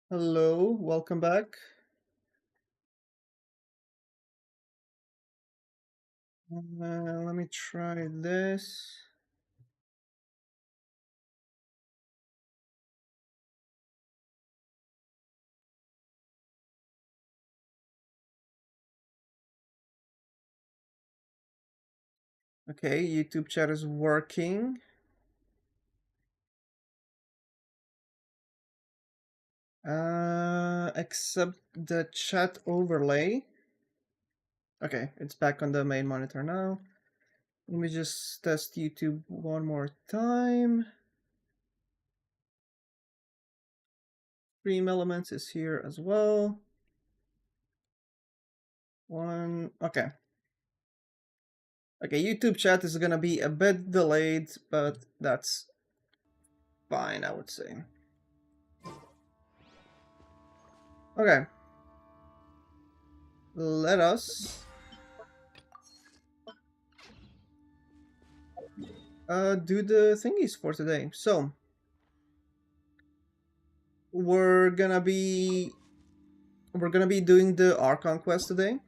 Hello, welcome back. Let me try this. Okay, YouTube chat is working. Except the chat overlay. Okay, it's back on the main monitor now. Let me just test YouTube one more time. Stream Elements is here as well. Okay. Okay, YouTube chat is gonna be a bit delayed, but that's fine, I would say. Okay. Let us do the thingies for today. So we're gonna be doing the Archon quest today.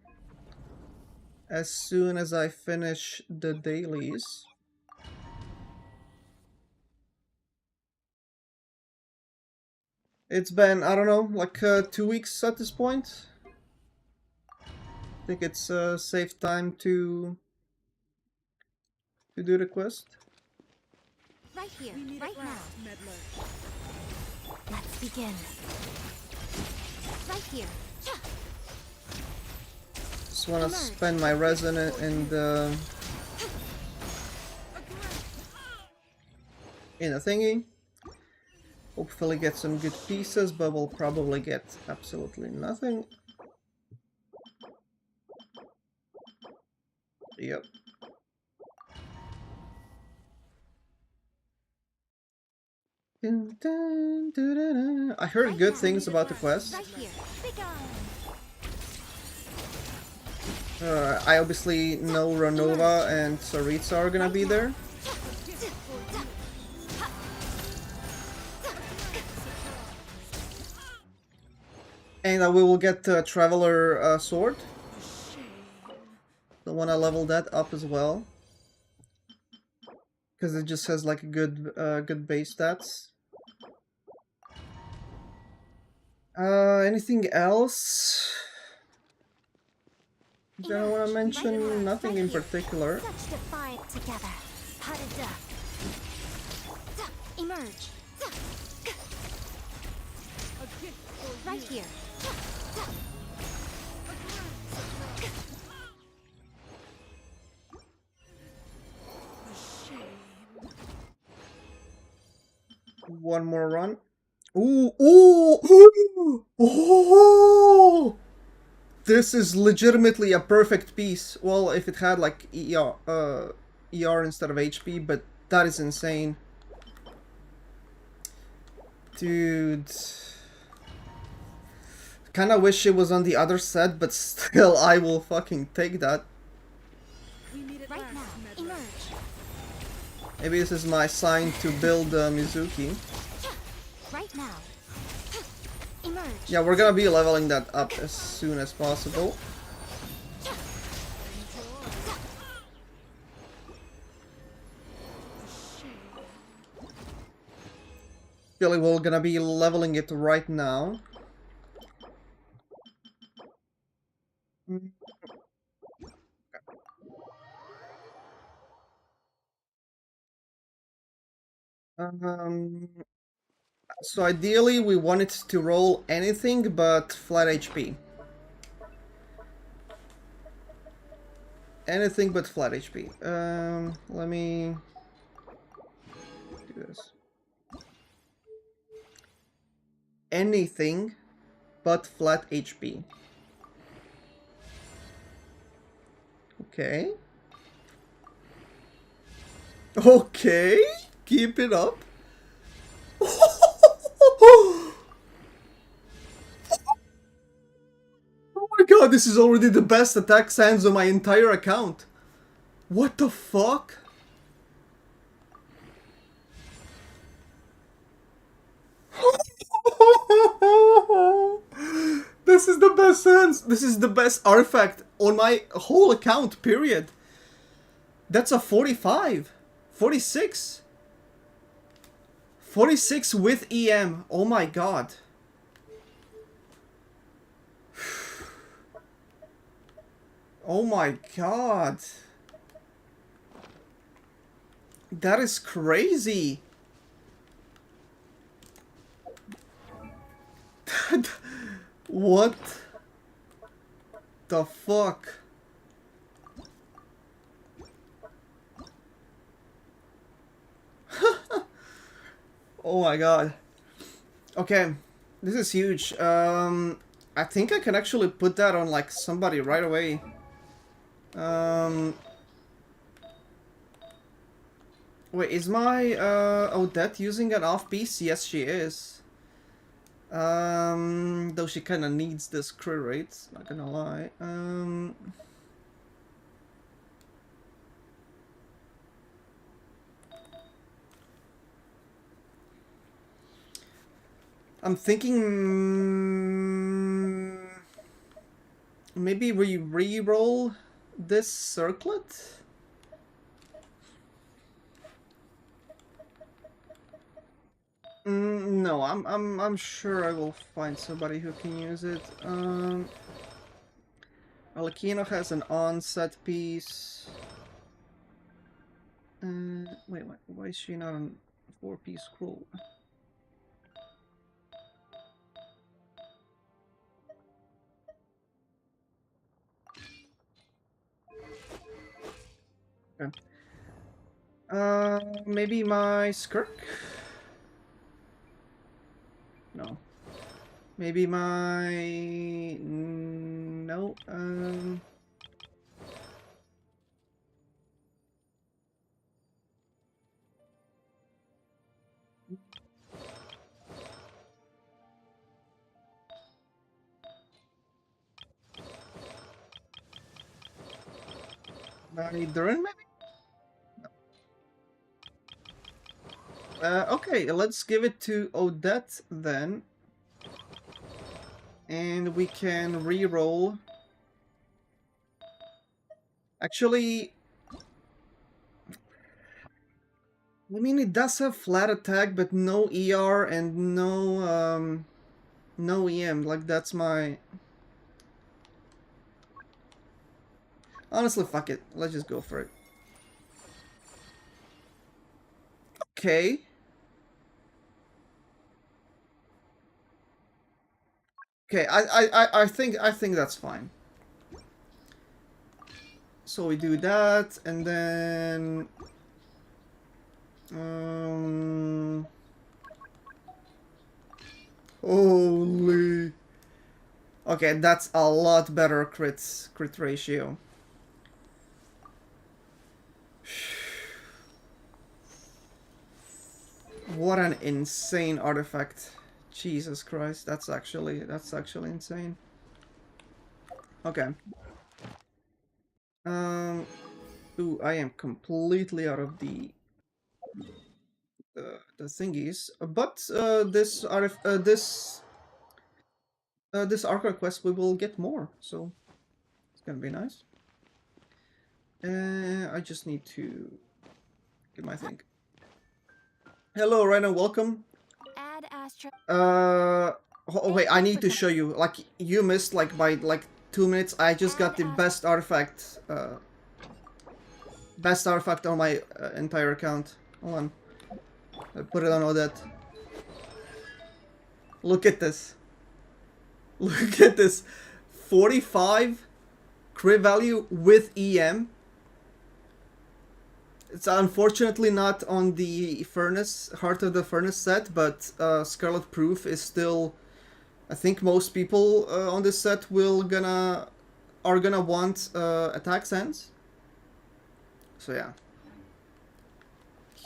As soon as I finish the dailies. It's been, I don't know, like 2 weeks at this point. I think it's a safe time to do the quest. Right here, right now. Let's begin. Right here. Just wanna spend my resin in a thingy. Hopefully get some good pieces, but we'll probably get absolutely nothing. Yep. I heard good things about the quest. I obviously know Renova and Saritsa are gonna be there. And we will get the Traveler sword. I wanna level that up as well. Because it just has like a good base stats. Anything else that I want to mention? Nothing in particular. Emerge. Right here. One more run. Ooh, ooh, oh! This is legitimately a perfect piece. Well, if it had like ER instead of HP, but that is insane. Dude. Kinda wish it was on the other set, but still, I will fucking take that. Right now. Emerge. Maybe this is my sign to build Mizuki. Right now. Emerge. Yeah, we're gonna be leveling that up as soon as possible. Really, we're gonna be leveling it right now. So ideally we want it to roll anything but flat HP. Anything but flat HP. Let me do this. Anything but flat HP. Okay. Okay, keep it up. Oh my god, this is already the best attack sands on my entire account. What the fuck? this is the best sense. This is the best artifact on my whole account, period. That's a 45. 46. 46 with EM. Oh my god. Oh my god. That is crazy. What the fuck? Oh my god. Okay, this is huge. I think I can actually put that on like somebody right away. Wait, is my Odette using an off piece? Yes, she is. Though she kind of needs this crit rate, not gonna lie. I'm thinking maybe we re-roll this circlet. No, I'm sure I will find somebody who can use it. Alakino has an on-set piece. Wait, why is she not on 4-piece scroll? Okay. Maybe my Skirk? No. Maybe my... No, my Durin, maybe? Okay, let's give it to Odette then. And we can re-roll. Actually, I mean, it does have flat attack, but no ER and no EM. Like, that's my... Honestly, fuck it. Let's just go for it. Okay. Okay, I think that's fine. So we do that, and then... Holy... Okay, that's a lot better crit ratio. What an insane artifact. Jesus Christ, that's actually insane. Okay. Ooh, I am completely out of the thingies. But this this Archon quest we will get more, so it's gonna be nice. I just need to get my thing. Hello, Rhino, welcome. Add Astra. Oh wait, I need to show you. Like, you missed like by like 2 minutes. I just got the best artifact. Best artifact on my entire account. Hold on. I put it on Odette. Look at this. Look at this. 45 crit value with EM. It's unfortunately not on the Furnace, Heart of the Furnace set, but Scarlet Proof is still... I think most people on this set are gonna want attack sense. So yeah.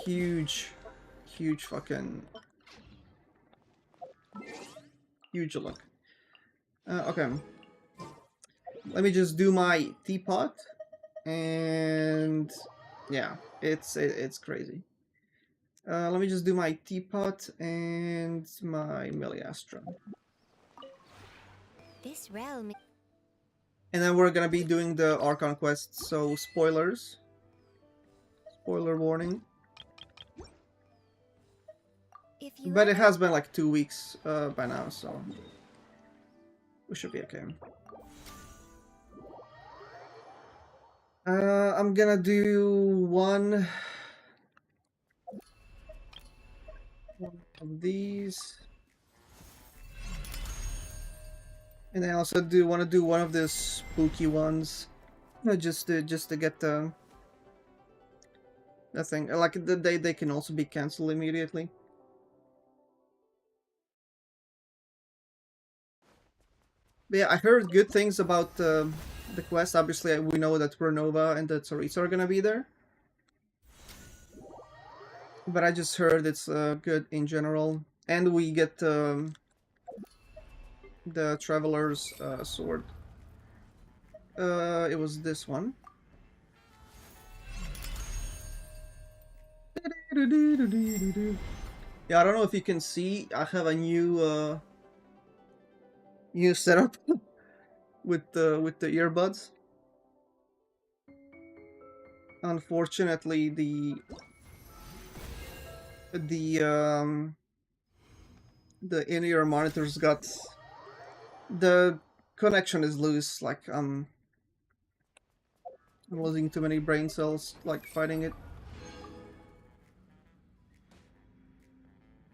Huge fucking... Huge look. Okay. Let me just do my teapot. And... yeah, it's crazy. Let me just do my teapot and my Meliastra. This realm. And then we're gonna be doing the Archon quest, so spoilers. Spoiler warning. If you But it ever- has been like 2 weeks by now, so we should be okay. I'm gonna do one of these. And I also want to do one of the spooky ones, just to get the thing. Like they can also be cancelled immediately. But yeah, I heard good things about the quest. Obviously, we know that Renova and the Teresa are gonna be there, but I just heard it's good in general, and we get the Traveler's sword. It was this one. Yeah, I don't know if you can see. I have a new setup with the earbuds. Unfortunately, the in-ear monitors got the connection is loose. Like I'm losing too many brain cells, like fighting it.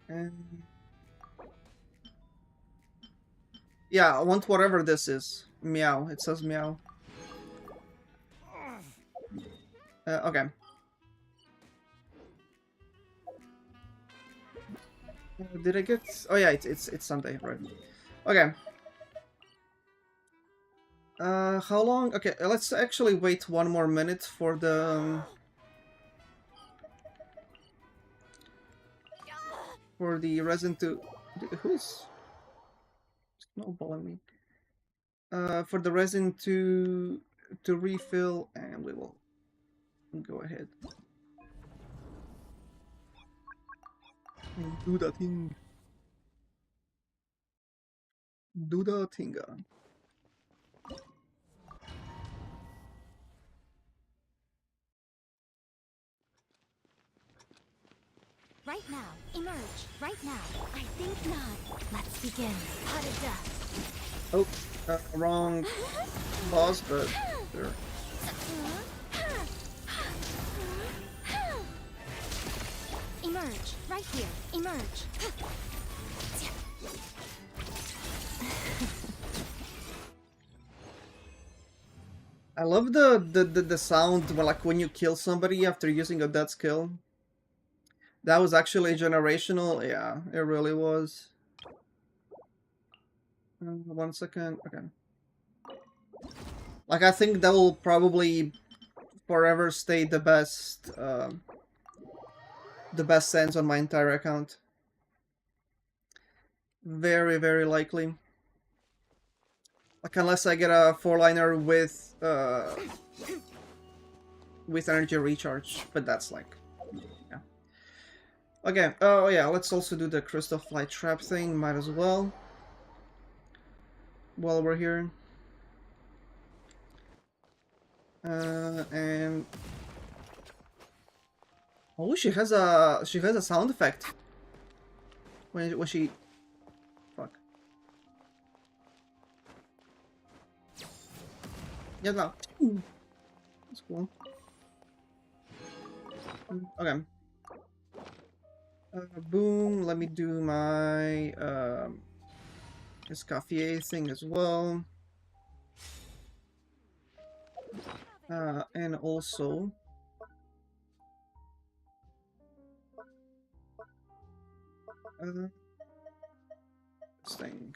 And yeah, I want whatever this is. Meow. It says meow. Okay. Did I get? Oh yeah, it's Sunday, right? Okay. How long? Okay, let's actually wait 1 more minute for the resin to. Who's snowballing me? For the resin to refill, and we will go ahead and do that thing. Do the thing. Right now. Emerge. Right now. I think not. Let's begin. Hot as dust. Oh, wrong boss, but sure. Emerge. Right here. Emerge. I love the sound like when you kill somebody after using a dead skill. That was actually generational. Yeah, it really was. 1 second. Okay. Like I think that will probably forever stay the best sense on my entire account. Very, very likely. Like unless I get a 4-liner with energy recharge, but that's like, yeah. Okay. Oh yeah. Let's also do the crystal flight trap thing. Might as well. While we're here. And oh, she has a sound effect when she fuck. Yeah, no. That's cool. Okay. Boom. Let me do my Escoffier thing as well. And also this thing.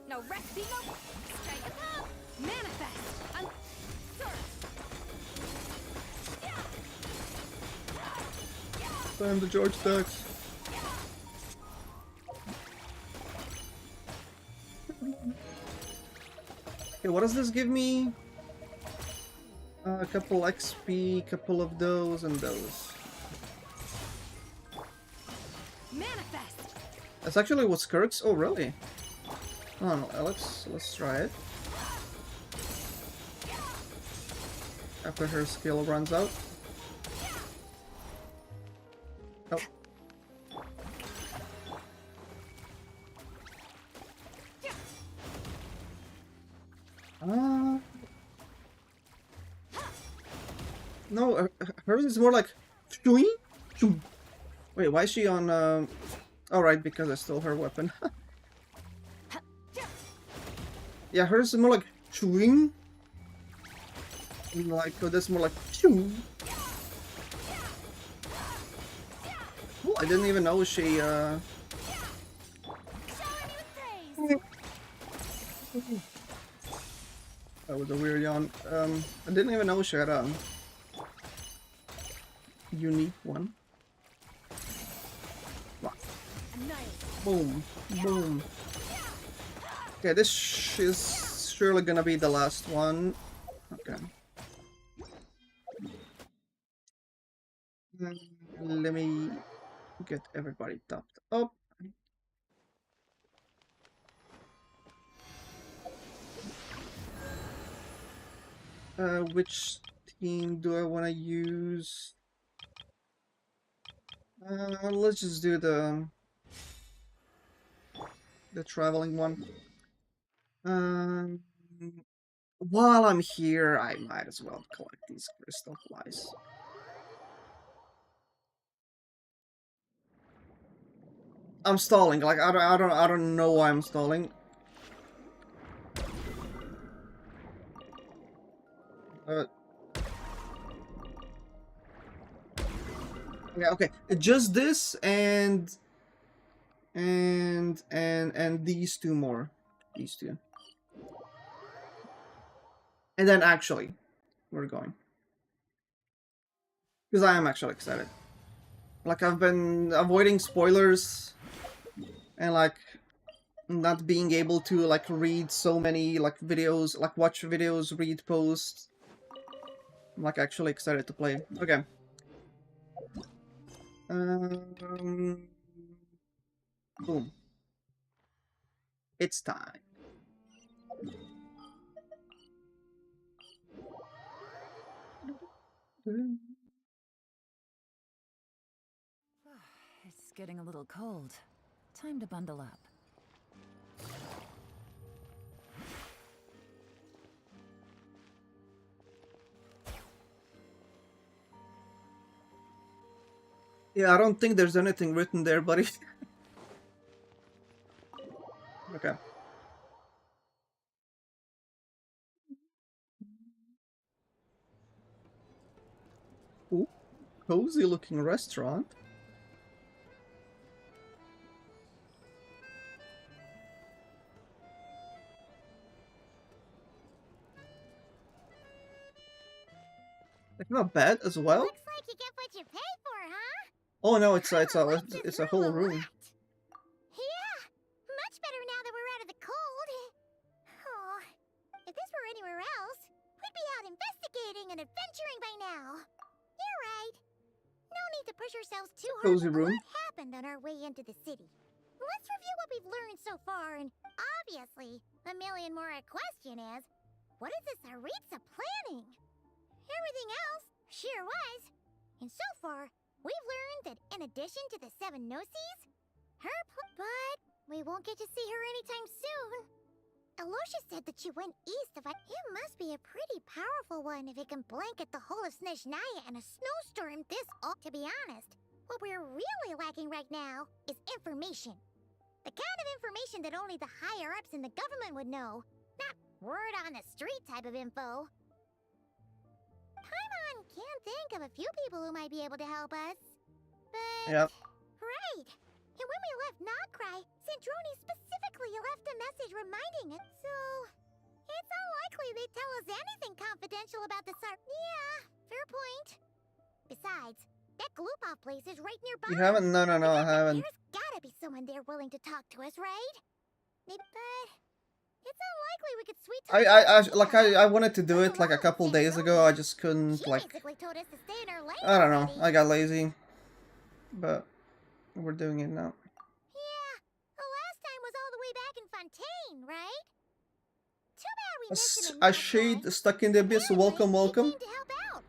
No rest, no. Strike up. Manifest. Spam the George Ducks. Okay, what does this give me? A couple XP, couple of those, and those. That's actually what Skirks. Oh, really? Oh no, let's try it. After her skill runs out. Oh. No, hers is more like shooing. Wait, why is she on? Oh, right, because I stole her weapon. Yeah, hers is more like chewing. Like, oh, that's more like chew. Oh, I didn't even know she. That was a weird yawn. I didn't even know she had a unique one. Boom, boom. Okay, this is surely gonna be the last one. Okay. Let me get everybody topped up. Which team do I want to use? Let's just do the traveling one. Um, while I'm here, I might as well collect these crystal flies. I'm stalling. Like I don't know why I'm stalling. Yeah. Okay. Just this and these two more. These two. And then actually, we're going. Because I am actually excited. Like, I've been avoiding spoilers and like not being able to like read so many like videos, like watch videos, read posts. I'm like actually excited to play. Okay. Boom. It's time. It's getting a little cold. Time to bundle up. Yeah, I don't think there's anything written there, buddy. Okay. Ooh, cozy looking restaurant. Like not bad as well. Looks like you get what you pay for, huh? Oh no, it's a whole room. Yeah, much better now that we're out of the cold. Oh, if this were anywhere else, we'd be out investigating and adventuring by now. You're right. No need to push ourselves too hard. Cozy room. What happened on our way into the city? Let's review what we've learned so far, and obviously, the million more question is, what is this Aritza planning? Everything else sure was. And so far, we've learned that in addition to the 7 Gnosis, but we won't get to see her anytime soon. Aloysius said that she went east of it. It must be a pretty powerful one if it can blanket the whole of Snezhnaya in a snowstorm this old. To be honest, what we're really lacking right now is information. The kind of information that only the higher-ups in the government would know. Not word on the street type of info. Paimon can think of a few people who might be able to help us. But... Yep. Right. And when we left Nogcry, Sandroni specifically left a message reminding us. So... it's unlikely they'd tell us anything confidential about the Yeah, fair point. Besides, that Gloopov place is right nearby. You haven't? No, I haven't. There's gotta be someone there willing to talk to us, right? Maybe, but... it's unlikely we could sweet talk. I wanted to do it like a couple days ago. I just couldn't, like, I don't know. I got lazy, but we're doing it now. Yeah, right? Too bad we missed him in A that shade guy. stuck in the abyss. Apparently, Welcome, he welcome. came to help out.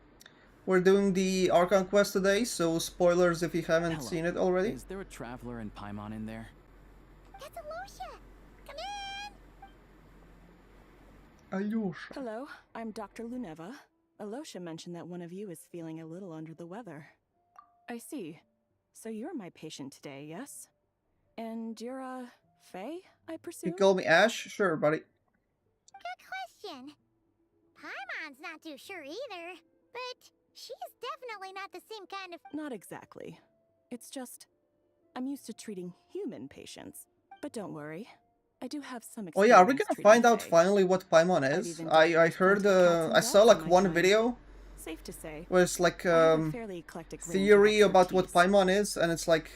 We're doing the Archon quest today, so spoilers if you haven't Hello. seen it already. Is there a traveler in Paimon in there? That's Alyosha. Come in. Alyosha. Hello, I'm Dr. Luneva. Alyosha mentioned that one of you is feeling a little under the weather. I see. So you're my patient today, yes? And you're a Fae, I You presume? call me Ash? Sure, buddy. Good question. Paimon's not too sure either, but she's definitely not the same kind of. Not exactly. It's just, I'm used to treating human patients. But don't worry, I do have some Oh experience. yeah, are we gonna treating find out Fae. finally what Paimon I've is? even I diagnosed heard plenty of cats and I saw dogs like in my one time. video Safe to say, where it's like I have a fairly eclectic range of theory about what expertise. Paimon is, and it's like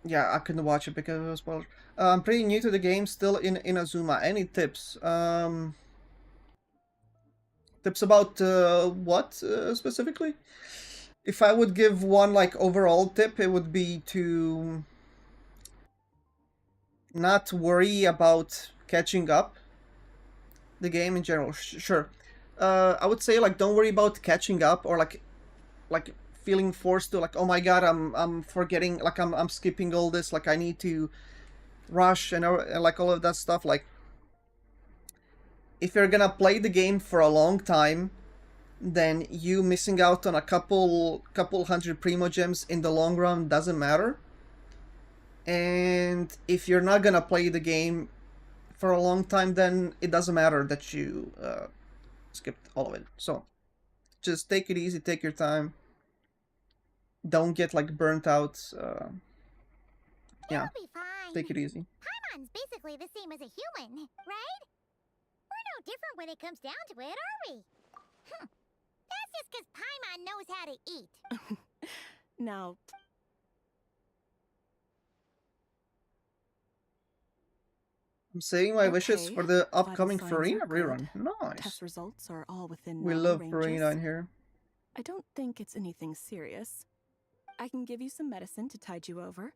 yeah, I couldn't watch it because it was spoiled. I'm pretty new to the game, still in Inazuma. Any tips? Tips about what specifically? If I would give one like overall tip, it would be to not worry about catching up the game in general. Sure. I would say like don't worry about catching up or like feeling forced to like, oh my god, I'm forgetting, like I'm skipping all this, like I need to rush and like all of that stuff. Like if you're gonna play the game for a long time, then you missing out on a couple hundred primo gems in the long run doesn't matter. And if you're not gonna play the game for a long time, then it doesn't matter that you skipped all of it. So just take it easy, take your time, don't get like burnt out. Yeah, You'll be fine. take it easy. Paimon's basically the same as a human, right? We're no different when it comes down to it, are we? That's just because Paimon knows how to eat. Now, I'm saying my wishes Okay, for the vital upcoming signs Farina are rerun. good. Nice. test results are all within We normal love ranges. Farina in here. I don't think it's anything serious. I can give you some medicine to tide you over.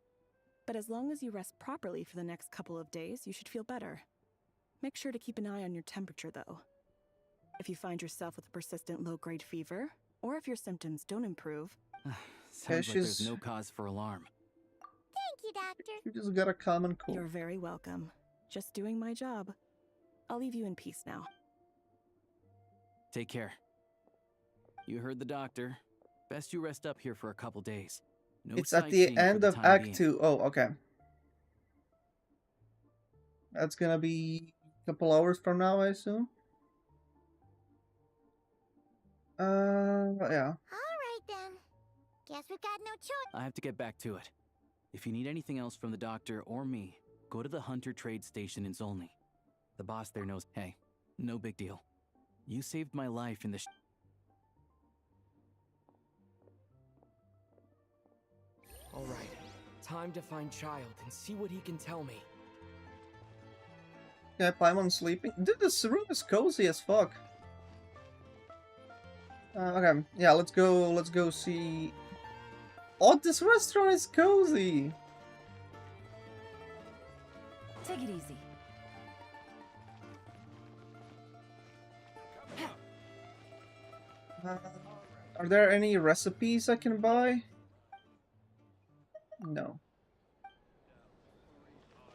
But as long as you rest properly for the next couple of days, you should feel better. Make sure to keep an eye on your temperature, though. If you find yourself with a persistent low-grade fever, or if your symptoms don't improve, Sounds like there's she's- no cause for alarm. Thank you, Doctor. You just got a common cold. you're very welcome. Just doing my job. I'll leave you in peace now. Take care. You heard the doctor. Best you rest up here for a couple days. No It's at the sightseeing for end the of time Act being. 2. Oh, okay. That's gonna be a couple hours from now, I assume. Yeah. All right, then. Guess we've got no choice. I have to get back to it. If you need anything else from the doctor or me, go to the Hunter Trade Station in Zolny. The boss there knows. Hey, no big deal. You saved my life in the All right, time to find Child and see what he can tell me. Yeah, Paimon's sleeping. Dude, this room is cozy as fuck. Okay, yeah, let's go see... Oh, this restaurant is cozy! Take it easy. Are there any recipes I can buy? No.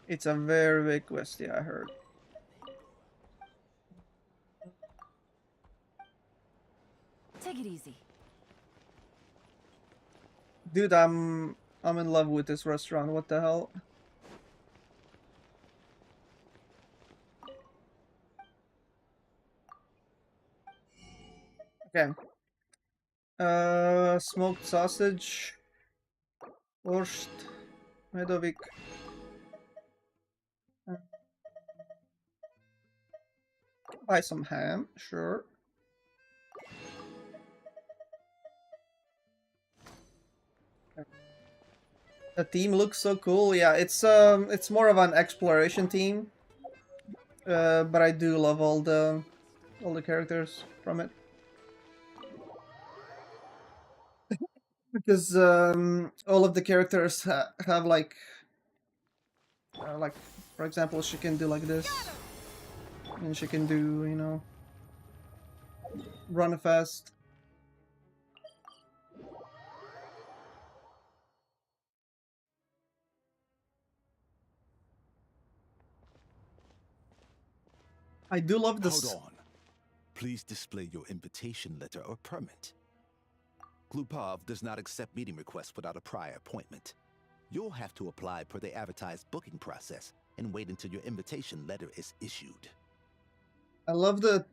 It's a very big quest, yeah, I heard. Take it easy. Dude, I'm in love with this restaurant, what the hell? Okay. Smoked sausage. Borscht. Medovik. Buy some ham, sure. The team looks so cool. Yeah, it's more of an exploration team. But I do love all the characters from it. Because all of the characters have like Like, for example, she can do like this, and she can do, you know, run fast. I do love this. Hold on. Please display your invitation letter or permit. Glupov does not accept meeting requests without a prior appointment. You'll have to apply per the advertised booking process and wait until your invitation letter is issued. I love the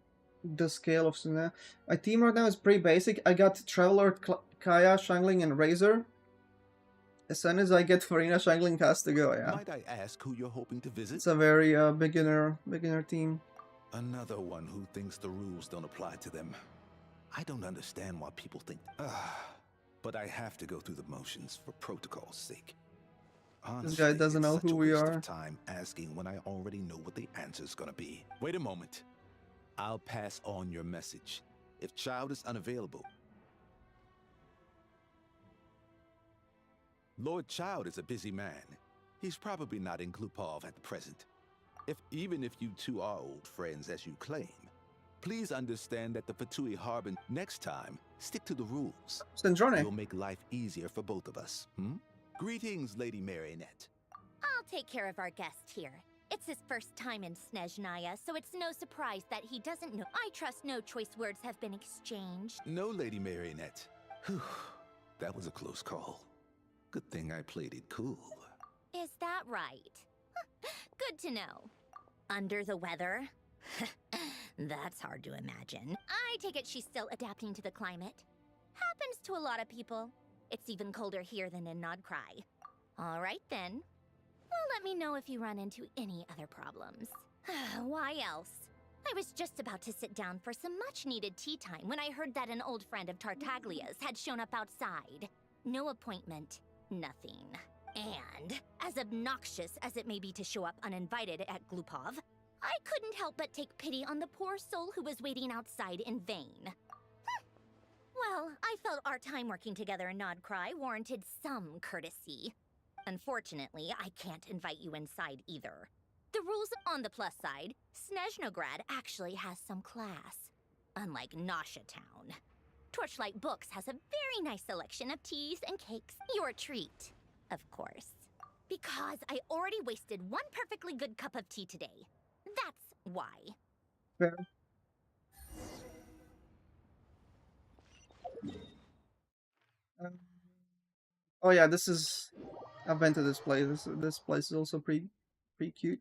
scale of Suna. My team right now is pretty basic. I got Traveler, Kaya, Shangling, and Razor. As soon as I get Farina, Shangling has to go, yeah. Might I ask who you're hoping to visit? It's a very beginner team. Another one who thinks the rules don't apply to them. I don't understand why people think... but I have to go through the motions for protocol's sake. Honestly, This guy doesn't know it's such who a we waste are. of time asking when I already know what the answer's gonna be. Wait a moment. I'll pass on your message. If Child is unavailable... Lord Child is a busy man. He's probably not in Glupov at the present. Even if you two are old friends as you claim, please understand that the Fatui Harbin next time, stick to the rules. Sandrone. It will make life easier for both of us. Greetings, Lady Marionette. I'll take care of our guest here. It's his first time in Snezhnaya, so it's no surprise that he doesn't know. I trust no choice words have been exchanged. No, Lady Marionette. Whew, that was a close call. Good thing I played it cool. Is that right? Good to know. Under the weather? That's hard to imagine. I take it she's still adapting to the climate. Happens to a lot of people. It's even colder here than in Nodcry. All right then. Well, let me know if you run into any other problems. Why else? I was just about to sit down for some much-needed tea time when I heard that an old friend of Tartaglia's had shown up outside. No appointment, nothing. And, as obnoxious as it may be to show up uninvited at Glupov, I couldn't help but take pity on the poor soul who was waiting outside in vain. Well, I felt our time working together in Nodcry warranted some courtesy. Unfortunately, I can't invite you inside either. The rules on the plus side, Snezhnograd actually has some class, unlike Nasha Town. Torchlight Books has a very nice selection of teas and cakes. Your treat. Of course. Because I already wasted one perfectly good cup of tea today. That's why. Fair. Oh yeah, this is... I've been to this place. This place is also pretty cute.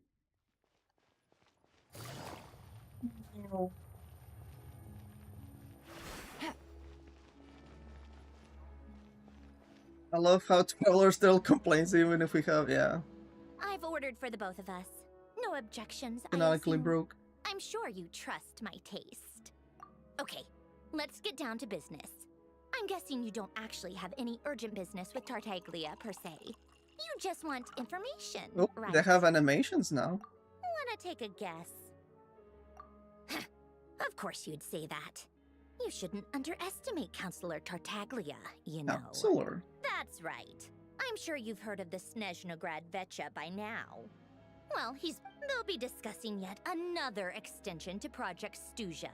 I love how Traveler still complains even if we have, yeah, I've ordered for the both of us. No objections, I canonically assume. broke. I'm sure you trust my taste. Okay, let's get down to business. I'm guessing you don't actually have any urgent business with Tartaglia, per se. You just want information, Oh, right? they have animations now. Wanna take a guess? Of course you'd say that. You shouldn't underestimate Counselor Tartaglia, you know. Counselor. That's right. I'm sure you've heard of the Snezhnograd Vecha by now. Well, they'll be discussing yet another extension to Project Stuja.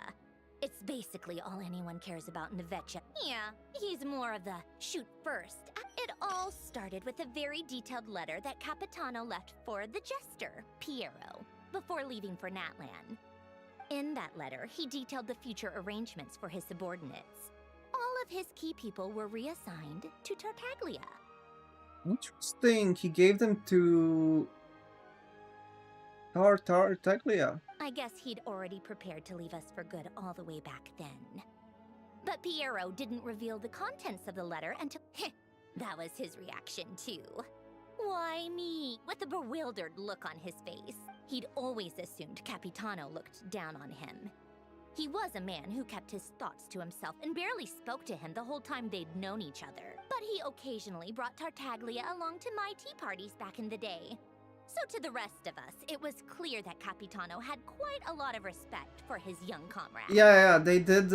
It's basically all anyone cares about in the Vecha. Yeah, he's more of the shoot first. It all started with a very detailed letter that Capitano left for the Jester, Piero, before leaving for Natlan. In that letter, he detailed the future arrangements for his subordinates. All of his key people were reassigned to Tartaglia. Interesting. He gave them to Tartaglia. I guess he'd already prepared to leave us for good all the way back then. But Piero didn't reveal the contents of the letter until... That was his reaction, too. Why me? With a bewildered look on his face. He'd always assumed Capitano looked down on him. He was a man who kept his thoughts to himself and barely spoke to him the whole time they'd known each other. But he occasionally brought Tartaglia along to my tea parties back in the day. So to the rest of us, it was clear that Capitano had quite a lot of respect for his young comrade. Yeah, they did.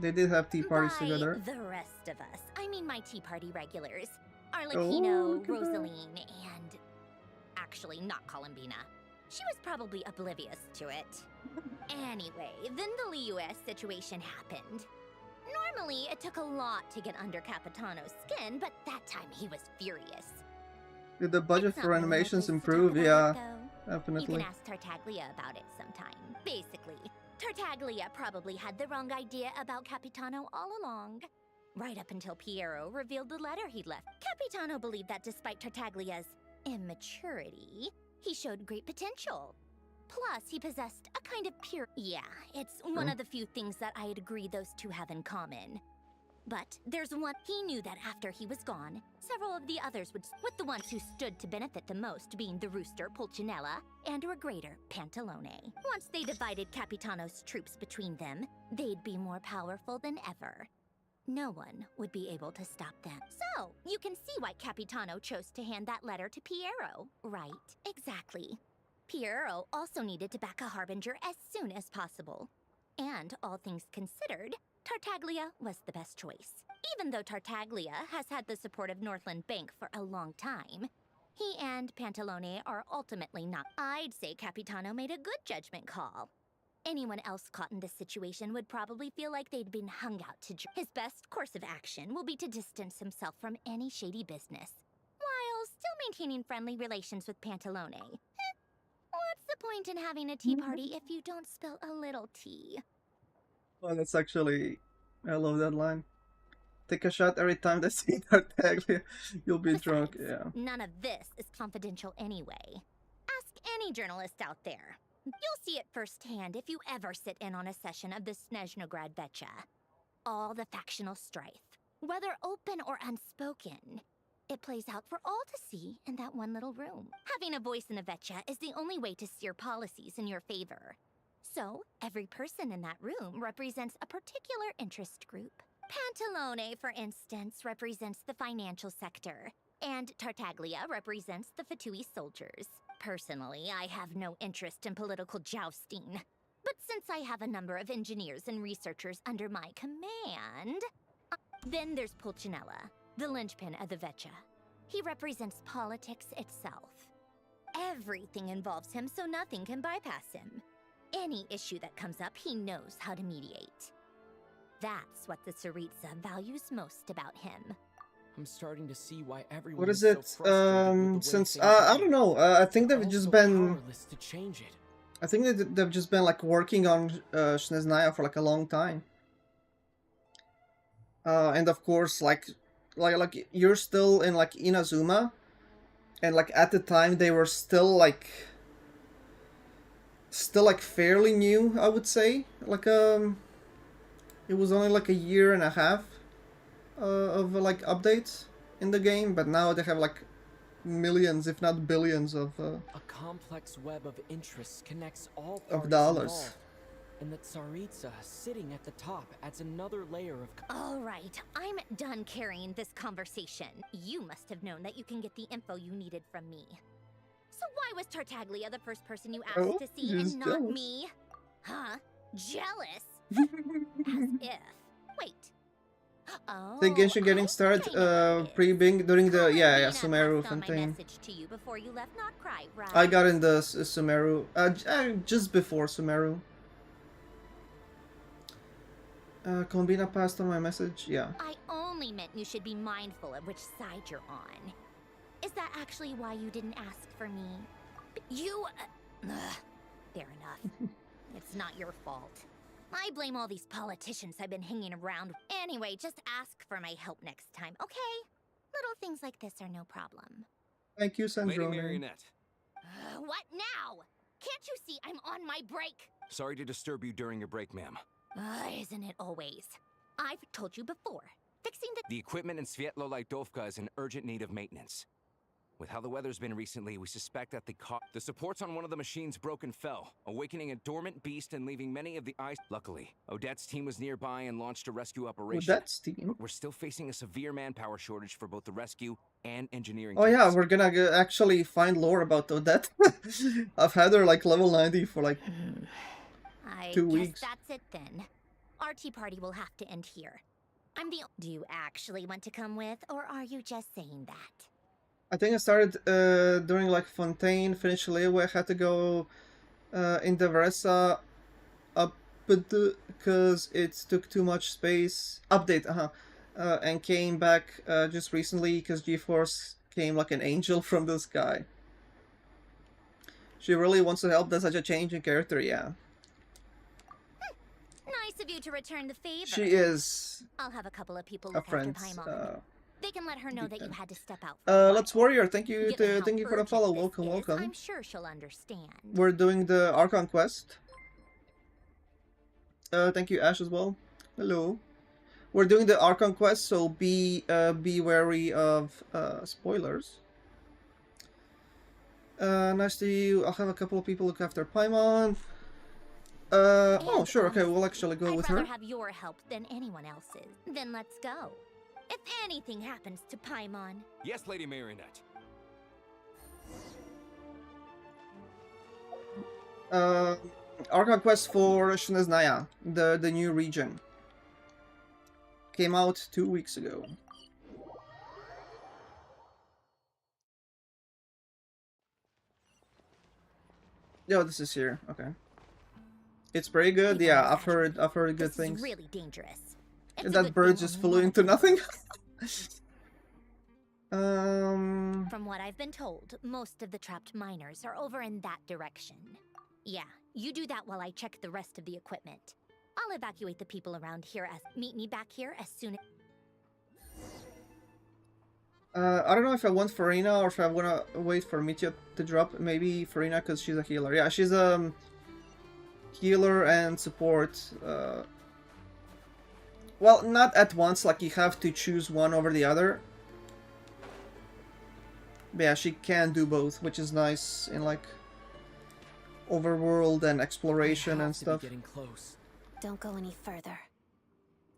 They did have tea parties By together. the rest of us, I mean my tea party regulars. Oh, Arlecchino, look at that. Rosaline, and actually not Columbina. She was probably oblivious to it. Anyway, then the Liu-S situation happened. Normally, it took a lot to get under Capitano's skin, but that time he was furious. Did the budget It's not for really my animations place to talk improve? about Yeah, it, though. You definitely. can ask Tartaglia about it sometime. Basically, Tartaglia probably had the wrong idea about Capitano all along. Right up until Piero revealed the letter he'd left. Capitano believed that despite Tartaglia's immaturity, he showed great potential. Plus, he possessed a kind of pure... Yeah, it's one of the few things that I'd agree those two have in common. But there's one... He knew that after he was gone, several of the others would... With the ones who stood to benefit the most being the Rooster, Pulcinella, and her greater, Pantalone. Once they divided Capitano's troops between them, they'd be more powerful than ever. No one would be able to stop them. So, you can see why Capitano chose to hand that letter to Piero, right? Exactly. Piero also needed to back a Harbinger as soon as possible. And, all things considered, Tartaglia was the best choice. Even though Tartaglia has had the support of Northland Bank for a long time, he and Pantalone are ultimately not. I'd say Capitano made a good judgment call. Anyone else caught in this situation would probably feel like they'd been hung out to dry. His best course of action will be to distance himself from any shady business, while still maintaining friendly relations with Pantalone. What's the point in having a tea party if you don't spill a little tea? Oh, that's actually... I love that line. Take a shot every time they see Tartaglia. You'll be drunk, yeah. None of this is confidential anyway. Ask any journalist out there. You'll see it firsthand if you ever sit in on a session of the Snezhnograd Vecha. All the factional strife, whether open or unspoken, it plays out for all to see in that one little room. Having a voice in the Vecha is the only way to steer policies in your favor. So, every person in that room represents a particular interest group. Pantalone, for instance, represents the financial sector, and Tartaglia represents the Fatui soldiers. Personally, I have no interest in political jousting. But since I have a number of engineers and researchers under my command... Then there's Pulcinella, the linchpin of the Vecha. He represents politics itself. Everything involves him, so nothing can bypass him. Any issue that comes up, he knows how to mediate. That's what the Tsaritsa values most about him. I'm starting to see why everyone What is so it? frustrated with the way Since things I are. don't know. I think They're they've just also been. powerless to change it. I think that they've just been like working on Snezhnaya for like a long time. And of course, like you're still in like Inazuma, and like at the time they were still like fairly new, I would say. Like it was only like a year and a half of like updates in the game, but now they have like millions, if not billions, of A complex web of interests connects all of parties dollars. involved. And the Tsaritsa sitting at the top adds another layer of... All right, I'm done carrying this conversation. You must have known that you can get the info you needed from me. So why was Tartaglia the first person you asked Oh, to see he's and not jealous. me? Huh? Jealous? As if. Wait. Oh, The Genshin getting I started think I know what it is. pre-Bing during the Columbina Sumeru passed on my thing. message to you before you left, not cry, right? I got in the Sumeru just before Sumeru. Columbina passed on my message. Yeah. I only meant you should be mindful of which side you're on. Is that actually why you didn't ask for me? You... fair enough. It's not your fault. I blame all these politicians I've been hanging around. Anyway, just ask for my help next time, okay? Little things like this are no problem. Thank you, Lady Sandrone. Marionette, What now? Can't you see I'm on my break? sorry to disturb you during your break, ma'am. Isn't it always? I've told you before. Fixing The equipment in Svietlolaitovka is in urgent need of maintenance. With how the weather's been recently, we suspect that the supports on one of the machines broke and fell, awakening a dormant beast and leaving many of the ice. Luckily, Odette's team was nearby and launched a rescue operation. Odette's team? But we're still facing a severe manpower shortage for both the rescue and engineering Oh yeah, teams. we're gonna actually find lore about Odette. I've had her like level 90 for like I 2 guess weeks. that's it then. Our tea party will have to end here. Do you actually want to come with, or are you just saying that? I think I started during like Fontaine, finished Leeway, had to go in the Veresa up because it took too much space. Update, and came back just recently because GeForce came like an angel from the sky. She really wants to help. That's such a change in character, yeah. Nice of you to return the favor. She is I'll have a couple of people a look after friend. Paimon. They can let her know that you had to step out. Let's Warrior, thank you Given how thank you for the urgent follow. this Welcome, is, welcome. I'm sure she'll understand. We're doing the Archon quest. Thank you, Ash, as well. Hello. We're doing the Archon quest, so be wary of spoilers. Nice to you. I'll have a couple of people look after Paimon. Oh, sure. Okay, we'll actually go with I'd rather her. have your help than anyone else's. Then let's go. If anything happens to Paimon. Yes, Lady Marionette. Archon quest for Shneznaya, the new region. Came out 2 weeks ago. Yo, this is here. Okay. It's pretty good. Yeah, I've heard good things. This is really dangerous. And that bird just flew into nothing. From what I've been told, most of the trapped miners are over in that direction. Yeah, you do that while I check the rest of the equipment. I'll evacuate the people around here meet me back here as soon as... I don't know if I want Farina or if I wanna wait for Mitya to drop. Maybe Farina because she's a healer. Yeah, she's a healer and support. Well, not at once, like you have to choose one over the other. But yeah, she can do both, which is nice in like overworld and exploration and stuff. Getting close. Don't go any further.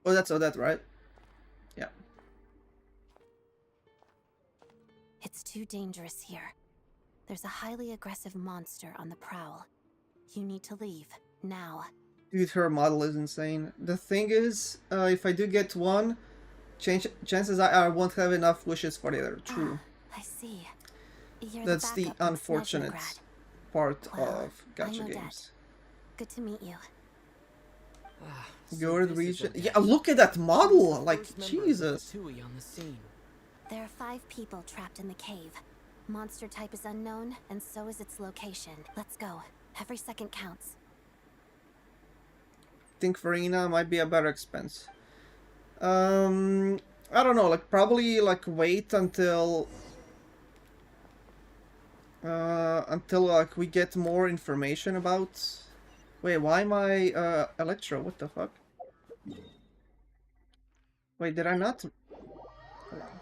Oh, that's Odette, right? Yeah. It's too dangerous here. There's a highly aggressive monster on the prowl. You need to leave, now. Dude, her model is insane. The thing is, if I do get one, chances I won't have enough wishes for the other. True. I see. You're That's the backup from unfortunate Snezhnograd. part Well, of I gacha know games. Good to meet you. Your region. Yeah, look at that model! Like, Jesus. On the scene. There are 5 people trapped in the cave. Monster type is unknown, and so is its location. Let's go. Every second counts. Think Farina might be a better expense. I don't know, like probably like wait until like we get more information about. Wait, why my Electro? What the fuck? Wait, did I not? Hold on.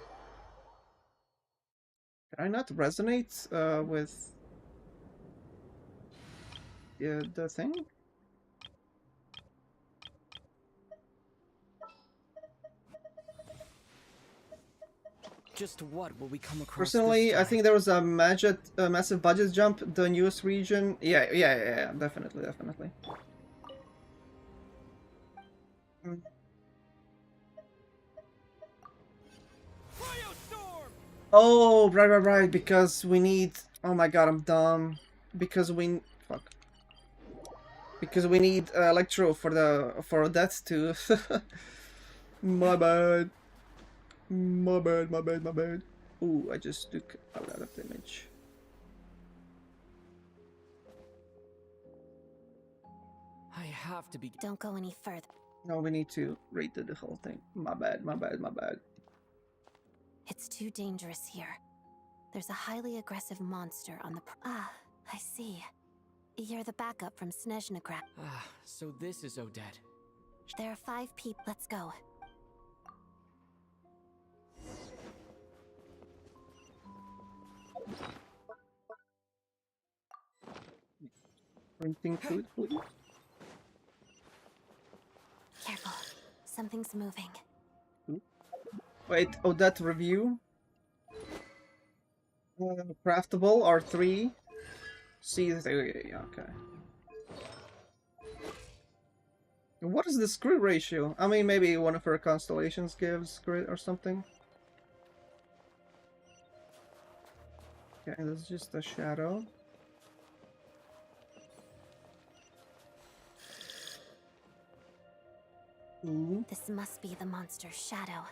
Did I not resonate with the thing? Just what will we come across? Personally, I think there was a massive budget jump. The newest region, yeah, definitely. Oh, right, because we need... Oh my god, I'm dumb. Because we... Fuck. Because we need Electro for that too. My bad. My bad. Ooh, I just took a lot of damage. I have to be. Don't go any further. No, we need to read the whole thing. My bad. It's too dangerous here. There's a highly aggressive monster on the I see. You're the backup from Snezhnograd. So this is Odette. There are 5 people. Let's go. Printing food, please. Careful. Something's moving. Wait, that review. Craftable R3. C3, yeah, okay. What is the screw ratio? I mean, maybe one of her constellations gives grit or something. Okay, that's just a shadow. Ooh. This must be the monster's shadow.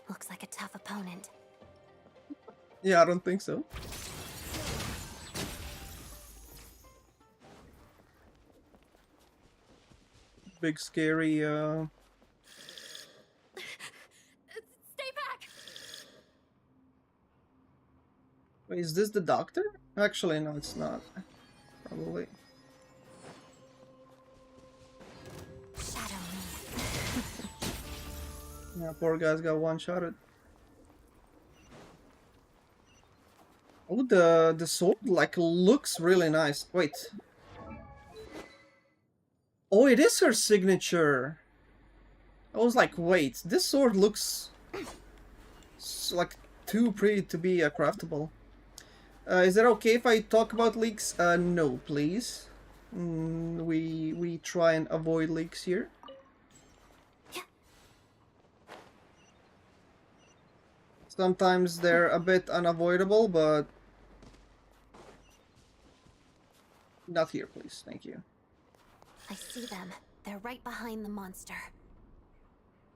Looks like a tough opponent. Yeah, I don't think so. Big scary Stay back! Wait, is this the doctor? Actually, no, it's not. Probably. Shadow me. Yeah, poor guy's got one-shotted. Oh, the sword like looks really nice. Wait. Oh, it is her signature. I was like, wait, this sword looks like too pretty to be craftable. Is it okay if I talk about leaks? No, please. We try and avoid leaks here. Sometimes they're a bit unavoidable, but not here, please. Thank you. I see them. They're right behind the monster.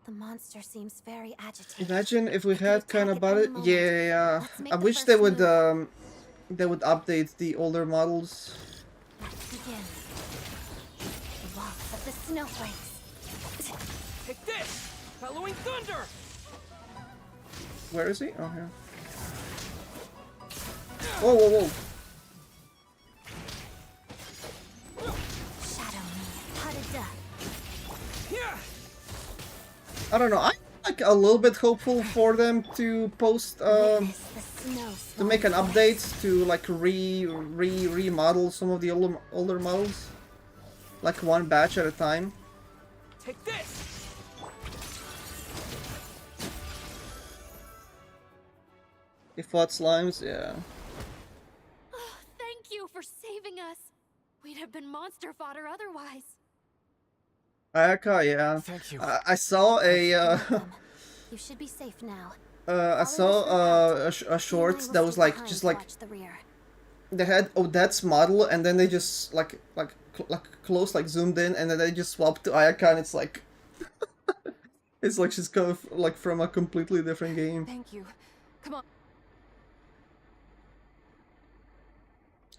The monster seems very agitated. Imagine if we It could had kind attack of at about any it. moment. Yeah, Let's make I the wish first they would move. update the older models. Let's begin. The waltz of the snowflakes. Take this! Bellowing thunder! Where is he? Oh, here. Whoa, whoa, whoa. Shadow me. Harada. Yeah! I don't know. I'm like a little bit hopeful for them to post Witness the snow to make an swarm update to like remodel some of the older models, like one batch at a time. Take this! They fought slimes, yeah. Thank you for saving us. We'd have been monster fodder otherwise. Ayaka, yeah. Thank you. I saw a Welcome. You should be safe now. I saw a short that was like just like Watch the rear. they had Odette's model and then they just like close like zoomed in and then they just swapped to Ayaka and it's like it's like she's kind of like from a completely different game. Thank you. Come on.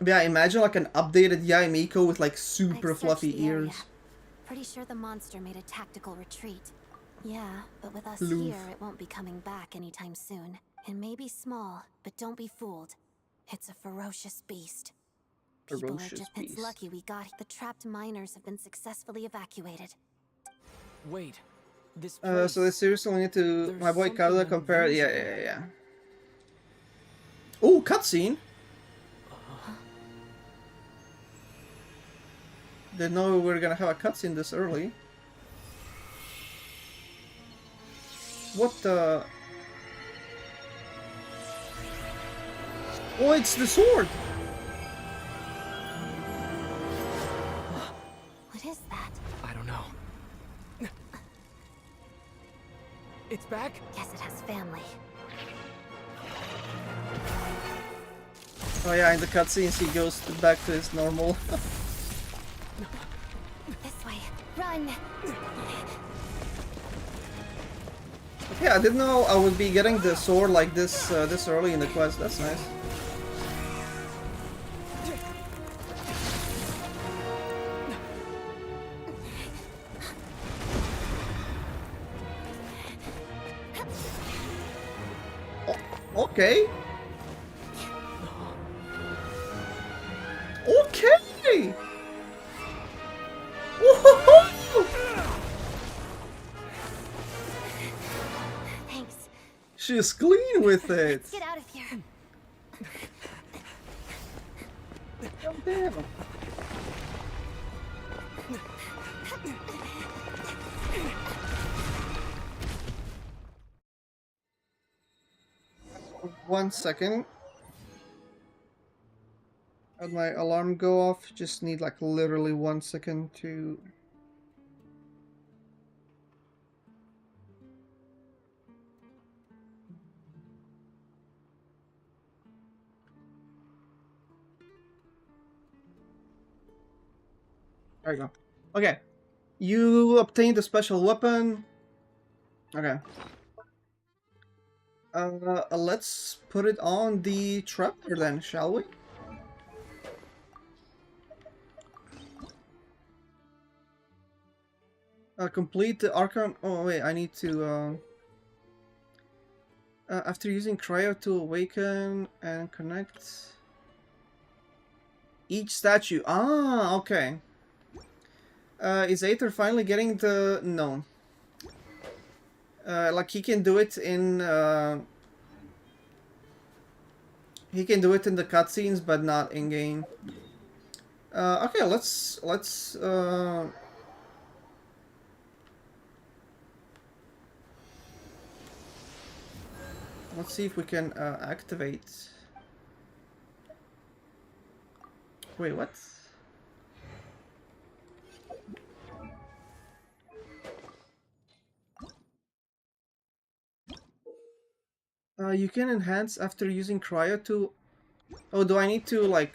Yeah, imagine like an updated Yaimiko with like I've super searched fluffy the area. ears. Pretty sure the monster made a tactical retreat. Yeah, but with us Loof. here, it won't be coming back anytime soon. It may be small, but don't be fooled. It's a ferocious beast. People Ferocious are just beast. it's lucky we got the trapped miners have been successfully evacuated. Wait. This place... So they seriously need to There's my boy something Carla compare. Yeah, unusual. yeah, yeah. Oh, cutscene. Didn't know we were gonna have a cutscene this early. What the? Oh, it's the sword! What is that? I don't know. It's back? Guess it has family. Oh yeah, in the cutscenes he goes back to his normal. This way. Run! Yeah, I didn't know I would be getting the sword like this this early in the quest. That's nice. Oh, okay. Okay. Woohoo! Thanks. She's clean with it. Let's get out of here. Oh, damn. One second. Had my alarm go off. Just need like literally 1 second to. There you go. Okay. You obtained a special weapon. Okay. Let's put it on the trapper then, shall we? Complete the Archon. Oh wait, I need to. After using cryo to awaken and connect each statue. Ah, okay. Is Aether finally getting the no? Like he can do it in. He can do it in the cutscenes, but not in game. Okay, let's. Let's see if we can activate. Wait, what? You can enhance after using cryo to. Oh, do I need to like?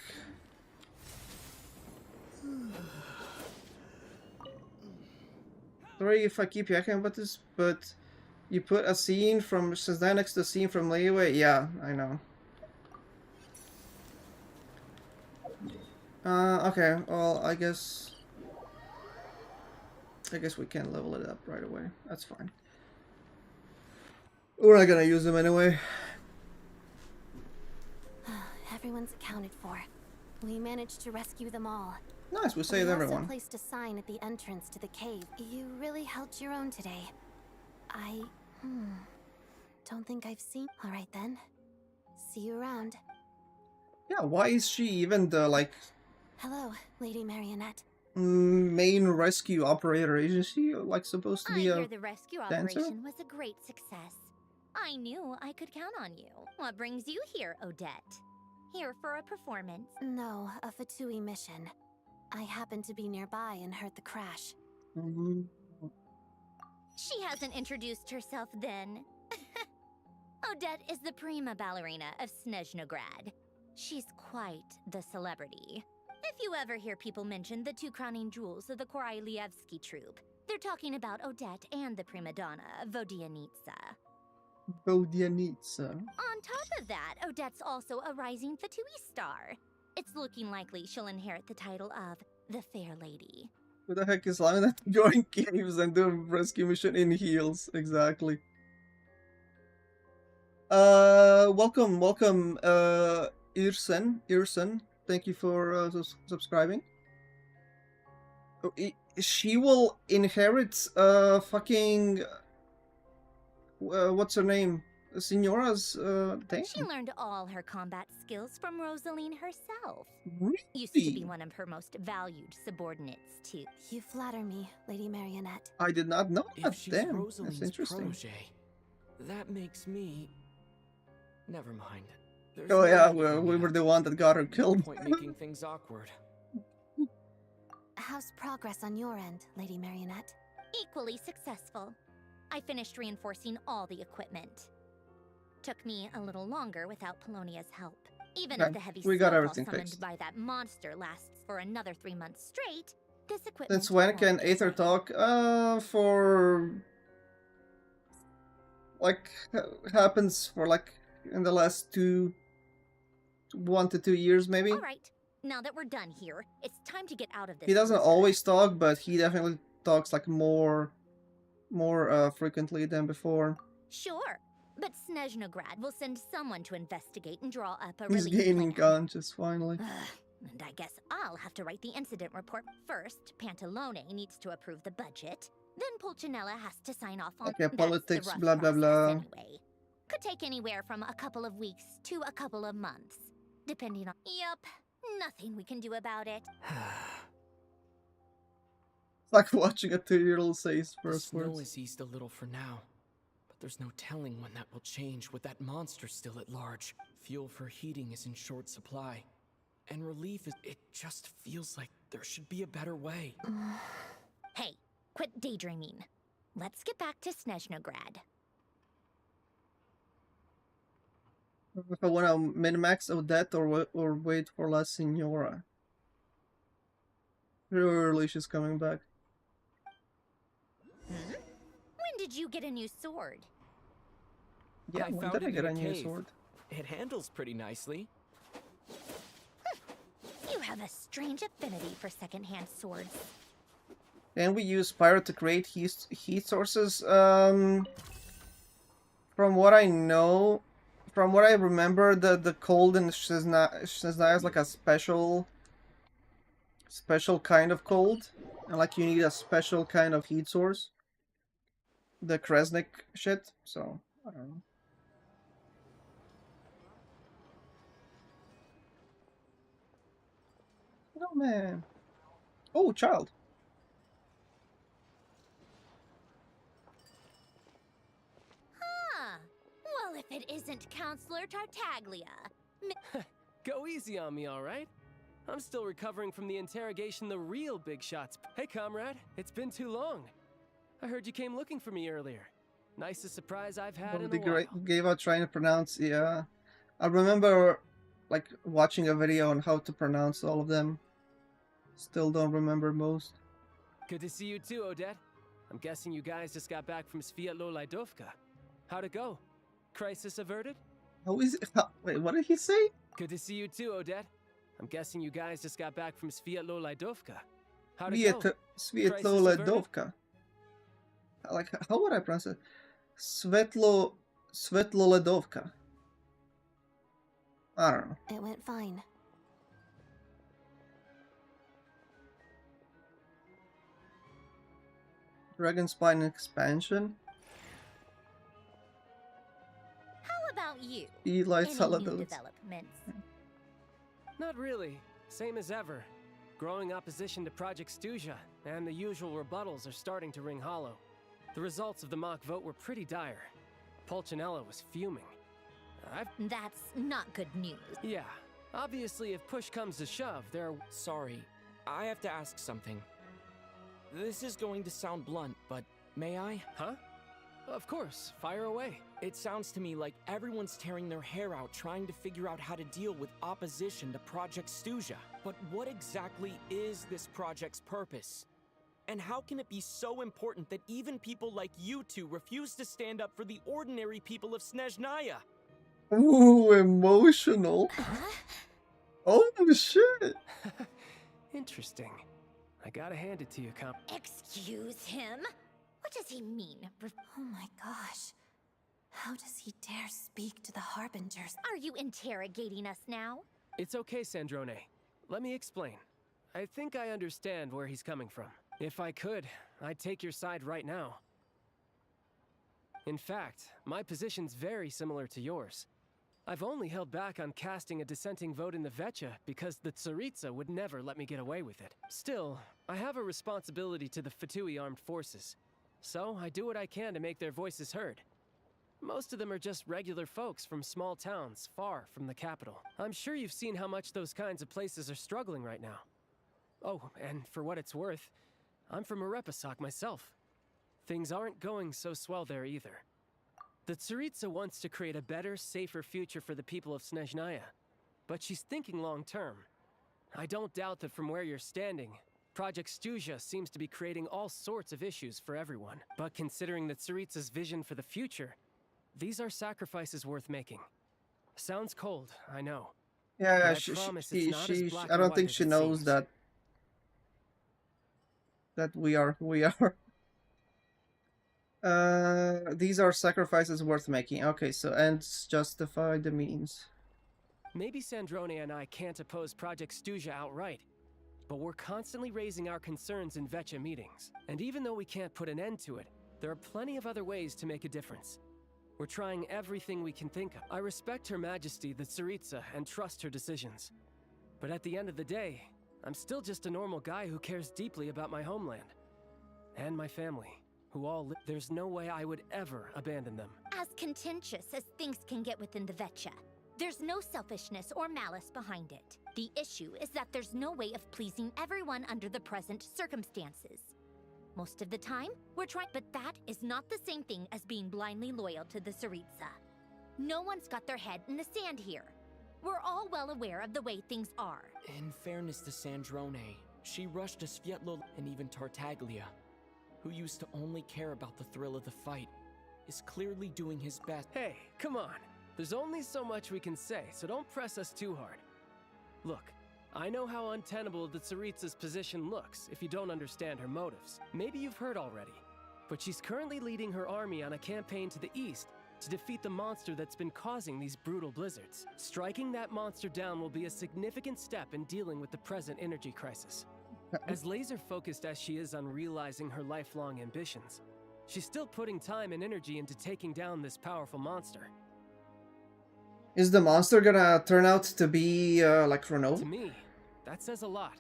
Sorry if I keep yakking about this, but you put a scene from Shazam next to a scene from Leeway. Yeah, I know. Okay. Well, I guess we can level it up right away. That's fine. We're not gonna use them anyway. Everyone's accounted for. We managed to rescue them all. Nice, we saved also everyone. placed a sign at the entrance to the cave. You really held your own today. I don't think I've seen. All right then. See you around. Yeah, why is she even the like Hello, Lady Marionette. main rescue operator? Isn't she like supposed to be I a hear the rescue dancer? operation was a great success. I knew I could count on you. What brings you here, Odette? Here for a performance? No, a Fatui mission. I happened to be nearby and heard the crash. She hasn't introduced herself then. Odette is the prima ballerina of Snezhnograd. She's quite the celebrity. If you ever hear people mention the two crowning jewels of the Korolievsky troupe, they're talking about Odette and the prima donna, Vodianitsa. Vodianitsa. On top of that, Odette's also a rising Fatui star. It's looking likely she'll inherit the title of the Fair Lady. Who the heck is lying that going caves and do a rescue mission in heels? Exactly. Welcome, Irsen. Thank you for subscribing. Oh, she will inherit fucking what's her name? Signora's thing? She learned all her combat skills from Rosaline herself. Really? Used to be one of her most valued subordinates, too. You flatter me, Lady Marionette. I did not know that. If she's Damn, that's Rosaline's interesting. protege, that makes me. Never mind. There's Oh no yeah, need to we bring were it the up. one that got her No killed. point making things awkward. How's progress on your end, Lady Marionette? Equally successful. I finished reinforcing all the equipment. Took me a little longer without Polonia's help. Even Okay, if the heavy we got snowfall everything summoned fixed. by that monster lasts for another 3 months straight, this equipment Since when won't can get Aether ready. talk? For like happens for like in the last 1 to 2 years maybe. All right, now that we're done here, it's time to get out of this. He doesn't blizzard. always talk, but he definitely talks like more frequently than before. Sure, but Snezhnograd will send someone to investigate and draw up a He's release gaining plan. conscious finally. And I guess I'll have to write the incident report. First, Pantalone needs to approve the budget. Then Pulcinella has to sign off on. Okay, That's the politics, rough blah, blah, process blah. Anyway, could take anywhere from a couple of weeks to a couple of months, depending on. Yup, nothing we can do about it. It's like watching a 2-year-old say his The first snow words. is eased a little for now, but there's no telling when that will change with that monster still at large. Fuel for heating is in short supply, and relief is. It just feels like there should be a better way. Hey, quit daydreaming. Let's get back to Snezhnograd. If I want to min-max Odette or wait for La Signora. Surely she's coming back. When did you get a new sword? Yeah, I when found did I it get in a a new cave. sword? It handles pretty nicely. You have a strange affinity for secondhand swords. Can we use pyro to create heat sources? From what I know, from what I remember, the cold in Shiznaya is like a special kind of cold, and like you need a special kind of heat source. The Kresnik shit. So I don't know. Oh man. Oh, child. Huh. Well, if it isn't Counselor Tartaglia. Go easy on me, all right? I'm still recovering from the interrogation the real big shots. Hey, comrade, it's been too long. I heard you came looking for me earlier. Nicest surprise I've had in a while. Gave out trying to pronounce. Yeah, I remember like watching a video on how to pronounce all of them. Still don't remember most. Good to see you too, Odette. I'm guessing you guys just got back from Sviatlo-Laidovka. How'd it go? Crisis averted? How is it? Wait, what did he say? Good to see you too, Odette. I'm guessing you guys just got back from Sviatlo-Laidovka. How'd it go? Sviatlo-Ledovka. Like, how would I pronounce it? Svetlo-Ledovka. I don't know. It went fine. Dragon Spine expansion. How about you? Eli Any new Salados. developments? Not really. Same as ever. Growing opposition to Project Stuja, and the usual rebuttals are starting to ring hollow. The results of the mock vote were pretty dire. Pulcinella was fuming. That's not good news. Yeah. Obviously, if push comes to shove, there are... Sorry, I have to ask something. This is going to sound blunt, but may I? Huh? Of course. Fire away. It sounds to me like everyone's tearing their hair out trying to figure out how to deal with opposition to Project Stuja. But what exactly is this project's purpose? And how can it be so important that even people like you two refuse to stand up for the ordinary people of Snezhnaya? Ooh, emotional. Oh shit. Interesting. I gotta hand it to you, Comp. Excuse him? What does he mean? Oh my gosh. How does he dare speak to the Harbingers? Are you interrogating us now? It's okay, Sandrone. Let me explain. I think I understand where he's coming from. If I could, I'd take your side right now. In fact, my position's very similar to yours. I've only held back on casting a dissenting vote in the Vecha because the Tsaritsa would never let me get away with it. Still, I have a responsibility to the Fatui armed forces. So I do what I can to make their voices heard. Most of them are just regular folks from small towns far from the capital. I'm sure you've seen how much those kinds of places are struggling right now. Oh, and for what it's worth, I'm from Arepasak myself. Things aren't going so swell there either. The Tsaritsa wants to create a better, safer future for the people of Snezhnaya, but she's thinking long-term. I don't doubt that from where you're standing, Project Stuja seems to be creating all sorts of issues for everyone. But considering the Tsaritsa's vision for the future, these are sacrifices worth making. Sounds cold, I know. Yeah, I promise it's not as black I and don't white think as she it knows seems. that we are. These are sacrifices worth making. Okay, so ends justify the means. Maybe Sandrone and I can't oppose Project Stuja outright, but we're constantly raising our concerns in Vecha meetings. And even though we can't put an end to it, there are plenty of other ways to make a difference. We're trying everything we can think of. I respect Her Majesty, the Tsaritsa, and trust her decisions. But at the end of the day, I'm still just a normal guy who cares deeply about my homeland. And my family, who all live. There's no way I would ever abandon them. As contentious as things can get within the Vecha, there's no selfishness or malice behind it. The issue is that there's no way of pleasing everyone under the present circumstances. Most of the time, we're trying, but that is not the same thing as being blindly loyal to the Tsaritsa. No one's got their head in the sand here. We're all well aware of the way things are. In fairness to Sandrone, She rushed to Svietlo, and even Tartaglia, who used to only care about the thrill of the fight, is clearly doing his best. Hey, come on. There's only so much we can say, so don't press us too hard. Look, I know how untenable the Tsaritsa's position looks if you don't understand her motives. Maybe you've heard already, but she's currently leading her army on a campaign to the east to defeat the monster that's been causing these brutal blizzards. Striking that monster down will be a significant step in dealing with the present energy crisis. As laser-focused as she is on realizing her lifelong ambitions, she's still putting time and energy into taking down this powerful monster. Is the monster gonna turn out to be like Renault? To me, that says a lot.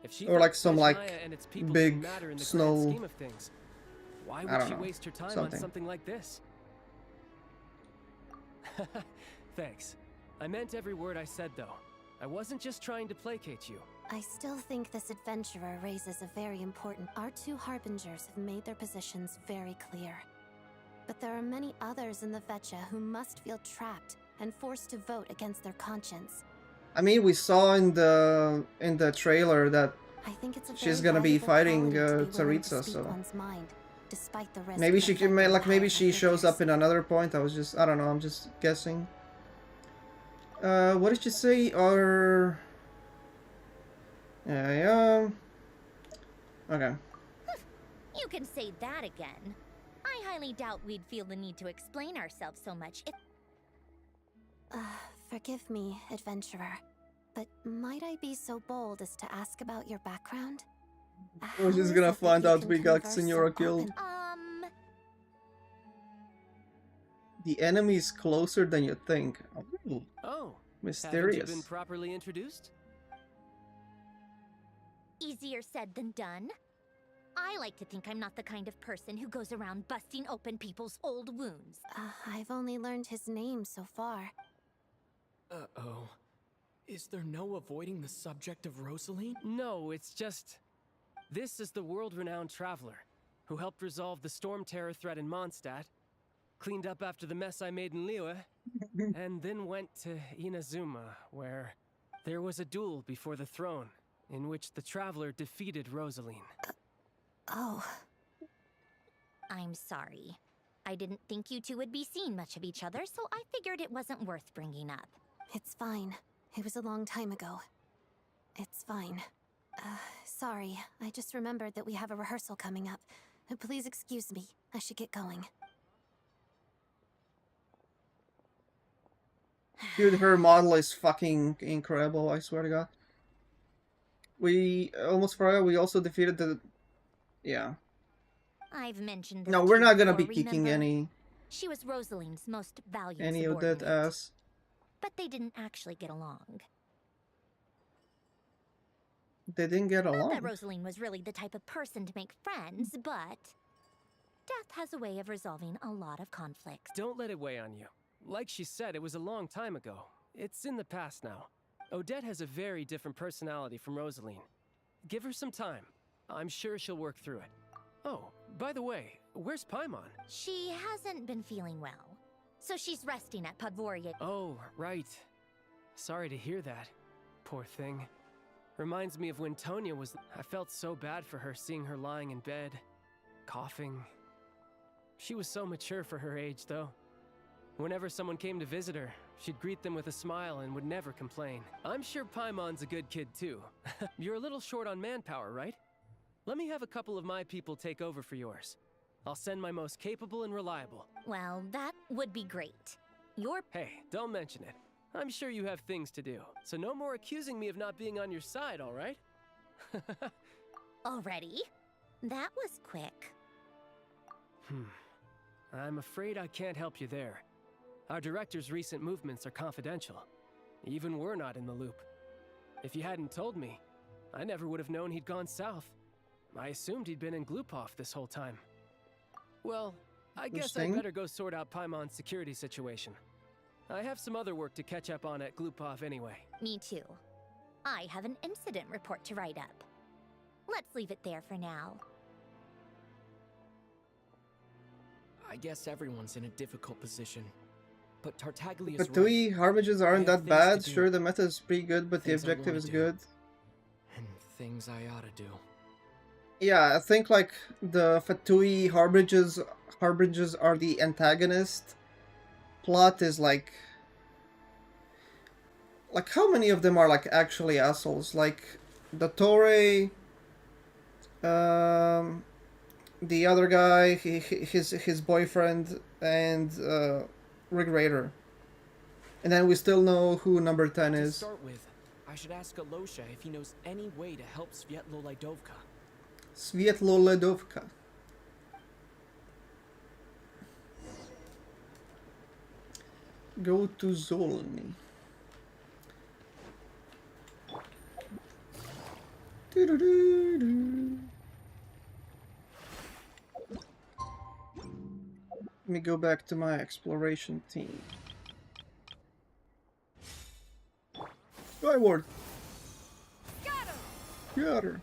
If she Or like thinks some like Vizhnaya and its people big don't matter in the snow, grand scheme of things, why I would don't she know, waste her time something. on something like this? Thanks. I meant every word I said, though. I wasn't just trying to placate you. I still think this adventurer raises a very important... Our two harbingers have made their positions very clear. But there are many others in the Vecha who must feel trapped and forced to vote against their conscience. I mean, we saw in the trailer that I think it's a she's very gonna be valuable fighting quality to be willing to Tsaritsa, speak so one's mind, despite the risk maybe of she can, affecting like maybe powerful she shows up figures. in another point. I don't know. I'm just guessing. What did you say? Or yeah. Okay. You can say that again. I highly doubt we'd feel the need to explain ourselves so much if... Forgive me, adventurer, but might I be so bold as to ask about your background? We're just gonna find out we got Senora killed. The enemy is closer than you think. Oh, Oh, mysterious. haven't you been properly introduced? Easier said than done. I like to think I'm not the kind of person who goes around busting open people's old wounds. I've only learned his name so far. Uh-oh. Is there no avoiding the subject of Rosaline? No, it's just... This is the world-renowned traveler who helped resolve the storm terror threat in Mondstadt, cleaned up after the mess I made in Liyue, and then went to Inazuma, where there was a duel before the throne, in which the traveler defeated Rosaline. Oh. I'm sorry. I didn't think you two would be seeing much of each other, so I figured it wasn't worth bringing up. It's fine. It was a long time ago. It's fine. Sorry. I just remembered that we have a rehearsal coming up. Please excuse me. I should get going. Dude, her model is fucking incredible, I swear to God. We almost forgot, we also defeated the... Yeah. I've mentioned this No, to we're you not gonna before, be kicking remember? She was Rosaline's most valued any of that subordinate, ass. but they didn't actually get along. They didn't get Not along. that Rosaline was really the type of person to make friends, but death has a way of resolving a lot of conflicts. Don't let it weigh on you. Like she said, it was a long time ago. It's in the past now. Odette has a very different personality from Rosaline. Give her some time. I'm sure she'll work through it. Oh, by the way, where's Paimon? She hasn't been feeling well, so she's resting at Podvoria. Oh, right. Sorry to hear that. Poor thing. Reminds me of when Tonya was... I felt so bad for her seeing her lying in bed, coughing. She was so mature for her age, though. Whenever someone came to visit her, she'd greet them with a smile and would never complain. I'm sure Paimon's a good kid, too. You're a little short on manpower, right? Let me have a couple of my people take over for yours. I'll send my most capable and reliable. Well, that would be great. Hey, don't mention it. I'm sure you have things to do, so no more accusing me of not being on your side, all right? Already? That was quick. I'm afraid I can't help you there. Our director's recent movements are confidential. Even we're not in the loop. If you hadn't told me, I never would have known he'd gone south. I assumed he'd been in Glupov this whole time. Well, I guess I'd better go sort out Paimon's security situation. I have some other work to catch up on at Glupov anyway. Me too. I have an incident report to write up. Let's leave it there for now. I guess everyone's in a difficult position. But Tartaglia's But Harbingers aren't that bad. Sure, the meta is pretty good, but the Things I objective wanna is do. good. And things I ought to do. Yeah, I think like the Fatui harbingers are the antagonist. Plot is like how many of them are like actually assholes? Like the Torre, the other guy, his boyfriend, and Rick Raider. And then we still know who number 10 To is. start with, I should ask Alosha if he knows any way to help Svietloledovka. Svietloledovka. Go to Zolny. Let me go back to my exploration team. Skyward. Got her.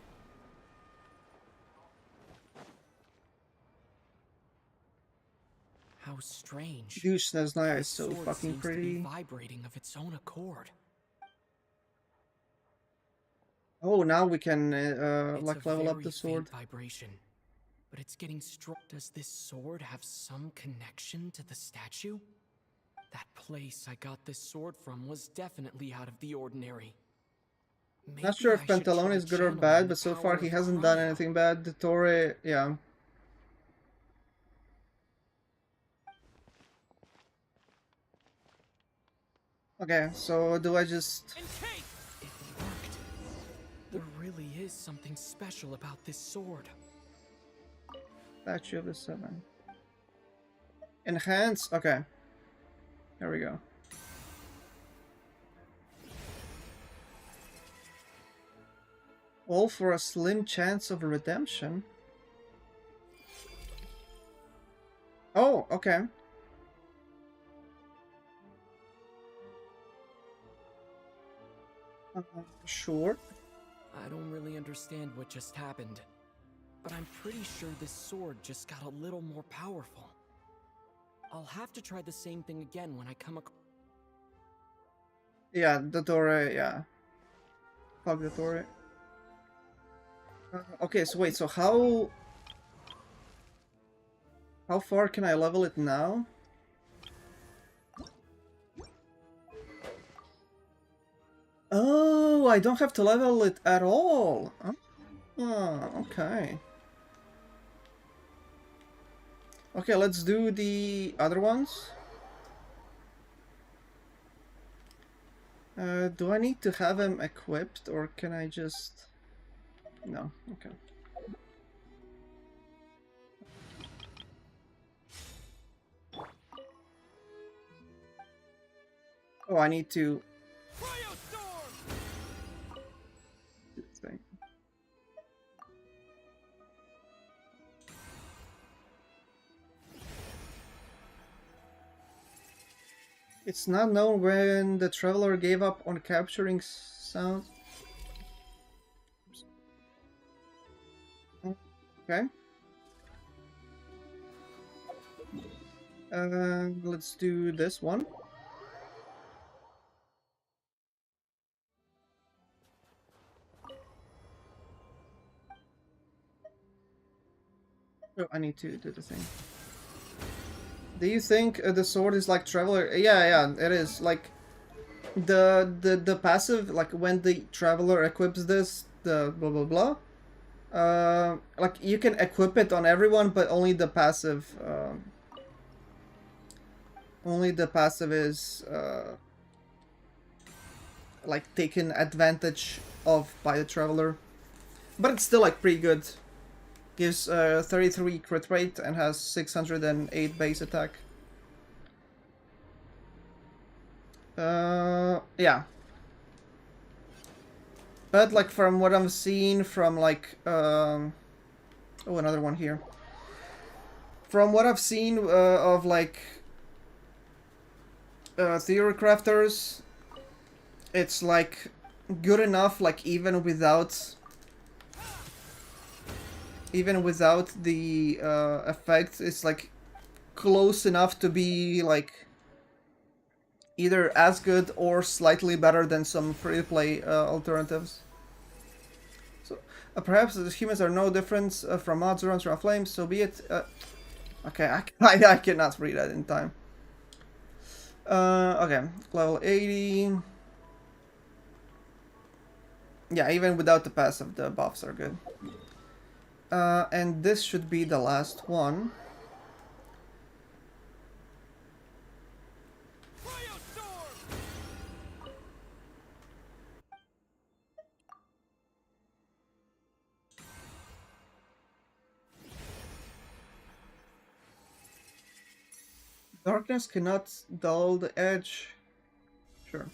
How strange. Dushnaya is This so sword fucking seems to be pretty. vibrating of its own accord. Oh, now we can It's like a level up very the sword. faint vibration, but it's getting strong. Does this sword have some connection to the statue? That place I got this sword from was definitely out of the ordinary. Not sure if Maybe I should Pantalone try is good or channeling bad, the but so power far he of hasn't done Cryo. anything bad. The Torre, yeah. Okay, so do I just... It worked. There really is something special about this sword. Statue of the Seven. Enhance? Okay. There we go. All for a slim chance of redemption. Oh, okay. Sure. I don't really understand what just happened, but I'm pretty sure this sword just got a little more powerful. I'll have to try the same thing again when I come across. Yeah, the Torre, yeah. Fuck the Torre. Okay, so wait, so how far can I level it now? Oh, I don't have to level it at all. Oh, okay. Okay, let's do the other ones. Do I need to have him equipped, or can I just... No, okay. Oh, I need to... This thing. It's not known when the traveler gave up on capturing sound. Okay. Let's do this one. Oh, I need to do the thing. Do you think the sword is like traveler? Yeah, it is. Like the passive, like when the traveler equips this, the blah blah blah. Like you can equip it on everyone, but only the passive. Only the passive is like taken advantage of by the traveler, but it's still like pretty good. Gives 33 crit rate and has 608 base attack. Yeah. But like from what I'm seeing from like oh, another one here. From what I've seen of like theory crafters, it's like good enough, like even without the effect, it's like close enough to be like either as good or slightly better than some free-to-play alternatives. So perhaps the humans are no different from mods or from flames. So be it. Okay, I cannot read that in time. Okay, level 80. Yeah, even without the passive, the buffs are good. And this should be the last one. Darkness cannot dull the edge. Sure.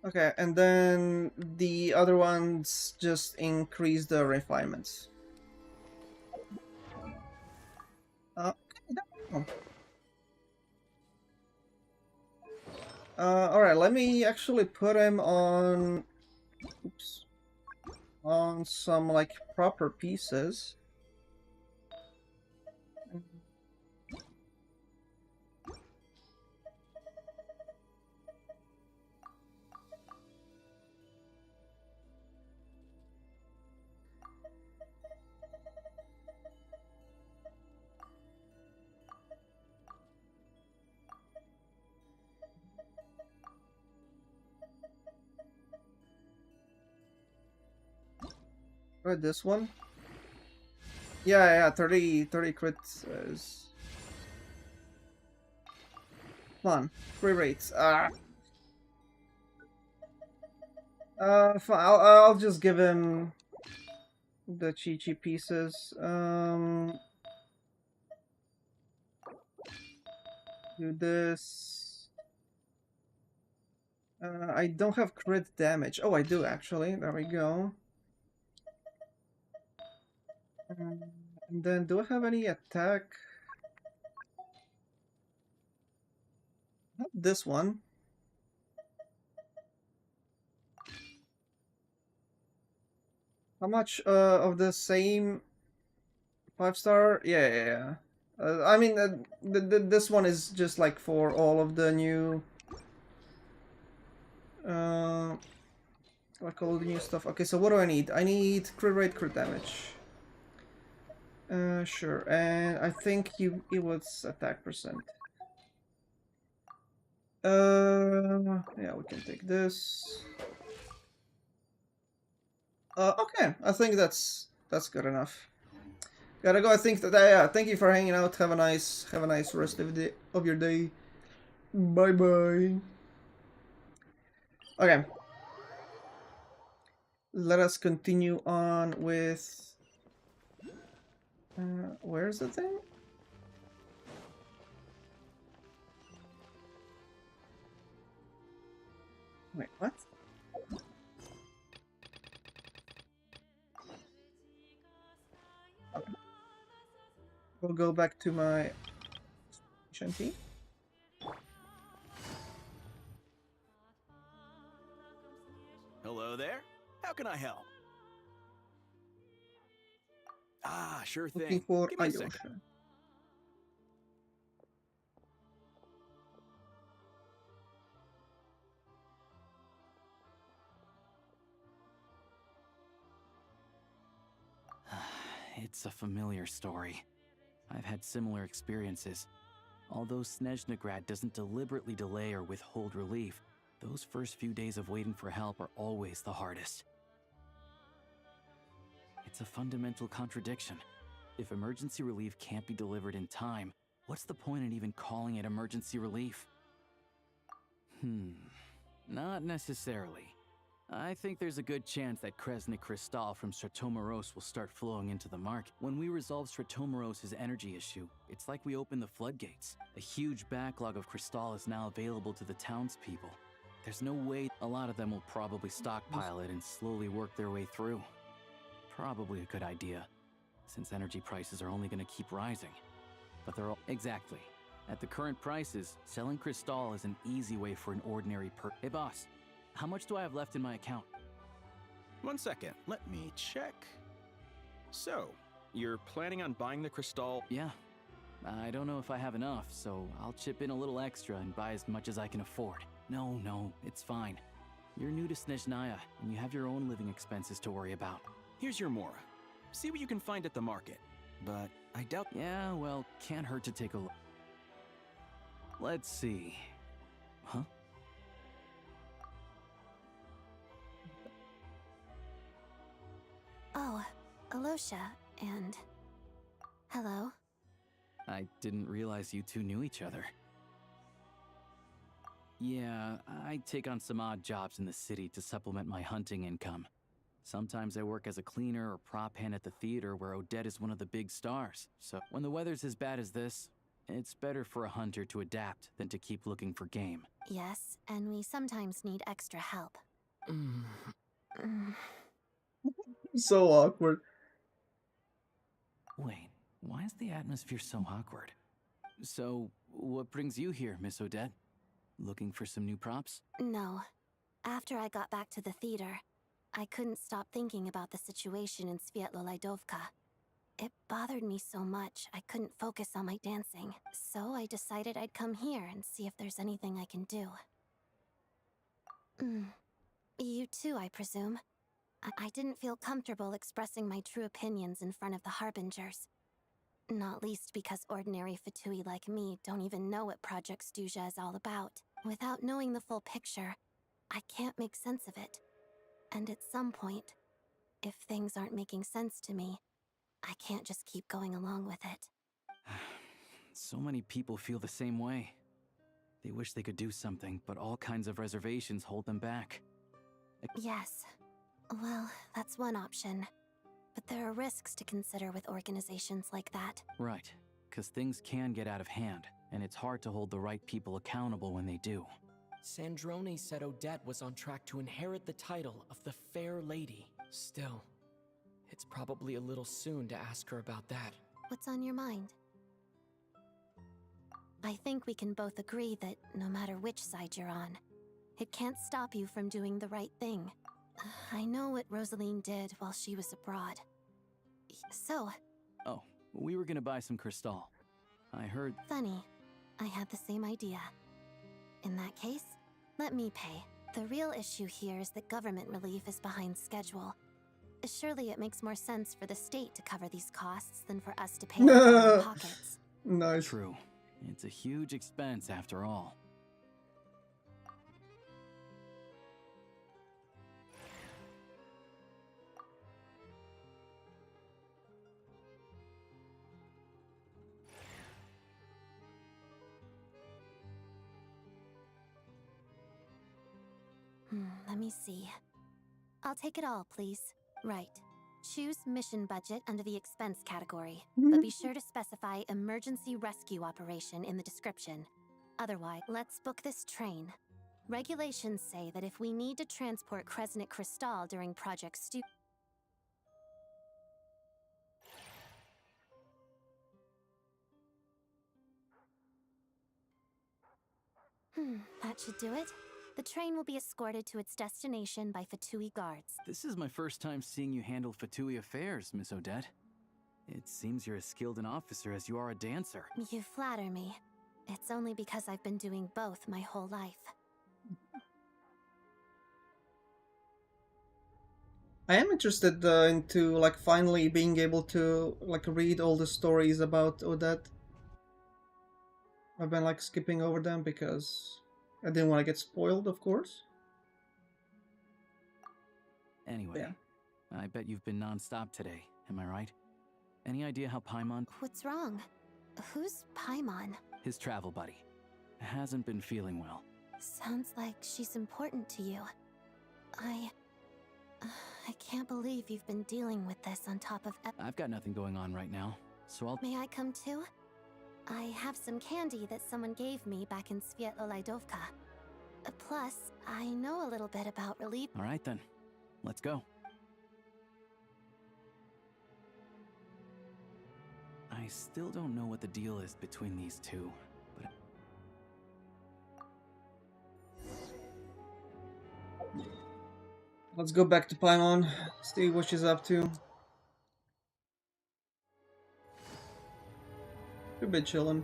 Okay, and then the other ones just increase the refinements. Alright, let me actually put him on... Oops. On some, like, proper pieces. Right, this one? Yeah, 30 crits is... Come on, free rates. Fine, I'll just give him the Chi-Chi pieces. Do this. I don't have crit damage. Oh, I do actually. There we go. And then, do I have any attack? Not this one. How much of the same 5-star? Yeah. I mean, this one is just like for all of the new, like all the new stuff. Okay, so what do I need? I need crit rate, crit damage. Sure, and I think it was attack percent. Yeah, we can take this. Okay, I think that's good enough. Gotta go. I think that yeah. Thank you for hanging out. Have a nice rest of your day. Bye bye. Okay. Let us continue on with. Where's the thing? Wait, what? Okay. We'll go back to my shanty. Hello there. How can I help? Ah, sure thing. Looking for Give me a Ayosha. second. It's a familiar story. I've had similar experiences. Although Snezhnegrad doesn't deliberately delay or withhold relief, those first few days of waiting for help are always the hardest. It's a fundamental contradiction. If emergency relief can't be delivered in time, what's the point in even calling it emergency relief? Not necessarily. I think there's a good chance that Kresnik Crystal from Stratomeros will start flowing into the market. When we resolve Stratomeros' energy issue, it's like we open the floodgates. A huge backlog of Crystal is now available to the townspeople. There's no way. A lot of them will probably stockpile it and slowly work their way through. Probably a good idea, since energy prices are only going to keep rising. But they're all... Exactly. At the current prices, selling Crystal is an easy way for an ordinary Hey boss, how much do I have left in my account? 1 second, let me check. So, you're planning on buying the Crystal? Yeah. I don't know if I have enough, so I'll chip in a little extra and buy as much as I can afford. No, it's fine. You're new to Snezhnaya, and you have your own living expenses to worry about. Here's your Mora. See what you can find at the market. But I doubt... Yeah, well, can't hurt to take a look. Let's see. Huh? Oh, Alosha, and... Hello. I didn't realize you two knew each other. Yeah, I take on some odd jobs in the city to supplement my hunting income. Sometimes I work as a cleaner or prop hand at the theater where Odette is one of the big stars. So when the weather's as bad as this, it's better for a hunter to adapt than to keep looking for game. Yes, and we sometimes need extra help. So awkward. Wait, why is the atmosphere so awkward? So, what brings you here, Miss Odette? Looking for some new props? No. After I got back to the theater, I couldn't stop thinking about the situation in Sviatlo-Laidovka. It bothered me so much, I couldn't focus on my dancing. So I decided I'd come here and see if there's anything I can do. You too, I presume. I didn't feel comfortable expressing my true opinions in front of the Harbingers. Not least because ordinary Fatui like me don't even know what Project Stuja is all about. Without knowing the full picture, I can't make sense of it. And at some point, if things aren't making sense to me, I can't just keep going along with it. So many people feel the same way. They wish they could do something, but all kinds of reservations hold them back. Yes. Well, that's one option. But there are risks to consider with organizations like that. Right, because things can get out of hand, and it's hard to hold the right people accountable when they do. Sandrone said Odette was on track to inherit the title of the Fair Lady. Still, it's probably a little soon to ask her about that. What's on your mind? I think we can both agree that no matter which side you're on, it can't stop you from doing the right thing. I know what Rosaline did while she was abroad. So... Oh, we were gonna buy some Crystal. I heard... Funny. I had the same idea. In that case, let me pay. The real issue here is that government relief is behind schedule. Surely it makes more sense for the state to cover these costs than for us to pay out of our own pockets. Nice. True. It's a huge expense after all. Let me see. I'll take it all, please. Right. Choose mission budget under the expense category, but be sure to specify emergency rescue operation in the description. Otherwise, let's book this train. Regulations say that if we need to transport Kresnik Crystal during Project Stu... that should do it. The train will be escorted to its destination by Fatui guards. This is my first time seeing you handle Fatui affairs, Miss Odette. It seems you're as skilled an officer as you are a dancer. You flatter me. It's only because I've been doing both my whole life. I am interested into like finally being able to like read all the stories about Odette. I've been like skipping over them because I didn't want to get spoiled, of course. Anyway, yeah. I bet you've been non-stop today, am I right? Any idea how Paimon... What's wrong? Who's Paimon? His travel buddy. Hasn't been feeling well. Sounds like she's important to you. I can't believe you've been dealing with this on top of... I've got nothing going on right now, so I'll... May I come too? I have some candy that someone gave me back in Sviatlo-Laidovka. Plus, I know a little bit about relief... All right then, let's go. I still don't know what the deal is between these two, but... Let's go back to Paimon, see what she's up to. We've been chilling.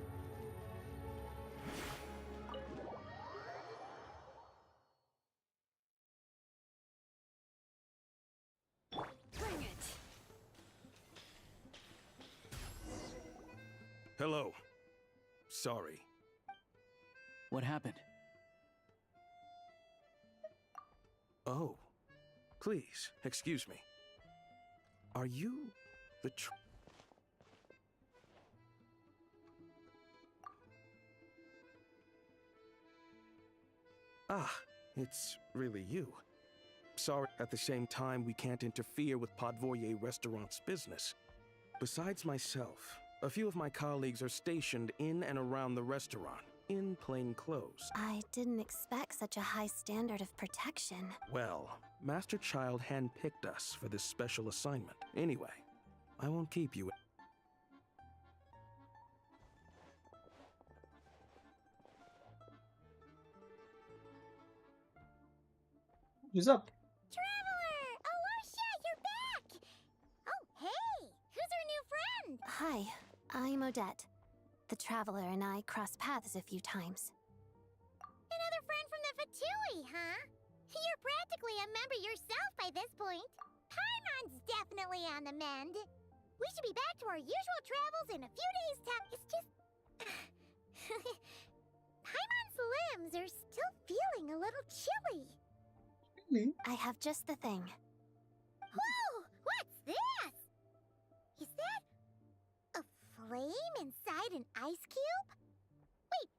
Hello. Sorry. What happened? Oh. Please, excuse me. Are you the Ah, it's really you. Sorry, at the same time, we can't interfere with Podvoye Restaurant's business. Besides myself, a few of my colleagues are stationed in and around the restaurant, in plain clothes. I didn't expect such a high standard of protection. Well, Master Child handpicked us for this special assignment. Anyway, I won't keep you. Who's up? Traveler! Oh, Osha, you're back! Oh, hey! Who's our new friend? Hi, I'm Odette. The Traveler and I crossed paths a few times. Another friend from the Fatui, huh? You're practically a member yourself by this point. Paimon's definitely on the mend. We should be back to our usual travels in a few days' time. It's just... Paimon's limbs are still feeling a little chilly. Really? I have just the thing. Whoa! What's this? Is that a flame inside an ice cube? Wait,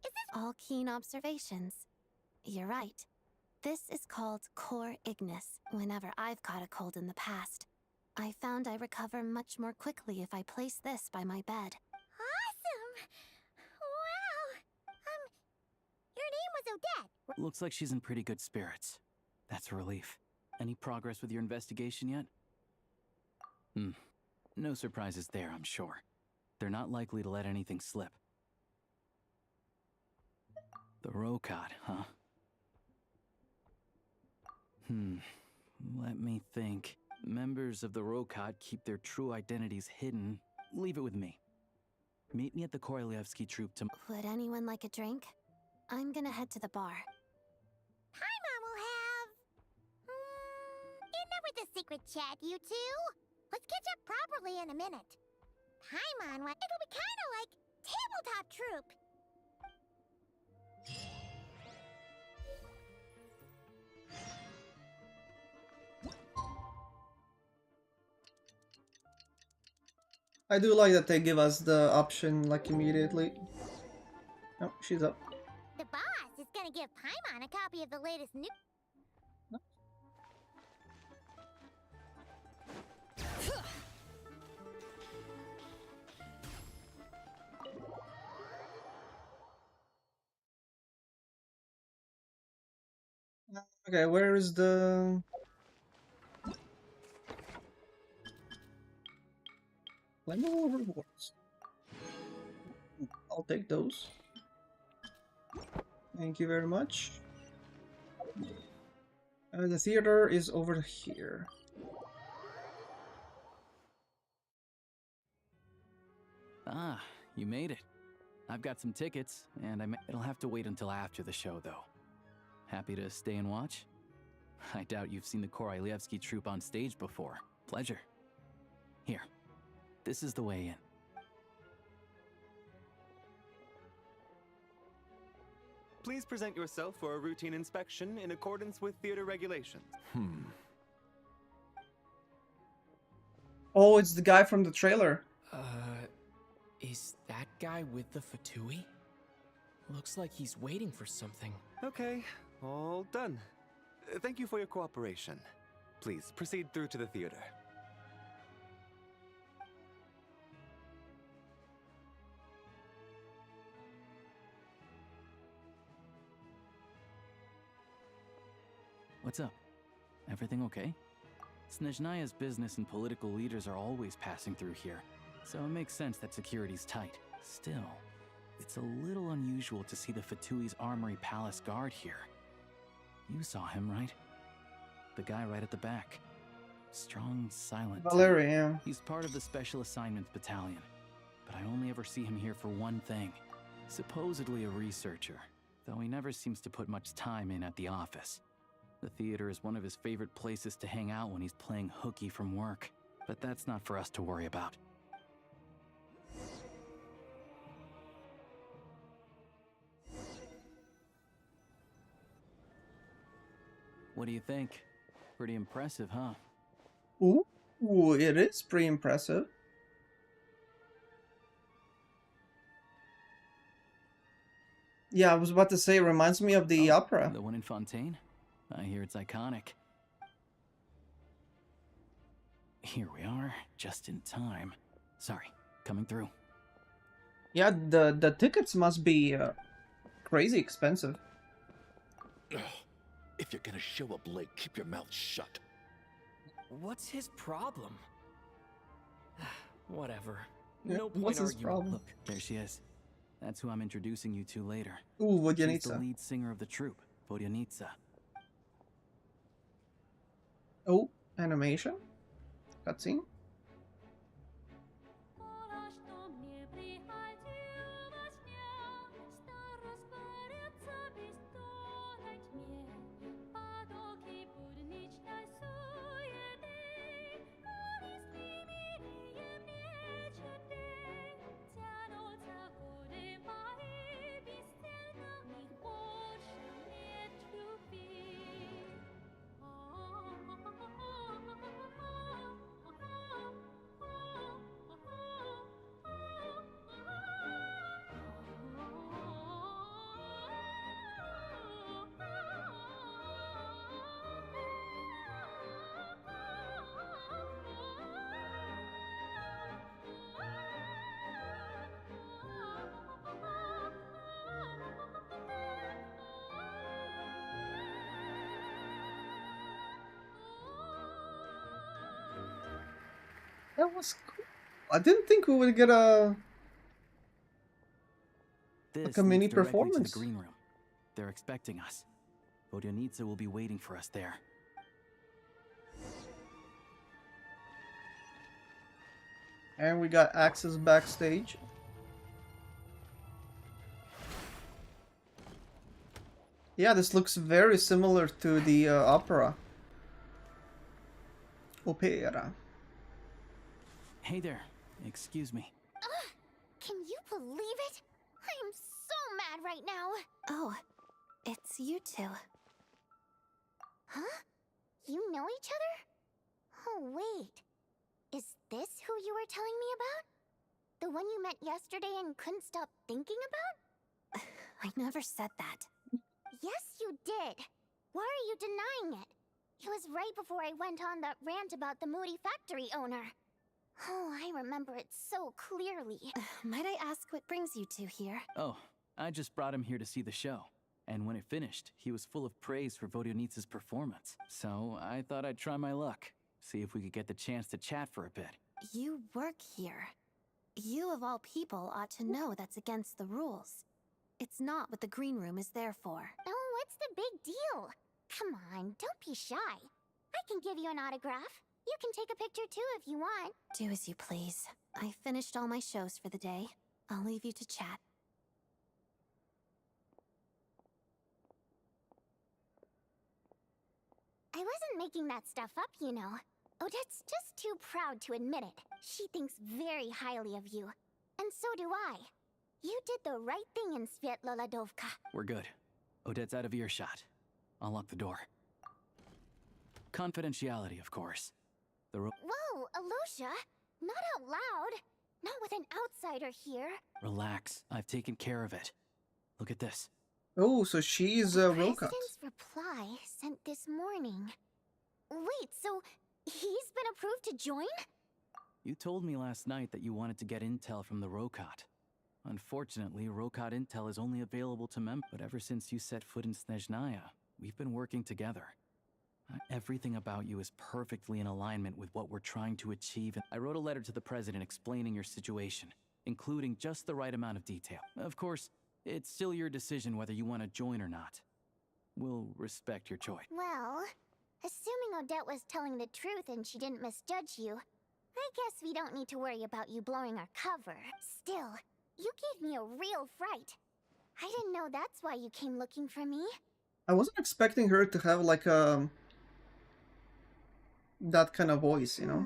is this... All keen observations. You're right. This is called Core Ignis. Whenever I've caught a cold in the past, I found I recover much more quickly if I place this by my bed. Awesome! Wow! Your name was Odette. Looks like she's in pretty good spirits. That's a relief. Any progress with your investigation yet? No surprises there, I'm sure. They're not likely to let anything slip. The Rokad, huh? Let me think. Members of the Rokad keep their true identities hidden. Leave it with me. Meet me at the Korolyevsky troop tomorrow. Would anyone like a drink? I'm gonna head to the bar. Paimon will have... enough with the secret chat, you two. Let's catch up properly in a minute. Paimon, it'll be kinda like tabletop troop. I do like that they give us the option like immediately. Oh, she's up. The boss is gonna give Paimon a copy of the latest news. Okay, where is the... Flammable rewards. I'll take those. Thank you very much. The theater is over here. Ah, you made it. I've got some tickets, and it'll have to wait until after the show, though. Happy to stay and watch? I doubt you've seen the Korolyevsky troupe on stage before. Pleasure. Here, this is the way in. Please present yourself for a routine inspection in accordance with theater regulations. Oh, it's the guy from the trailer. Is that guy with the Fatui? Looks like he's waiting for something. Okay, all done. Thank you for your cooperation. Please proceed through to the theater. What's up? Everything okay? Snezhnaya's business and political leaders are always passing through here, so it makes sense that security's tight. Still, it's a little unusual to see the Fatui's Armory Palace guard here. You saw him, right? The guy right at the back. Strong, silent. Valeria, yeah. He's part of the Special Assignments Battalion, but I only ever see him here for one thing. Supposedly a researcher, though he never seems to put much time in at the office. The theater is one of his favorite places to hang out when he's playing hooky from work, but that's not for us to worry about. What do you think? Pretty impressive, huh? Ooh, it is pretty impressive. Yeah, I was about to say, it reminds me of the opera. The one in Fontaine? I hear it's iconic. Here we are, just in time. Sorry, coming through. Yeah, the tickets must be crazy expensive. If you're gonna show up late, keep your mouth shut. What's his problem? Whatever. Yeah, No point what's his arguing. problem? Look, there she is. That's who I'm introducing you to later. Ooh, She's the Vodyanitsa. lead singer of the troupe, Vodyanitsa. Oh, animation? Cutscene? That was cool. I didn't think we would get This a mini leads directly to the performance. green room. They're expecting us. Vodyanitsa will be waiting for us there. And we got access backstage. Yeah, this looks very similar to the opera. Opera. Hey there, excuse me. Can you believe it? I am so mad right now. Oh, it's you two. Huh? You know each other? Oh, wait. Is this who you were telling me about? The one you met yesterday and couldn't stop thinking about? I never said that. Yes, you did. Why are you denying it? It was right before I went on that rant about the moody factory owner. Oh, I remember it so clearly. Might I ask what brings you two here? Oh, I just brought him here to see the show. And when it finished, he was full of praise for Vodyanitsa's performance. So I thought I'd try my luck. See if we could get the chance to chat for a bit. You work here. You of all people ought to know that's against the rules. It's not what the green room is there for. Oh, what's the big deal? Come on, don't be shy. I can give you an autograph. You can take a picture too if you want. Do as you please. I finished all my shows for the day. I'll leave you to chat. I wasn't making that stuff up, you know. Odette's just too proud to admit it. She thinks very highly of you. And so do I. You did the right thing in Svietloladovka. We're good. Odette's out of earshot. I'll lock the door. Confidentiality, of course. Whoa, Alosha! Not out loud! Not with an outsider here. Relax. I've taken care of it. Look at this. Oh, so she's Wilcox. President's reply sent this morning. Wait, so he's been approved to join? You told me last night that you wanted to get intel from the Rokot. Unfortunately, Rokot intel is only available to members. But ever since you set foot in Snezhnaya, we've been working together. Everything about you is perfectly in alignment with what we're trying to achieve. I wrote a letter to the president explaining your situation, including just the right amount of detail. Of course, it's still your decision whether you want to join or not. We'll respect your choice. Well, assuming Odette was telling the truth and she didn't misjudge you, I guess we don't need to worry about you blowing our cover. Still, you gave me a real fright. I didn't know that's why you came looking for me. I wasn't expecting her to have like that kind of voice, you know.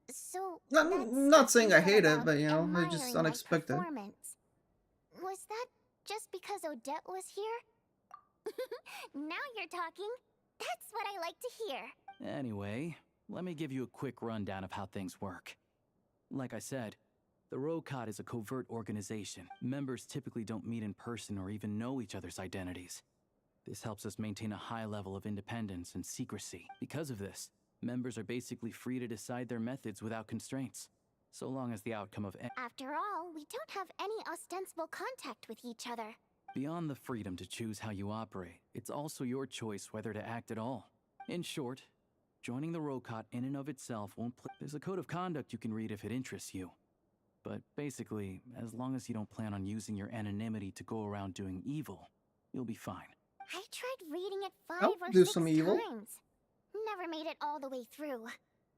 So Not saying I hate it, about but you know, it's just admiring my unexpected. performance. Was that just because Odette was here? Now you're talking. That's what I like to hear. Anyway, let me give you a quick rundown of how things work. Like I said, the Rokot is a covert organization. Members typically don't meet in person or even know each other's identities. This helps us maintain a high level of independence and secrecy. Because of this, members are basically free to decide their methods without constraints, so long as the outcome of After all, we don't have any ostensible contact with each other. Beyond the freedom to choose how you operate, it's also your choice whether to act at all. In short, joining the Rokot in and of itself won't There's a code of conduct you can read if it interests you. But basically, as long as you don't plan on using your anonymity to go around doing evil, you'll be fine. I tried reading it 5 I'll or do 6 some evil. times. Never made it all the way through.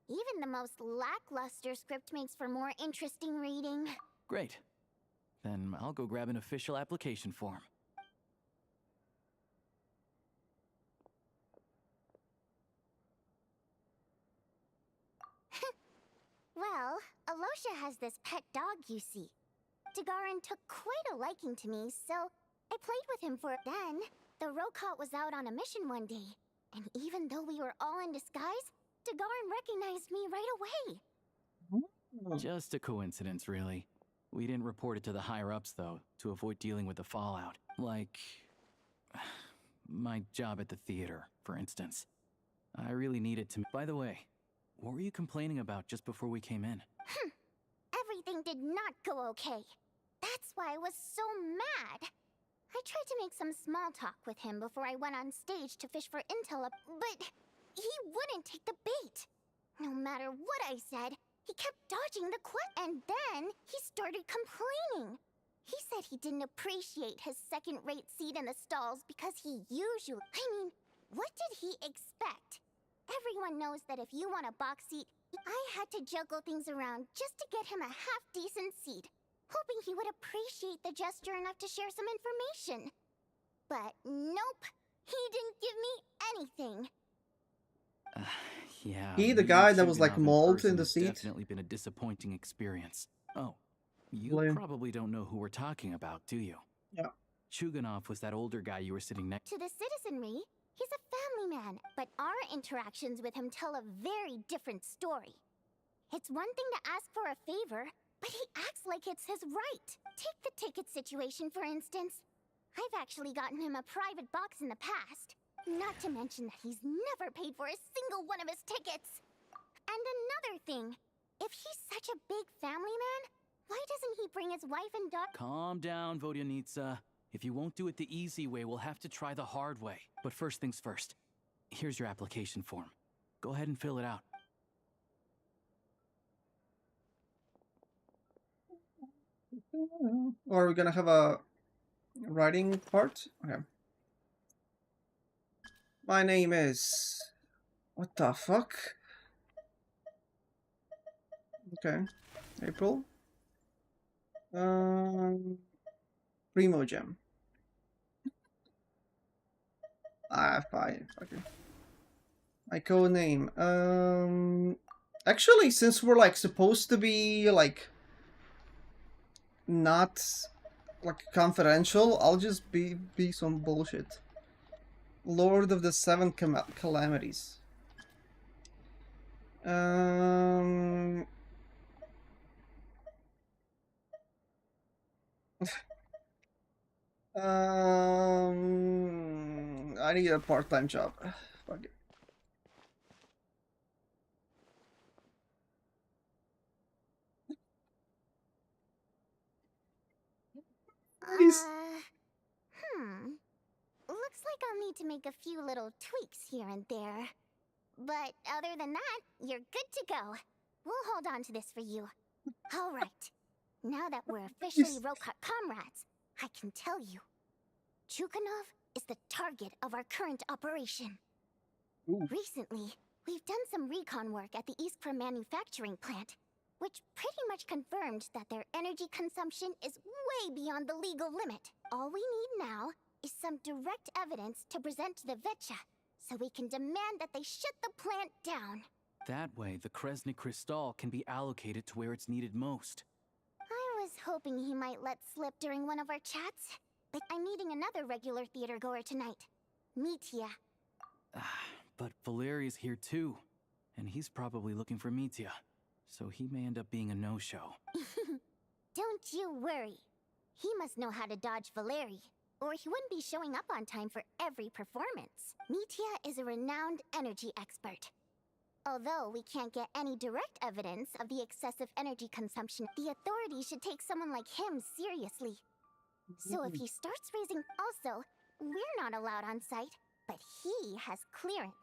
Even the most lackluster script makes for more interesting reading. Great. Then I'll go grab an official application form. Well, Alosha has this pet dog, you see. Dagaran took quite a liking to me, so I played with him for it. Then, the Rokot was out on a mission one day, and even though we were all in disguise, Dagaran recognized me right away. Just a coincidence, really. We didn't report it to the higher-ups, though, to avoid dealing with the fallout. Like, my job at the theater, for instance. I really needed to... By the way, what were you complaining about just before we came in? Everything did not go okay. That's why I was so mad. I tried to make some small talk with him before I went on stage to fish for intel, but he wouldn't take the bait. No matter what I said, he kept dodging the and then he started complaining. He said he didn't appreciate his second-rate seat in the stalls because he usually... I mean, what did he expect? Everyone knows that if you want a box seat, I had to juggle things around just to get him a half-decent seat, hoping he would appreciate the gesture enough to share some information. But nope, he didn't give me anything. Yeah. He, the guy that was Chuganov like mauled in the has seat. Definitely been a disappointing experience. Oh, you Blame. probably don't know who we're talking about, do you? Yeah. Chuganov was that older guy you were sitting next To the citizenry, he's a family man, but our interactions with him tell a very different story. It's one thing to ask for a favor, but he acts like it's his right. Take the ticket situation, for instance. I've actually gotten him a private box in the past. Not to mention that he's never paid for a single one of his tickets. And another thing, if he's such a big family man, why doesn't he bring his wife and daughter? Calm down, Vodyanitsa. If you won't do it the easy way, we'll have to try the hard way. But first things first. Here's your application form. Go ahead and fill it out. Or are we gonna have a writing part? Okay. My name is... What the fuck? Okay. April. Primo Gem. Fine. Okay. My code name. Actually, since we're like supposed to be like not like confidential, I'll just be some bullshit. Lord of the Seven Calamities. I need a part-time job. Fuck it. Please. Looks like I'll need to make a few little tweaks here and there. But other than that, you're good to go. We'll hold on to this for you. All right. Now that we're officially Rokot comrades, I can tell you. Chuganov is the target of our current operation. Ooh. Recently, we've done some recon work at the Iskra manufacturing plant, which pretty much confirmed that their energy consumption is way beyond the legal limit. All we need now is some direct evidence to present to the Vetcha, so we can demand that they shut the plant down. That way, the Kresny Crystal can be allocated to where it's needed most. I was hoping he might let slip during one of our chats, but I'm meeting another regular theater goer tonight, Mitya. But Valeri's here too, and he's probably looking for Mitya, so he may end up being a no-show. Don't you worry. He must know how to dodge Valeri, or he wouldn't be showing up on time for every performance. Mitya is a renowned energy expert. Although we can't get any direct evidence of the excessive energy consumption, the authorities should take someone like him seriously. So if he starts raising... Also, we're not allowed on site, but he has clearance.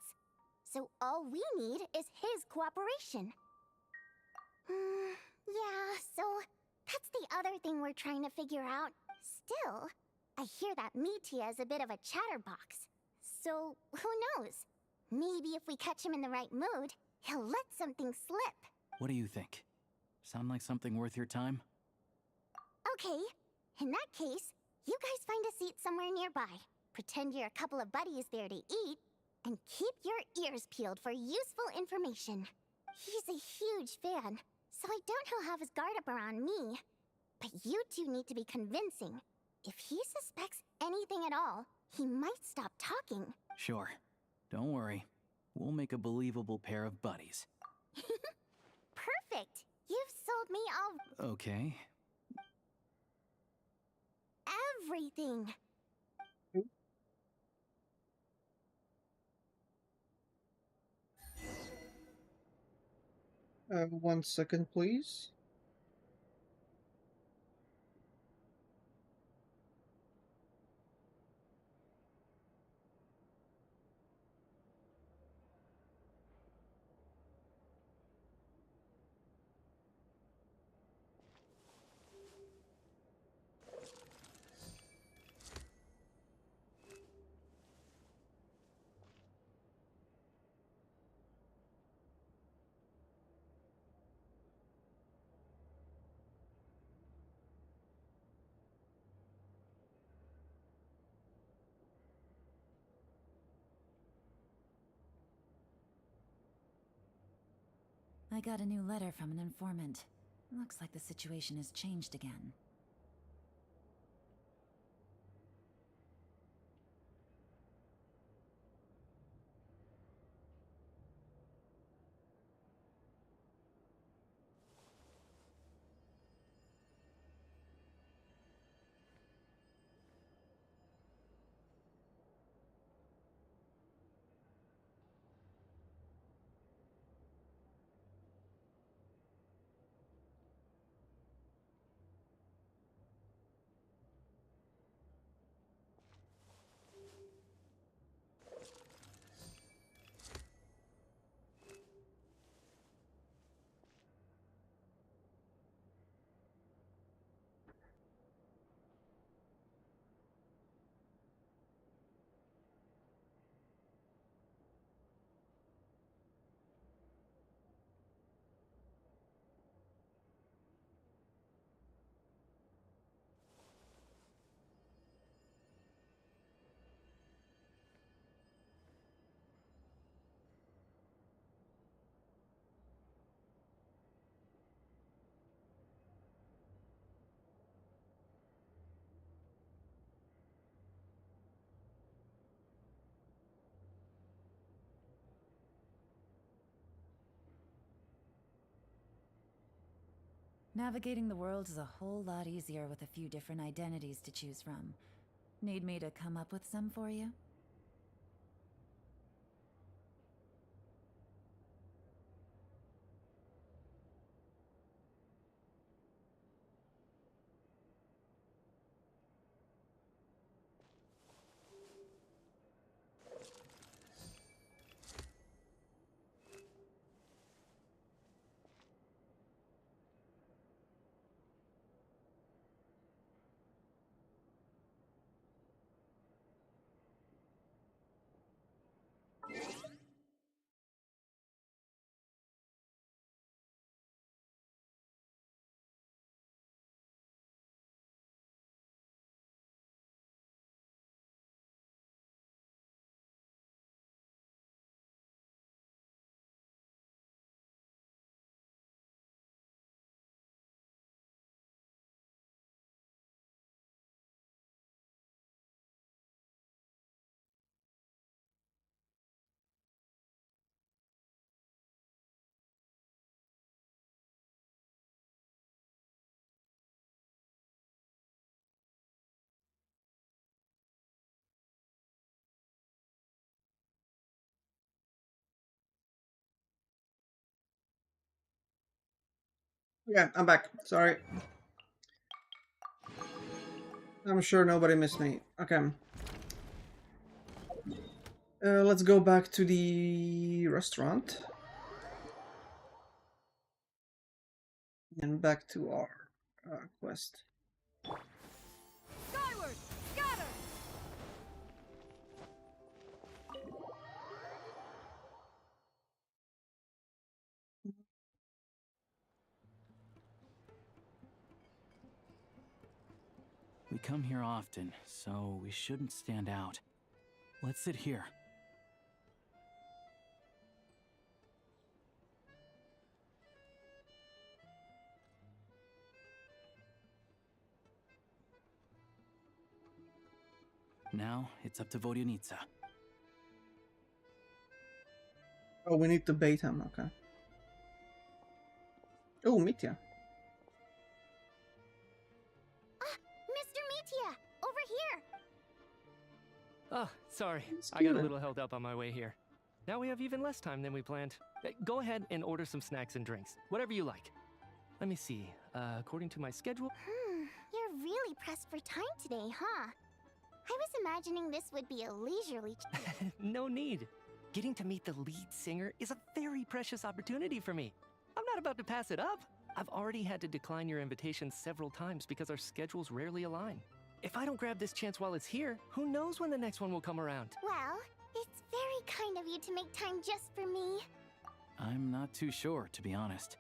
So all we need is his cooperation. Yeah, so that's the other thing we're trying to figure out. Still, I hear that Mitya is a bit of a chatterbox. So, who knows? Maybe if we catch him in the right mood, he'll let something slip. What do you think? Sound like something worth your time? Okay, in that case, you guys find a seat somewhere nearby. Pretend you're a couple of buddies there to eat, and keep your ears peeled for useful information. He's a huge fan, so I doubt he'll have his guard up around me. But you two need to be convincing. If he suspects anything at all, he might stop talking. Sure. Don't worry. We'll make a believable pair of buddies. Perfect! You've sold me all... Okay. everything! 1 second, please. I got a new letter from an informant. Looks like the situation has changed again. Navigating the world is a whole lot easier with a few different identities to choose from. Need me to come up with some for you? Yeah, I'm back. Sorry. I'm sure nobody missed me. Okay. Let's go back to the restaurant. And back to our quest. Skyward! Scatter! We come here often, so we shouldn't stand out. Let's sit here. Now, it's up to Vodyanitsa. Oh, we need to bait him, okay. Oh, Mitya. Mr. Mitya, over here! Oh, sorry. It's I got a cute. little held up on my way here. Now we have even less time than we planned. Go ahead and order some snacks and drinks. Whatever you like. Let me see. According to my schedule... You're really pressed for time today, huh? I was imagining this would be a leisurely... No need. Getting to meet the lead singer is a very precious opportunity for me. I'm not about to pass it up. I've already had to decline your invitation several times because our schedules rarely align. If I don't grab this chance while it's here, who knows when the next one will come around? Well, it's very kind of you to make time just for me. I'm not too sure, to be honest.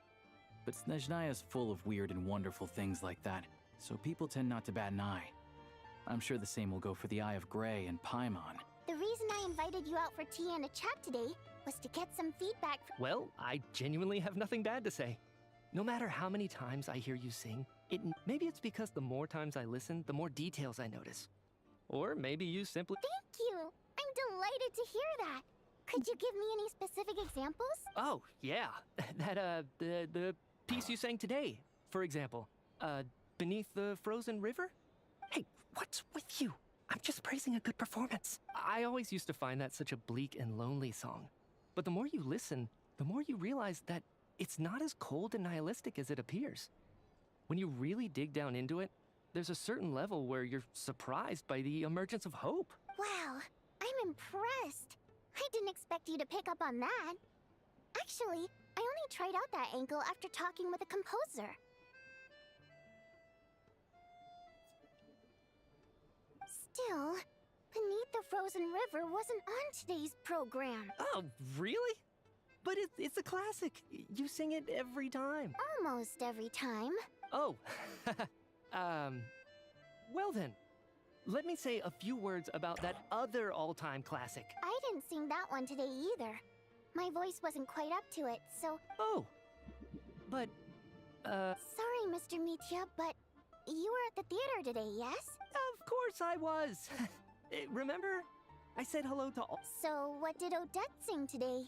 But Snezhnaya's full of weird and wonderful things like that, so people tend not to bat an eye. I'm sure the same will go for the Eye of Grey and Paimon. The reason I invited you out for tea and a chat today was to get some feedback Well, I genuinely have nothing bad to say. No matter how many times I hear you sing, maybe it's because the more times I listen, the more details I notice. Or maybe you simply... Thank you! I'm delighted to hear that! Could you give me any specific examples? Oh, yeah. That, the piece you sang today, for example. Beneath the Frozen River? Hey, what's with you? I'm just praising a good performance. I always used to find that such a bleak and lonely song. But the more you listen, the more you realize that it's not as cold and nihilistic as it appears. When you really dig down into it, there's a certain level where you're surprised by the emergence of hope. Wow, I'm impressed. I didn't expect you to pick up on that. Actually, I only tried out that angle after talking with a composer. Still, Beneath the Frozen River wasn't on today's program. Oh, really? But it's a classic. You sing it every time. Almost every time. Oh, well then. Let me say a few words about that other all-time classic. I didn't sing that one today either. My voice wasn't quite up to it, so... Oh. But, Sorry, Mr. Mitya, but you were at the theater today, yes? Of course I was. Remember? I said hello to all... So, what did Odette sing today?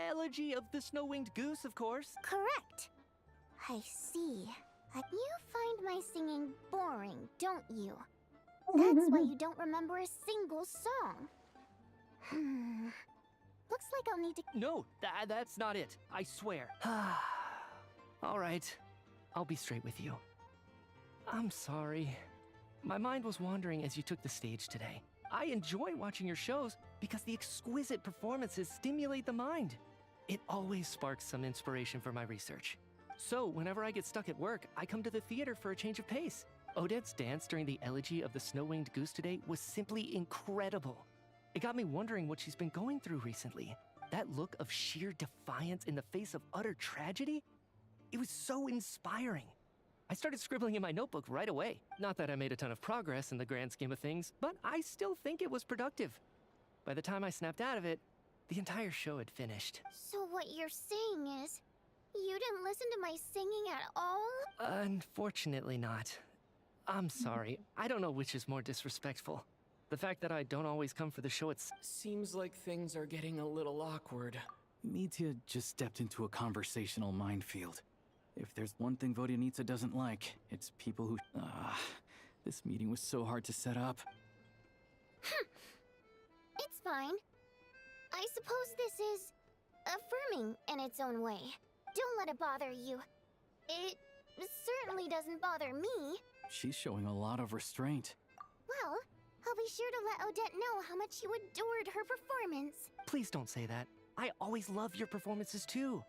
Elegy of the Snow-Winged Goose, of course. Correct. I see. You find my singing boring, don't you? That's why you don't remember a single song. Looks like I'll need to... No, that's not it. I swear. All right. I'll be straight with you. I'm sorry. My mind was wandering as you took the stage today. I enjoy watching your shows because the exquisite performances stimulate the mind. It always sparks some inspiration for my research. So, whenever I get stuck at work, I come to the theater for a change of pace. Odette's dance during the elegy of the Snow-Winged Goose today was simply incredible. It got me wondering what she's been going through recently. That look of sheer defiance in the face of utter tragedy? It was so inspiring. I started scribbling in my notebook right away. Not that I made a ton of progress in the grand scheme of things, but I still think it was productive. By the time I snapped out of it, the entire show had finished. So what you're saying is, you didn't listen to my singing at all? Unfortunately not. I'm sorry. I don't know which is more disrespectful. The fact that I don't always come for the show Seems like things are getting a little awkward. Mitya just stepped into a conversational minefield. If there's one thing Vodyanitsa doesn't like, it's people who... this meeting was so hard to set up. It's fine. I suppose this is affirming in its own way. Don't let it bother you. It certainly doesn't bother me. She's showing a lot of restraint. Well, I'll be sure to let Odette know how much you adored her performance. Please don't say that. I always love your performances too.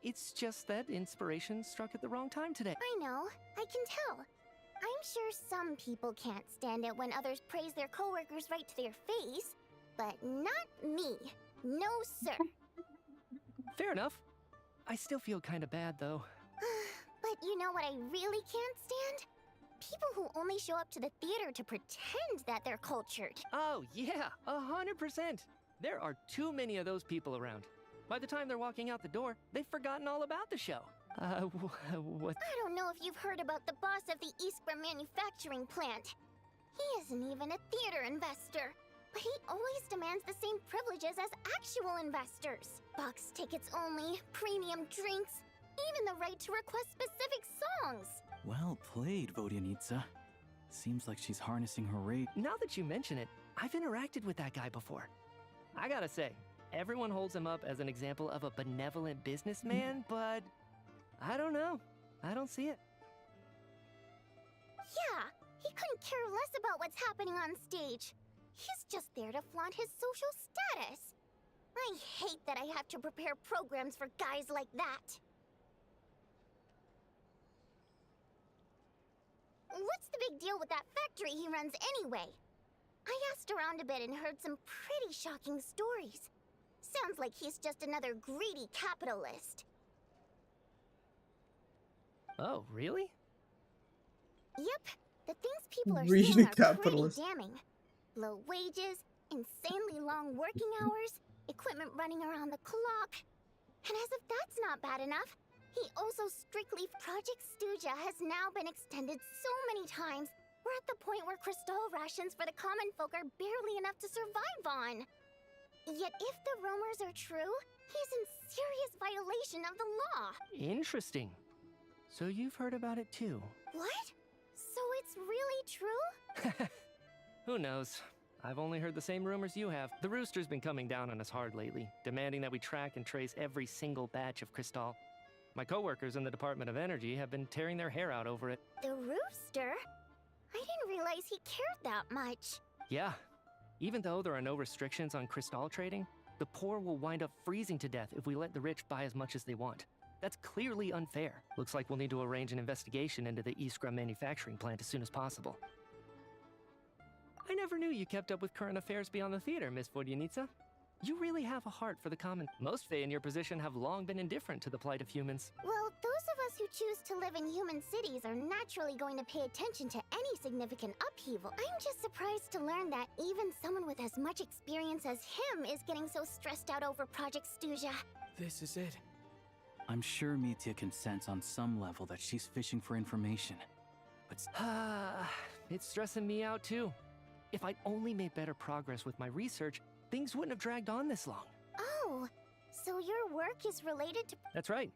It's just that inspiration struck at the wrong time today. I know, I can tell. I'm sure some people can't stand it when others praise their coworkers right to their face, but not me. No, sir. Fair enough. I still feel kind of bad though. But you know what I really can't stand? People who only show up to the theater to pretend that they're cultured. Oh yeah, 100%. There are too many of those people around. By the time they're walking out the door, they've forgotten all about the show. What? I don't know if you've heard about the boss of the Iskra manufacturing plant. He isn't even a theater investor, but he always demands the same privileges as actual investors. Box tickets only, premium drinks, even the right to request specific songs. Well played, Vodyanitsa. Seems like she's harnessing her rage. Now that you mention it, I've interacted with that guy before. I gotta say, everyone holds him up as an example of a benevolent businessman, but I don't know. I don't see it. Yeah, he couldn't care less about what's happening on stage. He's just there to flaunt his social status. I hate that I have to prepare programs for guys like that. What's the big deal with that factory he runs anyway? I asked around a bit and heard some pretty shocking stories. Sounds like he's just another greedy capitalist. Oh, really? Yep, the things people are Greedy saying are capitalist. pretty damning. Low wages, insanely long working hours, equipment running around the clock. And as if that's not bad enough, he also strictly Project Stuja has now been extended so many times. We're at the point where crystal rations for the common folk are barely enough to survive on. Yet if the rumors are true, he's in serious violation of the law. Interesting. So you've heard about it too? What? So it's really true? Who knows? I've only heard the same rumors you have. The Rooster's been coming down on us hard lately, demanding that we track and trace every single batch of crystal. My coworkers in the Department of Energy have been tearing their hair out over it. The Rooster? I didn't realize he cared that much. Yeah. Even though there are no restrictions on crystal trading, the poor will wind up freezing to death if we let the rich buy as much as they want. That's clearly unfair. Looks like we'll need to arrange an investigation into the Iskra manufacturing plant as soon as possible. I never knew you kept up with current affairs beyond the theater, Miss Vodyanitsa. You really have a heart for the common. Most Fae in your position have long been indifferent to the plight of humans. Well, those of us who choose to live in human cities are naturally going to pay attention to any significant upheaval. I'm just surprised to learn that even someone with as much experience as him is getting so stressed out over Project Stuja. This is it. I'm sure Mitya can sense on some level that she's fishing for information. But it's stressing me out too. If I'd only made better progress with my research, things wouldn't have dragged on this long. Oh, so your work is related to... That's right.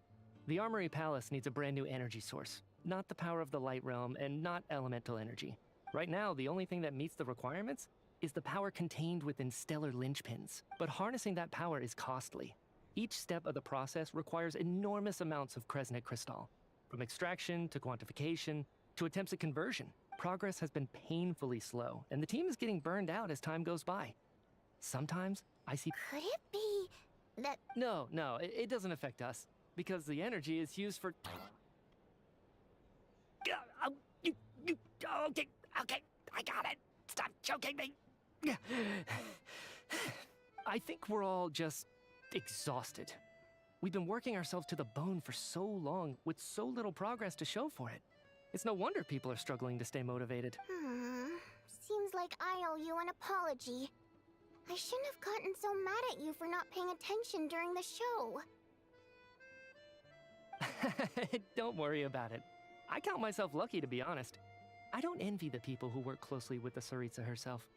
The Armory Palace needs a brand new energy source. Not the power of the Light Realm and not elemental energy. Right now, the only thing that meets the requirements is the power contained within stellar linchpins. But harnessing that power is costly. Each step of the process requires enormous amounts of Kresnik crystal. From extraction to quantification to attempts at conversion, progress has been painfully slow, and the team is getting burned out as time goes by. Sometimes I see... Could it be that... No, it doesn't affect us, because the energy is used for... Okay, I got it. Stop choking me. I think we're all just exhausted. We've been working ourselves to the bone for so long with so little progress to show for it. It's no wonder people are struggling to stay motivated. Seems like I owe you an apology. I shouldn't have gotten so mad at you for not paying attention during the show. Don't worry about it. I count myself lucky, to be honest. I don't envy the people who work closely with the Tsaritsa herself.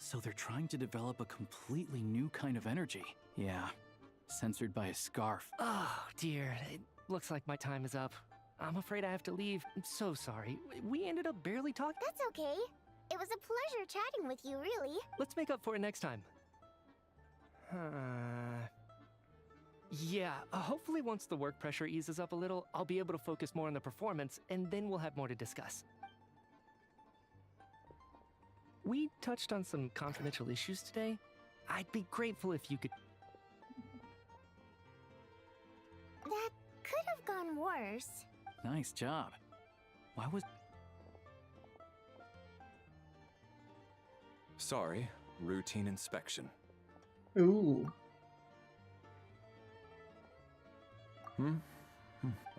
So they're trying to develop a completely new kind of energy. Yeah, censored by a scarf. Oh, dear. It looks like my time is up. I'm afraid I have to leave. I'm so sorry. We ended up barely talking. That's okay. It was a pleasure chatting with you, really. Let's make up for it next time. Yeah, hopefully once the work pressure eases up a little, I'll be able to focus more on the performance, and then we'll have more to discuss. We touched on some confidential issues today. I'd be grateful if you could... That could have gone worse. Nice job. Why was... Sorry, routine inspection. Ooh.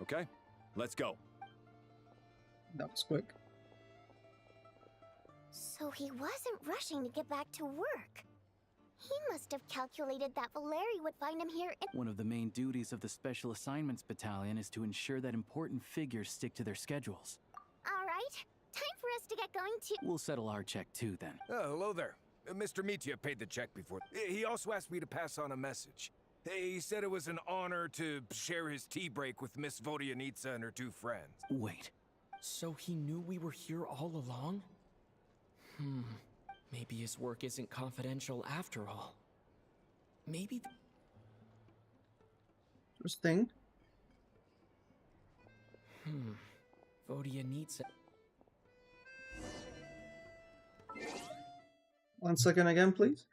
Okay, let's go. That was quick. So he wasn't rushing to get back to work. He must have calculated that Valeri would find him here in— One of the main duties of the Special Assignments Battalion is to ensure that important figures stick to their schedules. All right, time for us to get going to— We'll settle our check too, then. Oh, hello there. Mr. Mitya paid the check before. He also asked me to pass on a message. He said it was an honor to share his tea break with Miss Vodyanitsa and her 2 friends. Wait. So he knew we were here all along? Maybe his work isn't confidential after all. Maybe Interesting. Vodyanitsa. 1 second again, please.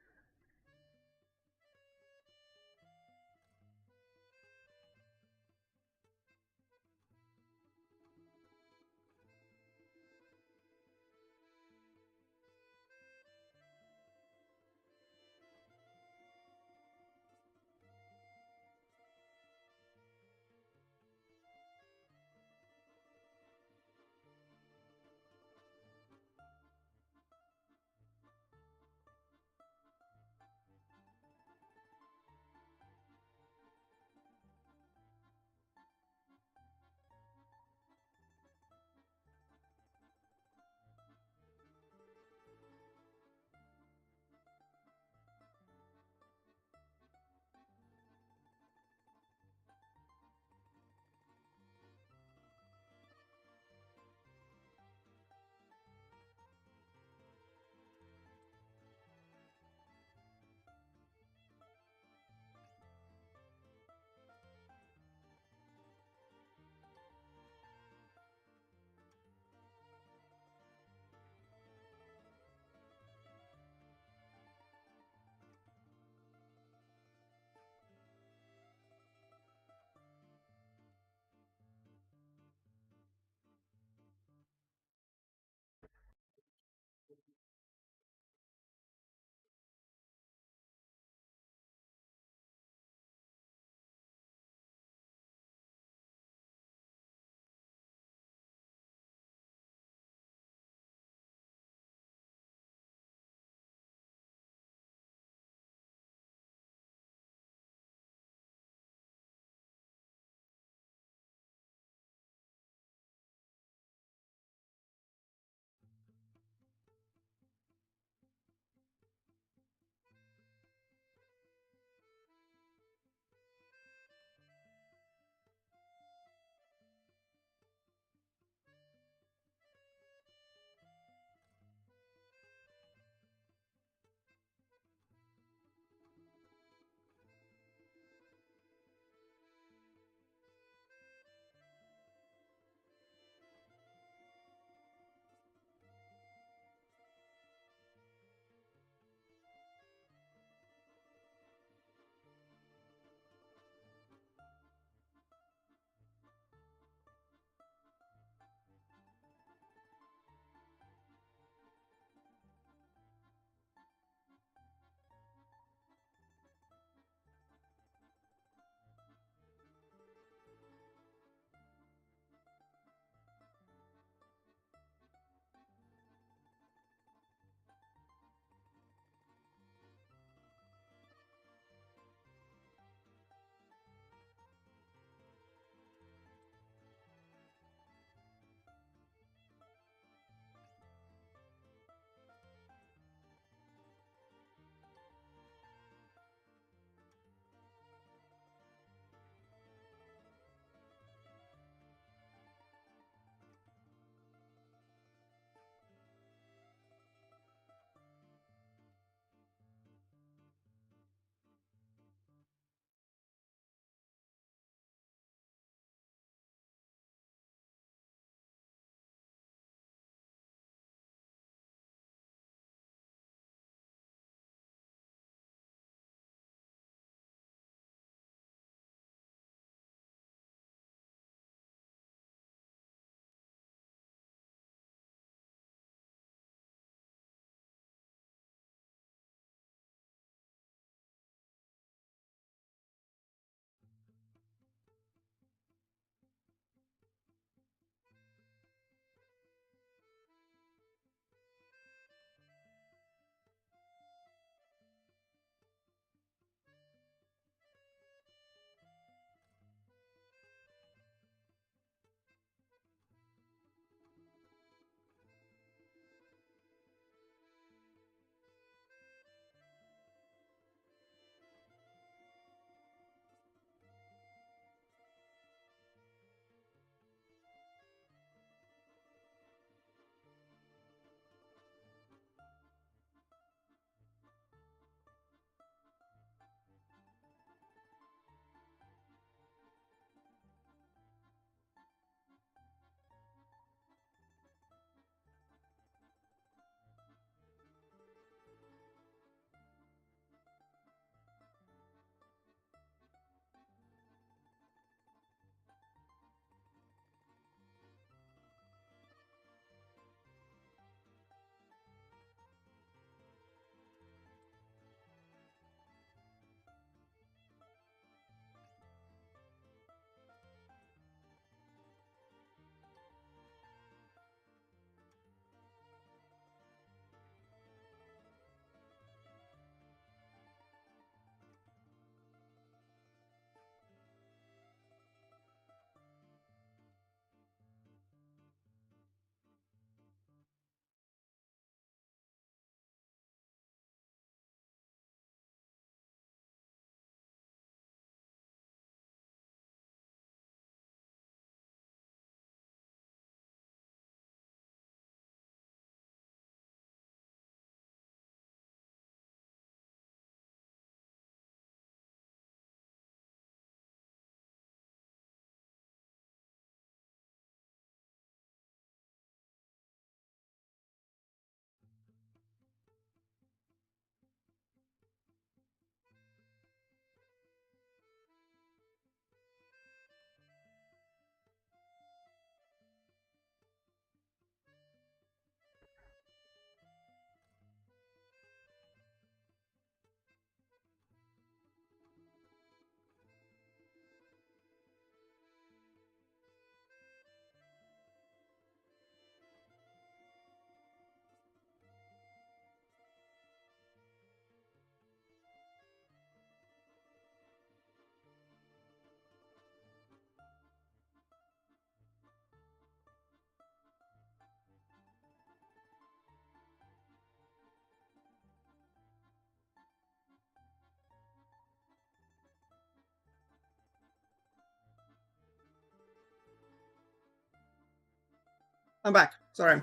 I'm back. Sorry.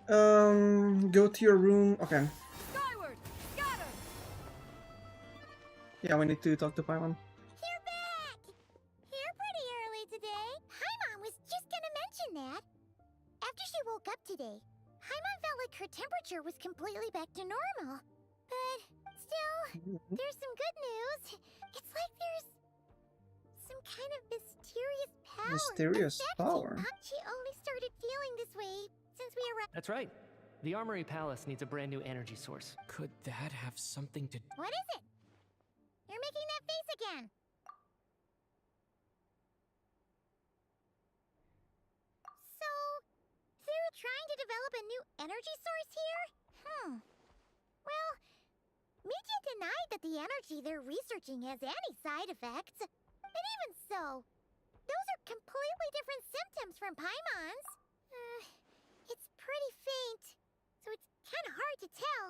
Go to your room. Okay. Skyward! Scatter! Yeah, we need to talk to Paimon. You're back! Here pretty early today. Paimon was just gonna mention that. After she woke up today, Paimon felt like her temperature was completely back to normal. But still, there's some good news. It's like there's some kind of mysterious power. Mysterious power? She only started feeling this way since we arrived. That's right. The Armory Palace needs a brand new energy source. Could that have something to... What is it? You're making that face again. So, they're trying to develop a new energy source here? Well, Mitya denied that the energy they're researching has any side effects. And even so, those are completely different symptoms from Paimon's. It's pretty faint, so it's kind of hard to tell.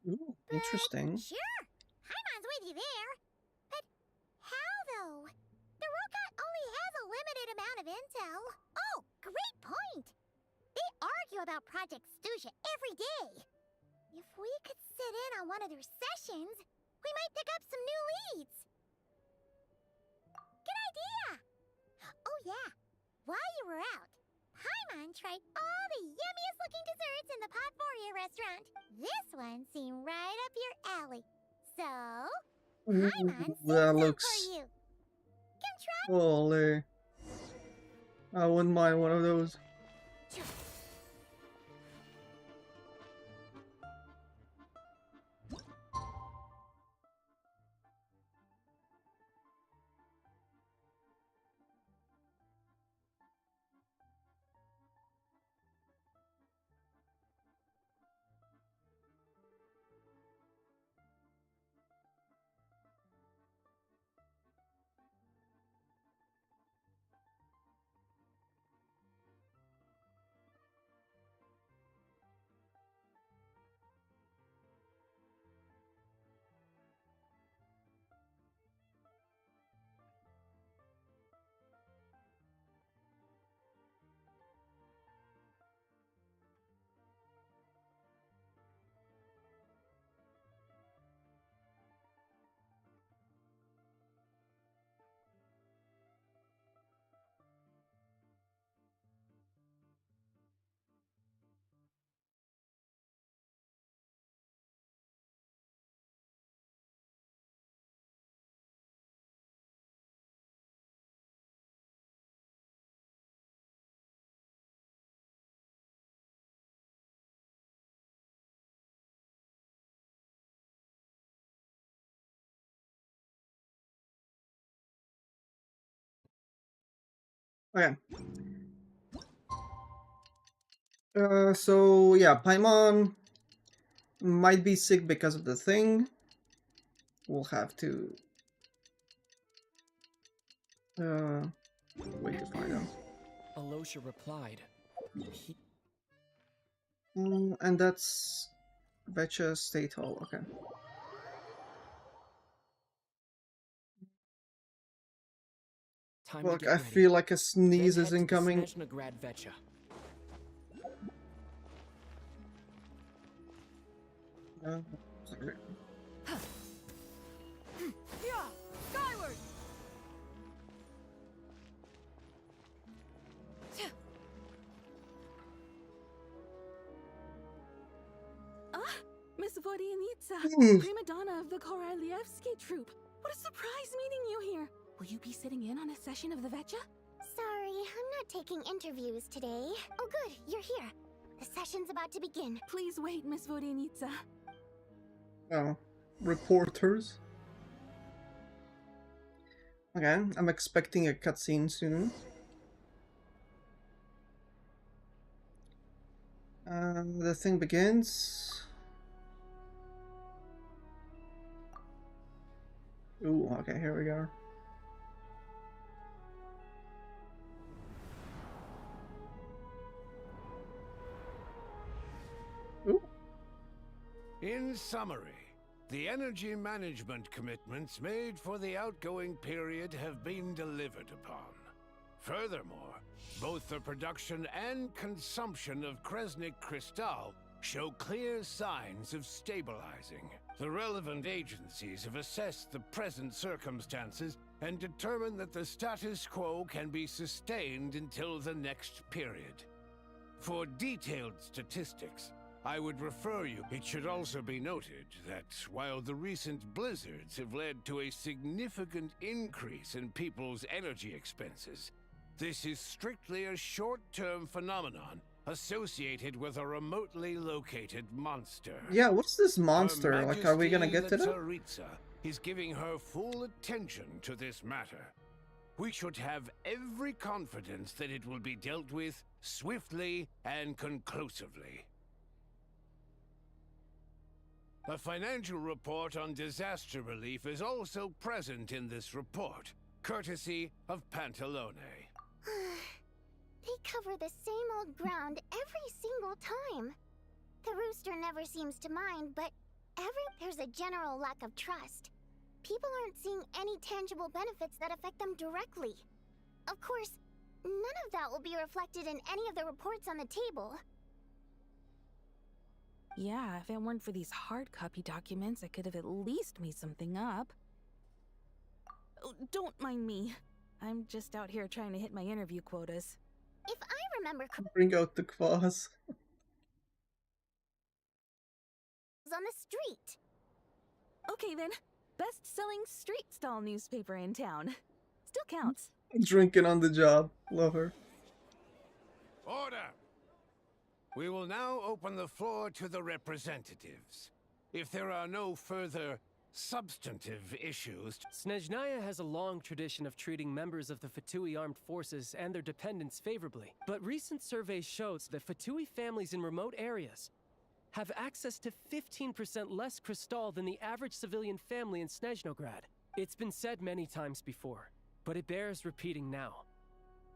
Ooh, interesting. Sure, Paimon's with you there. But how, though? The robot only has a limited amount of intel. Oh, great point! They argue about Project Stusha every day. If we could sit in on one of their sessions, we might pick up some new leads. Good idea! Oh yeah, while you were out, Paimon tried all the yummiest looking desserts in the Podvoria restaurant. This one seemed right up your alley. So, Paimon that saved looks... some for you. Come try. Holy. I wouldn't mind one of those. Okay. So yeah, Paimon might be sick because of the thing. We'll have to wait to find out. Alosha replied. And that's Betcha State Hall. Okay. Time to Look, get I ready. feel like a sneeze Then is head to the incoming. Snezhnegrad Vecha. Sorry. Yeah! Skyward! Miss Vodyanitsa, Hmm. prima donna of the Korolievsky troupe. What a surprise meeting you here. Will you be sitting in on a session of the Vecha? Sorry, I'm not taking interviews today. Oh good, you're here. The session's about to begin. Please wait, Miss Vodyanitsa. Oh, reporters. Okay, I'm expecting a cutscene soon. The thing begins. Ooh, okay, here we go. Ooh. In summary, the energy management commitments made for the outgoing period have been delivered upon. Furthermore, both the production and consumption of Kresnik Crystal show clear signs of stabilizing. The relevant agencies have assessed the present circumstances and determined that the status quo can be sustained until the next period. For detailed statistics, I would refer you. It should also be noted that while the recent blizzards have led to a significant increase in people's energy expenses, this is strictly a short-term phenomenon associated with a remotely located monster. Yeah, what's this monster? Like, are we gonna get to that? Tsaritsa is giving her full attention to this matter. We should have every confidence that it will be dealt with swiftly and conclusively. A financial report on disaster relief is also present in this report, courtesy of Pantalone. They cover the same old ground every single time. The rooster never seems to mind, but there's a general lack of trust. People aren't seeing any tangible benefits that affect them directly. Of course, none of that will be reflected in any of the reports on the table. Yeah, if it weren't for these hard copy documents, I could have at least made something up. Oh, don't mind me. I'm just out here trying to hit my interview quotas. If I remember Bring out the claws. on the street. Okay then, best-selling street stall newspaper in town. Still counts. Drinking on the job. Love her. Order! We will now open the floor to the representatives. If there are no further substantive issues... Snezhnaya has a long tradition of treating members of the Fatui armed forces and their dependents favorably. But recent surveys shows that Fatui families in remote areas have access to 15% less crystal than the average civilian family in Snezhnograd. It's been said many times before, but it bears repeating now.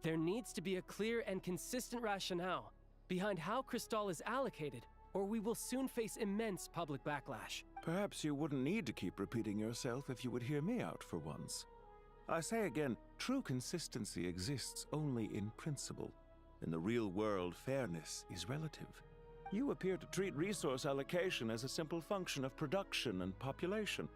There needs to be a clear and consistent rationale behind how crystal is allocated, or we will soon face immense public backlash. Perhaps you wouldn't need to keep repeating yourself if you would hear me out for once. I say again, true consistency exists only in principle. In the real world, fairness is relative. You appear to treat resource allocation as a simple function of production and population.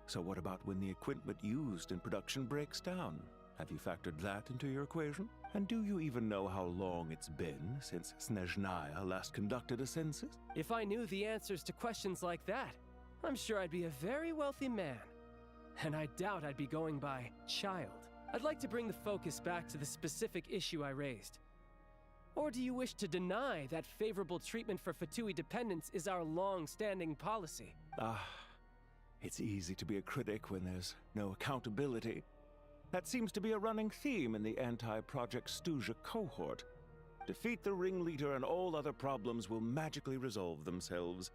So what about when the equipment used in production breaks down? Have you factored that into your equation? And do you even know how long it's been since Snezhnaya last conducted a census? If I knew the answers to questions like that, I'm sure I'd be a very wealthy man. And I doubt I'd be going by child. I'd like to bring the focus back to the specific issue I raised. Or do you wish to deny that favorable treatment for Fatui dependents is our long-standing policy? It's easy to be a critic when there's no accountability. That seems to be a running theme in the anti-Project Stuja cohort. Defeat the ringleader and all other problems will magically resolve themselves.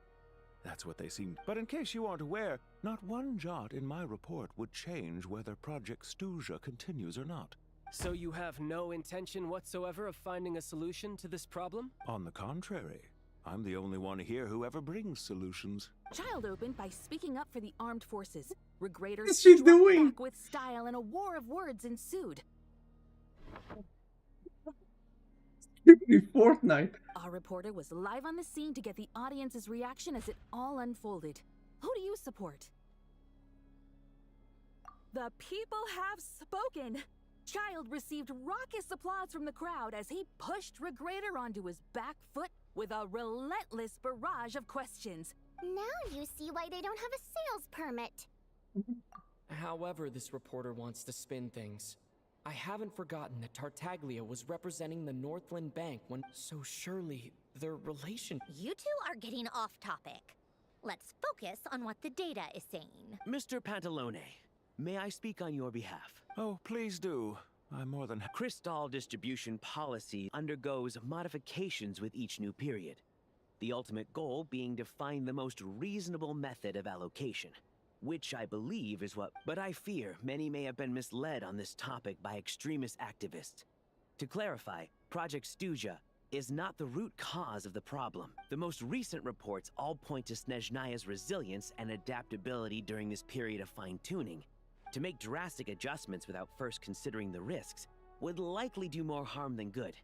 That's what they seem. But in case you aren't aware, not one jot in my report would change whether Project Stuja continues or not. So you have no intention whatsoever of finding a solution to this problem? On the contrary, I'm the only one here who ever brings solutions. Child opened by speaking up for the armed forces. Regraders What's she struck doing? back with style and a war of words ensued. Fortnite. Our reporter was live on the scene to get the audience's reaction as it all unfolded. Who do you support? The people have spoken! Child received raucous applause from the crowd as he pushed Regrader onto his back foot with a relentless barrage of questions. Now you see why they don't have a sales permit. However this reporter wants to spin things, I haven't forgotten that Tartaglia was representing the Northland Bank when... So surely, their relation... You two are getting off topic. Let's focus on what the data is saying. Mr. Pantalone, may I speak on your behalf? Oh, please do. I'm more than... Crystal distribution policy undergoes modifications with each new period. The ultimate goal being to find the most reasonable method of allocation, which I believe is what... But I fear many may have been misled on this topic by extremist activists. To clarify, Project Stuja is not the root cause of the problem. The most recent reports all point to Snezhnaya's resilience and adaptability during this period of fine-tuning. To make drastic adjustments without first considering the risks would likely do more harm than good.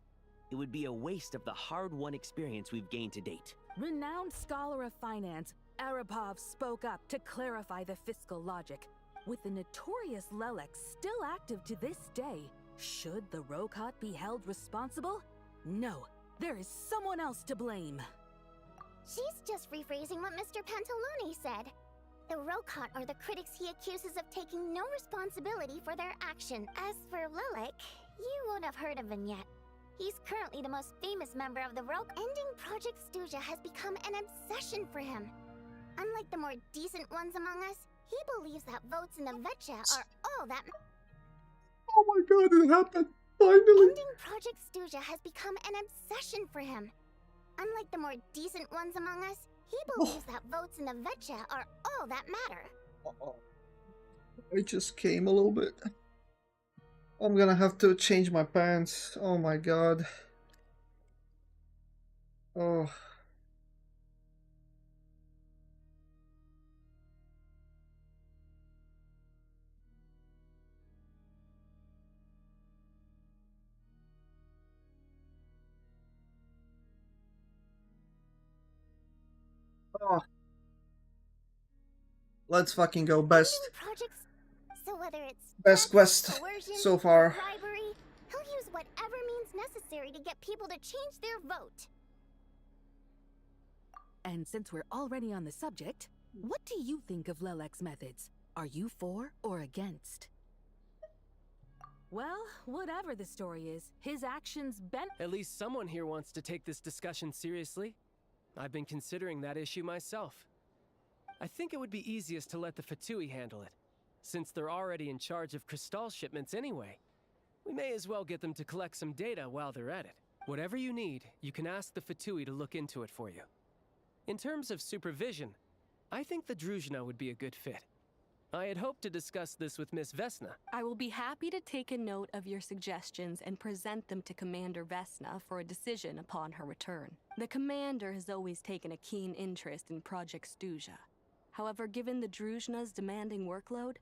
It would be a waste of the hard-won experience we've gained to date. Renowned scholar of finance, Arapov spoke up to clarify the fiscal logic. With the notorious Lelex still active to this day, should the Rokot be held responsible? No, there is someone else to blame. She's just rephrasing what Mr. Pantalone said. The Rokot are the critics he accuses of taking no responsibility for their action. As for Lilac, you won't have heard of him yet. He's currently the most famous member of the Rok. Ending Project Stuja has become an obsession for him. Unlike the more decent ones among us, he believes that votes in the Vetcha are all that. Oh my god, it happened! Finally! Ending Project Stuja has become an obsession for him. Unlike the more decent ones among us, he believes that votes in the Vetcha are all that matter. I just came a little bit. I'm gonna have to change my pants. Oh my god. Oh. Oh. Let's fucking go. Best. So whether it's Best quest coercion, so far. bribery, he'll use whatever means necessary to get people to change their vote. And since we're already on the subject, what do you think of Lelek's methods? Are you for or against? Well, whatever the story is, his actions bent. At least someone here wants to take this discussion seriously. I've been considering that issue myself. I think it would be easiest to let the Fatui handle it, since they're already in charge of Crystal shipments anyway. We may as well get them to collect some data while they're at it. Whatever you need, you can ask the Fatui to look into it for you. In terms of supervision, I think the Druzhna would be a good fit. I had hoped to discuss this with Miss Vesna. I will be happy to take a note of your suggestions and present them to Commander Vesna for a decision upon her return. The Commander has always taken a keen interest in Project Stuja. However, given the Druzhna's demanding workload,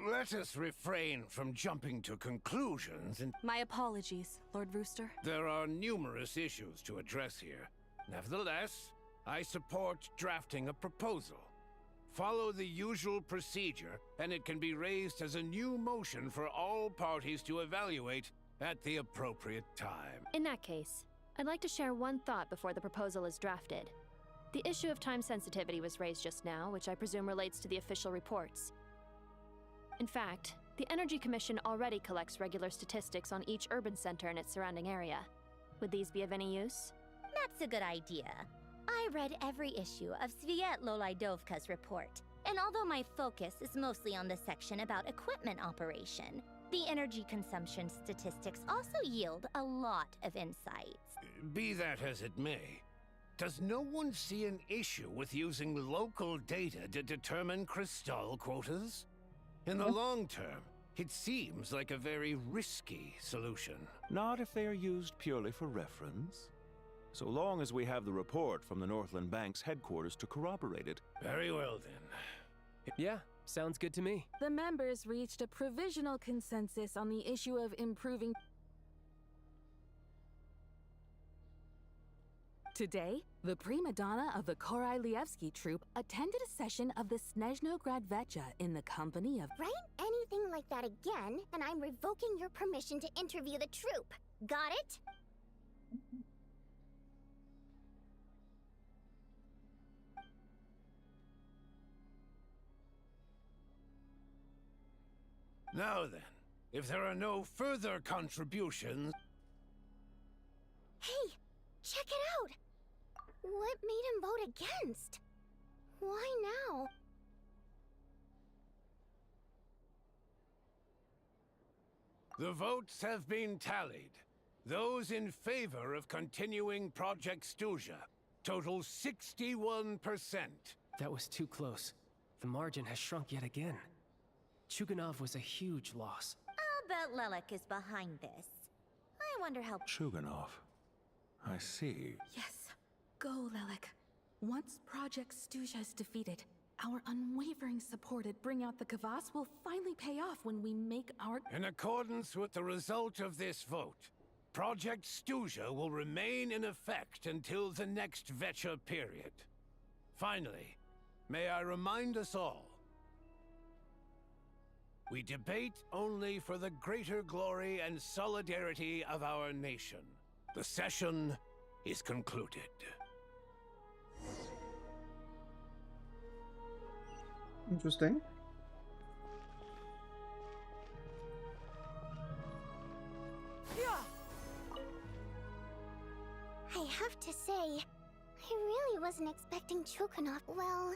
Let us refrain from jumping to conclusions and... My apologies, Lord Rooster. There are numerous issues to address here. Nevertheless, I support drafting a proposal. Follow the usual procedure, and it can be raised as a new motion for all parties to evaluate at the appropriate time. In that case, I'd like to share one thought before the proposal is drafted. The issue of time sensitivity was raised just now, which I presume relates to the official reports. In fact, the Energy Commission already collects regular statistics on each urban center and its surrounding area. Would these be of any use? That's a good idea. I read every issue of Sviet Lolaidovka's report, and although my focus is mostly on the section about equipment operation, the energy consumption statistics also yield a lot of insights. Be that as it may, does no one see an issue with using local data to determine Crystal quotas? In the long term, it seems like a very risky solution. Not if they are used purely for reference. So long as we have the report from the Northland Bank's headquarters to corroborate it. Very well then. Yeah, sounds good to me. The members reached a provisional consensus on the issue of improving. Today, the prima donna of the Korailievsky troupe attended a session of the Snezhnograd Vetcha in the company of... Write anything like that again, and I'm revoking your permission to interview the troupe. Got it? Now then, if there are no further contributions... Hey, check it out! What made him vote against? Why now? The votes have been tallied. Those in favor of continuing Project Stuja total 61%. That was too close. The margin has shrunk yet again. Chuganov was a huge loss. I'll bet Lelek is behind this. I wonder how... Chuganov. I see. Yes. Go, Lelek. Once Project Stuja is defeated, Our unwavering support at Bring Out the Kvass will finally pay off when we make our... In accordance with the result of this vote, Project Stuja will remain in effect until the next Vetcha period. Finally, may I remind us all, we debate only for the greater glory and solidarity of our nation. The session is concluded. Interesting. I have to say, I really wasn't expecting Chukunov. Well,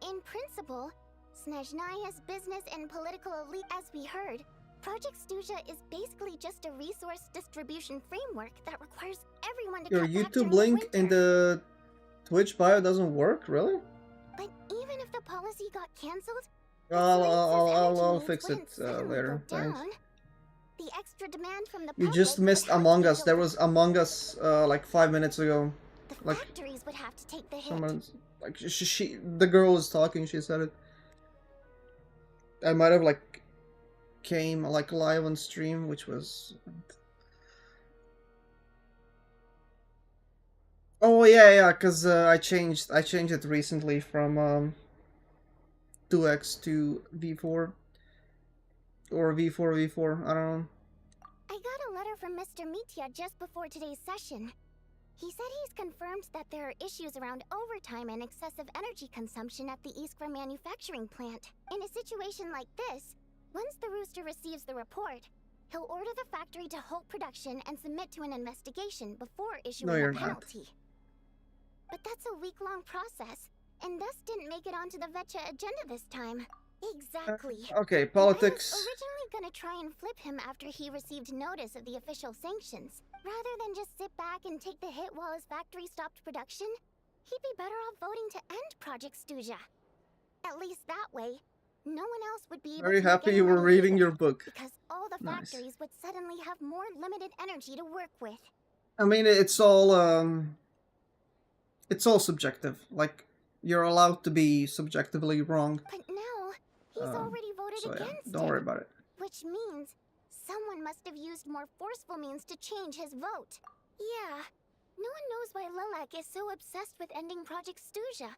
in principle, Snezhnaya's business and political elite, as we heard, Project Stuja is basically just a resource distribution framework that requires everyone to Your cut back YouTube during the link winter. in the Twitch bio doesn't work, really? But even if the policy got cancelled, I'll fix it later. Thanks. the extra demand from the You public just missed would have Among to Us. be There was Among Us like 5 minutes ago. Like factories would have to take the hit. someone's like the girl was talking. She said it. I might have like came like live on stream, which was. Oh yeah, cause I changed it recently from 2x to V4 or V4. I don't know. I got a letter from Mr. Mitya just before today's session. He said he's confirmed that there are issues around overtime and excessive energy consumption at the Iskra manufacturing plant. In a situation like this, once the Rooster receives the report, he'll order the factory to halt production and submit to an investigation before issuing you're a not. penalty. But that's a week-long process, and thus didn't make it onto the Vetcha agenda this time. Exactly. Okay, I was politics. originally gonna try and flip him after he received notice of the official sanctions. Rather than just sit back and take the hit while his factory stopped production, he'd be better off voting to end Project Stuja. At least that way, no one else would be able Very to make happy any you were money reading either, your book. because all the Nice. factories would suddenly have more limited energy to work with. I mean, it's all subjective. Like you're allowed to be subjectively wrong. But now, he's already voted So yeah, against don't it. worry about it. Which means someone must have used more forceful means to change his vote. Yeah, no one knows why Lilac is so obsessed with ending Project Stuja.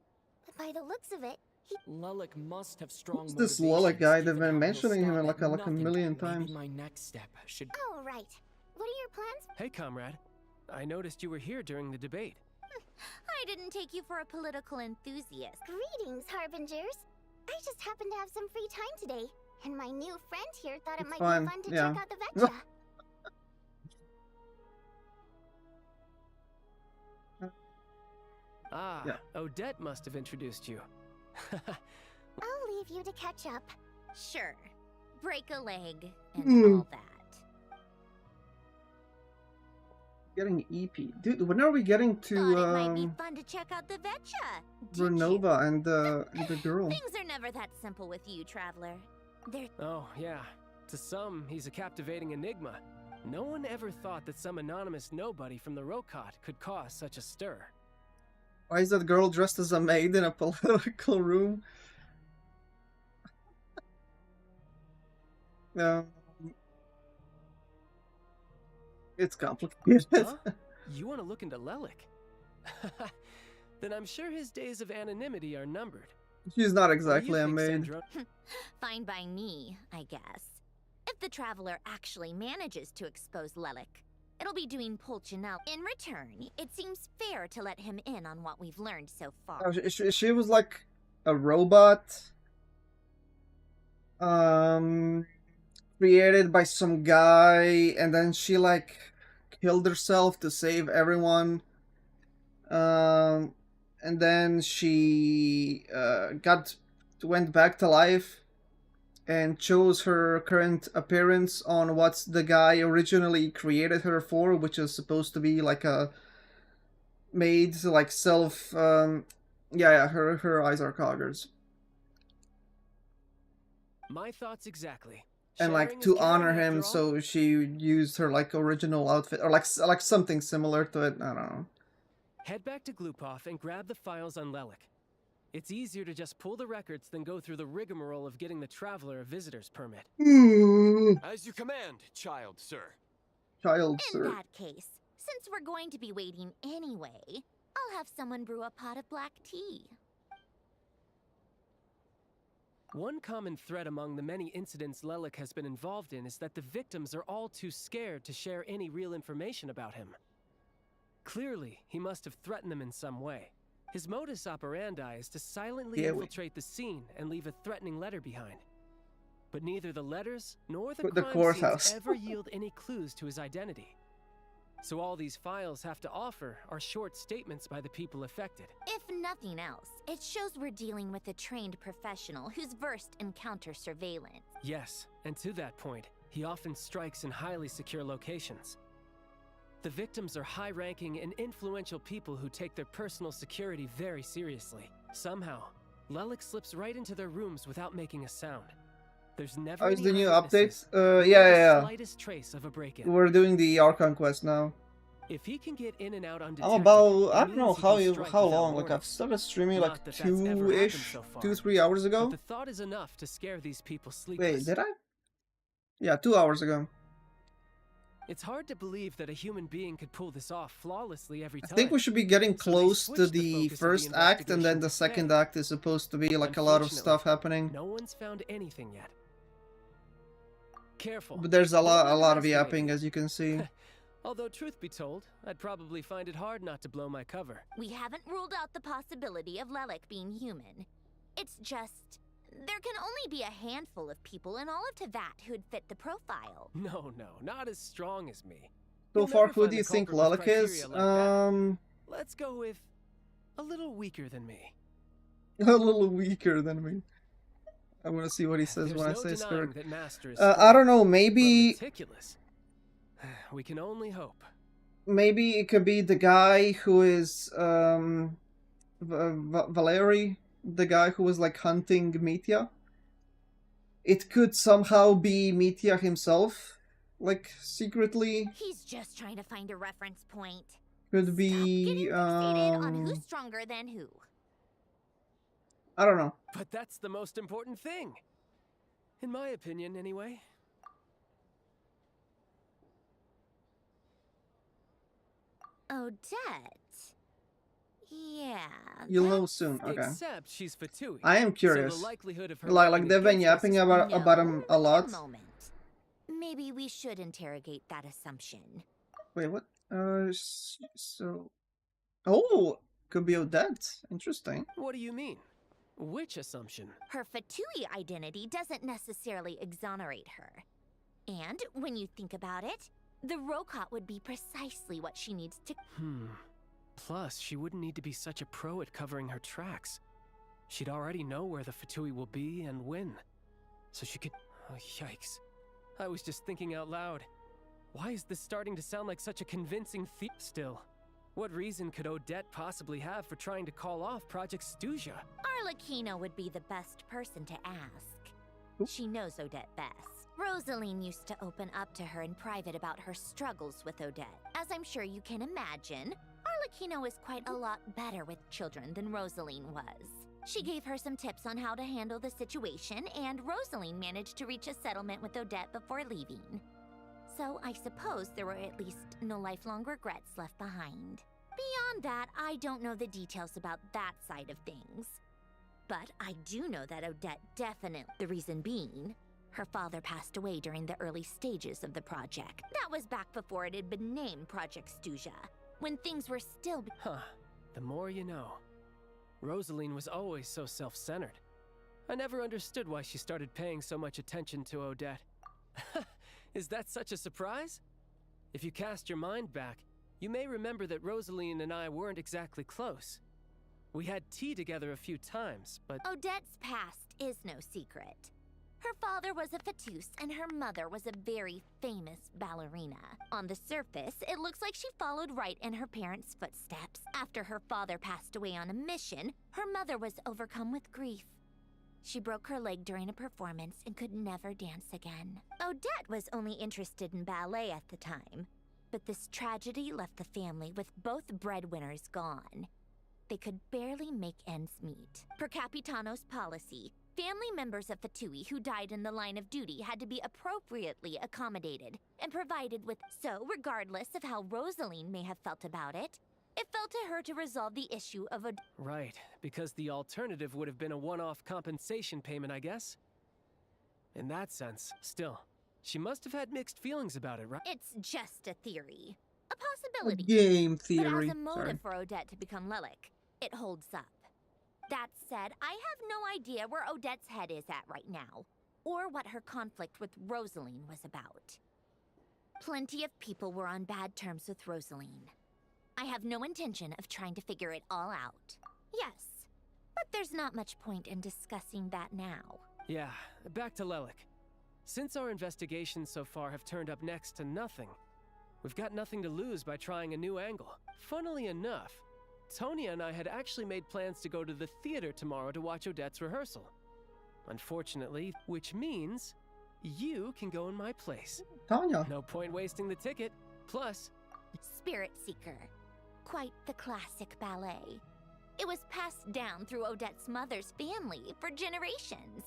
But by the looks of it, he... Lilac must have strong Who's this motivations, Lilac guy? They've given been how he'll mentioning him stop like at a nothing. million Maybe times. my next step should... Oh, right. What are your plans? Hey, comrade. I noticed you were here during the debate. I didn't take you for a political enthusiast. Greetings, Harbingers. I just happened to have some free time today, and my new friend here thought it It's might fine, be fun to yeah. check out the Vetcha. Ah, Yeah. Odette must have introduced you. I'll leave you to catch up. Sure. Break a leg and Hmm. all that. Getting EP, dude. When are we getting to Thought it might be fun to check out the Vetcha. Renova and the girl? Things are never that simple with you, traveler. They're Oh, yeah. To some, he's a captivating enigma. No one ever thought that some anonymous nobody from the Rokot could cause such a stir. Why is that girl dressed as a maid in a political room? It's complicated. Huh? You want to look into Lelik? Then I'm sure his days of anonymity are numbered. She's not What do you exactly a think, maid. Sandra? fine by me, I guess. If the traveler actually manages to expose Lelik, it'll be doing Polchinel. In return, it seems fair to let him in on what we've learned so far. Oh, she was like a robot. Created by some guy, and then she like killed herself to save everyone. And then she went back to life and chose her current appearance on what the guy originally created her for, which is supposed to be like a maid, like self. Yeah, her eyes are coggers. My thoughts exactly. And like Sharing is to caring honor after him, all. so she used her like original outfit, or like something similar to it. I don't know. Head back to Glupov and grab the files on Lelik. It's easier to just pull the records than go through the rigmarole of getting the traveler a visitor's permit. As you command, child, sir. Child, In sir. that case, since we're going to be waiting anyway, I'll have someone brew a pot of black tea. One common thread among the many incidents Lelik has been involved in is that the victims are all too scared to share any real information about him. Clearly, he must have threatened them in some way. His modus operandi is to silently infiltrate the scene and leave a threatening letter behind. But neither the letters nor the crime courthouse. scenes ever yield any clues to his identity. So all these files have to offer are short statements by the people affected. If nothing else, it shows we're dealing with a trained professional who's versed in counter surveillance. Yes, and to that point, he often strikes in highly secure locations. The victims are high-ranking and influential people who take their personal security very seriously. Somehow, Lelik slips right into their rooms without making a sound. There's never How's any the new eyewitnesses, updates? or Yeah. the slightest trace of a break-in. We're doing the Archon quest now. If he can get in and out undetected, I'm about, I it don't know means he can strike how without long, like warning. I've started streaming Not like that that's ever happened 2-ish, so far. 2-3 hours ago. But the thought is enough to scare these people sleepless. Wait, did I? Yeah, 2 hours ago. It's hard to believe that a human being could pull this off flawlessly every I time. think we should be getting So they close to switched the focus of first act, and then investigation the to second Faye. act is supposed to be like a lot of stuff happening. No one's found anything yet. Careful. But there's a Don't lot of underestimate yapping, me. as you can see. Although truth be told, I'd probably find it hard not to blow my cover. We haven't ruled out the possibility of Lelik being human. It's just, there can only be a handful of people in all of Teyvat who'd fit the profile. No, not as strong as me. So You'll far, never who find do the you think culprit with Lelik is? criteria like that. Let's go with a little weaker than me. A little weaker than me. I want to see what he says There's when I no say denying skirt. that Master is I strong, don't know, but maybe meticulous. We can only hope. maybe it could be the guy who is Valery, the guy who was like hunting Mitya. It could somehow be Mitya himself, like secretly. He's just trying to find a reference point. Could be On who's stronger than who. I don't know. But that's the most important thing. In my opinion, anyway. Odette. Yeah. You'll know soon. Okay. Except she's Fatui. I am So curious. the likelihood of her Like working they've been against us yapping is about him a lot. Moment. Maybe we should interrogate that assumption. Wait, what? So. Oh, could be Odette. Interesting. What do you mean? Which assumption? Her Fatui identity doesn't necessarily exonerate her. And when you think about it, the Rokot would be precisely what she needs to... Plus, she wouldn't need to be such a pro at covering her tracks. She'd already know where the Fatui will be and when. So she could... Oh, yikes. I was just thinking out loud. Why is this starting to sound like such a convincing thief still? What reason could Odette possibly have for trying to call off Project Stuja? Arlecchino would be the best person to ask. She knows Odette best. Rosaline used to open up to her in private about her struggles with Odette. As I'm sure you can imagine, Arlecchino is quite a lot better with children than Rosaline was. She gave her some tips on how to handle the situation, and Rosaline managed to reach a settlement with Odette before leaving. So I suppose there were at least no lifelong regrets left behind. Beyond that, I don't know the details about that side of things. But I do know that Odette definitely, the reason being, her father passed away during the early stages of the project. That was back before it had been named Project Stuja, when things were still... The more you know. Rosaline was always so self-centered. I never understood why she started paying so much attention to Odette. Is that such a surprise? If you cast your mind back, you may remember that Rosaline and I weren't exactly close. We had tea together a few times, but... Odette's past is no secret. Her father was a fatus and her mother was a very famous ballerina. On the surface, it looks like she followed right in her parents' footsteps. After her father passed away on a mission, her mother was overcome with grief. She broke her leg during a performance and could never dance again. Odette was only interested in ballet at the time, but this tragedy left the family with both breadwinners gone. they could barely make ends meet. Per Capitano's policy, family members of Fatui who died in the line of duty had to be appropriately accommodated and provided with. So, regardless of how Rosaline may have felt about it, it fell to her to resolve the issue of a. Right, because the alternative would have been a one-off compensation payment, I guess? In that sense, still, she must have had mixed feelings about it, right? It's just a theory. A possibility. Game But theory. as a motive for Odette to become Lilac, it holds up. That said, I have no idea where Odette's head is at right now, or what her conflict with Rosaline was about. Plenty of people were on bad terms with Rosaline. I have no intention of trying to figure it all out. Yes, but there's not much point in discussing that now. Yeah, back to Lilac. Since our investigations so far have turned up next to nothing, we've got nothing to lose by trying a new angle. Funnily enough, Tonya and I had actually made plans to go to the theater tomorrow to watch Odette's rehearsal. Unfortunately, which means you can go in my place. Tonya. No point wasting the ticket. Plus, Spirit Seeker. Quite the classic ballet. It was passed down through Odette's mother's family for generations,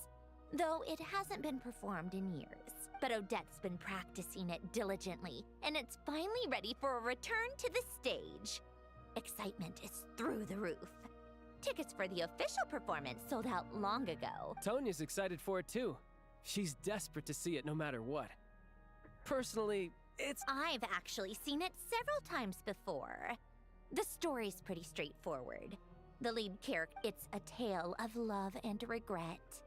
though it hasn't been performed in years. But Odette's been practicing it diligently, and it's finally ready for a return to the stage. Excitement is through the roof. Tickets for the official performance sold out long ago. Tonya's excited for it too. She's desperate to see it no matter what. Personally, I've actually seen it several times before. The story's pretty straightforward. The lead character, it's a tale of love and regret.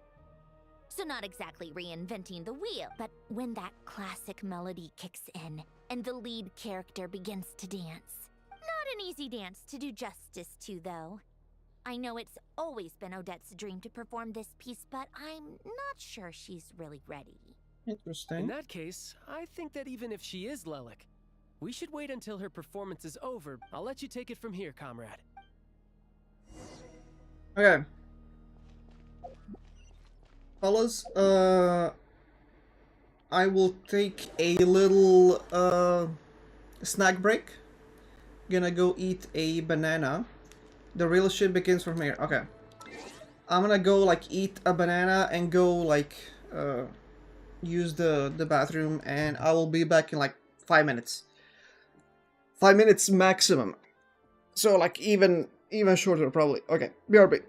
So not exactly reinventing the wheel, but when that classic melody kicks in and the lead character begins to dance. Not an easy dance to do justice to, though. I know it's always been Odette's dream to perform this piece, but I'm not sure she's really ready. Interesting. In that case, I think that even if she is Lilac, we should wait until her performance is over. I'll let you take it from here, comrade. Okay. Fellas, I will take a little snack break. Gonna go eat a banana. The real shit begins from here. Okay. I'm gonna go like eat a banana and go like use the bathroom, and I will be back in like 5 minutes. 5 minutes maximum. So like even shorter probably. Okay, BRB.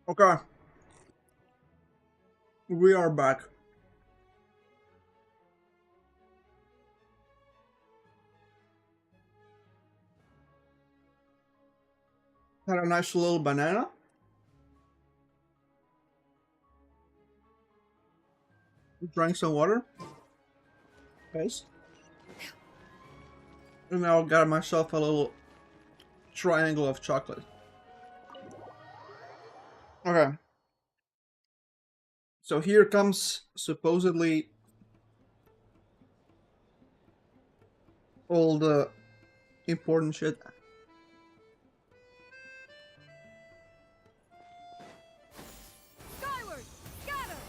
Okay. We are back. Had a nice little banana. Drank some water. Nice. And now I got myself a little triangle of chocolate. Okay. So here comes supposedly all the important shit. Skyward! Scatter!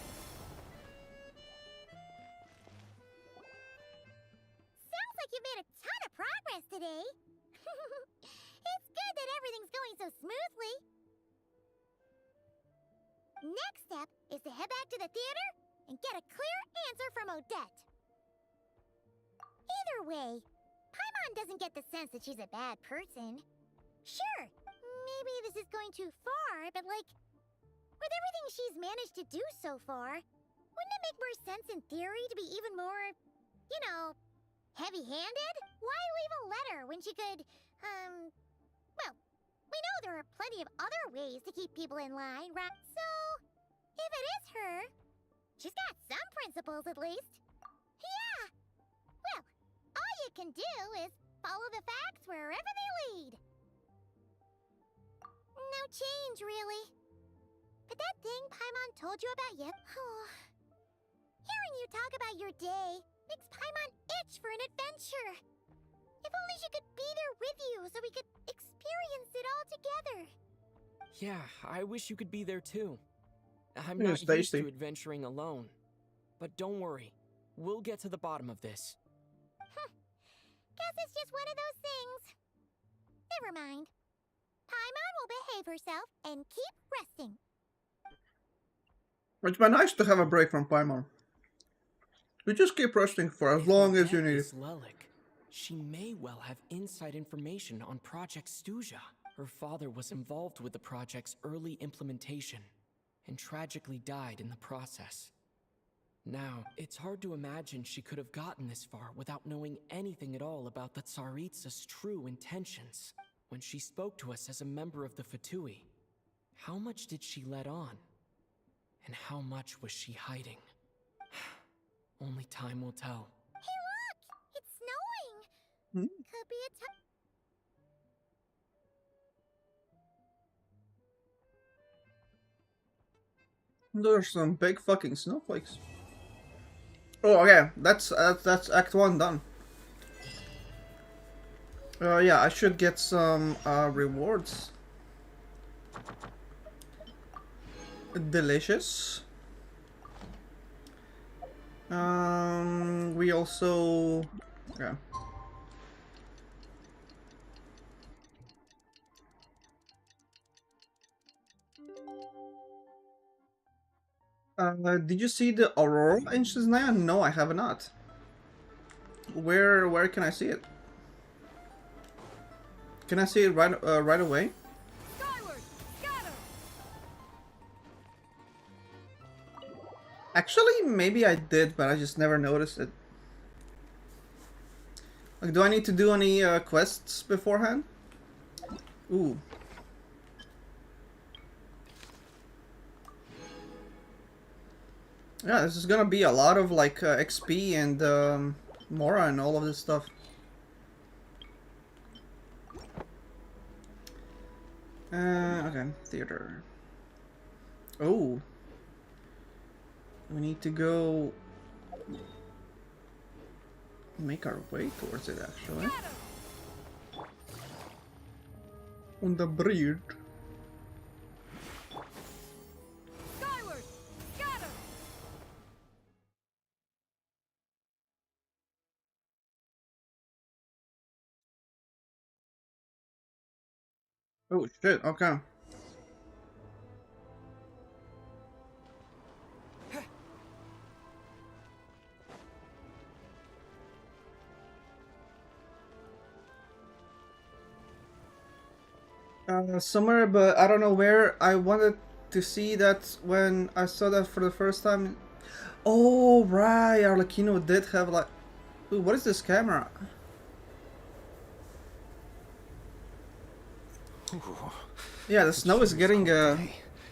Sounds like you made a ton of progress today. It's good that everything's going so smoothly. Next step is to head back to the theater and get a clear answer from Odette. Either way, Paimon doesn't get the sense that she's a bad person. Sure, maybe this is going too far, but like, with everything she's managed to do so far, wouldn't it make more sense in theory to be even more, you know, heavy-handed? Why leave a letter when she could, well, we know there are plenty of other ways to keep people in line, right? So, if it is her, she's got some principles at least. Yeah! Well, all you can do is follow the facts wherever they lead. No change, really. But that thing Paimon told you about yet? Hearing you talk about your day makes Paimon itch for an adventure. If only she could be there with you so we could experience it all together. Yeah, I wish you could be there too. I'm Yeah, not it's used tasty. to adventuring alone. But don't worry, we'll get to the bottom of this. Guess it's just one of those things. Never mind. Paimon will behave herself and keep resting. It's been nice to have a break from Paimon. You just keep resting for as long as you need. Is Lelik. She may well have inside information on Project Stuja. Her father was involved with the project's early implementation and tragically died in the process. Now, it's hard to imagine she could have gotten this far without knowing anything at all about the Tsaritsa's true intentions. When she spoke to us as a member of the Fatui, how much did she let on? And how much was she hiding? Only time will tell. Hey, look! It's snowing! Could be a time. There's some big fucking snowflakes. Oh, okay. That's Act 1 done. Yeah, I should get some rewards. Delicious. We also... Yeah. Did you see the Aurora in Shizna? No, I have not. Where can I see it? Can I see it right away? Skyward! Scatter! Actually, maybe I did, but I just never noticed it. Like, do I need to do any quests beforehand? Ooh. Yeah, this is gonna be a lot of like XP and Mora and all of this stuff. Okay, theater. Oh. We need to go make our way towards it, actually. On the bridge. Skyward! Scatter! Oh shit, okay. Somewhere, but I don't know where. I wanted to see that when I saw that for the first time. Oh right, Arlecchino did have like. Ooh, what is this camera? Yeah, the snow is getting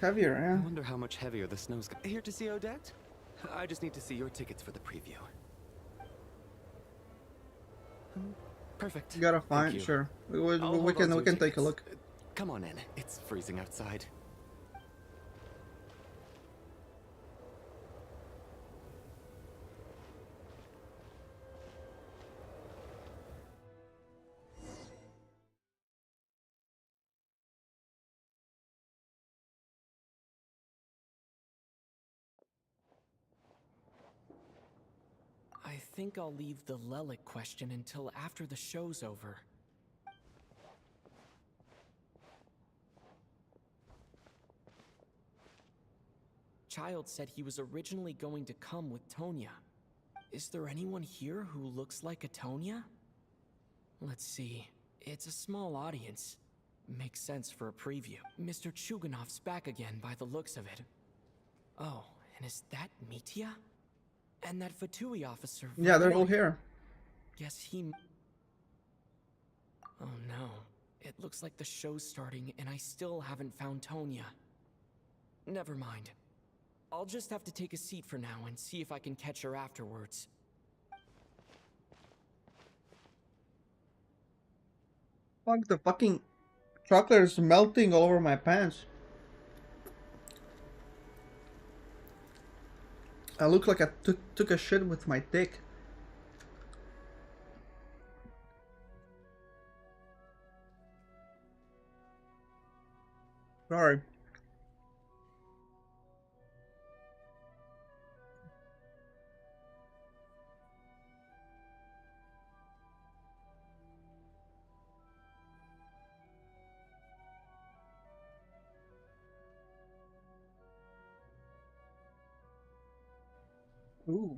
heavier. Yeah. I wonder how much heavier the snow's. Here to see Odette? I just need to see your tickets for the preview. Perfect. You gotta Thank find, you. sure. We I'll hold on to we your can take a tickets. look. Come on in. It's freezing outside. I think I'll leave the Lelic question until after the show's over. Child said he was originally going to come with Tonya. Is there anyone here who looks like a Tonya? Let's see. It's a small audience. Makes sense for a preview. Mr. Chuganov's back again by the looks of it. Oh, and is that Mitya? And that Fatui officer. Yeah, they're all Valery. here. Guess he... Oh no. It looks like the show's starting and I still haven't found Tonya. Never mind. I'll just have to take a seat for now and see if I can catch her afterwards. Fuck, the fucking chocolate is melting all over my pants. I look like I took a shit with my dick. Sorry. Ooh.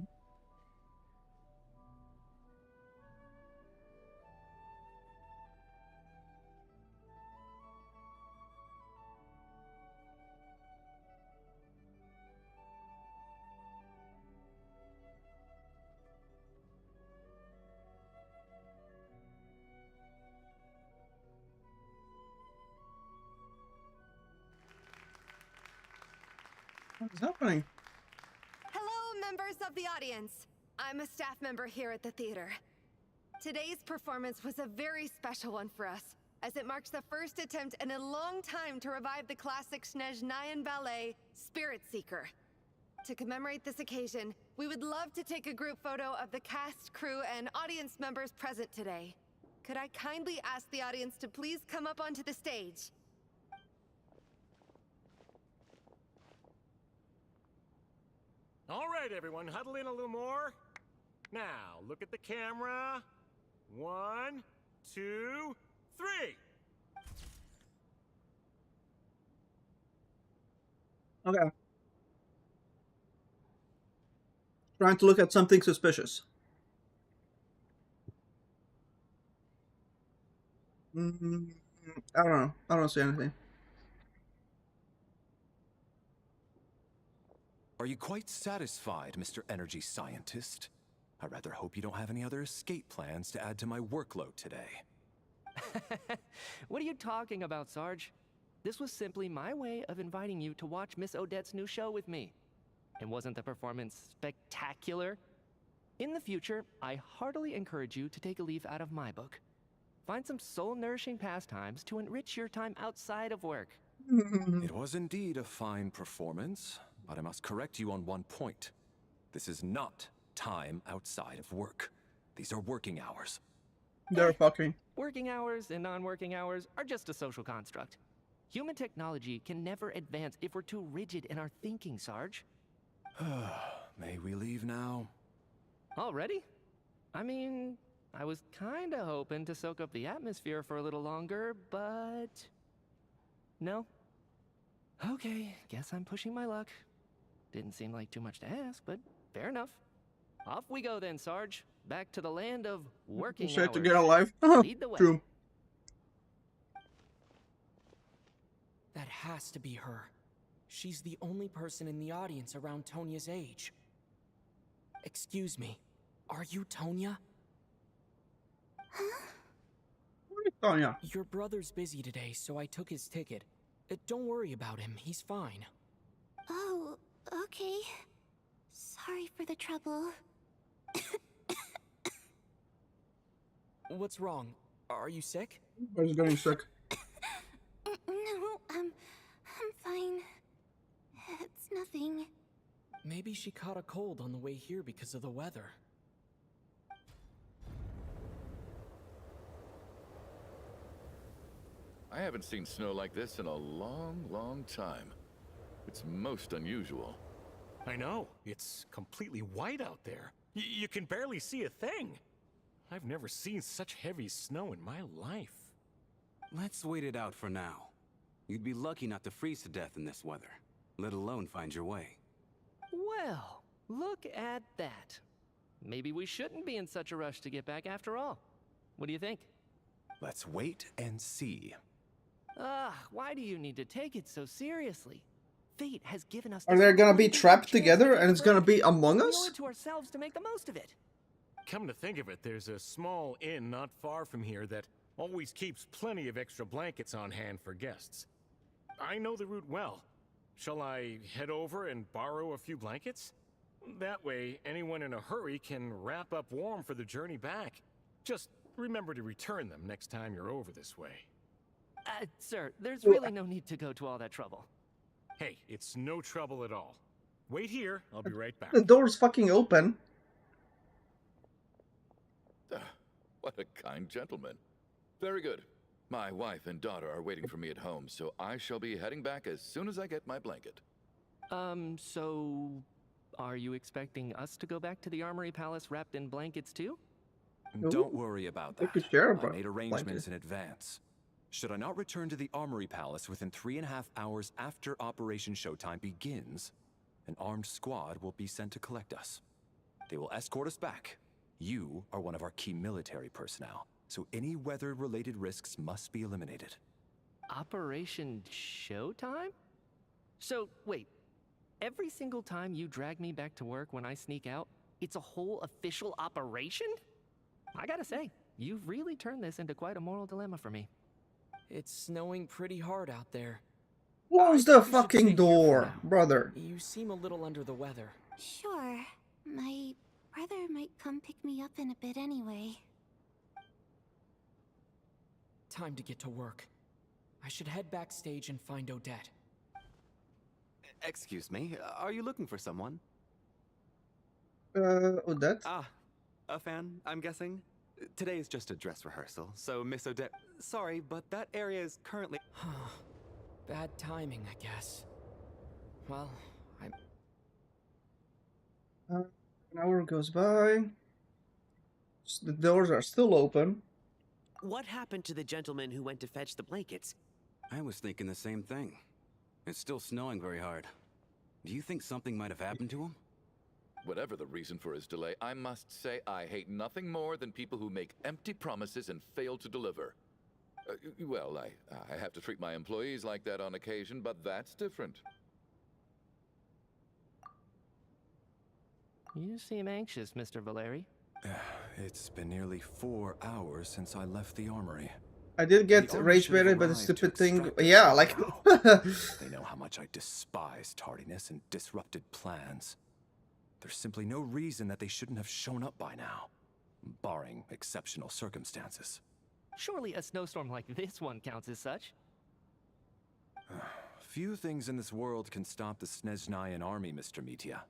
What is happening? Hello, members of the audience. I'm a staff member here at the theater. Today's performance was a very special one for us, as it marks the first attempt in a long time to revive the classic Snezhnayan ballet, Spirit Seeker. To commemorate this occasion, we would love to take a group photo of the cast, crew, and audience members present today. Could I kindly ask the audience to please come up onto the stage? All right, everyone, huddle in a little more. Now, look at the camera. 1, 2, 3. Okay. Trying to look at something suspicious. I don't know. I don't see anything. Are you quite satisfied, Mr. Energy Scientist? I rather hope you don't have any other escape plans to add to my workload today. What are you talking about, Sarge? This was simply my way of inviting you to watch Miss Odette's new show with me. And wasn't the performance spectacular? In the future, I heartily encourage you to take a leaf out of my book. Find some soul-nourishing pastimes to enrich your time outside of work. It was indeed a fine performance, but I must correct you on one point. This is not time outside of work. These are working hours. They're fucking. Working hours and non-working hours are just a social construct. Human technology can never advance if we're too rigid in our thinking, Sarge. May we leave now? Already? I mean, I was kinda hoping to soak up the atmosphere for a little longer, but... No? Okay, guess I'm pushing my luck. Didn't seem like too much to ask, but fair enough. Off we go then, Sarge. Back to the land of working Shit hours. to get alive. Lead the way. True. That has to be her. She's the only person in the audience around Tonya's age. Excuse me, are you Tonya? Tonya. Your brother's busy today, so I took his ticket. Don't worry about him, he's fine. Oh, okay. Sorry for the trouble. What's wrong? Are you sick? I was getting sick. No, I'm fine. It's nothing. Maybe she caught a cold on the way here because of the weather. I haven't seen snow like this in a long, long time. It's most unusual. I know. It's completely white out there. You can barely see a thing. I've never seen such heavy snow in my life. Let's wait it out for now. You'd be lucky not to freeze to death in this weather, let alone find your way. Well, look at that. Maybe we shouldn't be in such a rush to get back after all. What do you think? Let's wait and see. Why do you need to take it so seriously? Fate has given us. Are they gonna be trapped together and it's gonna be Among We owe Us? it to ourselves to make the most of it. Come to think of it, there's a small inn not far from here that always keeps plenty of extra blankets on hand for guests. I know the route well. Shall I head over and borrow a few blankets? That way, anyone in a hurry can wrap up warm for the journey back. Just remember to return them next time you're over this way. Sir, there's really no need to go to all that trouble. Hey, it's no trouble at all. Wait here, I'll be right back. The door's fucking open. What a kind gentleman. Very good. My wife and daughter are waiting for me at home, so I shall be heading back as soon as I get my blanket. So... are you expecting us to go back to the Armory Palace wrapped in blankets too? Don't worry about We that. could share a I made arrangements blanket. in advance. Should I not return to the Armory Palace within 3.5 hours after Operation Showtime begins, an armed squad will be sent to collect us. They will escort us back. You are one of our key military personnel, so any weather-related risks must be eliminated. Operation Showtime? So, wait. Every single time you drag me back to work when I sneak out, it's a whole official operation? I gotta say, you've really turned this into quite a moral dilemma for me. It's snowing pretty hard out there. Close the fucking door, brother. You seem a little under the weather. Sure. My brother might come pick me up in a bit anyway. Time to get to work. I should head backstage and find Odette. Excuse me, are you looking for someone? Odette? Ah, a fan, I'm guessing? Today is just a dress rehearsal, so Miss Odette... Sorry, but that area is currently... Bad timing, I guess. Well, An hour goes by. The doors are still open. What happened to the gentleman who went to fetch the blankets? I was thinking the same thing. It's still snowing very hard. Do you think something might have happened to him? Whatever the reason for his delay, I must say I hate nothing more than people who make empty promises and fail to deliver. Well, I have to treat my employees like that on occasion, but that's different. You seem anxious, Mr. Valeri. It's been nearly 4 hours since I left the armory. I did get The army rage should have baited by the arrived stupid to thing. extract Yeah, us like. by now. They know how much I despise tardiness and disrupted plans. There's simply no reason that they shouldn't have shown up by now, barring exceptional circumstances. Surely a snowstorm like this one counts as such. Few things in this world can stop the Snezhnayan army, Mr. Mitya.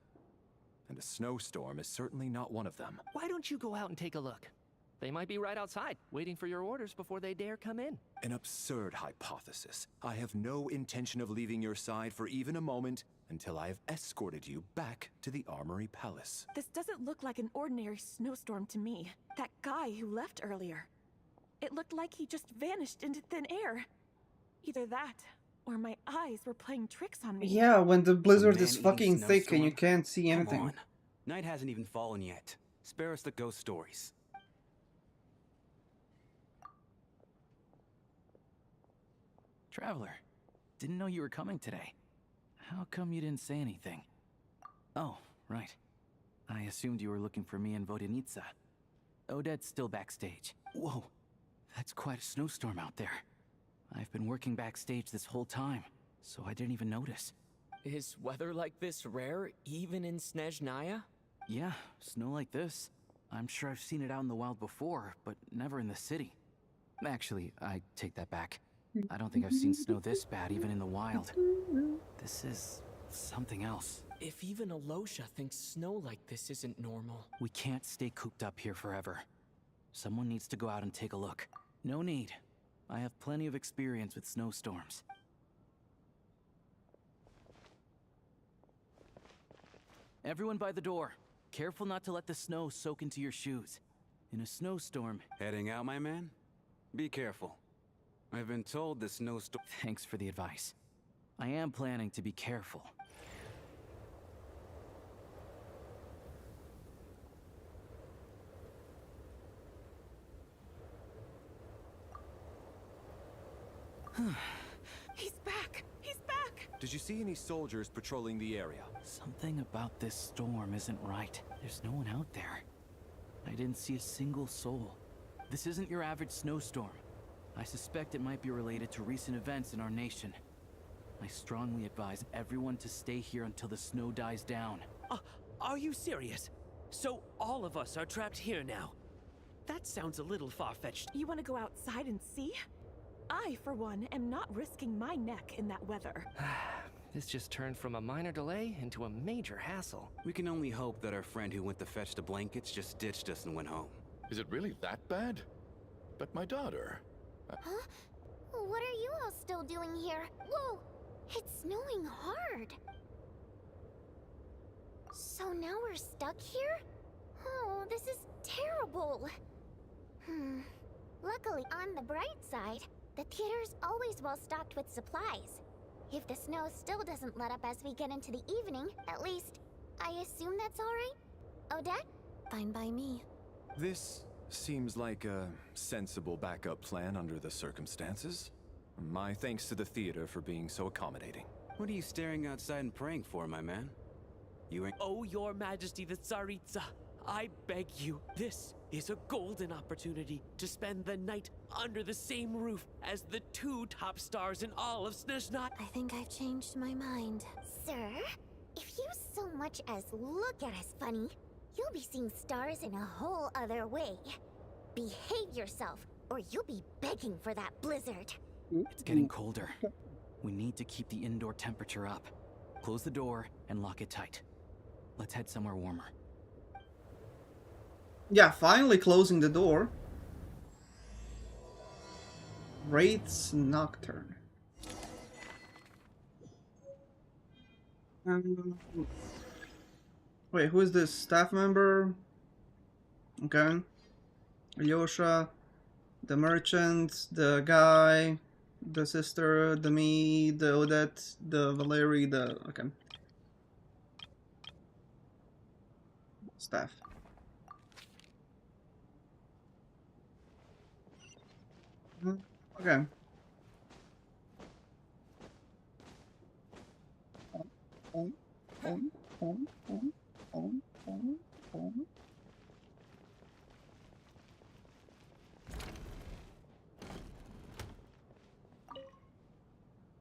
And a snowstorm is certainly not one of them. Why don't you go out and take a look? They might be right outside, waiting for your orders before they dare come in. An absurd hypothesis. I have no intention of leaving your side for even a moment until I have escorted you back to the Armory Palace. This doesn't look like an ordinary snowstorm to me. That guy who left earlier. It looked like he just vanished into thin air. Either that, or my eyes were playing tricks on me. Yeah, when the blizzard is Man-eating fucking thick and you snowstorm? can't see Come anything. on. Night hasn't even fallen yet. Spare us the ghost stories. Traveler, didn't know you were coming today. How come you didn't say anything? Oh, right. I assumed you were looking for me and Vodenitsa. Odette's still backstage. Whoa, that's quite a snowstorm out there. I've been working backstage this whole time, so I didn't even notice. Is weather like this rare, even in Snezhnaya? Yeah, snow like this. I'm sure I've seen it out in the wild before, but never in the city. Actually, I take that back. I don't think I've seen snow this bad even in the wild. This is something else. If even Alosha thinks snow like this isn't normal. We can't stay cooped up here forever. Someone needs to go out and take a look. No need. I have plenty of experience with snowstorms. Everyone by the door. Careful not to let the snow soak into your shoes. In a snowstorm... Heading out, my man? Be careful. I've been told the snowstorm... Thanks for the advice. I am planning to be careful. He's back! He's back! Did you see any soldiers patrolling the area? Something about this storm isn't right. There's no one out there. I didn't see a single soul. This isn't your average snowstorm. I suspect it might be related to recent events in our nation. I strongly advise everyone to stay here until the snow dies down. Are you serious? So all of us are trapped here now? That sounds a little far-fetched. You want to go outside and see? I, for one, am not risking my neck in that weather. This just turned from a minor delay into a major hassle. We can only hope that our friend who went to fetch the blankets just ditched us and went home. Is it really that bad? But my daughter... Huh? What are you all still doing here? Whoa! It's snowing hard! So now we're stuck here? Oh, this is terrible! Luckily, on the bright side, the theater's always well stocked with supplies. If the snow still doesn't let up as we get into the evening, at least, I assume that's alright? Odette? Fine by me. This seems like a sensible backup plan under the circumstances. My thanks to the theater for being so accommodating. What are you staring outside and praying for, my man? You ain't... Oh, Your Majesty the Tsaritsa, I beg you, this is a golden opportunity to spend the night under the same roof as the two top stars in all of Snezhnaya. I think I've changed my mind. Sir, if you so much as look at us funny, you'll be seeing stars in a whole other way. Behave yourself, or you'll be begging for that blizzard. It's getting colder. We need to keep the indoor temperature up. Close the door and lock it tight. Let's head somewhere warmer. Yeah, finally closing the door. Wraith's Nocturne. Wait, who is this staff member? Okay. Alyosha, the merchant, the guy, the sister, the me, the Odette, the Valerie, the... okay. Staff. Okay.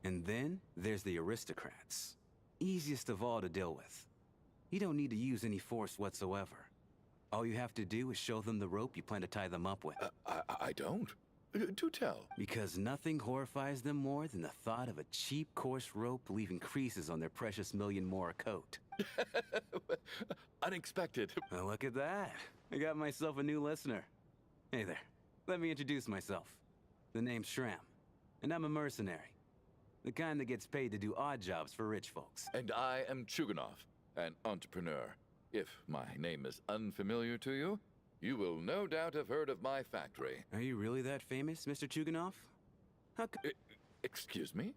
And then there's the aristocrats. Easiest of all to deal with. You don't need to use any force whatsoever. All you have to do is show them the rope you plan to tie them up with. I don't. Do tell. Because nothing horrifies them more than the thought of a cheap, coarse rope leaving creases on their precious million Mora coat. Unexpected. Well, look at that. I got myself a new listener. Hey there. Let me introduce myself. The name's Shram, and I'm a mercenary. The kind that gets paid to do odd jobs for rich folks. And I am Chuganov, an entrepreneur. If my name is unfamiliar to you, you will no doubt have heard of my factory. Are you really that famous, Mr. Chuganov? How excuse me?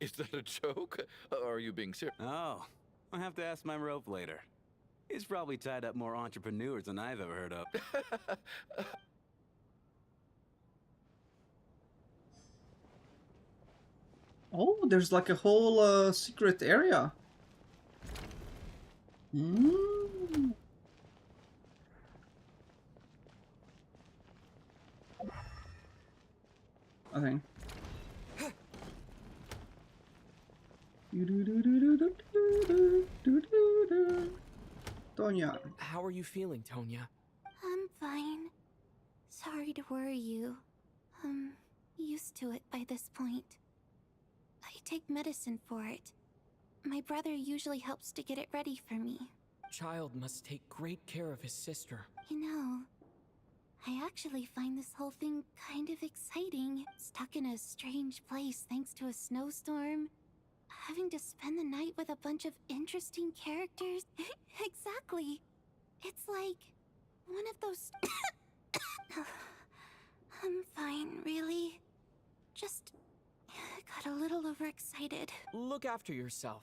Is that a joke? Or are you being serious? Oh, I'll have to ask my rope later. He's probably tied up more entrepreneurs than I've ever heard of. Oh, there's like a whole secret area. I think. Tonya. How are you feeling, Tonya? I'm fine. Sorry to worry you. I'm used to it by this point. I take medicine for it. My brother usually helps to get it ready for me. Child must take great care of his sister. You know, I actually find this whole thing kind of exciting. Stuck in a strange place thanks to a snowstorm. Having to spend the night with a bunch of interesting characters. Exactly. It's like one of those... I'm fine, really. Just got a little overexcited. Look after yourself.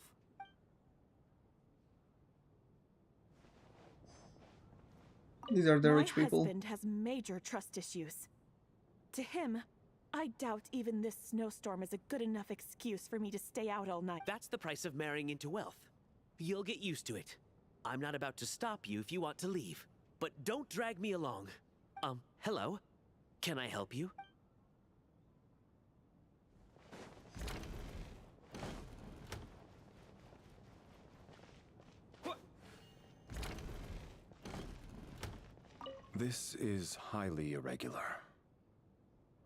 These are the rich My people. husband has major trust issues. To him, I doubt even this snowstorm is a good enough excuse for me to stay out all night. That's the price of marrying into wealth. You'll get used to it. I'm not about to stop you if you want to leave. But don't drag me along. Hello? Can I help you? This is highly irregular.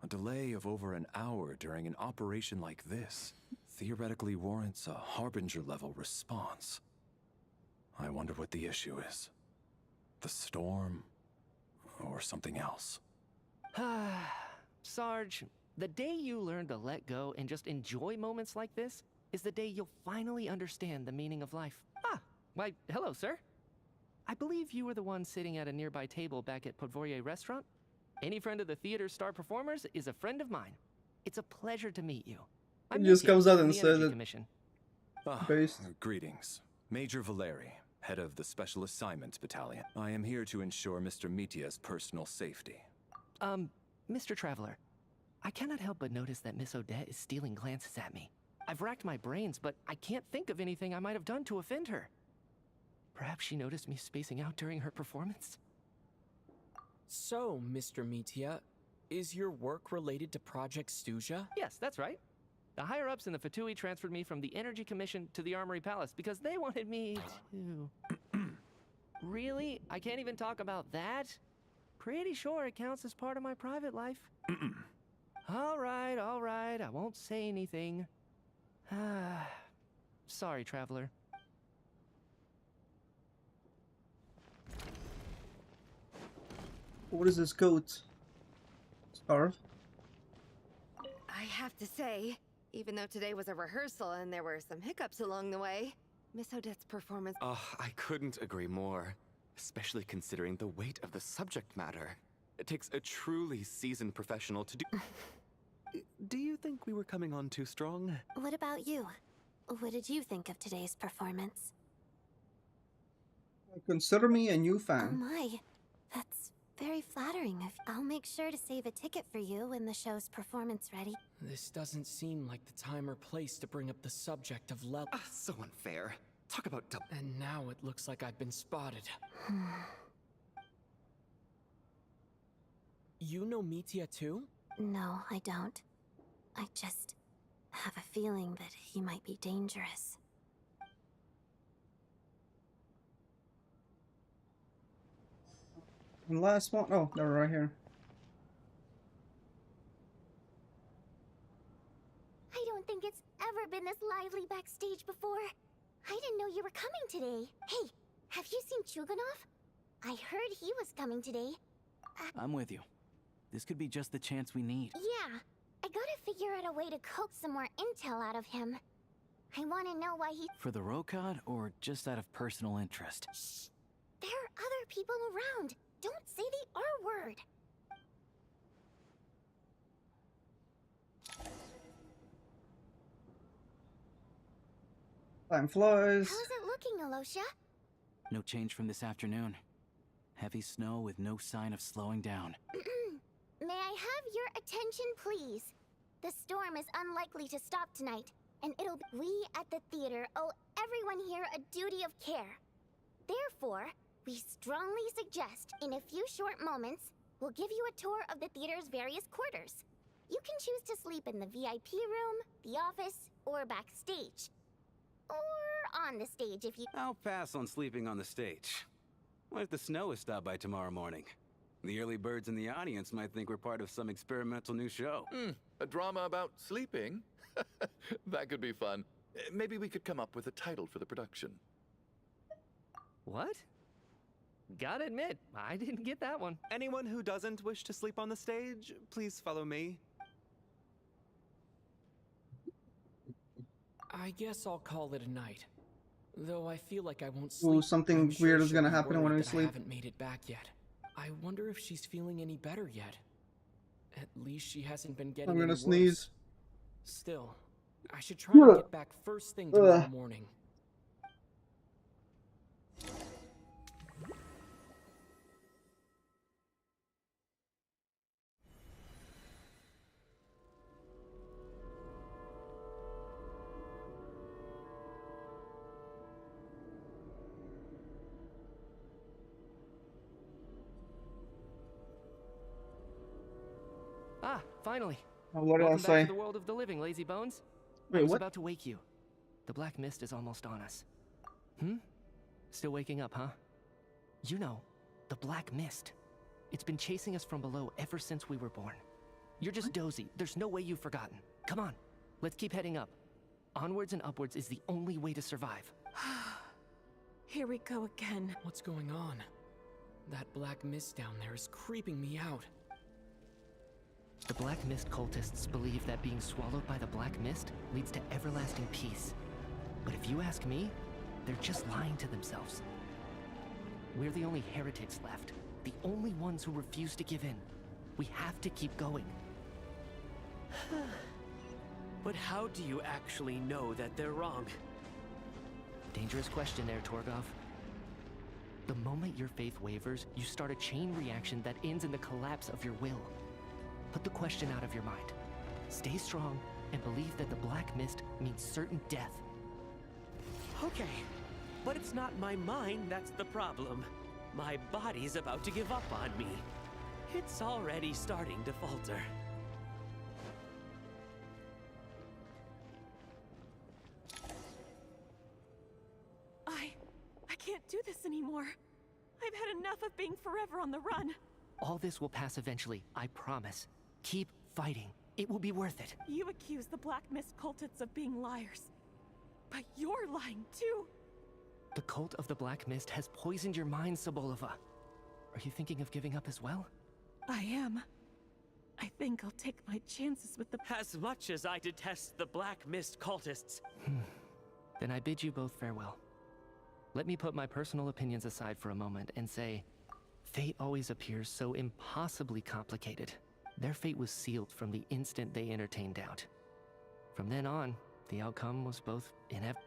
A delay of over an hour during an operation like this theoretically warrants a Harbinger-level response. I wonder what the issue is. The storm, or something else. Sarge, the day you learn to let go and just enjoy moments like this is the day you'll finally understand the meaning of life. Why, hello, sir. I believe you were the one sitting at a nearby table back at Podvorye Restaurant. Any friend of the theater's star performers is a friend of mine. It's a pleasure to meet you. He just comes out and says it. Commission. Greetings. Major Valeri, head of the Special Assignments Battalion. I am here to ensure Mr. Mitia's personal safety. Mr. Traveler, I cannot help but notice that Miss Odette is stealing glances at me. I've racked my brains, but I can't think of anything I might have done to offend her. Perhaps she noticed me spacing out during her performance? So, Mr. Mitia, is your work related to Project Stuja? Yes, that's right. The higher-ups in the Fatui transferred me from the Energy Commission to the Armory Palace because they wanted me to... Really? I can't even talk about that? Pretty sure it counts as part of my private life. All right, I won't say anything. Sorry, Traveler. What is this coat? Scarf? I have to say, even though today was a rehearsal and there were some hiccups along the way, Miss Odette's performance... Oh, I couldn't agree more. Especially considering the weight of the subject matter. It takes a truly seasoned professional to do... Do you think we were coming on too strong? What about you? What did you think of today's performance? Consider me a new Oh fan. my, that's very flattering. I'll make sure to save a ticket for you when the show's performance ready. This doesn't seem like the time or place to bring up the subject of level. So unfair. Talk about And now it looks like I've been spotted. You know Mitia too? No, I don't. I just have a feeling that he might be dangerous. And last one. Oh, they're right here. I don't think it's ever been this lively backstage before. I didn't know you were coming today. Hey, have you seen Chuganov? I heard he was coming today. I'm with you. This could be just the chance we need. Yeah, I gotta figure out a way to coax some more intel out of him. I want to know why he... For the Rokad, or just out of personal interest? Shh! There are other people around. Don't say the R word. Time flies. How's it looking, Alosha? No change from this afternoon. Heavy snow with no sign of slowing down. May I have your attention, please? The storm is unlikely to stop tonight, and we at the theater owe everyone here a duty of care. Therefore, we strongly suggest, in a few short moments, we'll give you a tour of the theater's various quarters. You can choose to sleep in the VIP room, the office, or backstage. Or on the stage if you— I'll pass on sleeping on the stage. What if the snow is stopped by tomorrow morning? The early birds in the audience might think we're part of some experimental new show. A drama about sleeping? That could be fun. Maybe we could come up with a title for the production. What? Gotta admit, I didn't get that one. Anyone who doesn't wish to sleep on the stage, please follow me. I guess I'll call it a night. Though I feel like I won't sleep. Ooh, something I'm sure weird is she'll gonna be happen when worried we that sleep. I haven't made it back yet. I wonder if she's feeling any better yet. At least she hasn't been getting I'm gonna any sneeze. worse. Still, I should try to get back first thing tomorrow morning. Ah, finally. What did I Welcome say? back to the world of the living, lazy bones. Wait, I was what? about to wake you. The black mist is almost on us. Still waking up, huh? You know, the black mist. It's been chasing us from below ever since we were born. You're just dozy. There's no way you've forgotten. Come on, let's keep heading up. Onwards and upwards is the only way to survive. Here we go again. What's going on? That black mist down there is creeping me out. The Black Mist cultists believe that being swallowed by the Black Mist leads to everlasting peace. But if you ask me, they're just lying to themselves. We're the only heretics left, the only ones who refuse to give in. We have to keep going. But how do you actually know that they're wrong? Dangerous question there, Torgov. The moment your faith wavers, you start a chain reaction that ends in the collapse of your will. Put the question out of your mind. Stay strong and believe that the Black Mist means certain death. Okay, but it's not my mind that's the problem. My body's about to give up on me. It's already starting to falter. I can't do this anymore. I've had enough of being forever on the run. All this will pass eventually, I promise. Keep fighting. It will be worth it. You accuse the Black Mist cultists of being liars. But you're lying too. The cult of the Black Mist has poisoned your mind, Sobolova. Are you thinking of giving up as well? I am. I think I'll take my chances with the— As much as I detest the Black Mist cultists. Then I bid you both farewell. Let me put my personal opinions aside for a moment and say, fate always appears so impossibly complicated. Their fate was sealed from the instant they entertained doubt. From then on, the outcome was both inevitable.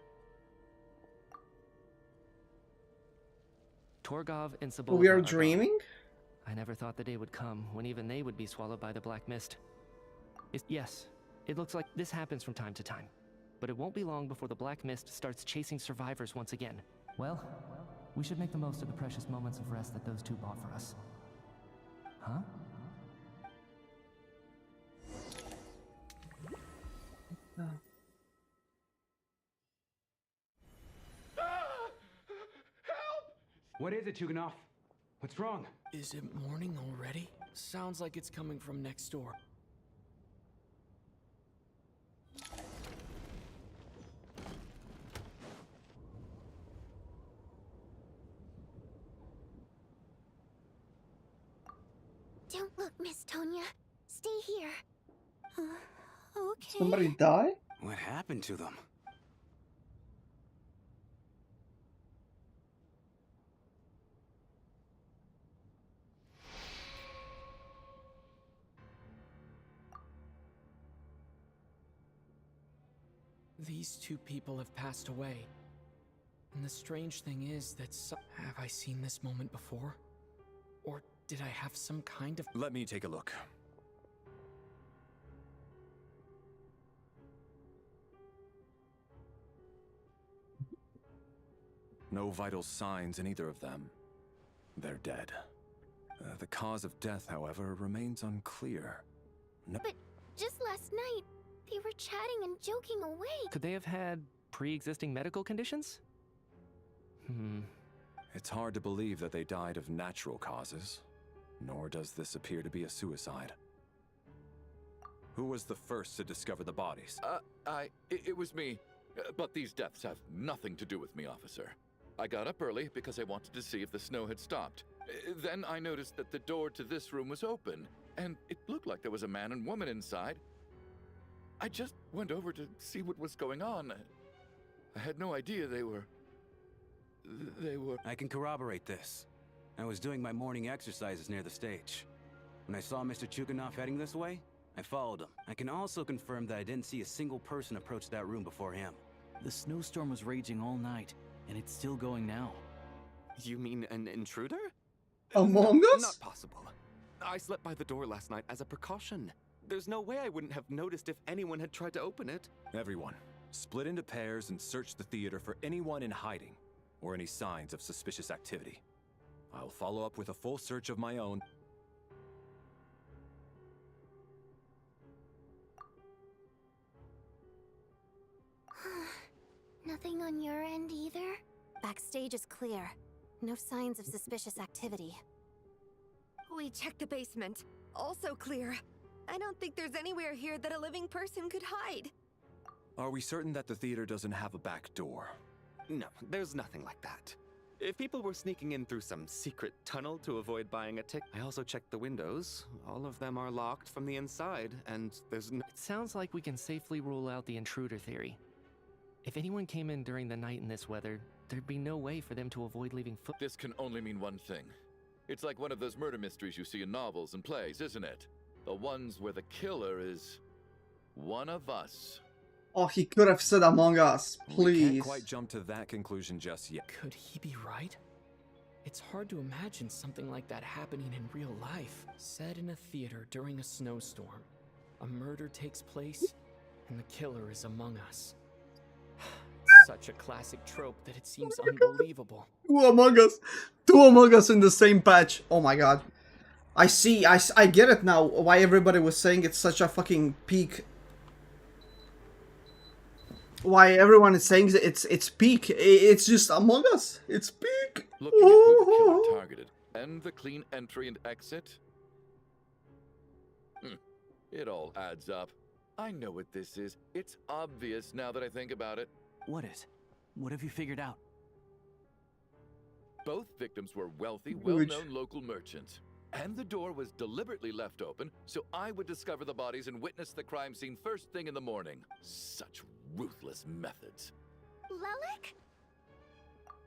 Torgov and Sobolova We are gone. dreaming? I never thought the day would come when even they would be swallowed by the Black Mist. Yes, it looks like this happens from time to time. But it won't be long before the Black Mist starts chasing survivors once again. Well, we should make the most of the precious moments of rest that those two bought for us. Huh? What is it, Tuganov? What's wrong? Is it morning already? Sounds like it's coming from next door. Don't look, Miss Tonya. Stay here. Okay. Somebody die? What happened to them? These two people have passed away. And the strange thing is that have I seen this moment before? Or did I have some kind of— Let me take a look. No vital signs in either of them. They're dead. The cause of death, however, remains unclear. No. But just last night, they were chatting and joking away. Could they have had pre-existing medical conditions? It's hard to believe that they died of natural causes, nor does this appear to be a suicide. Who was the first to discover the bodies? It was me. But these deaths have nothing to do with me, officer. I got up early because I wanted to see if the snow had stopped. Then I noticed that the door to this room was open, and it looked like there was a man and woman inside. I just went over to see what was going on. I had no idea they were... I can corroborate this. I was doing my morning exercises near the stage. When I saw Mr. Chuganov heading this way, I followed him. I can also confirm that I didn't see a single person approach that room before him. The snowstorm was raging all night, and it's still going now. You mean an intruder? Among Us? Not possible. I slept by the door last night as a precaution. There's no way I wouldn't have noticed if anyone had tried to open it. Everyone, split into pairs and search the theater for anyone in hiding, or any signs of suspicious activity. I'll follow up with a full search of my own. Nothing on your end either? Backstage is clear. No signs of suspicious activity. We checked the basement. Also clear. I don't think there's anywhere here that a living person could hide. Are we certain that the theater doesn't have a back door? No, there's nothing like that. If people were sneaking in through some secret tunnel to avoid buying a ticket, I also checked the windows. All of them are locked from the inside, and there's no... It sounds like we can safely rule out the intruder theory. If anyone came in during the night in this weather, there'd be no way for them to avoid leaving foot. This can only mean one thing. It's like one of those murder mysteries you see in novels and plays, isn't it? The ones where the killer is one of us. Oh, he could have said Among Us, We please. can't quite jump to that conclusion just yet. Could he be right? It's hard to imagine something like that happening in real life. Set in a theater during a snowstorm. A murder takes place, and the killer is among us. Such a classic trope that it seems unbelievable. Two Among Us in the same patch. Oh my god. I see, I get it now, why everybody was saying it's such a fucking peak. Why everyone is saying it's peak. It's just Among Us. It's peak. Looking at who the killer targeted and the clean entry and exit. It all adds up. I know what this is. It's obvious now that I think about it. What is? What have you figured out? Both victims were wealthy, well-known local merchants. And the door was deliberately left open so I would discover the bodies and witness the crime scene first thing in the morning. Such ruthless methods. Lelik?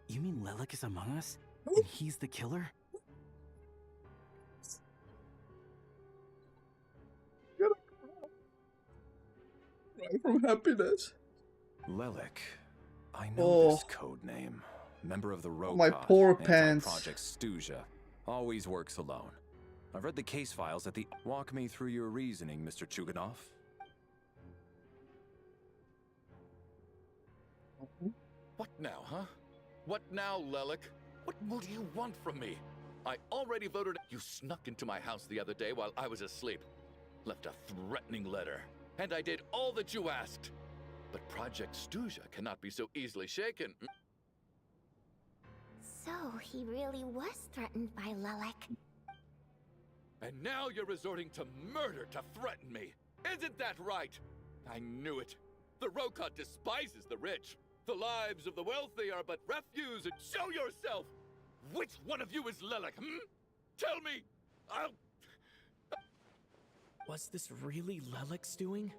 You mean Lelik is among us? And he's the killer? From happiness. Lelik. I know this code name. Member of the Road my poor pants. Project Stuja. Always works alone. I've read the case files at the... Walk me through your reasoning, Mr. Chuganov. What now, huh? What now, Lelik? What more do you want from me? I already voted... You snuck into my house the other day while I was asleep. Left a threatening letter. And I did all that you asked. But Project Stuja cannot be so easily shaken. So, he really was threatened by Lelik. And now you're resorting to murder to threaten me. Isn't that right? I knew it. The Rokot despises the rich. The lives of the wealthy are but refuse. And show yourself! Which one of you is Lelik, Tell me! Was this really Lelik's doing?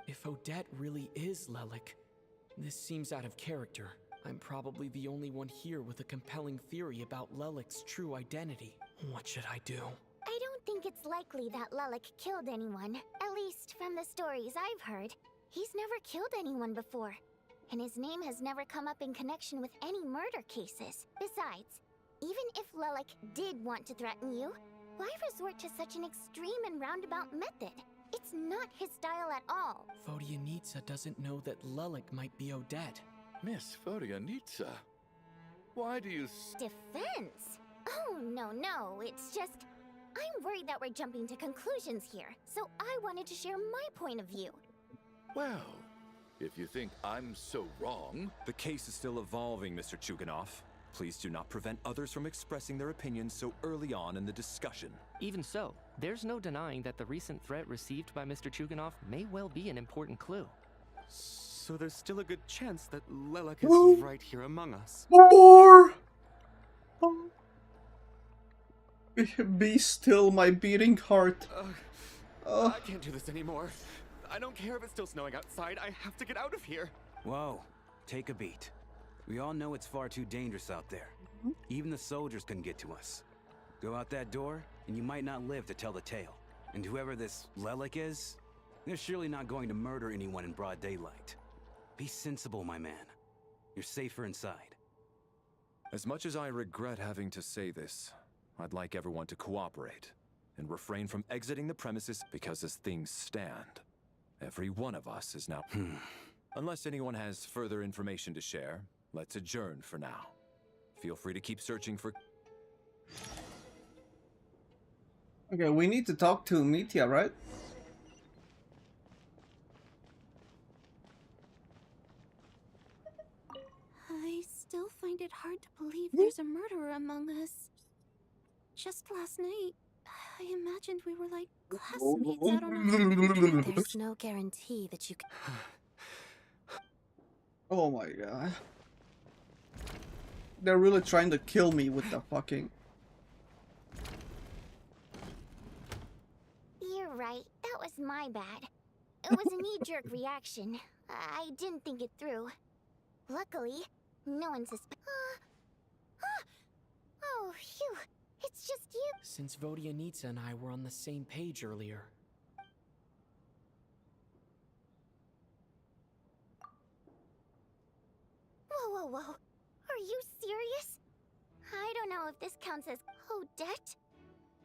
If Odette really is Lelik, this seems out of character. I'm probably the only one here with a compelling theory about Lelik's true identity. What should I do? I don't think it's likely that Lelik killed anyone. At least from the stories I've heard. He's never killed anyone before. And his name has never come up in connection with any murder cases. Besides, even if Lelik did want to threaten you, why resort to such an extreme and roundabout method? It's not his style at all. Vodyanitsa doesn't know that Lelik might be Odette. Miss Vodyanitsa? Why do you Defense? Oh, no, it's just... I'm worried that we're jumping to conclusions here, so I wanted to share my point of view. Well, if you think I'm so wrong... The case is still evolving, Mr. Chuganov. Please do not prevent others from expressing their opinions so early on in the discussion. Even so, there's no denying that the recent threat received by Mr. Chuganov may well be an important clue. So there's still a good chance that Lelek is right here among us. More! Be still, my beating heart. I can't do this anymore. I don't care if it's still snowing outside. I have to get out of here. Whoa, take a beat. We all know it's far too dangerous out there. Even the soldiers couldn't get to us. Go out that door, and you might not live to tell the tale. And whoever this Lelek is, they're surely not going to murder anyone in broad daylight. Be sensible, my man. You're safer inside. As much as I regret having to say this, I'd like everyone to cooperate and refrain from exiting the premises because as things stand, every one of us is now... Unless anyone has further information to share, let's adjourn for now. Feel free to keep searching for... Okay, we need to talk to Mitya, right? I still find it hard to believe there's a murderer among us. Just last night, I imagined we were like classmates out on a... There's no guarantee that you can... Oh my god. They're really trying to kill me with the fucking... You're right, that was my bad. It was a knee-jerk reaction. I didn't think it through. Luckily, no one Oh, phew. It's just you. Since Vodyanitsa and I were on the same page earlier. Whoa. Are you serious? I don't know if this counts as Odette.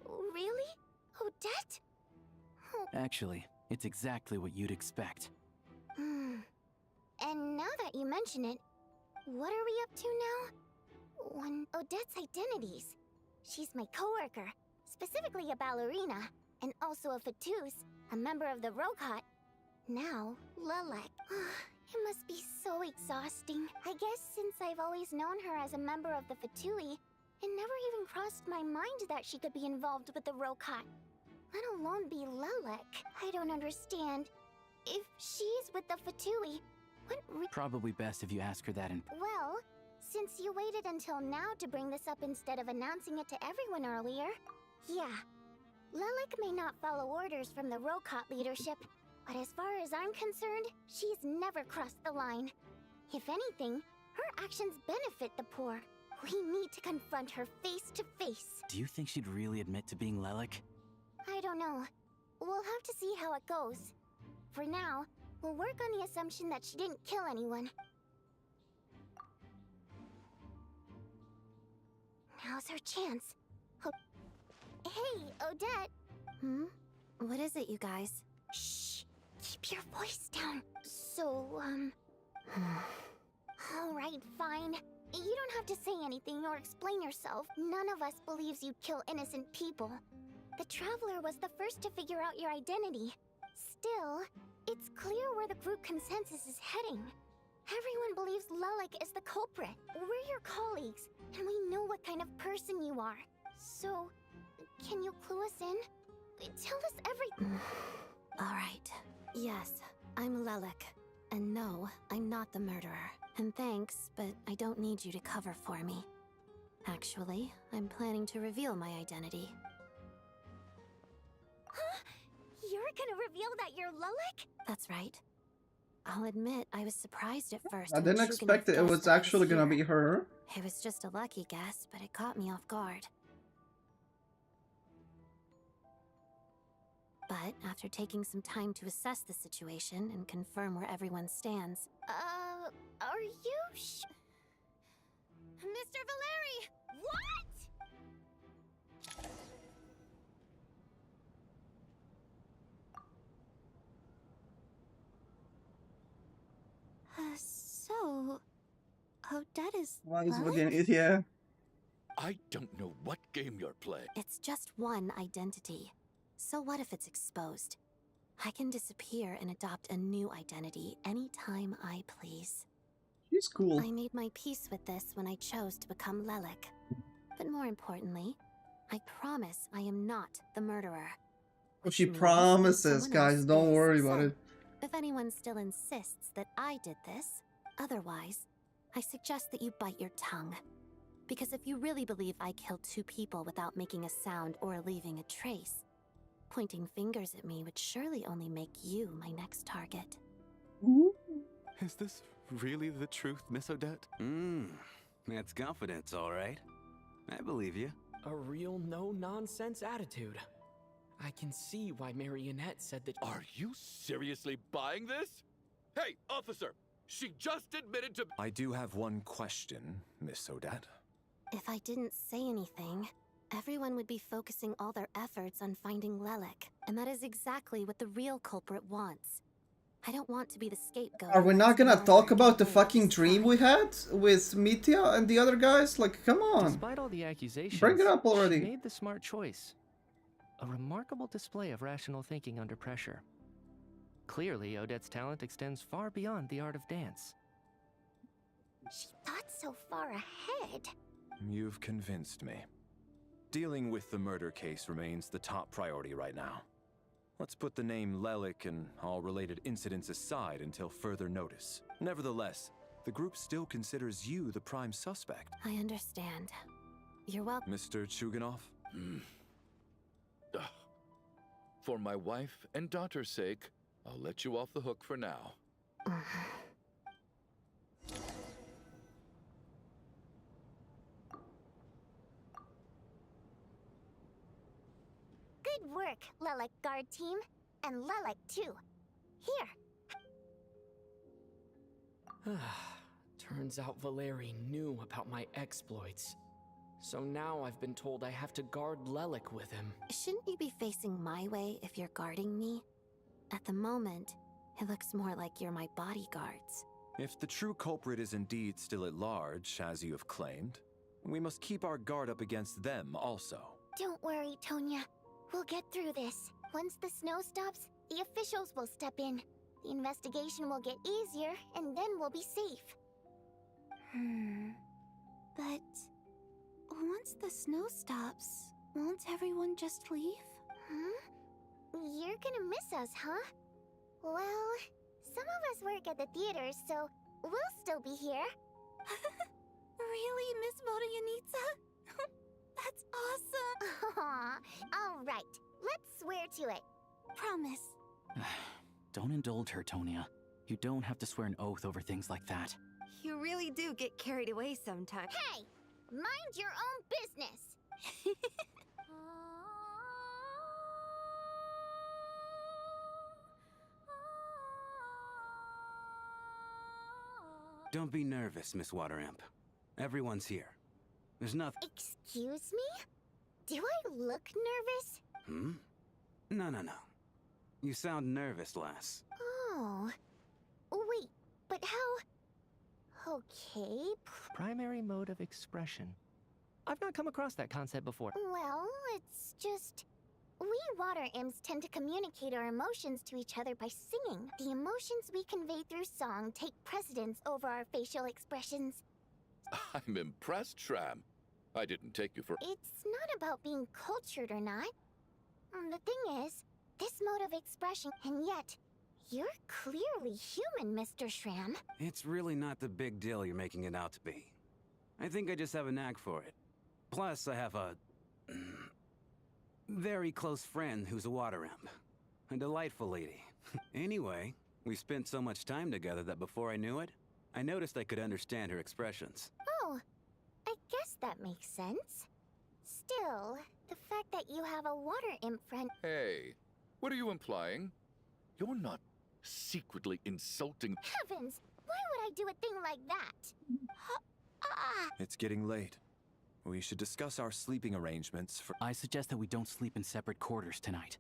Really? Odette? Actually, it's exactly what you'd expect. And now that you mention it, what are we up to now? Odette's identities. She's my coworker, specifically a ballerina, and also a Fatous, a member of the Rokot. Now, Lelek. It must be so exhausting. I guess since I've always known her as a member of the Fatui, it never even crossed my mind that she could be involved with the Rokot, let alone be Lelek. I don't understand. If she's with the Fatui, what Probably best if you ask her that in... Well, since you waited until now to bring this up instead of announcing it to everyone earlier, yeah. Lelek may not follow orders from the Rokot leadership, but as far as I'm concerned, she's never crossed the line. If anything, her actions benefit the poor. We need to confront her face to face. Do you think she'd really admit to being Lelek? I don't know. We'll have to see how it goes. For now, we'll work on the assumption that she didn't kill anyone. Now's her chance. Hey, Odette! What is it, you guys? Shh! Keep your voice down. So, Alright, fine. You don't have to say anything or explain yourself. None of us believes you'd kill innocent people. The Traveler was the first to figure out your identity. Still, it's clear where the group consensus is heading. Everyone believes Lelek is the culprit. We're your colleagues, and we know what kind of person you are. So, can you clue us in? Tell us everything. Alright. Yes, I'm Lelek. And no, I'm not the murderer. And thanks, but I don't need you to cover for me. Actually, I'm planning to reveal my identity. Huh? You're gonna reveal that you're Lelek? That's right. I'll admit I was surprised at first. I when didn't Chuganov expect it was guessed I actually gonna be here. her. It was just a lucky guess, but it caught me off guard. But after taking some time to assess the situation and confirm where everyone stands... Are you Mr. Valeri! What? So... Odette is Wise Lilith? again, yeah. I don't know what game you're playing. It's just one identity. So what if it's exposed? I can disappear and adopt a new identity anytime I please. She's cool. I made my peace with this when I chose to become Lelik. But more importantly, I promise I am not the murderer. Oh, she Which means promises, someone guys. else Don't is. worry about So, it. if anyone still insists that I did this, otherwise, I suggest that you bite your tongue. Because if you really believe I killed 2 people without making a sound or leaving a trace, pointing fingers at me would surely only make you my next target. Is this really the truth, Miss Odette? That's confidence, all right. I believe you. A real no-nonsense attitude. I can see why Marionette said that. Are you seriously buying this? Hey, officer! She just admitted to. I do have one question, Miss Odette. If I didn't say anything, everyone would be focusing all their efforts on finding Lelik, and that is exactly what the real culprit wants. I don't want to be the scapegoat. Are we not gonna talk about the fucking dream we had with Mitya and the other guys? Like, come on. Despite all the accusations, Bring it up already. she made the smart choice. A remarkable display of rational thinking under pressure. Clearly, Odette's talent extends far beyond the art of dance. She thought so far ahead. You've convinced me. Dealing with the murder case remains the top priority right now. Let's put the name Lelik and all related incidents aside until further notice. Nevertheless, the group still considers you the prime suspect. I understand. You're welcome. Mr. Chuganov? For my wife and daughter's sake, I'll let you off the hook for now. Good work, Lelik Guard Team. And Lelik, too. Here. Turns out Valeri knew about my exploits. So now I've been told I have to guard Lelik with him. Shouldn't you be facing my way if you're guarding me? At the moment, it looks more like you're my bodyguards. If the true culprit is indeed still at large, as you have claimed, we must keep our guard up against them also. Don't worry, Tonya. We'll get through this. Once the snow stops, the officials will step in. The investigation will get easier, and then we'll be safe. But once the snow stops, won't everyone just leave? You're gonna miss us, huh? Well, some of us work at the theater, so we'll still be here. Really, Miss Vodoyanitsa? That's awesome! All right, let's swear to it. Promise. Don't indulge her, Tonya. You don't have to swear an oath over things like that. You really do get carried away sometimes. Hey, mind your own business. Don't be nervous, Miss Wateramp. Everyone's here. There's nothing. Excuse me? Do I look nervous? No. You sound nervous, lass. Oh. Wait, but how... Okay. Primary mode of expression. I've not come across that concept before. Well, it's just... We water imps tend to communicate our emotions to each other by singing. The emotions we convey through song take precedence over our facial expressions. I'm impressed, Shram. I didn't take you for... It's not about being cultured or not. The thing is, this mode of expression, and yet, you're clearly human, Mr. Shram. It's really not the big deal you're making it out to be. I think I just have a knack for it. Plus, I have a... very close friend who's a water imp. A delightful lady. Anyway, we spent so much time together that before I knew it, I noticed I could understand her expressions. Oh, I guess that makes sense. Still, the fact that you have a water imp friend... Hey, what are you implying? You're not secretly insulting... Heavens! Why would I do a thing like that? It's getting late. We should discuss our sleeping arrangements for... I suggest that we don't sleep in separate quarters tonight.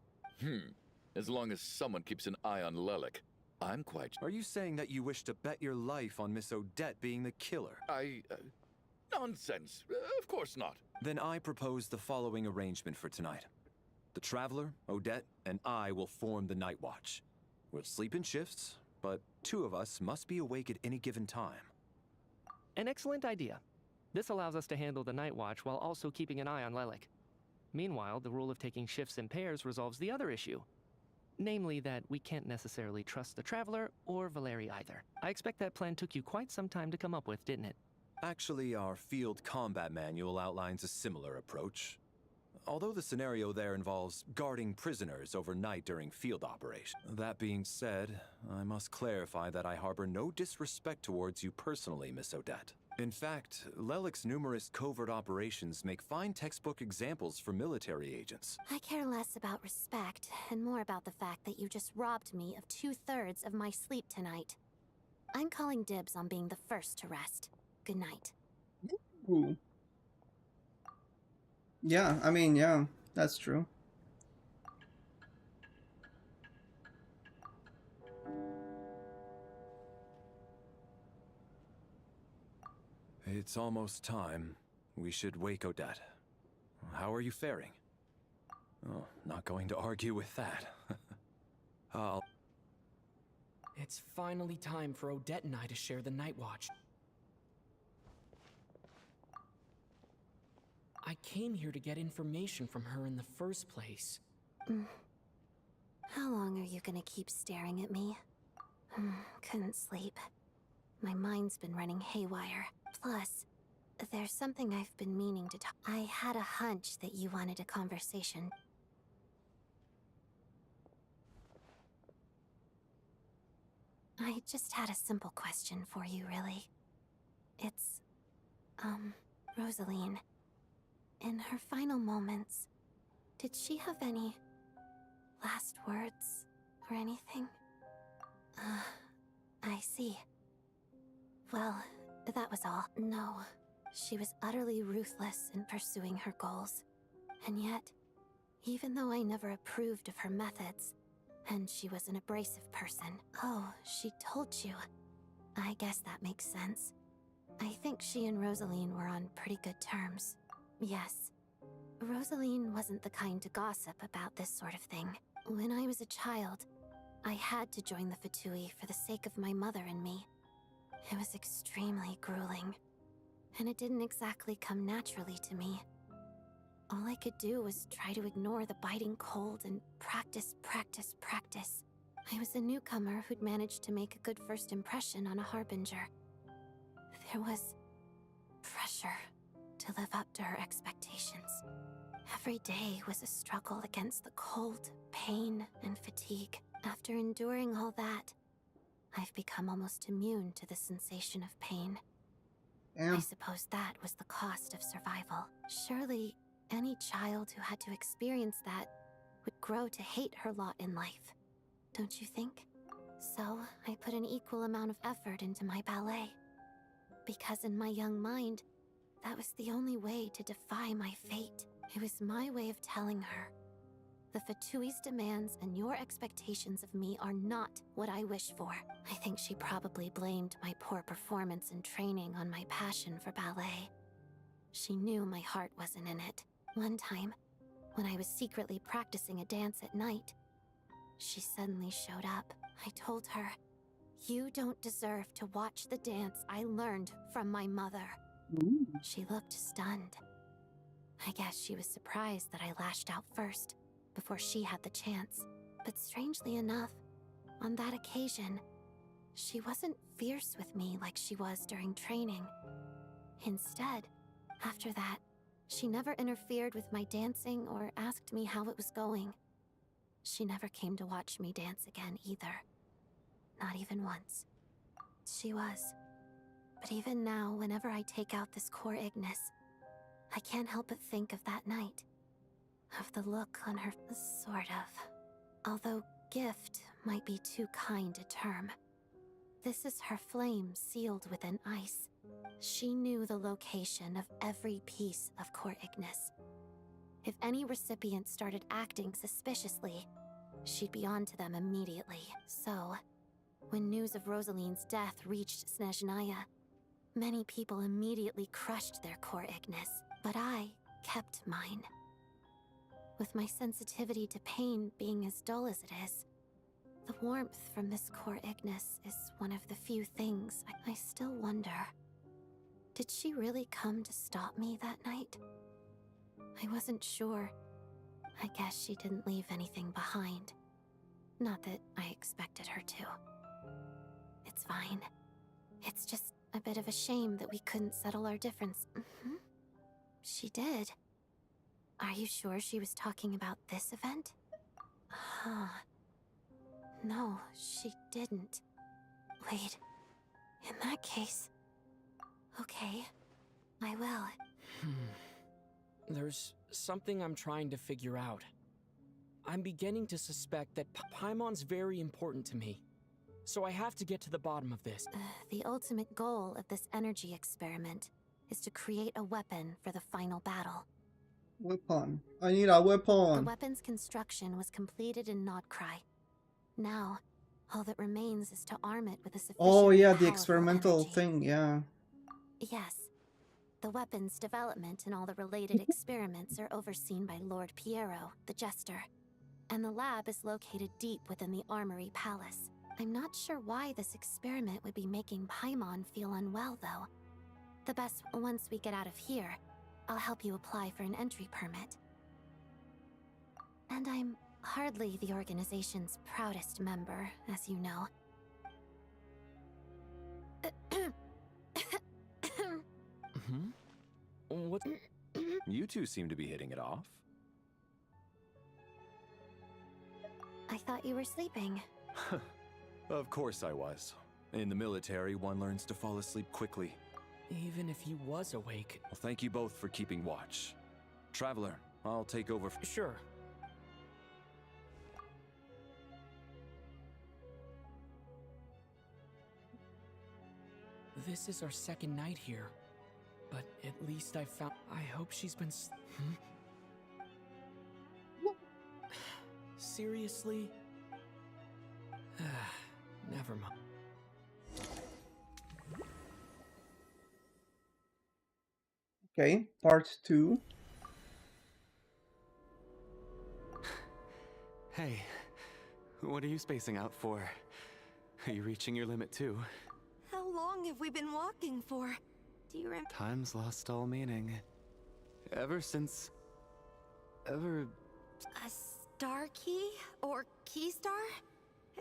As long as someone keeps an eye on Lelik. I'm quite... Are you saying that you wish to bet your life on Miss Odette being the killer? Nonsense. Of course not. Then I propose the following arrangement for tonight. The Traveler, Odette, and I will form the Night Watch. We'll sleep in shifts, but 2 of us must be awake at any given time. An excellent idea. This allows us to handle the Night Watch while also keeping an eye on Lelik. Meanwhile, the rule of taking shifts in pairs resolves the other issue. Namely that we can't necessarily trust the Traveler or Valeri either. I expect that plan took you quite some time to come up with, didn't it? Actually, our field combat manual outlines a similar approach. Although the scenario there involves guarding prisoners overnight during field operation. That being said, I must clarify that I harbor no disrespect towards you personally, Miss Odette. In fact, Lelik's numerous covert operations make fine textbook examples for military agents. I care less about respect and more about the fact that you just robbed me of 2/3 of my sleep tonight. I'm calling dibs on being the first to rest. Good night. Ooh. Yeah, I mean, yeah, that's true. It's almost time. We should wake Odette. How are you faring? Oh, not going to argue with that. It's finally time for Odette and I to share the Night Watch. I came here to get information from her in the first place. How long are you gonna keep staring at me? Couldn't sleep. My mind's been running haywire. Plus, there's something I've been meaning to talk. I had a hunch that you wanted a conversation. I just had a simple question for you, really. It's, Rosaline. In her final moments, did she have any last words or anything? I see. Well, that was all. No, she was utterly ruthless in pursuing her goals. And yet, even though I never approved of her methods, and she was an abrasive person. Oh, she told you. I guess that makes sense. I think she and Rosaline were on pretty good terms. Yes. Rosaline wasn't the kind to gossip about this sort of thing. When I was a child, I had to join the Fatui for the sake of my mother and me. It was extremely grueling, and it didn't exactly come naturally to me. All I could do was try to ignore the biting cold and practice. I was a newcomer who'd managed to make a good first impression on a harbinger. There was pressure to live up to her expectations. Every day was a struggle against the cold, pain, and fatigue. After enduring all that, I've become almost immune to the sensation of pain. I suppose that was the cost of survival. Surely, any child who had to experience that would grow to hate her lot in life. Don't you think? So, I put an equal amount of effort into my ballet. Because in my young mind, that was the only way to defy my fate. It was my way of telling her, the Fatui's demands and your expectations of me are not what I wish for. I think she probably blamed my poor performance in training on my passion for ballet. She knew my heart wasn't in it. One time, when I was secretly practicing a dance at night, she suddenly showed up. I told her, "You don't deserve to watch the dance I learned from my mother." She looked stunned. I guess she was surprised that I lashed out first, before she had the chance. But strangely enough, on that occasion, she wasn't fierce with me like she was during training. Instead, after that, she never interfered with my dancing or asked me how it was going. She never came to watch me dance again either. Not even once. She was. But even now, whenever I take out this core Ignis, I can't help but think of that night. Of the look on her, sort of. Although gift might be too kind a term. This is her flame sealed within ice. She knew the location of every piece of core Ignis. If any recipient started acting suspiciously, she'd be on to them immediately. So, When news of Rosaline's death reached Snezhnaya, many people immediately crushed their core Ignis, but I kept mine. With my sensitivity to pain being as dull as it is, the warmth from this core Ignis is one of the few things I still wonder. Did she really come to stop me that night? I wasn't sure. I guess she didn't leave anything behind. Not that I expected her to. It's fine. It's just a bit of a shame that we couldn't settle our difference. She did. Are you sure she was talking about this event? Huh. No, she didn't. Wait. In that case... Okay. I will. There's something I'm trying to figure out. I'm beginning to suspect that Paimon's very important to me. So I have to get to the bottom of this. The ultimate goal of this energy experiment is to create a weapon for the final battle. Weapon. I need a weapon. The weapon's construction was completed in Nodcry. Now, all that remains is to arm it with a sufficient Oh yeah, the powerful experimental energy. thing, yeah. Yes. The weapon's development and all the related experiments are overseen by Lord Piero, the Jester. And the lab is located deep within the Armory Palace. I'm not sure why this experiment would be making Paimon feel unwell, though. The best, once we get out of here, I'll help you apply for an entry permit. And I'm hardly the organization's proudest member, as you know. What? You two seem to be hitting it off. I thought you were sleeping. Of course I was. In the military, one learns to fall asleep quickly. Even if he was awake. Well, thank you both for keeping watch. Traveler, I'll take over. Sure. This is our second night here. But at least I found... I hope she's been... Seriously? Never mind. Okay, part 2. Hey, what are you spacing out for? Are you reaching your limit too? How long have we been walking for? Do you remember? Time's lost all meaning. Ever since... A star key? Or key star?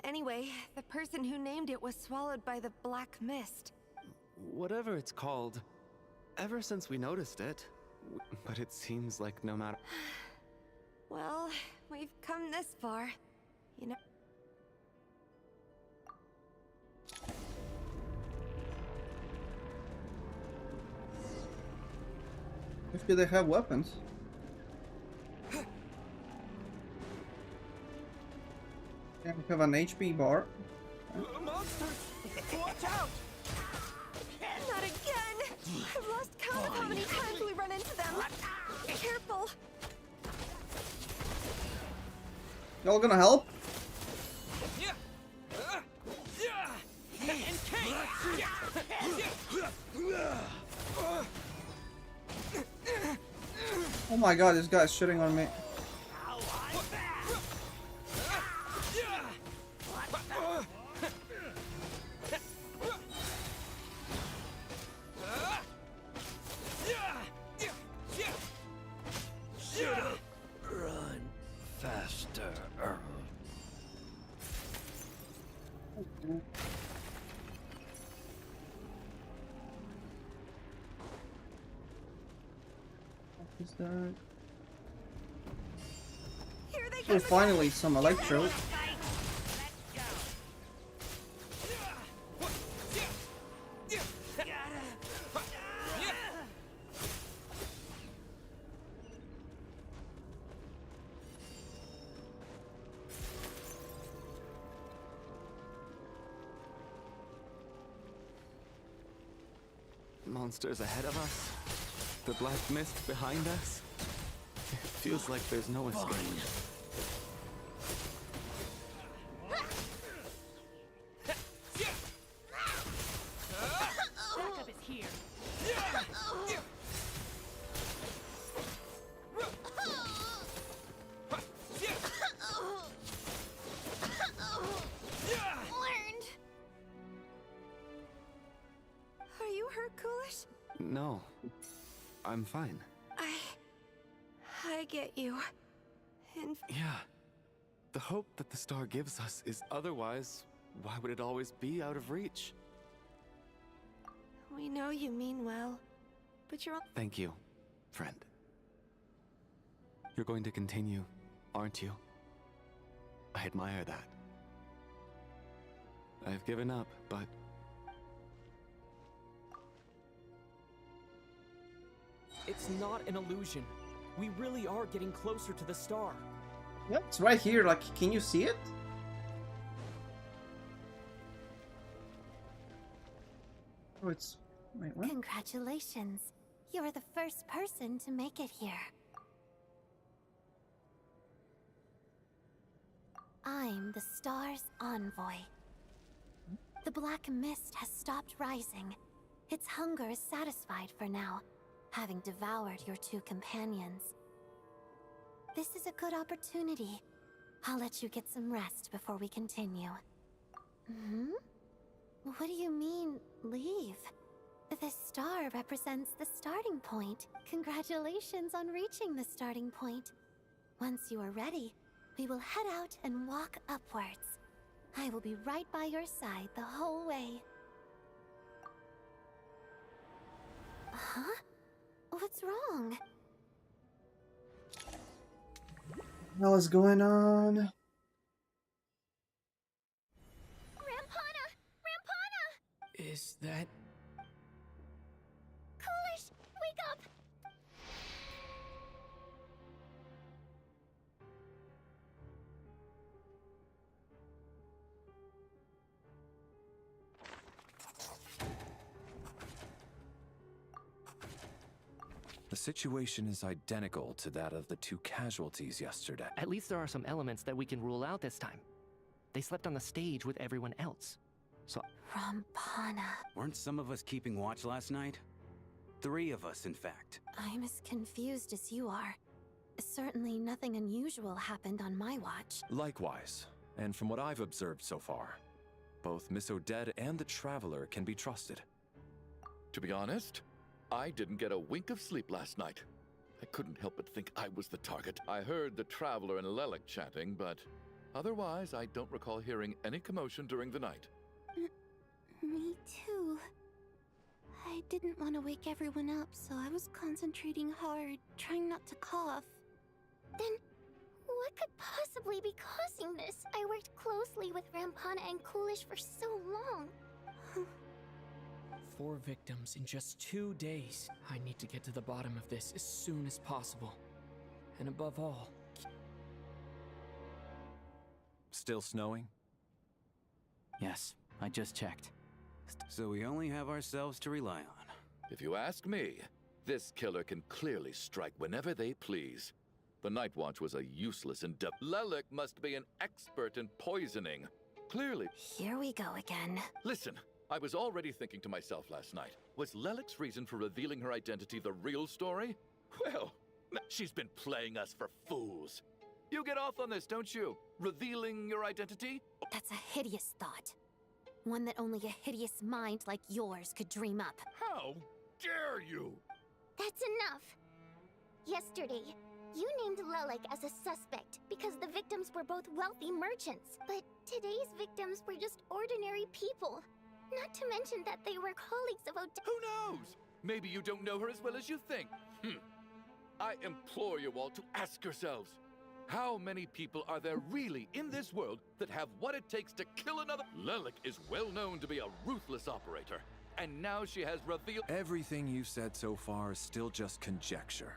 Anyway, the person who named it was swallowed by the black mist. Whatever it's called. Ever since we noticed it. But it seems like no matter... Well, we've come this far. You know... Maybe they have weapons. Yeah, we have an HP bar. Monsters! Watch out! Not again! I've lost count of how many times we run into them. Careful! Y'all gonna help? Oh my god, this guy's shitting on me. Run faster. What is that? Here they So finally some electro. Monsters ahead of us. The black mist behind us. It feels like there's no escape. I'm fine. I get you. And Yeah. The hope that the star gives us is otherwise, why would it always be out of reach? we know you mean well, but you're all— Thank you, friend. You're going to continue, aren't you? I admire that. I've given up, but It's not an illusion. We really are getting closer to the star. Yep, it's right here. Like, can you see it? Oh, it's... Wait, what? Congratulations. You're the first person to make it here. I'm the star's envoy. The black mist has stopped rising. Its hunger is satisfied for now, having devoured your two companions. This is a good opportunity. I'll let you get some rest before we continue. Hmm? What do you mean, leave? The star represents the starting point. Congratulations on reaching the starting point. Once you are ready, we will head out and walk upwards. I will be right by your side the whole way. Huh? What's wrong? What the hell is going on? Rampana! Rampana! Is that... Coolish, wake up! The situation is identical to that of the 2 casualties yesterday. At least there are some elements that we can rule out this time. They slept on the stage with everyone else. So... Rampana. Weren't some of us keeping watch last night? 3 of us, in fact. I'm as confused as you are. Certainly nothing unusual happened on my watch. Likewise, and from what I've observed so far, both Miss Odette and the Traveler can be trusted. To be honest, I didn't get a wink of sleep last night. I couldn't help but think I was the target. I heard the Traveler and Lelic chatting, but otherwise I don't recall hearing any commotion during the night. Me too. I didn't want to wake everyone up, so I was concentrating hard, trying not to cough. Then, what could possibly be causing this? I worked closely with Rampana and Coolish for so long. 4 victims in just 2 days. I need to get to the bottom of this as soon as possible. And above all... Still snowing? Yes, I just checked. So we only have ourselves to rely on. If you ask me, this killer can clearly strike whenever they please. The Night Watch was a useless endeavor. Lelic must be an expert in poisoning. Clearly. Here we go again. Listen, I was already thinking to myself last night, was Lelic's reason for revealing her identity the real story? Well, she's been playing us for fools. You get off on this, don't you? Revealing your identity? That's a hideous thought. One that only a hideous mind like yours could dream up. How dare you? That's enough. Yesterday, you named Lelic as a suspect because the victims were both wealthy merchants. But today's victims were just ordinary people. Not to mention that they were colleagues of Odette. Who knows? Maybe you don't know her as well as you think. I implore you all to ask yourselves, how many people are there really in this world that have what it takes to kill another? Lelic is well known to be a ruthless operator, and now she has revealed— Everything you've said so far is still just conjecture,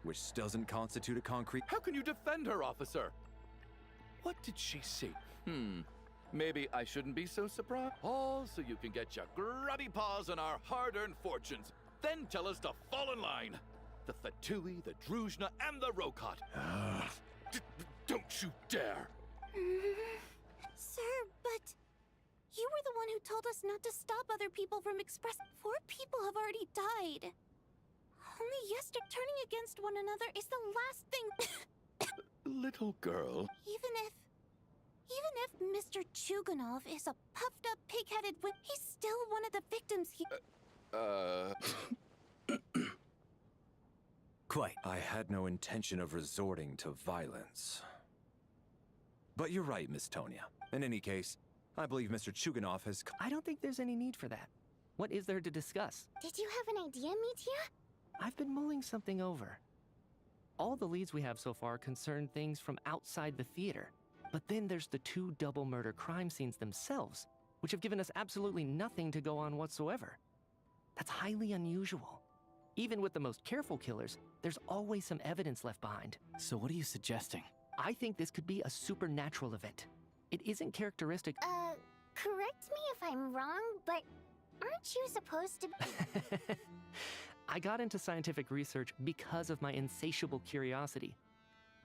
which doesn't constitute a concrete— How can you defend her, officer? What did she say? Maybe I shouldn't be so surprised. All so you can get your grubby paws on our hard-earned fortunes. Then tell us to fall in line. The Fatui, the Druzhna, and the Rokot. Don't you dare! Sir, but... You were the one who told us not to stop other people from expressing... 4 people have already died. Only yesterday, turning against one another is the last thing... Little girl. Even if Mr. Chuganov is a puffed-up, pig-headed he's still one of the victims he... quite. I had no intention of resorting to violence. But you're right, Miss Tonya. In any case, I believe Mr. Chuganov has... I don't think there's any need for that. What is there to discuss? Did you have an idea, Mitya? I've been mulling something over. All the leads we have so far concern things from outside the theater. But then there's the 2 double murder crime scenes themselves, which have given us absolutely nothing to go on whatsoever. That's highly unusual. Even with the most careful killers, there's always some evidence left behind. So what are you suggesting? I think this could be a supernatural event. It isn't characteristic. Correct me if I'm wrong, but aren't you supposed to be... I got into scientific research because of my insatiable curiosity.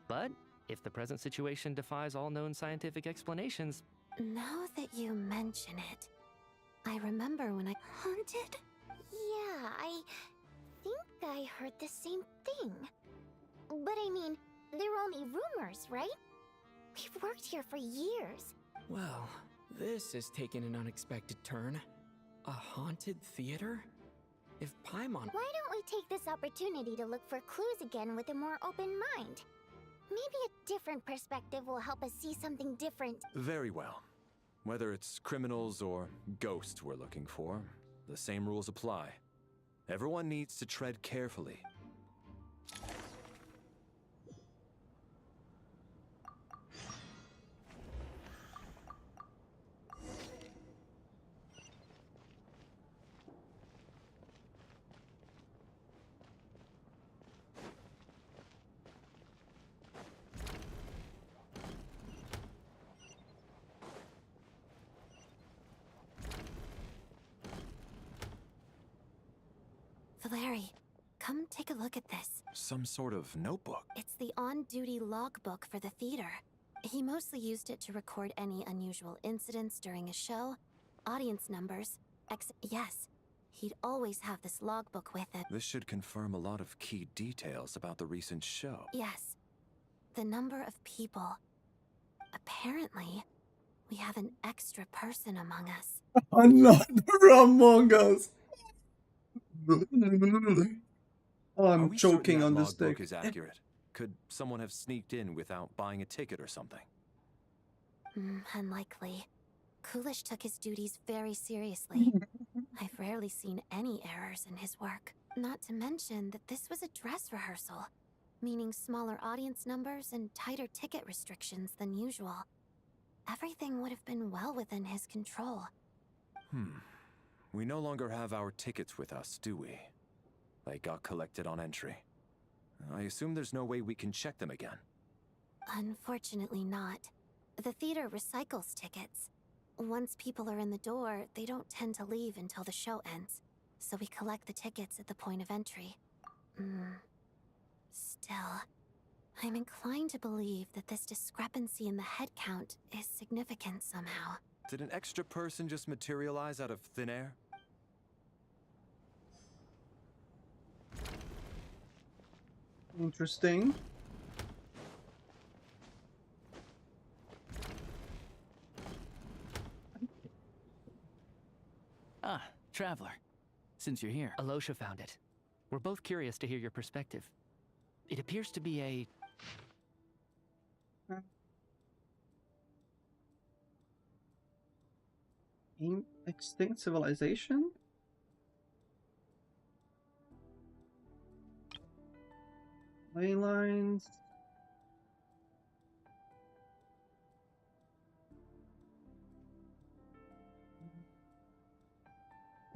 But if the present situation defies all known scientific explanations... Now that you mention it, I remember when I... Haunted? Yeah, I think I heard the same thing. But I mean, they're only rumors, right? We've worked here for years. Well, this has taken an unexpected turn. A haunted theater? If Paimon... Why don't we take this opportunity to look for clues again with a more open mind? Maybe a different perspective will help us see something different. Very well. Whether it's criminals or ghosts we're looking for, the same rules apply. Everyone needs to tread carefully. Valeri, come take a look at this. Some sort of notebook. It's the on-duty logbook for the theater. He mostly used it to record any unusual incidents during a show, audience numbers, yes, he'd always have this logbook with it. This should confirm a lot of key details about the recent show. Yes. The number of people. Apparently, we have an extra person among us. Another Among Us. I'm choking on this logbook thing. is accurate. Could someone have sneaked in without buying a ticket or something? Unlikely. Coolish took his duties very seriously. I've rarely seen any errors in his work. Not to mention that this was a dress rehearsal, meaning smaller audience numbers and tighter ticket restrictions than usual. Everything would have been well within his control. We no longer have our tickets with us, do we? They got collected on entry. I assume there's no way we can check them again. Unfortunately not. The theater recycles tickets. Once people are in the door, they don't tend to leave until the show ends, so we collect the tickets at the point of entry. Still, I'm inclined to believe that this discrepancy in the head count is significant somehow. Did an extra person just materialize out of thin air? Interesting. Ah, Traveler. Since you're here. Alosha found it. We're both curious to hear your perspective. It appears to be a... Extinct civilization? Ley lines.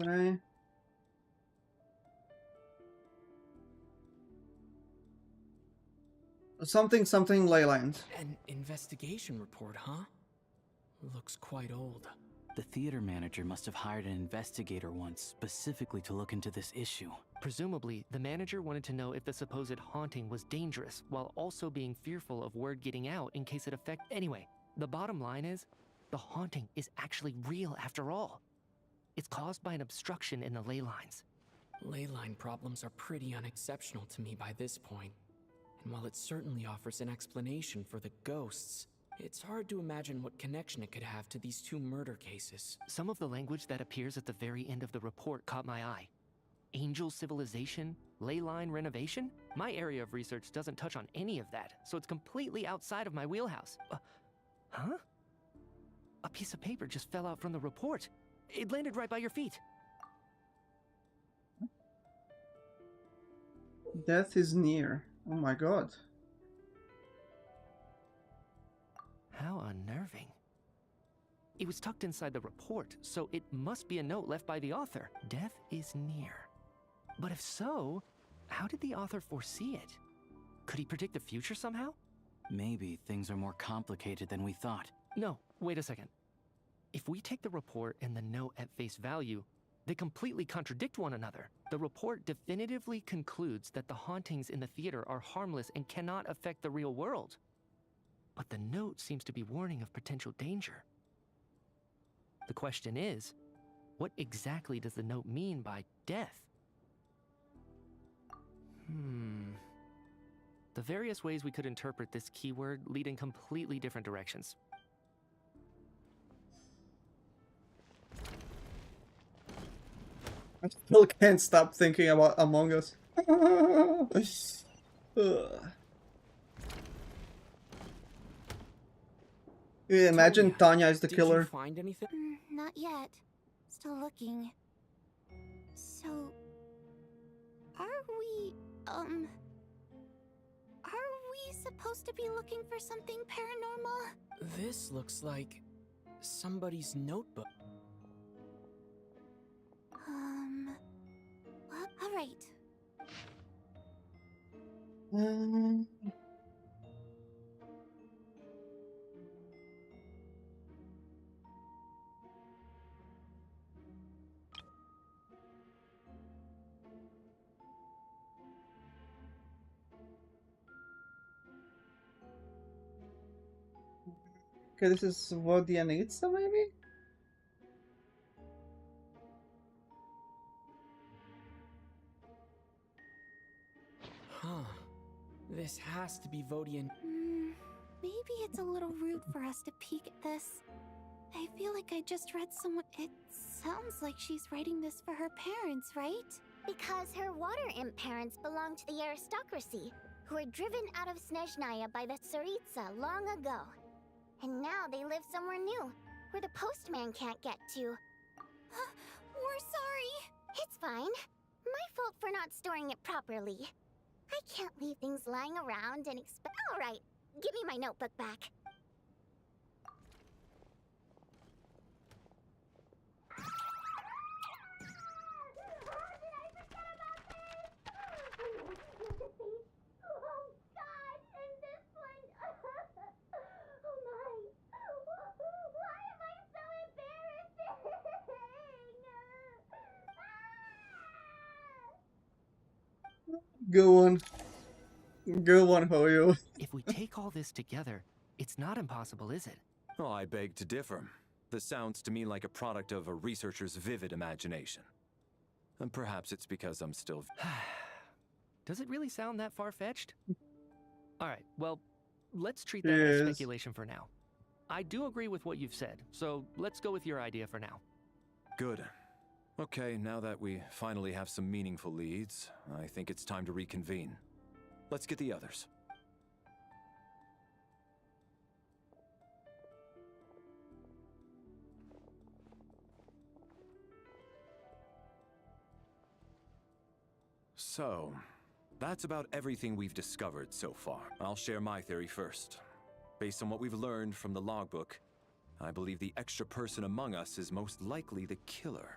Okay. Something ley lines. An investigation report, huh? Looks quite old. The theater manager must have hired an investigator once specifically to look into this issue. Presumably, the manager wanted to know if the supposed haunting was dangerous, while also being fearful of word getting out in case it affected... Anyway, the bottom line is, the haunting is actually real after all. It's caused by an obstruction in the ley lines. Ley line problems are pretty unexceptional to me by this point. And while it certainly offers an explanation for the ghosts, it's hard to imagine what connection it could have to these two murder cases. Some of the language that appears at the very end of the report caught my eye. angel civilization, ley line renovation? My area of research doesn't touch on any of that, so it's completely outside of my wheelhouse. Huh? A piece of paper just fell out from the report. It landed right by your feet. Death is near. Oh my god. How unnerving. It was tucked inside the report, so it must be a note left by the author. Death is near. But if so, how did the author foresee it? Could he predict the future somehow? Maybe things are more complicated than we thought. No, wait a second. If we take the report and the note at face value, they completely contradict one another. The report definitively concludes that the hauntings in the theater are harmless and cannot affect the real world. But the note seems to be warning of potential danger. The question is, what exactly does the note mean by death? The various ways we could interpret this keyword lead in completely different directions. I still can't stop thinking about Among Us. Yeah, imagine Tanya is the killer. Did you find anything? Not yet. Still looking. So, are we supposed to be looking for something paranormal? This looks like somebody's notebook. Well, all right. Okay, this is Vodianitsa, maybe? Huh. This has to be Vodian. Maybe it's a little rude for us to peek at this. I feel like I just read someone. It sounds like she's writing this for her parents, right? Because her water imp parents belonged to the aristocracy, who were driven out of Snezhnaya by the Tsaritsa long ago. And now they live somewhere new, where the postman can't get to. We're sorry. It's fine. My fault for not storing it properly. I can't leave things lying around and expect. Alright, give me my notebook back. Go on. Go on, Hoyo. If we take all this together, it's not impossible, is it? Oh, I beg to differ. This sounds to me like a product of a researcher's vivid imagination. And perhaps it's because I'm still... Does it really sound that far-fetched? Alright, well, let's treat that as speculation for now. I do agree with what you've said, so let's go with your idea for now. Good. Okay, now that we finally have some meaningful leads, I think it's time to reconvene. Let's get the others. So, that's about everything we've discovered so far. I'll share my theory first. Based on what we've learned from the logbook, I believe the extra person among us is most likely the killer.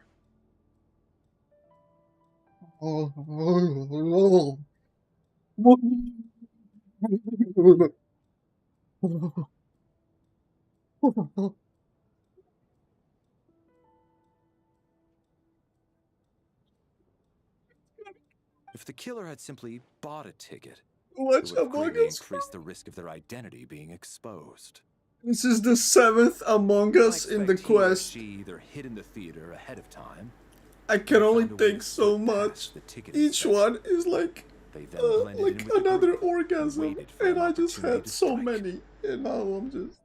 If the killer had simply bought a ticket, it would have greatly increased the risk of their identity being exposed. This is the 7th Among Us in the quest. She either hid in the theater ahead of time. I can only take so much. Each one is like another orgasm, and I just had so many, and now I'm just.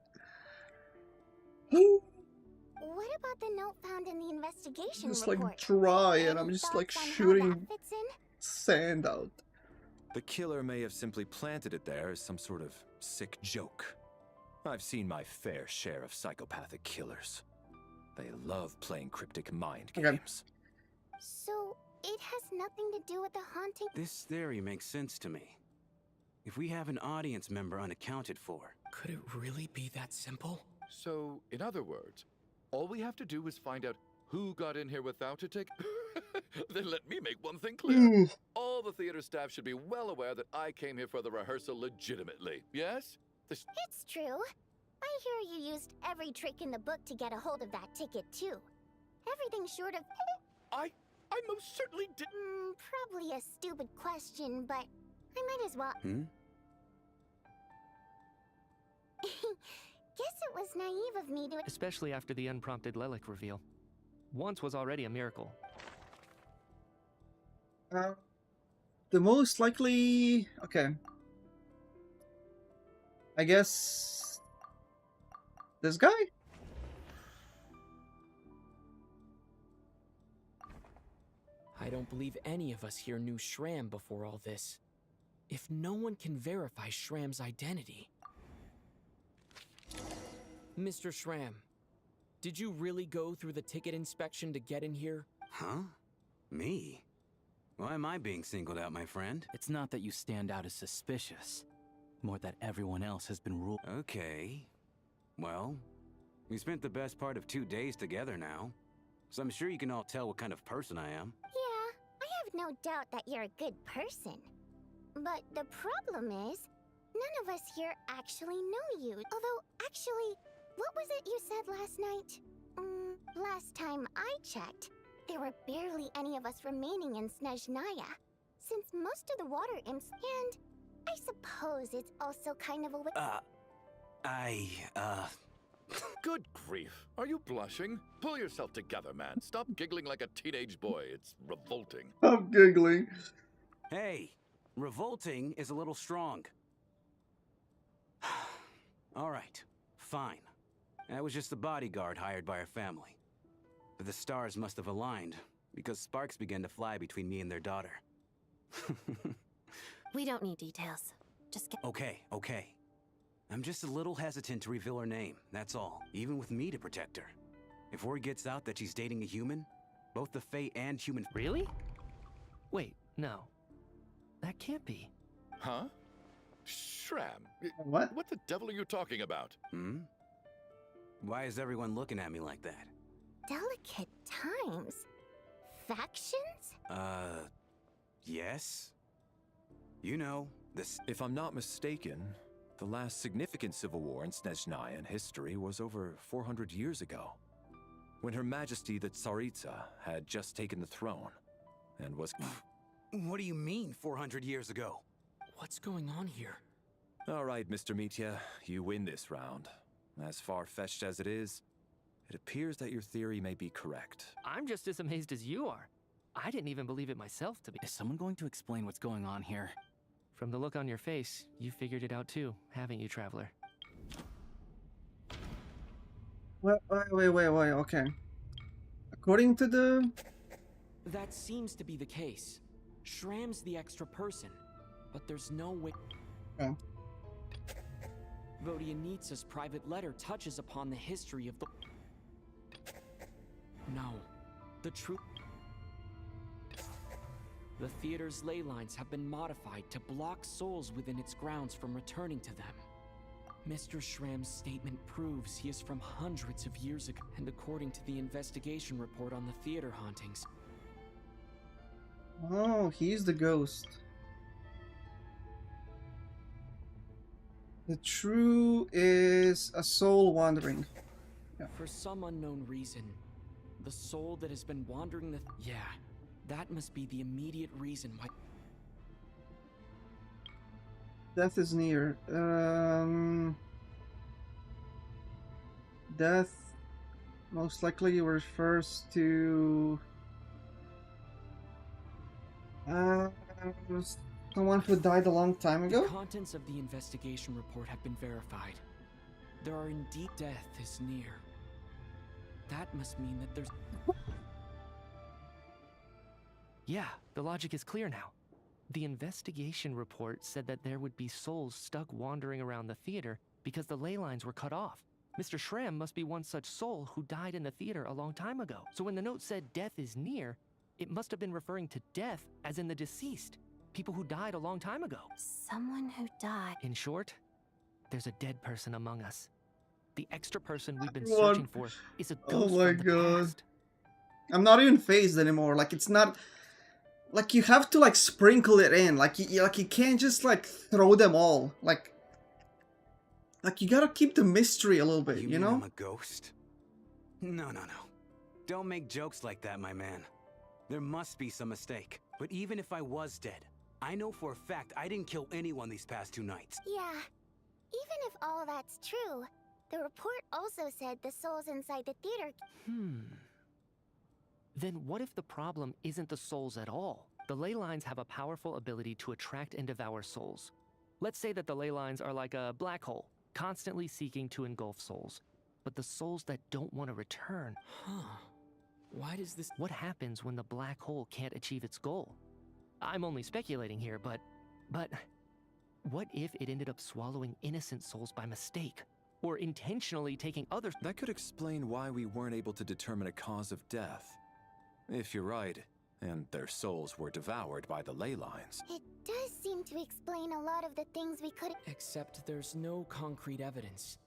What about the note found in the investigation It's report? like dry, and Any I'm just like thoughts on how shooting that fits in? sand out. The killer may have simply planted it there as some sort of sick joke. I've seen my fair share of psychopathic killers. They love playing cryptic mind games. So, it has nothing to do with the haunting? This theory makes sense to me. If we have an audience member unaccounted for... Could it really be that simple? So, in other words, all we have to do is find out who got in here without a ticket. Then let me make one thing clear. All the theater staff should be well aware that I came here for the rehearsal legitimately. Yes? It's true. I hear you used every trick in the book to get a hold of that ticket, too. Everything short of... I most certainly did. Probably a stupid question, but I might as well... Guess it was naive of me to... Especially after the unprompted Lelik reveal. Once was already a miracle. The most likely... Okay. I guess... This guy? I don't believe any of us here knew Shram before all this. If no one can verify Shram's identity... Mr. Shram, did you really go through the ticket inspection to get in here? Huh? Me? Why am I being singled out, my friend? It's not that you stand out as suspicious. More that everyone else has been ruled. Okay. Well, we spent the best part of 2 days together now. So I'm sure you can all tell what kind of person I am. Yeah, I have no doubt that you're a good person. But the problem is, none of us here actually know you. Although, actually, what was it you said last night? Last time I checked, there were barely any of us remaining in Snezhnaya, since most of the water imps, and I suppose it's also kind of a Good grief. Are you blushing? Pull yourself together, man. Stop giggling like a teenage boy. It's revolting. I'm giggling. Hey, revolting is a little strong. All right, fine. I was just the bodyguard hired by our family. But the stars must have aligned, because sparks began to fly between me and their daughter. We don't need details. Just get... Okay. I'm just a little hesitant to reveal her name, that's all. Even with me to protect her. If word gets out that she's dating a human, both the Fae and human... Really? Wait, no. That can't be. Huh? Shram. What? What the devil are you talking about? Why is everyone looking at me like that? delicate times. Factions? Yes. You know, this... If I'm not mistaken, the last significant civil war in Snezhnayan history was over 400 years ago, when Her Majesty the Tsaritsa had just taken the throne, and was... What do you mean, 400 years ago? What's going on here? All right, Mr. Mitya, you win this round. As far-fetched as it is, it appears that your theory may be correct. I'm just as amazed as you are. I didn't even believe it myself, to be... Is someone going to explain what's going on here? From the look on your face, you figured it out too, haven't you, Traveler? Wait, okay. According to the... That seems to be the case. Shram's the extra person, but there's no way... Okay. Vodyanitsa's private letter touches upon the history of the... No. The truth... The theater's ley lines have been modified to block souls within its grounds from returning to them. Mr. Shram's statement proves he is from hundreds of years ago, and according to the investigation report on the theater hauntings... Oh, he's the ghost. The true is a soul wandering. Yeah. For some unknown reason, the soul that has been wandering the... Yeah, that must be the immediate reason why... Death is near. Death most likely refers to... someone who died a long time ago? The contents of the investigation report have been verified. There are indeed... Death is near. that must mean that there's... Yeah, the logic is clear now. The investigation report said that there would be souls stuck wandering around the theater because the ley lines were cut off. Mr. Shrem must be one such soul who died in the theater a long time ago. So when the note said death is near, it must have been referring to death as in the deceased. People who died a long time ago. Someone who died. In short, there's a dead person among us. The extra person we've been What? searching for is a Oh ghost my from the god. past. I'm not even phased anymore. Like, it's not... Like, you have to, like, sprinkle it in. Like, you can't just, like, throw them all. Like, you gotta keep the mystery a little bit, you mean know? I'm a ghost? No. Don't make jokes like that, my man. There must be some mistake. But even if I was dead, I know for a fact I didn't kill anyone these past 2 nights. Yeah. Even if all that's true, the report also said the souls inside the theater... Then what if the problem isn't the souls at all? The ley lines have a powerful ability to attract and devour souls. Let's say that the ley lines are like a black hole, constantly seeking to engulf souls. But the souls that don't want to return... Why does this... What happens when the black hole can't achieve its goal? I'm only speculating here, but... What if it ended up swallowing innocent souls by mistake? Or intentionally taking others... That could explain why we weren't able to determine a cause of death. If you're right, and their souls were devoured by the ley lines. It does seem to explain a lot of the things we could... Except there's no concrete evidence.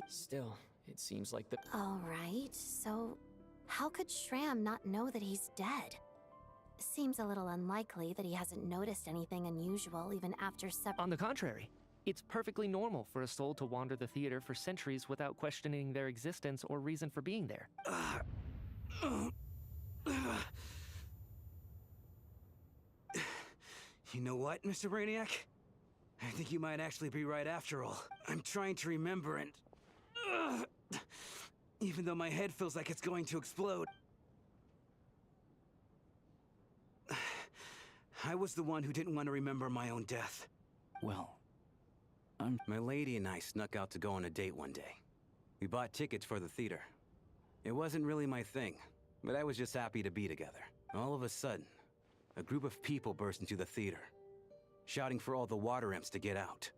Still, it seems like the... Alright, so how could Shram not know that he's dead? Seems a little unlikely that he hasn't noticed anything unusual even after On the contrary, it's perfectly normal for a soul to wander the theater for centuries without questioning their existence or reason for being there. You know what, Mr. Brainiac? I think you might actually be right after all. I'm trying to remember and... even though my head feels like it's going to explode. I was the one who didn't want to remember my own death. Well, My lady and I snuck out to go on a date one day. We bought tickets for the theater. It wasn't really my thing, but I was just happy to be together. All of a sudden, a group of people burst into the theater, shouting for all the water imps to get out.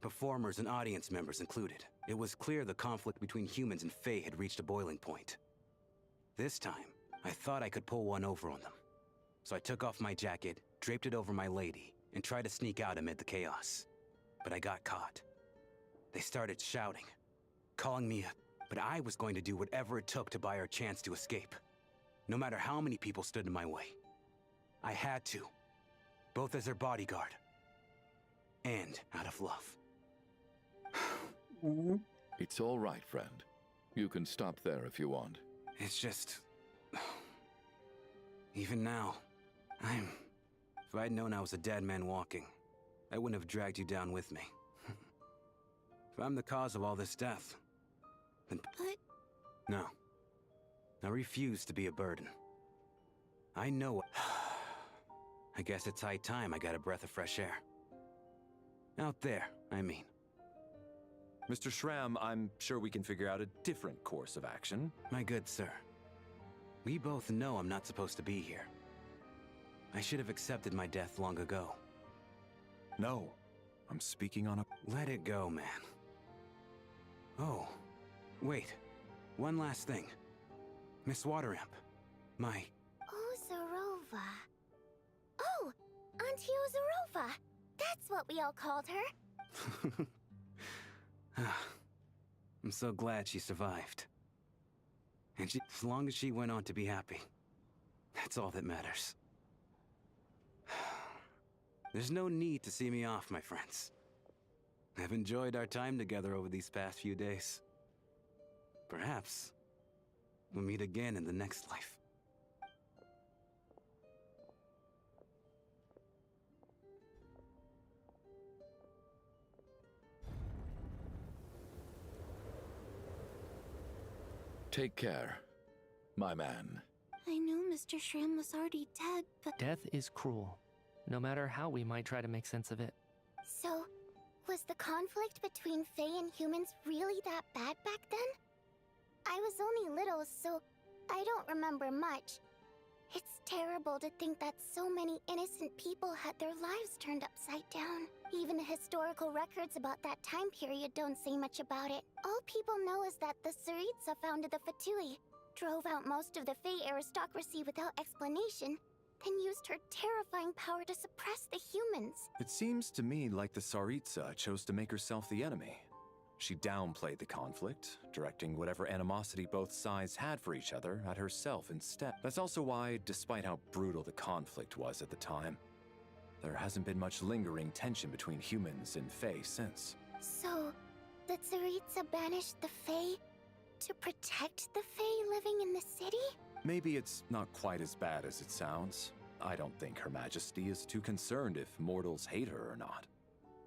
Performers and audience members included. It was clear the conflict between humans and Fae had reached a boiling point. This time, I thought I could pull one over on them. So I took off my jacket, draped it over my lady, and tried to sneak out amid the chaos. But I got caught. They started shouting, calling me but I was going to do whatever it took to buy our chance to escape. No matter how many people stood in my way. I had to. Both as their bodyguard. And out of love. It's all right, friend. You can stop there if you want. It's just... even now, if I'd known I was a dead man walking, I wouldn't have dragged you down with me. If I'm the cause of all this death, then... No. I refuse to be a burden. I know... I guess it's high time I got a breath of fresh air. Out there, I mean. Mr. Shram, I'm sure we can figure out a different course of action. My good sir. We both know I'm not supposed to be here. I should have accepted my death long ago. No. I'm speaking on a... Let it go, man. Oh. Wait. One last thing. Miss Waterimp. My... Ozarova. Oh! Auntie Ozarova! That's what we all called her. I'm so glad she survived. And as long as she went on to be happy, that's all that matters. There's no need to see me off, my friends. I've enjoyed our time together over these past few days. Perhaps we'll meet again in the next life. Take care, my man. I knew Mr. Shram was already dead, but... Death is cruel, no matter how we might try to make sense of it. So, was the conflict between Fae and humans really that bad back then? I was only little, so I don't remember much. It's terrible to think that so many innocent people had their lives turned upside down. Even the historical records about that time period don't say much about it. All people know is that the Tsaritsa founded the Fatui, drove out most of the Fey aristocracy without explanation, then used her terrifying power to suppress the humans. It seems to me like the Tsaritsa chose to make herself the enemy. She downplayed the conflict, directing whatever animosity both sides had for each other at herself instead. That's also why, despite how brutal the conflict was at the time, there hasn't been much lingering tension between humans and Fae since. So, the Tsaritsa banished the Fae to protect the Fae living in the city? Maybe it's not quite as bad as it sounds. I don't think Her Majesty is too concerned if mortals hate her or not.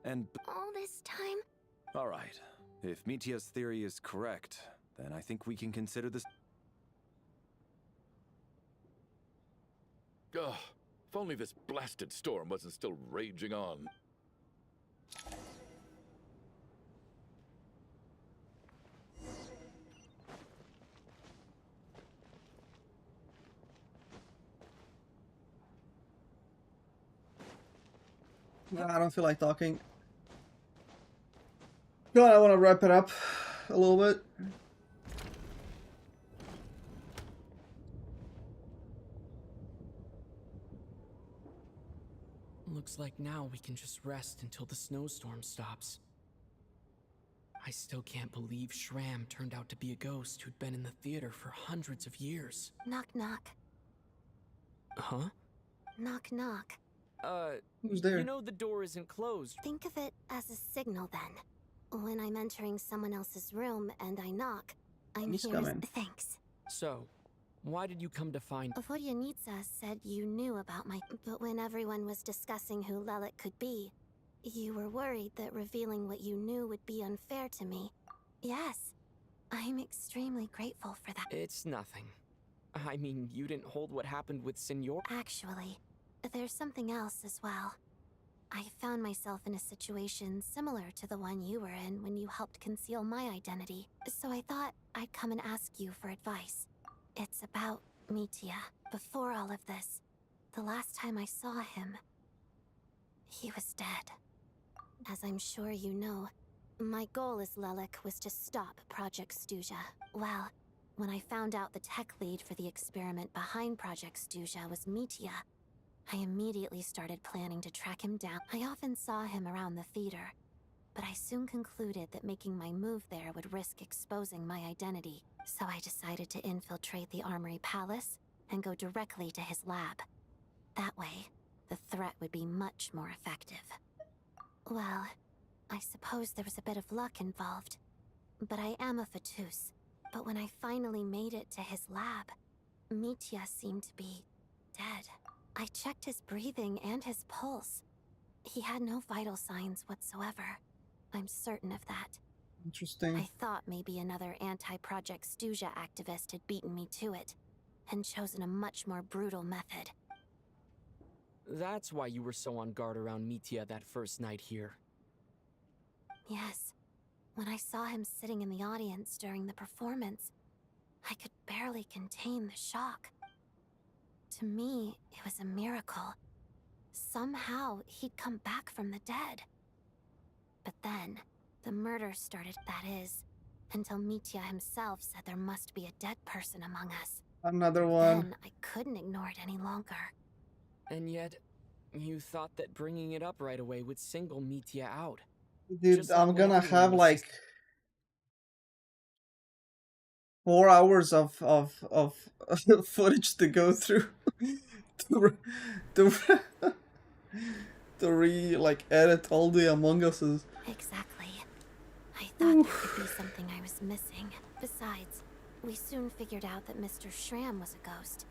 And all this time? Alright, if Mitia's theory is correct, then I think we can consider this. Ugh, if only this blasted storm wasn't still raging on. I don't feel like talking. No, I want to wrap it up a little bit. Looks like now we can just rest until the snowstorm stops. I still can't believe Shram turned out to be a ghost who'd been in the theater for hundreds of years. Knock knock. Huh? Knock knock. Who's there? You know the door isn't closed. Think of it as a signal then. When I'm entering someone else's room and I knock, I'm He's here. coming. Thanks. So, why did you come to find... Voryanitsa said you knew about my... But when everyone was discussing who Lelik could be, you were worried that revealing what you knew would be unfair to me. Yes, I'm extremely grateful for that. It's nothing. I mean, you didn't hold what happened with Senor... Actually, there's something else as well. I found myself in a situation similar to the one you were in when you helped conceal my identity, so I thought I'd come and ask you for advice. It's about Mitia. Before all of this, the last time I saw him, he was dead. As I'm sure you know, my goal as Lelik was to stop Project Stuja. Well, when I found out the tech lead for the experiment behind Project Stuja was Mitia, I immediately started planning to track him down. I often saw him around the theater, but I soon concluded that making my move there would risk exposing my identity. So I decided to infiltrate the Armory Palace and go directly to his lab. That way, the threat would be much more effective. Well, I suppose there was a bit of luck involved, but I am a Fatus. But when I finally made it to his lab, Mitia seemed to be dead. I checked his breathing and his pulse. He had no vital signs whatsoever. I'm certain of that. Interesting. I thought maybe another anti-Project Stuja activist had beaten me to it, and chosen a much more brutal method. That's why you were so on guard around Mitia that first night here. Yes. When I saw him sitting in the audience during the performance, I could barely contain the shock. To me, it was a miracle. Somehow, he'd come back from the dead. But then, the murder started, that is, until Mitia himself said there must be a dead person among us. Another one. Then I couldn't ignore it any longer. And yet, you thought that bringing it up right away would single Mitia out. Dude, Just I'm like gonna everyone have was like 4 hours of footage to go through to like edit all the Among Us's. Exactly. I thought there could be something I was missing. Besides, we soon figured out that Mr. Shram was a ghost,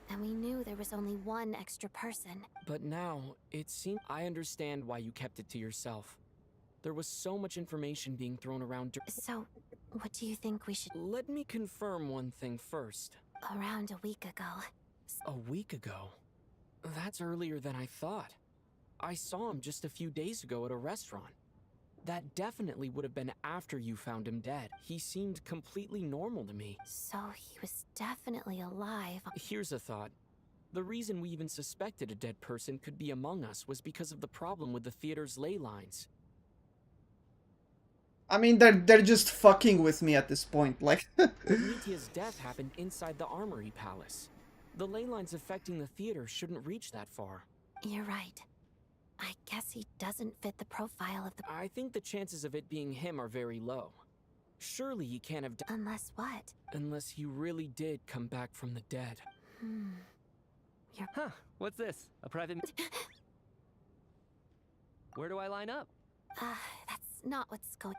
and we knew there was only one extra person. But now, it seems I understand why you kept it to yourself. There was so much information being thrown around. So, what do you think we should... Let me confirm one thing first. Around a week ago. A week ago? That's earlier than I thought. I saw him just a few days ago at a restaurant. That definitely would have been after you found him dead. He seemed completely normal to me. So he was definitely alive. Here's a thought. The reason we even suspected a dead person could be among us was because of the problem with the theater's ley lines. I mean, they're just fucking with me at this point, like... Nitia's death happened inside the Armory Palace. The ley lines affecting the theater shouldn't reach that far. You're right. I guess he doesn't fit the profile of the... I think the chances of it being him are very low. Surely he can't have... Unless what? Unless he really did come back from the dead. Huh, what's this? A private... Where do I line up? That's not what's going...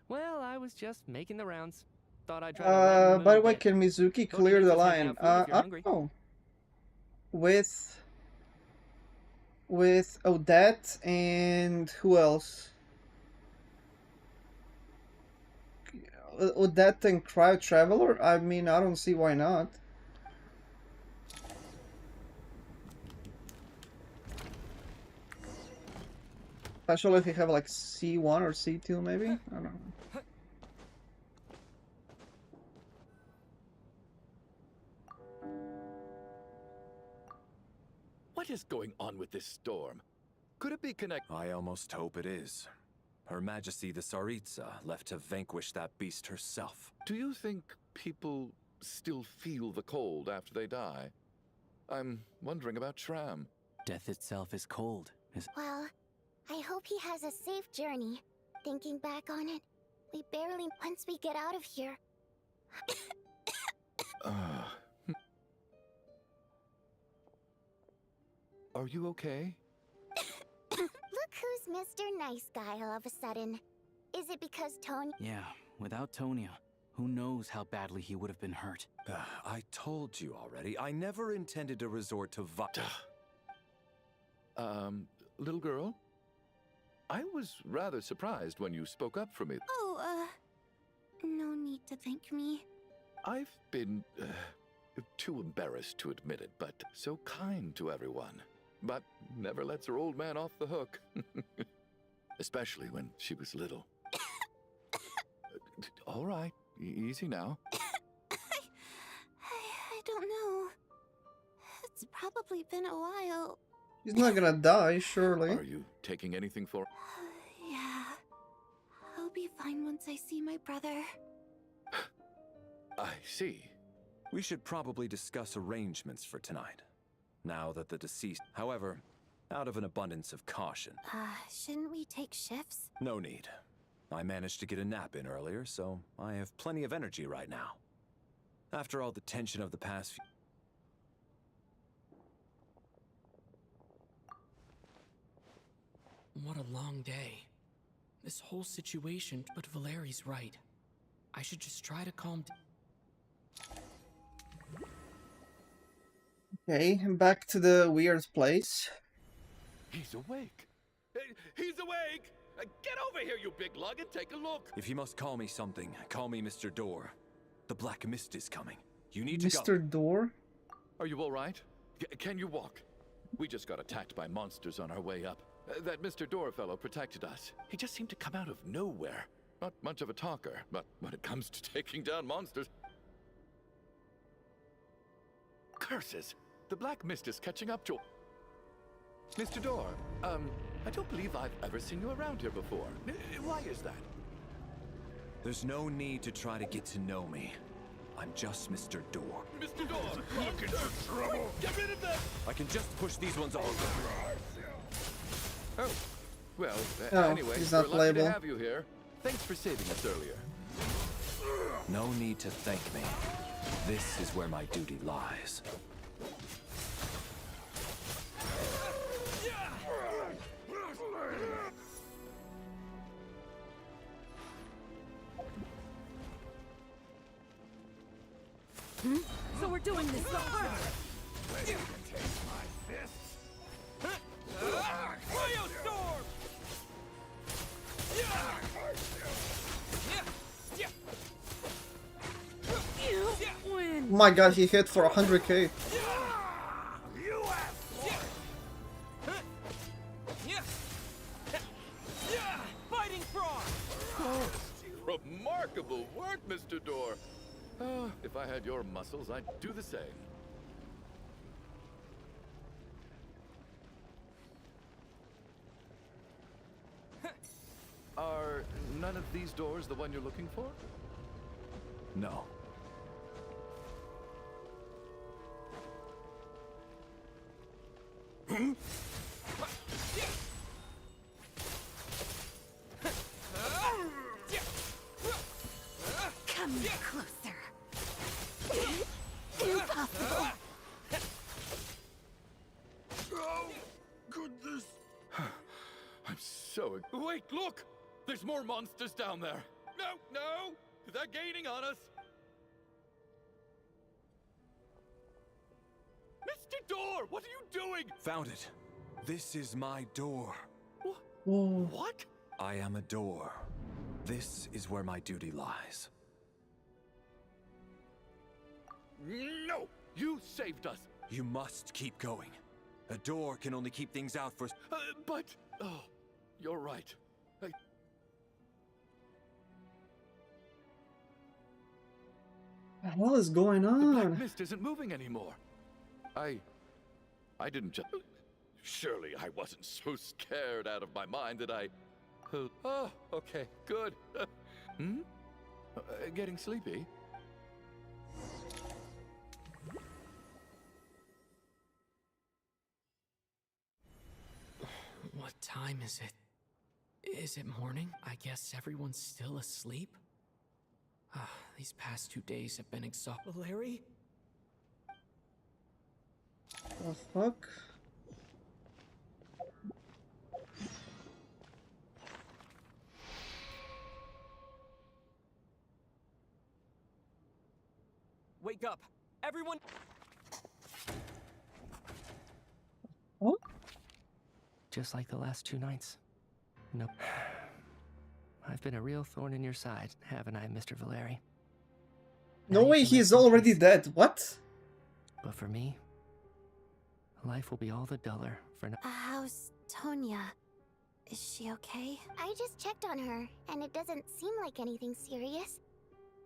Well, I was just making the rounds. Thought I'd try to by the way, can Mizuki clear the line? I don't know. With Odette and who else? Odette and Cryo Traveler? I mean, I don't see why not. Especially if you have like C1 or C2 maybe? I don't know. What is going on with this storm? Could it be connected? I almost hope it is. Her Majesty the Tsaritsa left to vanquish that beast herself. Do you think people still feel the cold after they die? I'm wondering about Shram. Death itself is cold. Well, I hope he has a safe journey. Thinking back on it, we barely... Once we get out of here... Are you okay? Look who's Mr. Nice Guy all of a sudden. Is it because Tony... Yeah, without Tonya, who knows how badly he would have been hurt. I told you already, I never intended to resort to Little girl? I was rather surprised when you spoke up for me. Oh, no need to thank me. I've been too embarrassed to admit it, but so kind to everyone. But never lets her old man off the hook. Especially when she was little. All right, easy now. I don't know. It's probably been a while. He's not gonna die, surely. Are you taking anything for... Yeah. I'll be fine once I see my brother. I see. We should probably discuss arrangements for tonight. Now that the deceased... However, out of an abundance of caution... Shouldn't we take shifts? No need. I managed to get a nap in earlier, so I have plenty of energy right now. After all the tension of the past few... What a long day. This whole situation, but Valeri's right. I should just try to calm down. Okay, back to the weird place. He's awake. He's awake! Get over here, you big lug, and take a look. If you must call me something, call me Mr. Door. The Black Mist is coming. You need to go. Mr. Door? Are you all right? Can you walk? We just got attacked by monsters on our way up. That Mr. Door fellow protected us. He just seemed to come out of nowhere. Not much of a talker, but when it comes to taking down monsters... Curses! The Black Mist is catching up to... Mr. Door, I don't believe I've ever seen you around here before. Why is that? There's no need to try to get to know me. I'm just Mr. Door. Mr. Door! Look into trouble! Get rid of them! I can just push these ones off. Oh, well, anyway, he's we're not lucky playable. to have you here. Thanks for saving us earlier. No need to thank me. This is where my duty lies. So we're doing this the hard way. Ready to taste my fists? Storm! Oh my god, he hit for 100k. Remarkable work, Mr. Door. If I had your muscles, I'd do the same. Are none of these doors the one you're looking for? No. Come closer. Impossible. Oh, goodness. I'm so... Wait, look! There's more monsters down there. No! They're gaining on us. Mr. Door, what are you doing? Found it. This is my door. What? I am a door. This is where my duty lies. No! You saved us. You must keep going. A door can only keep things out for... But... Oh, you're right. What is going The black on? mist isn't moving anymore. I didn't just... Surely I wasn't so scared out of my mind that I... Oh, okay, good. Getting sleepy? What time is it? Is it morning? I guess everyone's still asleep? These past 2 days have been exhausting. Larry? The fuck? Wake up! Everyone! What? Just like the last 2 nights. Nope. I've been a real thorn in your side, haven't I, Mr. Valeri? No way, he's already dead. What? But for me, life will be all the duller for no— How's Tonya? Is she okay? I just checked on her, and it doesn't seem like anything serious.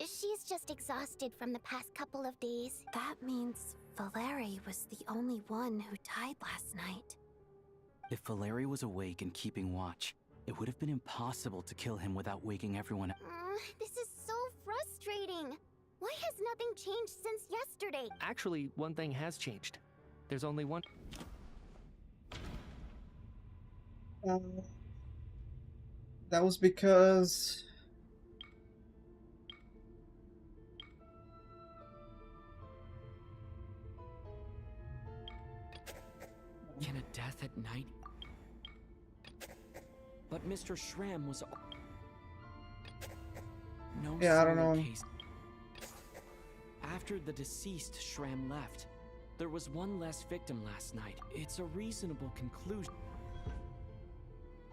She's just exhausted from the past couple of days. That means Valeri was the only one who died last night. If Valeri was awake and keeping watch, it would have been impossible to kill him without waking everyone up. This is so frustrating. Why has nothing changed since yesterday? Actually, one thing has changed. There's only one— That was because... Can a death at night? But Mr. Schramm was... No Yeah, I don't similar know. case. After the deceased Schramm left, there was one less victim last night. It's a reasonable conclusion.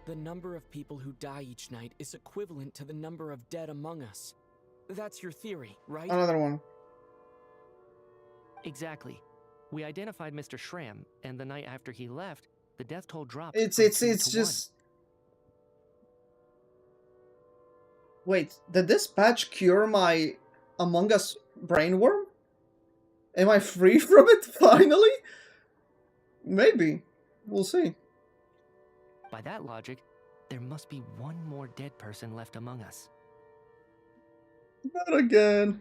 The number of people who die each night is equivalent to the number of dead among us. That's your theory, right? Another one. Exactly. We identified Mr. Schramm, and the night after he left, the death toll dropped. It's from 2 to 1. just... Wait, did this patch cure my Among Us brainworm? Am I free from it, finally? Maybe. We'll see. By that logic, there must be one more dead person left among us. Not again.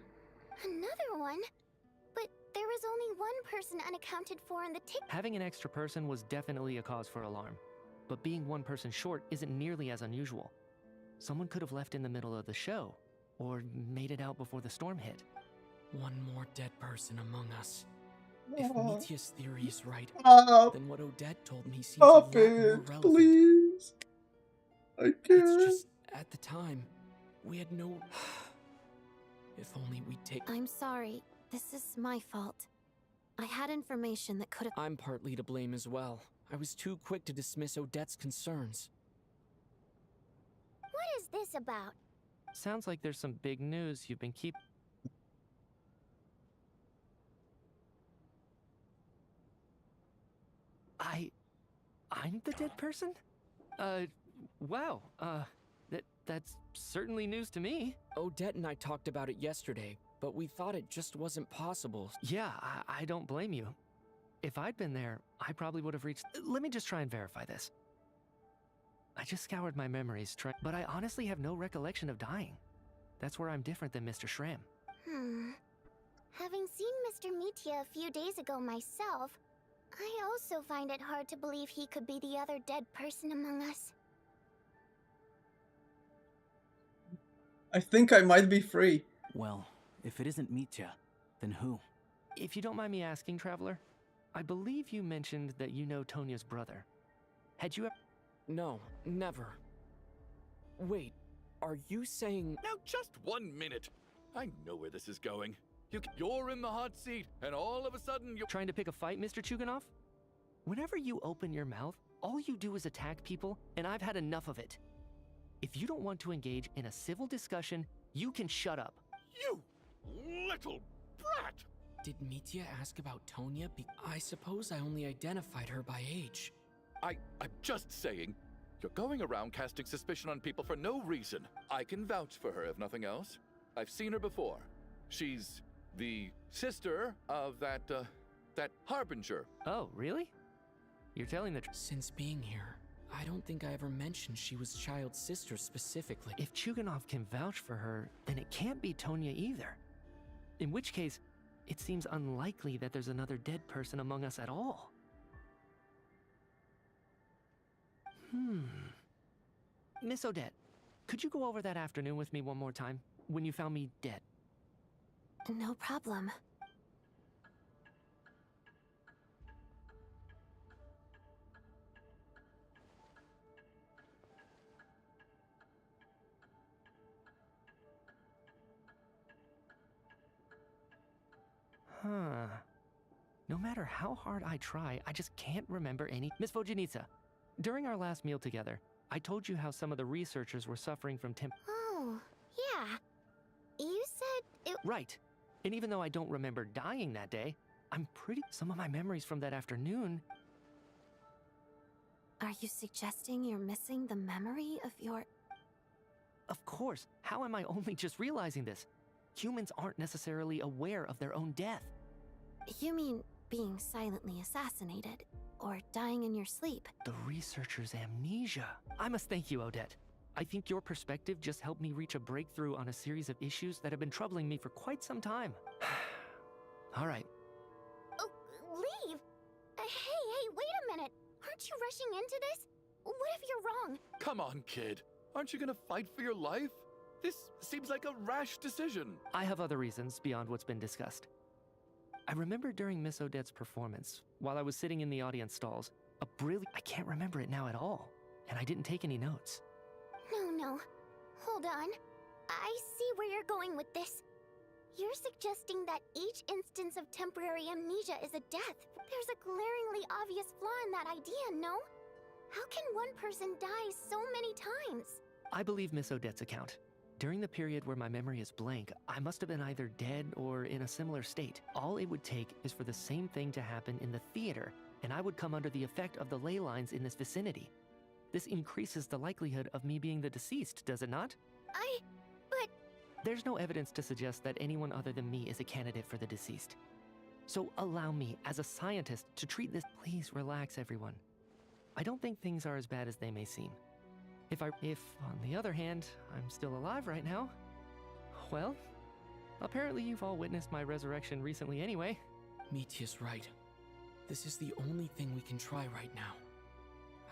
Another one? But there was only one person unaccounted for in the tick. Having an extra person was definitely a cause for alarm, but being one person short isn't nearly as unusual. Someone could have left in the middle of the show, or made it out before the storm hit. One more dead person among us. If Mitya's theory is right, then what Odette told me seems a lot Stop more it, relevant. please. I can't. It's just, at the time, we had no... If only we'd take... I'm sorry. This is my fault. I had information that could have... I'm partly to blame as well. I was too quick to dismiss Odette's concerns. What is this about? Sounds like there's some big news you've been keep... I'm the dead person? Wow, That's certainly news to me. Odette and I talked about it yesterday, but we thought it just wasn't possible. Yeah, I don't blame you. If I'd been there, I probably would have reached... Let me just try and verify this. I just scoured my memories, but I honestly have no recollection of dying. That's where I'm different than Mr. Shram. Having seen Mr. Mitya a few days ago myself, I also find it hard to believe he could be the other dead person among us. I think I might be free. Well, if it isn't Mitya, then who? If you don't mind me asking, Traveler, I believe you mentioned that you know Tonya's brother. Had you ever... No, never. Wait, are you saying... Now just 1 minute. I know where this is going. You're in the hot seat, and all of a sudden you're... Trying to pick a fight, Mr. Chuganov? Whenever you open your mouth, all you do is attack people, and I've had enough of it. If you don't want to engage in a civil discussion, you can shut up. You little brat! Did Mitya ask about Tonya? I suppose I only identified her by age. I'm just saying, you're going around casting suspicion on people for no reason. I can vouch for her, if nothing else. I've seen her before. She's the sister of that Harbinger. Oh, really? You're telling the truth? Since being here, I don't think I ever mentioned she was Child's sister specifically. If Chuganov can vouch for her, then it can't be Tonya either. In which case, it seems unlikely that there's another dead person among us at all. Miss Odette, could you go over that afternoon with me one more time, when you found me dead? No problem. No matter how hard I try, I just can't remember any... Miss Vojanitsa, during our last meal together, I told you how some of the researchers were suffering from Oh, yeah. You said it... Right. And even though I don't remember dying that day, I'm pretty... Some of my memories from that afternoon... Are you suggesting you're missing the memory of your... Of course. How am I only just realizing this? Humans aren't necessarily aware of their own death. You mean being silently assassinated, or dying in your sleep? The researcher's amnesia. I must thank you, Odette. I think your perspective just helped me reach a breakthrough on a series of issues that have been troubling me for quite some time. All right. Oh, leave! Hey, wait a minute! Aren't you rushing into this? What if you're wrong? Come on, kid. Aren't you gonna fight for your life? This seems like a rash decision. I have other reasons beyond what's been discussed. I remember during Miss Odette's performance, while I was sitting in the audience stalls, I can't remember it now at all, and I didn't take any notes. No. Hold on. I see where you're going with this. You're suggesting that each instance of temporary amnesia is a death. There's a glaringly obvious flaw in that idea, no? How can one person die so many times? I believe Miss Odette's account. During the period where my memory is blank, I must have been either dead or in a similar state. All it would take is for the same thing to happen in the theater, and I would come under the effect of the ley lines in this vicinity. This increases the likelihood of me being the deceased, does it not? But... There's no evidence to suggest that anyone other than me is a candidate for the deceased. So allow me, as a scientist, to treat this... Please relax, everyone. I don't think things are as bad as they may seem. If, on the other hand, I'm still alive right now, well, apparently you've all witnessed my resurrection recently anyway. Mitya's right. This is the only thing we can try right now.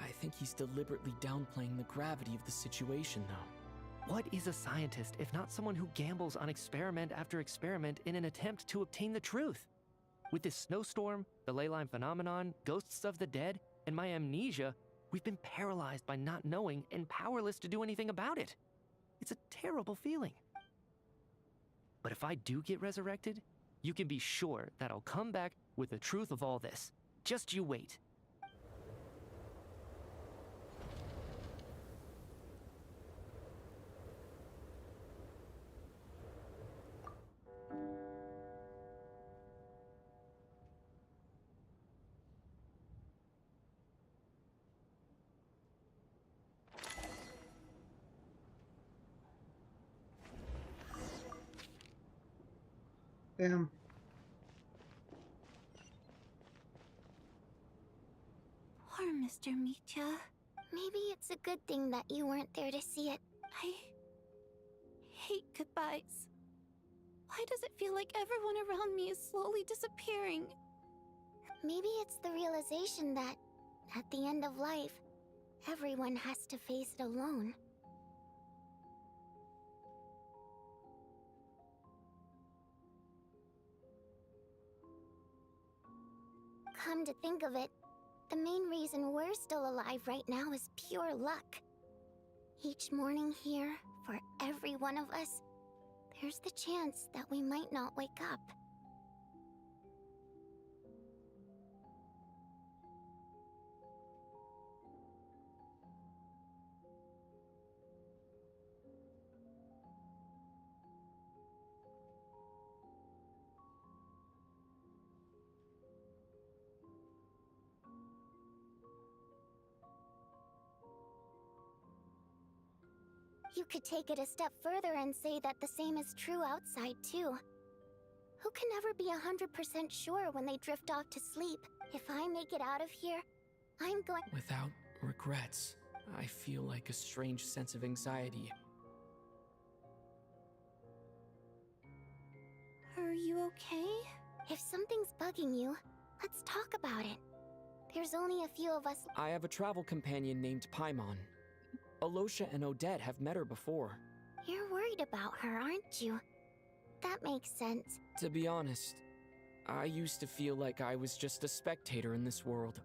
I think he's deliberately downplaying the gravity of the situation, though. What is a scientist if not someone who gambles on experiment after experiment in an attempt to obtain the truth? With this snowstorm, the ley line phenomenon, ghosts of the dead, and my amnesia, we've been paralyzed by not knowing and powerless to do anything about it. It's a terrible feeling. But if I do get resurrected, you can be sure that I'll come back with the truth of all this. Just you wait. Damn. Poor Mr. Mitya. Maybe it's a good thing that you weren't there to see it. I hate goodbyes. Why does it feel like everyone around me is slowly disappearing? Maybe it's the realization that, at the end of life, everyone has to face it alone. Come to think of it, the main reason we're still alive right now is pure luck. Each morning here, for every one of us, there's the chance that we might not wake up. You could take it a step further and say that the same is true outside, too. Who can never be 100% sure when they drift off to sleep? If I make it out of here, I'm going— Without regrets, I feel like a strange sense of anxiety. Are you okay? If something's bugging you, let's talk about it. There's only a few of us— I have a travel companion named Paimon. Alosha and Odette have met her before. You're worried about her, aren't you? That makes sense. To be honest, I used to feel like I was just a spectator in this world,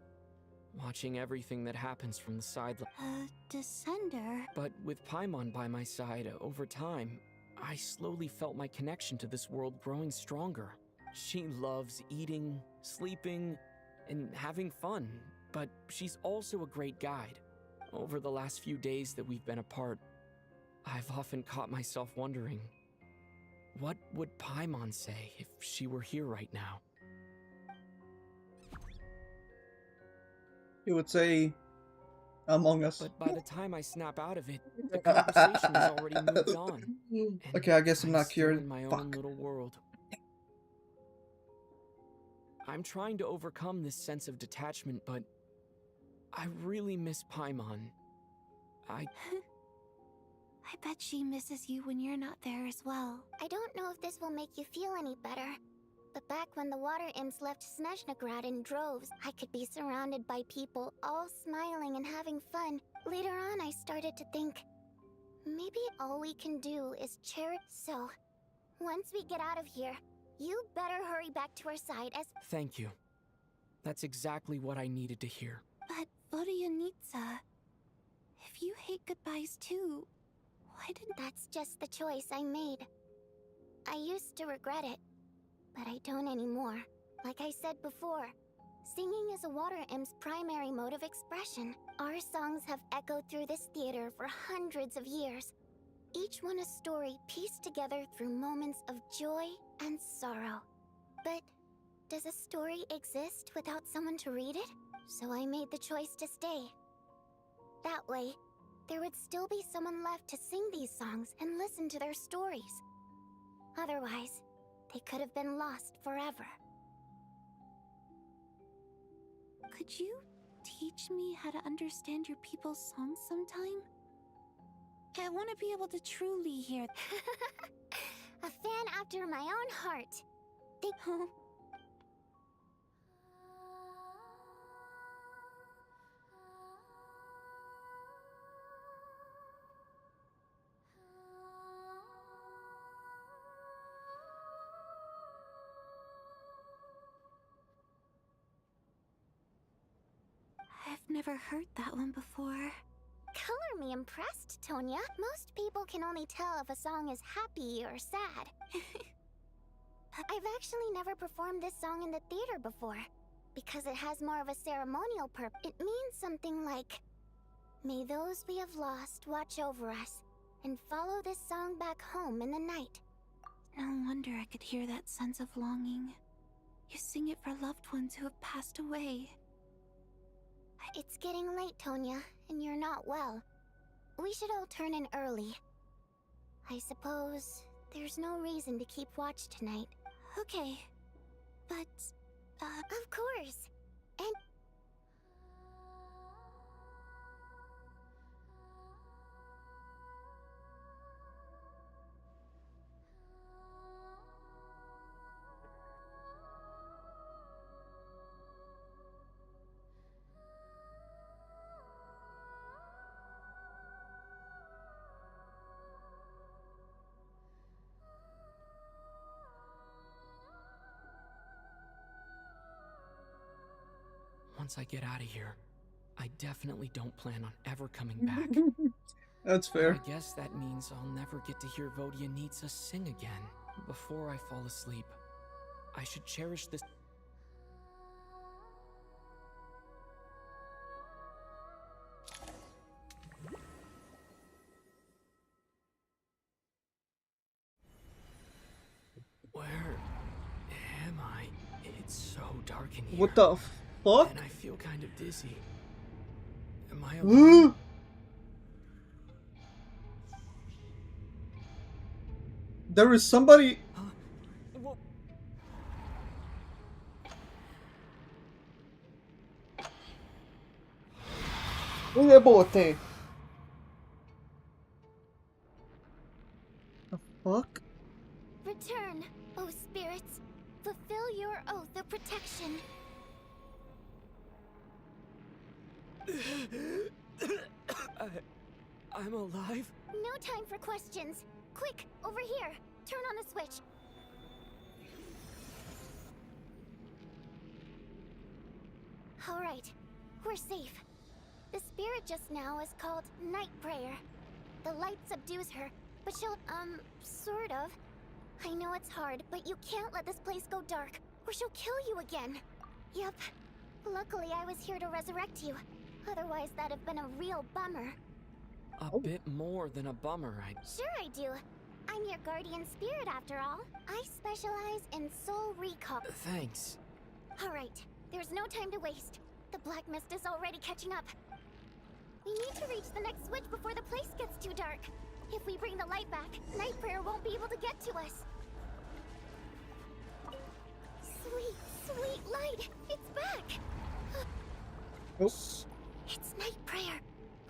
watching everything that happens from the sideline. Descender? But with Paimon by my side, over time, I slowly felt my connection to this world growing stronger. She loves eating, sleeping, and having fun, but she's also a great guide. Over the last few days that we've been apart, I've often caught myself wondering, what would Paimon say if she were here right now? He would say, Among Us. But by the time I snap out of it, the conversation has already moved on. Okay, I guess I'm not still cured. in my own Fuck. little world. I'm trying to overcome this sense of detachment, but I really miss Paimon. I bet she misses you when you're not there as well. I don't know if this will make you feel any better, but back when the water imps left Snezhnegrad in droves, I could be surrounded by people all smiling and having fun. Later on, I started to think, maybe all we can do is cherish. So, once we get out of here, you better hurry back to our side as— Thank you. That's exactly what I needed to hear. But Vodyanitsa, if you hate goodbyes too, why didn't— That's just the choice I made. I used to regret it, but I don't anymore. Like I said before, singing is a water imp's primary mode of expression. Our songs have echoed through this theater for hundreds of years. Each one a story pieced together through moments of joy and sorrow. But does a story exist without someone to read it? So I made the choice to stay. That way, there would still be someone left to sing these songs and listen to their stories. Otherwise, they could have been lost forever. Could you teach me how to understand your people's songs sometime? I want to be able to truly hear— A fan after my own heart. I've never heard that one before. Color me impressed, Tonya. Most people can only tell if a song is happy or sad. I've actually never performed this song in the theater before, because it has more of a ceremonial purpose. It means something like, may those we have lost watch over us, and follow this song back home in the night. No wonder I could hear that sense of longing. You sing it for loved ones who have passed away. It's getting late, Tonya, and you're not well. We should all turn in early. I suppose there's no reason to keep watch tonight. Okay. But, of course. And... Once I get out of here, I definitely don't plan on ever coming back. That's fair. I guess that means I'll never get to hear Vodyanitsa sing again. Before I fall asleep, I should cherish this. Where am I? It's so dark in here. What the fuck? And I feel kind of dizzy. Am I alone? There is somebody. Uy, è bote. The fuck? Return, O spirits. Fulfill your oath of protection. I'm alive? No time for questions. Quick, over here. Turn on the switch. All right, we're safe. The spirit just now is called Night Prayer. The light subdues her, but she'll, sort of. I know it's hard, but you can't let this place go dark, or she'll kill you again. Yep. Luckily, I was here to resurrect you. Otherwise, that'd have been a real bummer. A bit more than a bummer, Sure I do. I'm your guardian spirit after all. I specialize in soul recall. Thanks. Alright, there's no time to waste. The black mist is already catching up. We need to reach the next switch before the place gets too dark. If we bring the light back, Night Prayer won't be able to get to us. Sweet, sweet light! It's back! Oops. It's Night Prayer.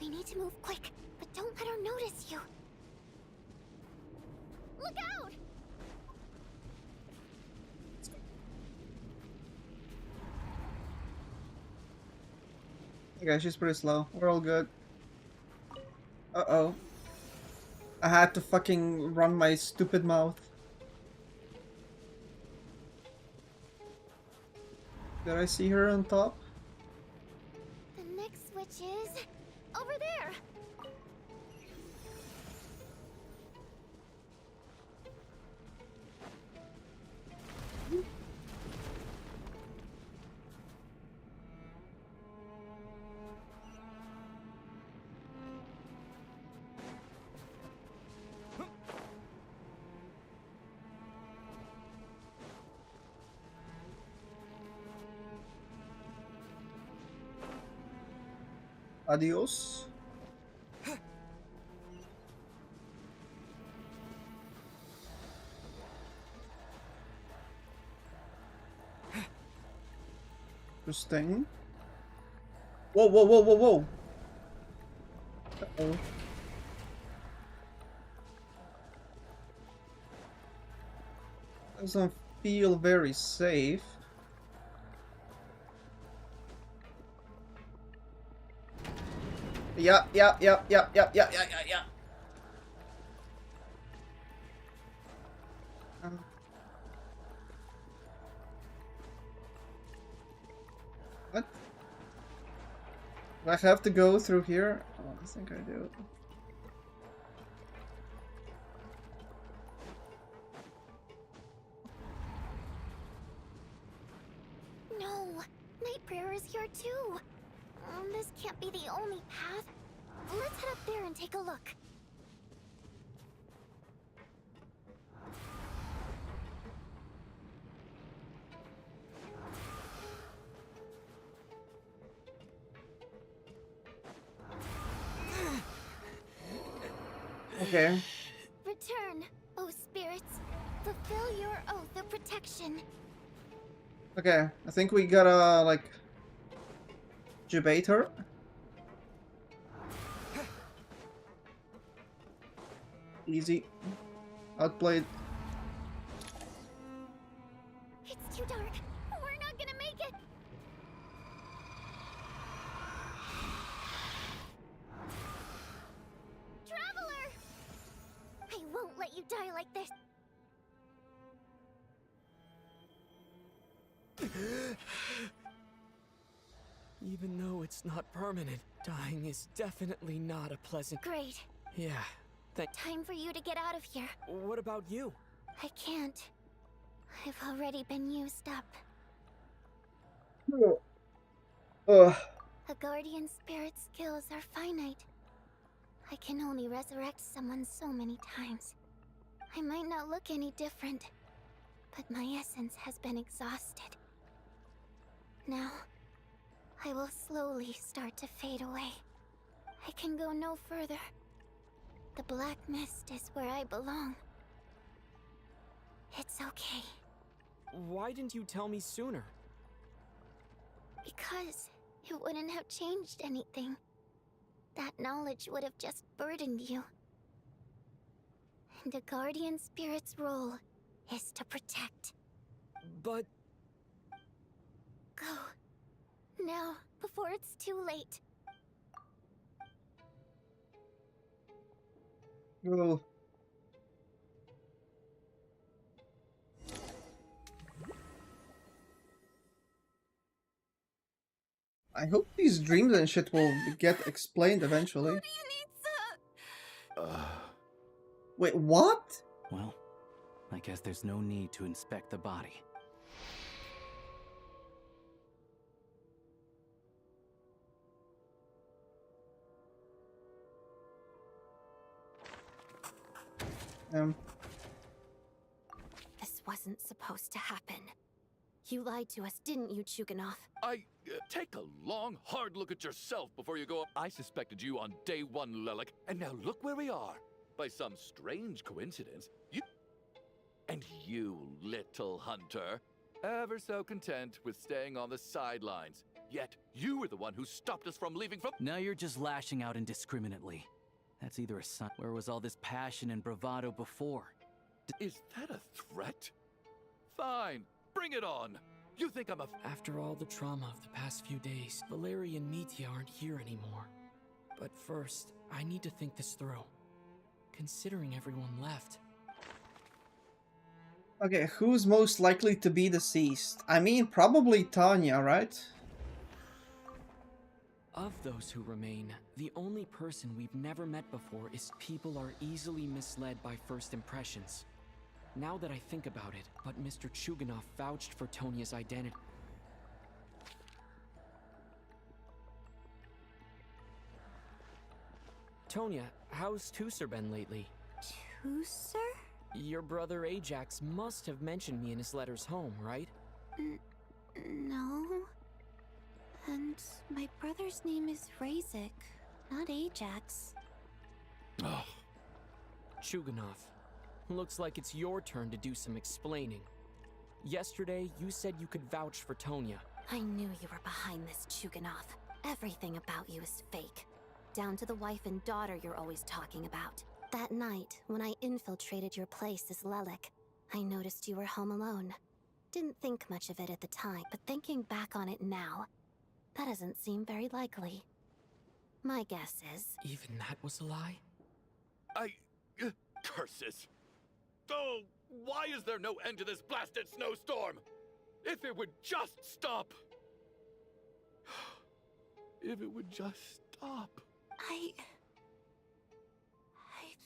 We need to move quick, but don't let her notice you. Look out! Okay, she's pretty slow. We're all good. Uh-oh. I had to fucking run my stupid mouth. Did I see her on top? The next switch is... over there! Adios. Interesting. Whoa, whoa, whoa, whoa, whoa. Uh-oh. Doesn't feel very safe. Yeah. What? Do I have to go through here? Oh, I think I do. No! Night Prayer is here too! This can't be the only path. Let's head up there and take a look. Okay. Return, O spirits. Fulfill your oath of protection. Okay, I think we gotta, like, debate her. Easy. Outplayed. It's too dark. We're not gonna make it. Traveler! I won't let you die like this. Even though it's not permanent, dying is definitely not a pleasant... Great. Yeah, Time for you to get out of here. What about you? I can't. I've already been used up. Ugh. A guardian spirit's skills are finite. I can only resurrect someone so many times. I might not look any different, but my essence has been exhausted. Now, I will slowly start to fade away. I can go no further. The black mist is where I belong. It's okay. Why didn't you tell me sooner? Because it wouldn't have changed anything. That knowledge would have just burdened you. And a guardian spirit's role is to protect. But... Go. Now, before it's too late. Go. I hope these dreams and shit will get explained eventually. Wait, what? Well, I guess there's no need to inspect the body. This wasn't supposed to happen. You lied to us, didn't you, Chuganov? Take a long, hard look at yourself before you go. I suspected you on day one, Lelik, and now look where we are. By some strange coincidence, you, little hunter, ever so content with staying on the sidelines. Yet, you were the one who stopped us from leaving from— Now you're just lashing out indiscriminately. That's either a sign— Where was all this passion and bravado before? Is that a threat? Fine, bring it on. You think I'm a— After all the trauma of the past few days, Valeria and Mitya aren't here anymore. But first, I need to think this through. Considering everyone left. Okay, who's most likely to be deceased? I mean, probably Tanya, right? Of those who remain, the only person we've never met before is people are easily misled by first impressions. Now that I think about it, but Mr. Chuganov vouched for Tonya's identity. Tonya, how's Tusser been lately? Tusser? Your brother Ajax must have mentioned me in his letters home, right? No. And my brother's name is Razik, not Ajax. Oh. Chuganov, looks like it's your turn to do some explaining. Yesterday, you said you could vouch for Tonya. I knew you were behind this, Chuganov. Everything about you is fake. Down to the wife and daughter you're always talking about. That night, when I infiltrated your place as Lelik, I noticed you were home alone. Didn't think much of it at the time, but thinking back on it now, that doesn't seem very likely. My guess is... Even that was a lie? Curses! Oh, why is there no end to this blasted snowstorm? If it would just stop! If it would just stop. I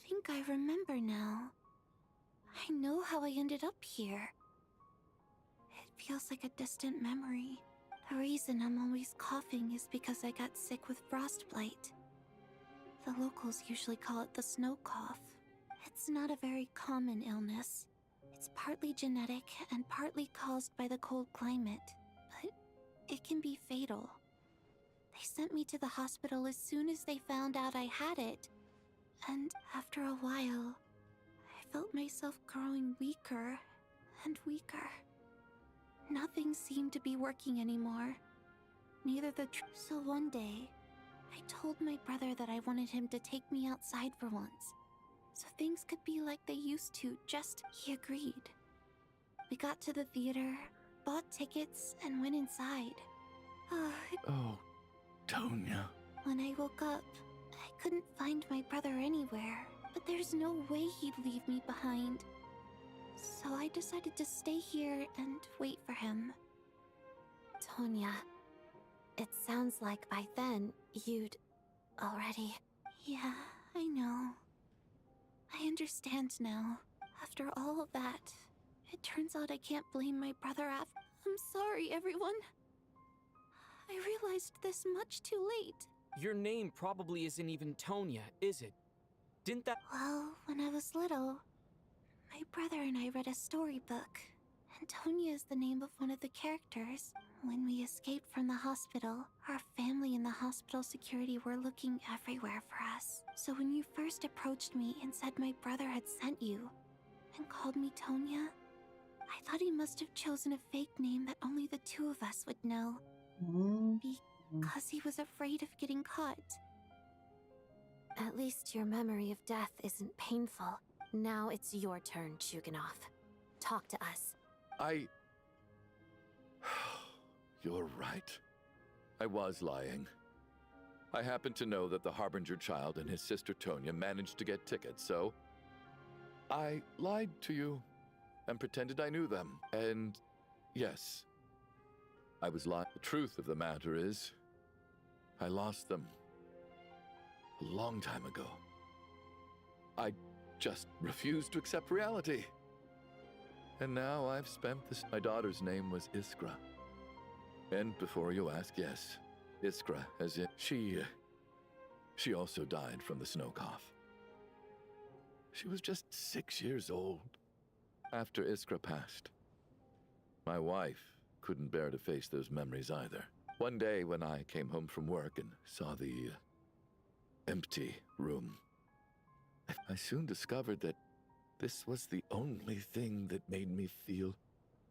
think I remember now. I know how I ended up here. It feels like a distant memory. The reason I'm always coughing is because I got sick with frostbite. The locals usually call it the snow cough. It's not a very common illness. It's partly genetic and partly caused by the cold climate, but it can be fatal. They sent me to the hospital as soon as they found out I had it. And after a while, I felt my myself growing weaker and weaker. Nothing seemed to be working anymore. Neither the So one day, I told my brother that I wanted him to take me outside for once, so things could be like they used to. He agreed. We got to the theater, bought tickets, and went inside. Oh, Tonya. When I woke up, I couldn't find my brother anywhere, but there's no way he'd leave me behind. So I decided to stay here and wait for him. Tonya, it sounds like by then you'd already... Yeah, I know. I understand now. After all of that, it turns out I can't blame my brother after. I'm sorry, everyone. I realized this much too late. Your name probably isn't even Tonya, is it? Didn't that... Well, when I was little, my brother and I read a storybook, and Tonya is the name of one of the characters. When we escaped from the hospital, our family and the hospital security were looking everywhere for us. So when you first approached me and said my brother had sent you, and called me Tonya, I thought he must have chosen a fake name that only the two of us would know. Because he was afraid of getting caught. At least your memory of death isn't painful. Now it's your turn, Chuganov. Talk to us. You're right. I was lying. I happen to know that the Harbinger child and his sister Tonya managed to get tickets, so I lied to you and pretended I knew them. And yes, I was lying. The truth of the matter is, I lost them a long time ago. I just refused to accept reality. And now I've spent this. My daughter's name was Iskra. And before you ask, yes, Iskra, as in she also died from the snow cough. She was just 6 years old. After Iskra passed, my wife couldn't bear to face those memories either. One day when I came home from work and saw the empty room, I soon discovered that this was the only thing that made me feel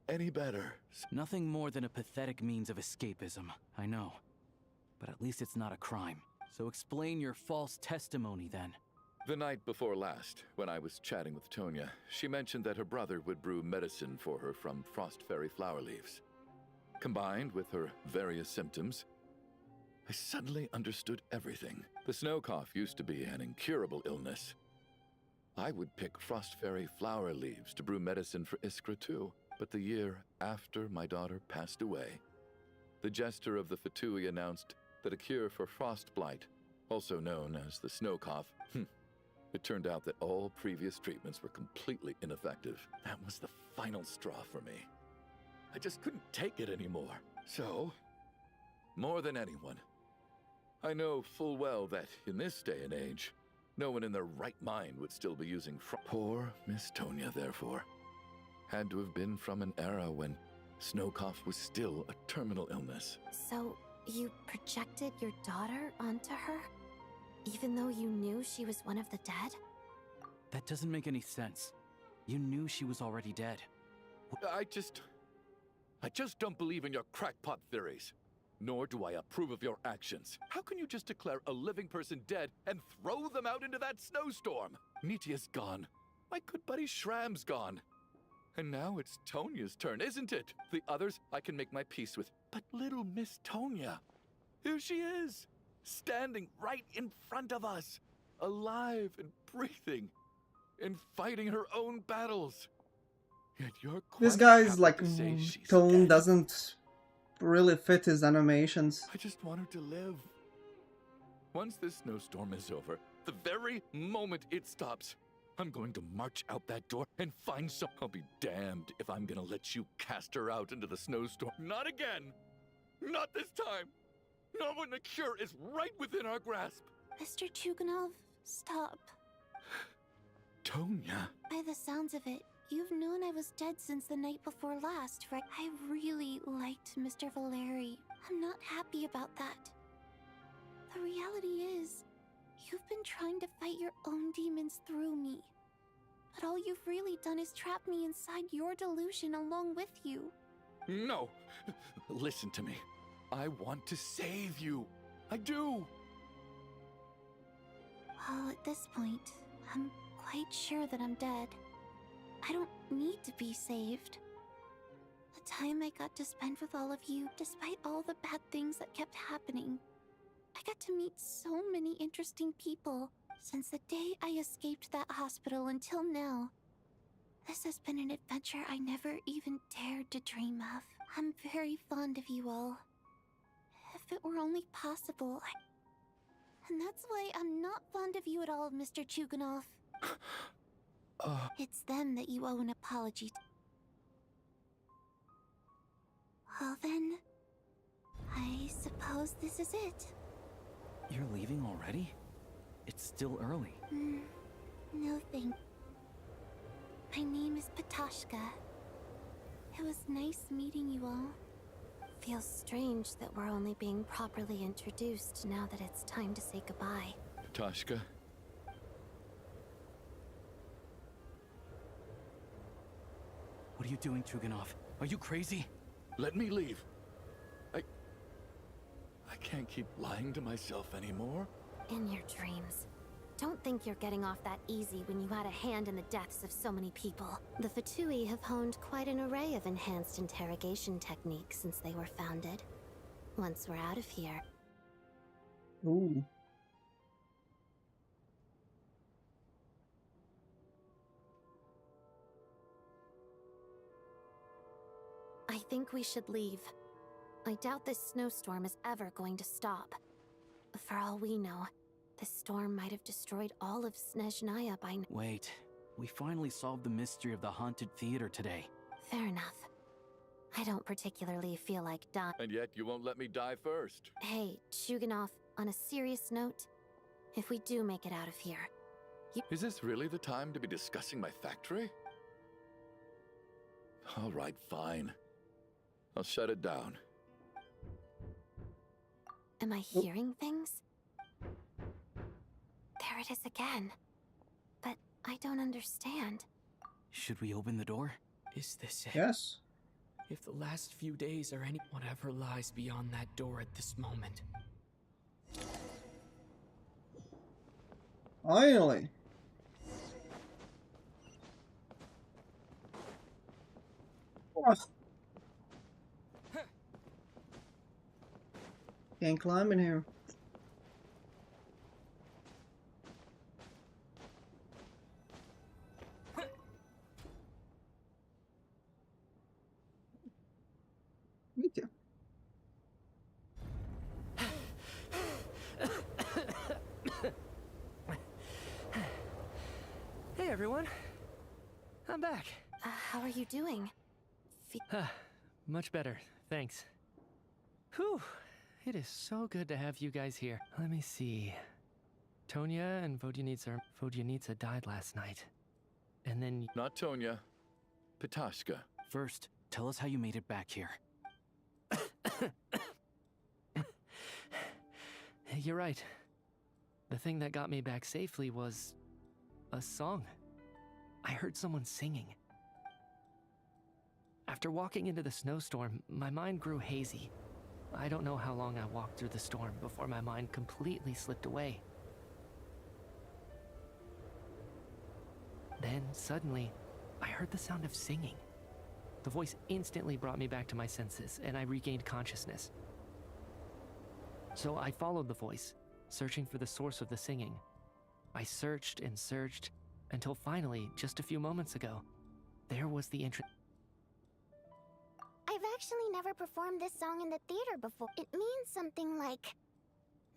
any better. Nothing more than a pathetic means of escapism, I know. But at least it's not a crime. So explain your false testimony then. The night before last, when I was chatting with Tonya, she mentioned that her brother would brew medicine for her from frost fairy flower leaves. Combined with her various symptoms, I suddenly understood everything. The snow cough used to be an incurable illness. I would pick frost fairy flower leaves to brew medicine for Iskra too. But the year after my daughter passed away, the jester of the Fatui announced that a cure for frost blight, also known as the snow cough, it turned out that all previous treatments were completely ineffective. That was the final straw for me. I just couldn't take it anymore. So, more than anyone, I know full well that in this day and age, no one in their right mind would still be using Poor Miss Tonya, therefore, had to have been from an era when snow cough was still a terminal illness. So, you projected your daughter onto her? Even though you knew she was one of the dead? That doesn't make any sense. You knew she was already dead. I just don't believe in your crackpot theories. Nor do I approve of your actions. How can you just declare a living person dead and throw them out into that snowstorm? Nitia's gone. My good buddy Shram's gone. And now it's Tonya's turn, isn't it? The others I can make my peace with. But little Miss Tonya, here she is, standing right in front of us, alive and breathing, and fighting her own battles. Yet you're This quite guy's happy like to say she's tone dead. doesn't really fit his animations. I just want her to live. Once this snowstorm is over, the very moment it stops, I'm going to march out that door and find some. I'll be damned if I'm gonna let you cast her out into the snowstorm. Not again! Not this time! Not when the cure is right within our grasp! Mr. Chuganov, stop. Tonya. By the sounds of it, you've known I was dead since the night before last, right? I really liked Mr. Valeri. I'm not happy about that. The reality is, you've been trying to fight your own demons through me. But all you've really done is trap me inside your delusion along with you. No! Listen to me. I want to save you. I do! Well, at this point, I'm quite sure that I'm dead. I don't need to be saved. The time I got to spend with all of you, despite all the bad things that kept happening. I got to meet so many interesting people since the day I escaped that hospital until now. This has been an adventure I never even dared to dream of. I'm very fond of you all. If it were only possible, And that's why I'm not fond of you at all, Mr. Chuganov. It's them that you owe an apology to. Well then, I suppose this is it. You're leaving already? It's still early. No thank. My name is Patoshka. It was nice meeting you all. Feels strange that we're only being properly introduced now that it's time to say goodbye. Toshka? What are you doing, Chuganov? Are you crazy? Let me leave. I can't keep lying to myself anymore. In your dreams. Don't think you're getting off that easy when you had a hand in the deaths of so many people. The Fatui have honed quite an array of enhanced interrogation techniques since they were founded. Once we're out of here... Ooh. I think we should leave. I doubt this snowstorm is ever going to stop. For all we know, this storm might have destroyed all of Snezhnaya by now. Wait, we finally solved the mystery of the haunted theater today. Fair enough. I don't particularly feel like dying. And yet you won't let me die first. Hey, Chuganov, on a serious note, if we do make it out of here, Is this really the time to be discussing my factory? All right, fine. I'll shut it down. Am I hearing things? There it is again. But I don't understand. Should we open the door? Is this it? Yes. If the last few days are any whatever lies beyond that door at this moment. Finally. Oh. Can't climb in here. Me too. Hey everyone, I'm back. How are you doing? Much better, thanks. Whew, it is so good to have you guys here. Let me see. Tonya and Vodyanitsa died last night. And then... Not Tonya. Patoshka. First, tell us how you made it back here. You're right. The thing that got me back safely was... a song. I heard someone singing. After walking into the snowstorm, my mind grew hazy. I don't know how long I walked through the storm before my mind completely slipped away. Then, suddenly, I heard the sound of singing. The voice instantly brought me back to my senses, and I regained consciousness. So I followed the voice, searching for the source of the singing. I searched and searched, until finally, just a few moments ago, there was the entrance. I've actually never performed this song in the theater before. It means something like,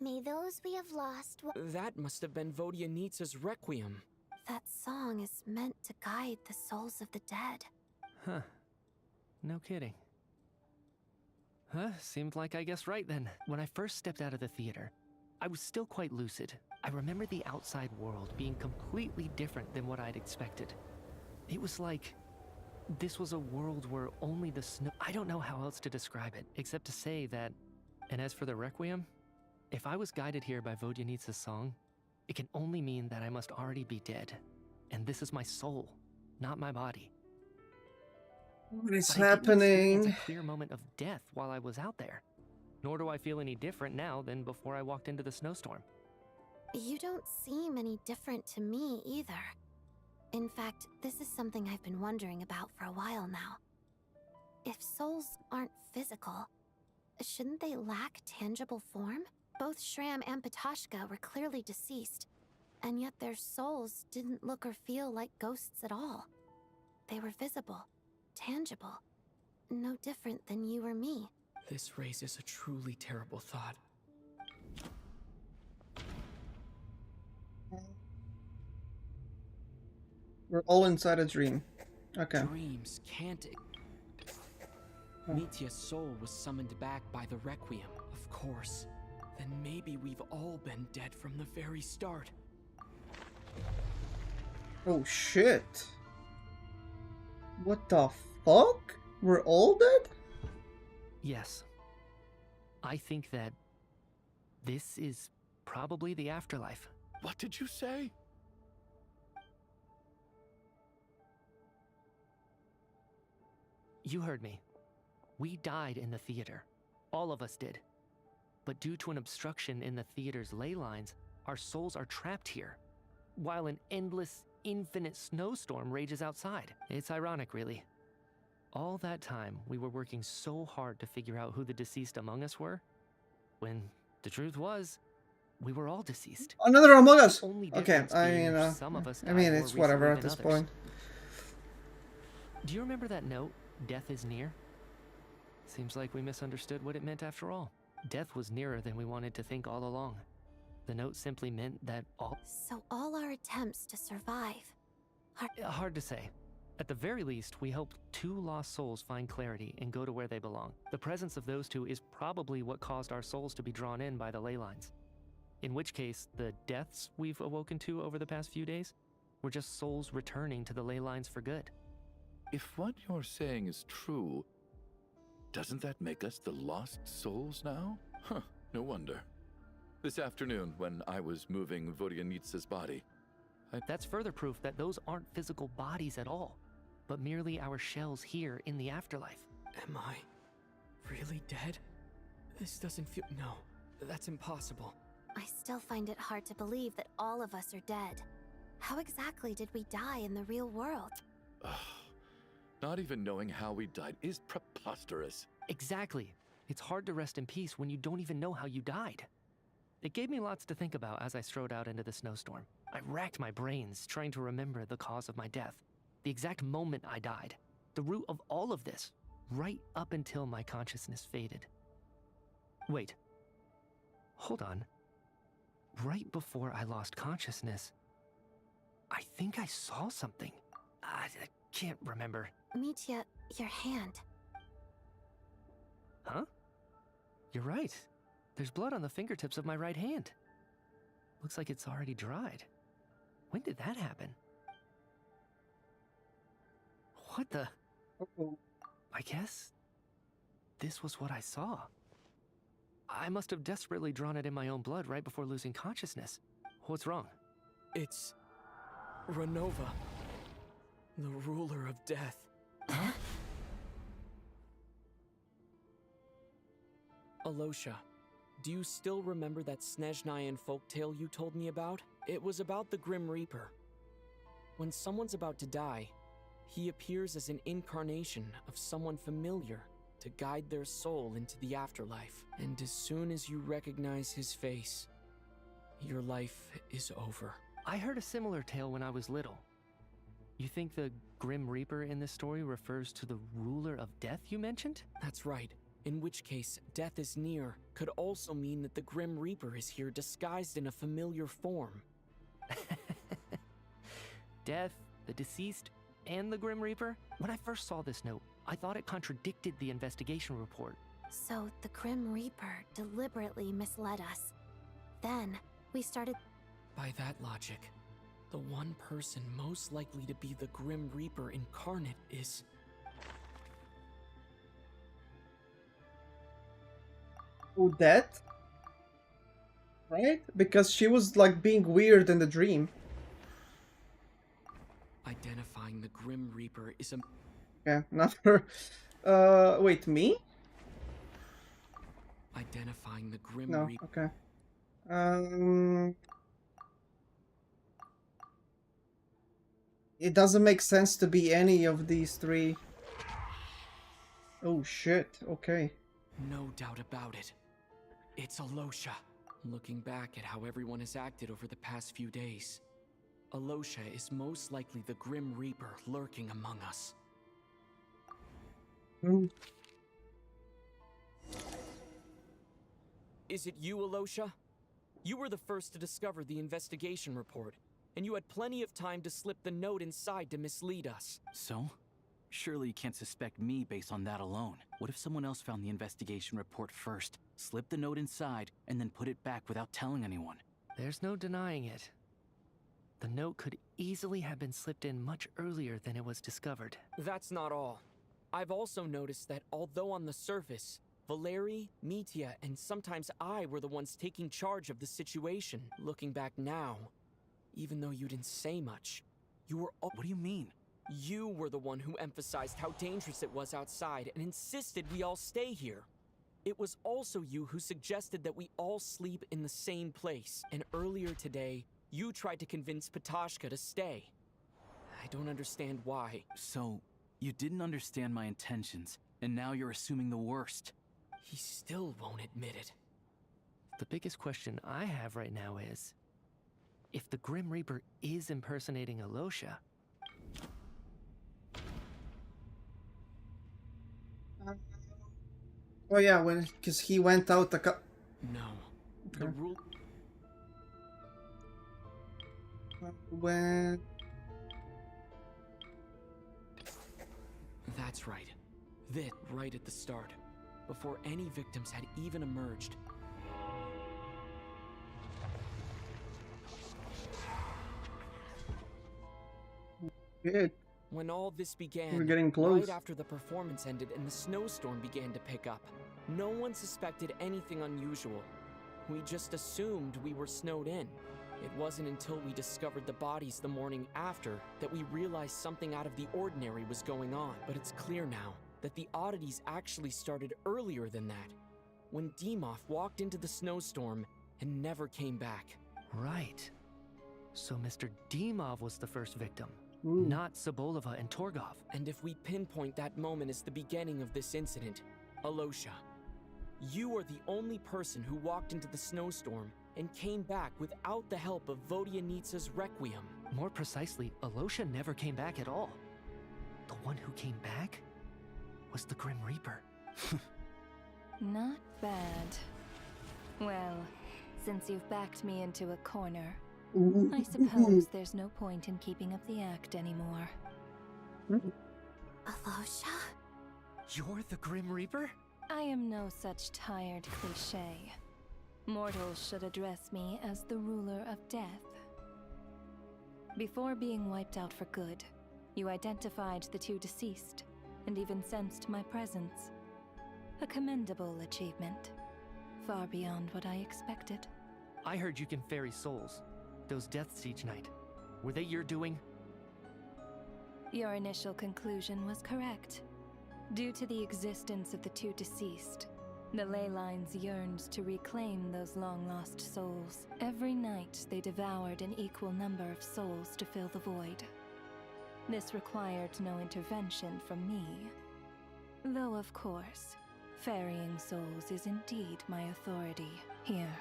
may those we have lost... That must have been Vodyanitsa's Requiem. That song is meant to guide the souls of the dead. Huh. No kidding. Huh, seemed like I guessed right then. When I first stepped out of the theater, I was still quite lucid. I remember the outside world being completely different than what I'd expected. It was like this was a world where only the snow... I don't know how else to describe it, except to say that... And as for the Requiem, if I was guided here by Vodyanitsa's song, it can only mean that I must already be dead. And this is my soul, not my body. What is But I didn't experience happening? a clear moment of death while I was out there. Nor do I feel any different now than before I walked into the snowstorm. You don't seem any different to me either. In fact, this is something I've been wondering about for a while now. If souls aren't physical, shouldn't they lack tangible form? Both Shram and Patoshka were clearly deceased, and yet their souls didn't look or feel like ghosts at all. They were visible, tangible, no different than you or me. This raises a truly terrible thought. We're all inside a dream. Okay. Dreams can't. Mitya's soul was summoned back by the Requiem, of course. Then maybe we've all been dead from the very start. Oh shit. What the fuck? We're all dead? Yes. I think that this is probably the afterlife. What did you say? You heard me. We died in the theater. All of us did. But due to an obstruction in the theater's ley lines, our souls are trapped here, while an endless, infinite snowstorm rages outside. It's ironic, really. All that time, we were working so hard to figure out who the deceased among us were, when the truth was, we were all deceased. Another Among Us! The only Okay, difference I being mean, some of us I mean, died it's more whatever recently at than this others. point. Do you remember that note, "Death is near"? Seems like we misunderstood what it meant after all. Death was nearer than we wanted to think all along. The note simply meant that all... So all our attempts to survive are... Hard to say. At the very least, we hope 2 lost souls find clarity and go to where they belong. The presence of those 2 is probably what caused our souls to be drawn in by the ley lines. In which case, the deaths we've awoken to over the past few days were just souls returning to the ley lines for good. If what you're saying is true, doesn't that make us the lost souls now? Huh, no wonder. This afternoon, when I was moving Vodyanitsa's body, That's further proof that those aren't physical bodies at all, but merely our shells here in the afterlife. Am I really dead? This doesn't feel... No, that's impossible. I still find it hard to believe that all of us are dead. How exactly did we die in the real world? not even knowing how we died is preposterous. Exactly. It's hard to rest in peace when you don't even know how you died. It gave me lots to think about as I strode out into the snowstorm. I racked my brains trying to remember the cause of my death, the exact moment I died, the root of all of this, right up until my consciousness faded. Wait. Hold on. Right before I lost consciousness, I think I saw something. I can't remember. Mitya, your hand. Huh? You're right. There's blood on the fingertips of my right hand. Looks like it's already dried. When did that happen? What the? I guess this was what I saw. I must have desperately drawn it in my own blood right before losing consciousness. What's wrong? It's Renova, the ruler of death. Huh? Alosha, do you still remember that Snezhnayan folktale you told me about? It was about the Grim Reaper. When someone's about to die, he appears as an incarnation of someone familiar to guide their soul into the afterlife. And as soon as you recognize his face, your life is over. I heard a similar tale when I was little. You think the Grim Reaper in this story refers to the ruler of death you mentioned? That's right. In which case, death is near could also mean that the Grim Reaper is here disguised in a familiar form. Death, the deceased, and the Grim Reaper? When I first saw this note, I thought it contradicted the investigation report. So the Grim Reaper deliberately misled us. Then we started... By that logic, the one person most likely to be the Grim Reaper incarnate is... Odette? Right? Because she was like being weird in the dream. Identify Identifying the Grim Reaper is a... Okay, not her. Wait, me? Identifying the Grim No, Reaper... okay. It doesn't make sense to be any of these three. Oh shit, okay. No doubt about it. It's Alosha. Looking back at how everyone has acted over the past few days, Alosha is most likely the Grim Reaper lurking among us. Is it you, Alosha? You were the first to discover the investigation report, and you had plenty of time to slip the note inside to mislead us. So? Surely you can't suspect me based on that alone. What if someone else found the investigation report first, slipped the note inside, and then put it back without telling anyone? There's no denying it. The note could easily have been slipped in much earlier than it was discovered. That's not all. I've also noticed that although on the surface, Valeri, Mitya, and sometimes I were the ones taking charge of the situation, looking back now, even though you didn't say much, you were all— What do you mean? You were the one who emphasized how dangerous it was outside and insisted we all stay here. It was also you who suggested that we all sleep in the same place, and earlier today, you tried to convince Patashka to stay. I don't understand why. So, you didn't understand my intentions, and now you're assuming the worst. He still won't admit it. The biggest question I have right now is, if the Grim Reaper is impersonating Alosha, Oh yeah, because he went out No. The rule... When... That's right. This, right at the start, before any victims had even emerged. Good. When all this began, We're getting close. right after the performance ended and the snowstorm began to pick up, no one suspected anything unusual. We just assumed we were snowed in. It wasn't until we discovered the bodies the morning after that we realized something out of the ordinary was going on. But it's clear now that the oddities actually started earlier than that, when Dimov walked into the snowstorm and never came back. right. So Mr. Dimov was the first victim, Ooh. not Sobolova and Torgov. And if we pinpoint that moment as the beginning of this incident, Alosha, you are the only person who walked into the snowstorm and came back without the help of Vodyanitsa's Requiem. More precisely, Alosha never came back at all. The one who came back was the Grim Reaper. Not bad. Well, since you've backed me into a corner, I suppose there's no point in keeping up the act anymore. Alosha? You're the Grim Reaper? I am no such tired cliché. Mortals should address me as the ruler of death. Before being wiped out for good, you identified the two deceased, and even sensed my presence. A commendable achievement. Far beyond what I expected. I heard you can ferry souls. Those deaths each night. Were they your doing? Your initial conclusion was correct. Due to the existence of the two deceased, the ley lines yearned to reclaim those long-lost souls. Every night they devoured an equal number of souls to fill the void. This required no intervention from me. Though, of course, ferrying souls is indeed my authority. Here,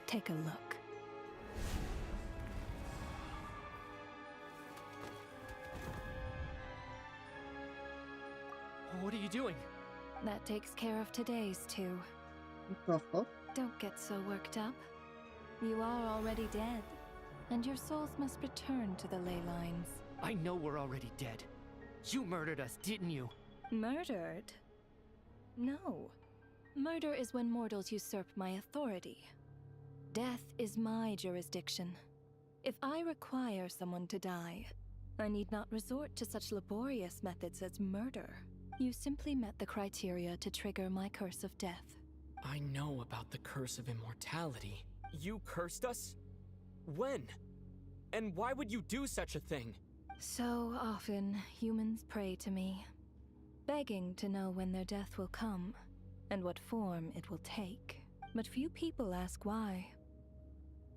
take a look. What are you doing? That takes care of today's two. Don't get so worked up. You are already dead, and your souls must return to the ley lines. I know we're already dead. You murdered us, didn't you? Murdered? No. Murder is when mortals usurp my authority. Death is my jurisdiction. If I require someone to die, I need not resort to such laborious methods as murder. You simply met the criteria to trigger my curse of death. I know about the curse of immortality. You cursed us? When? And why would you do such a thing? So often, humans pray to me, begging to know when their death will come and what form it will take. But few people ask why.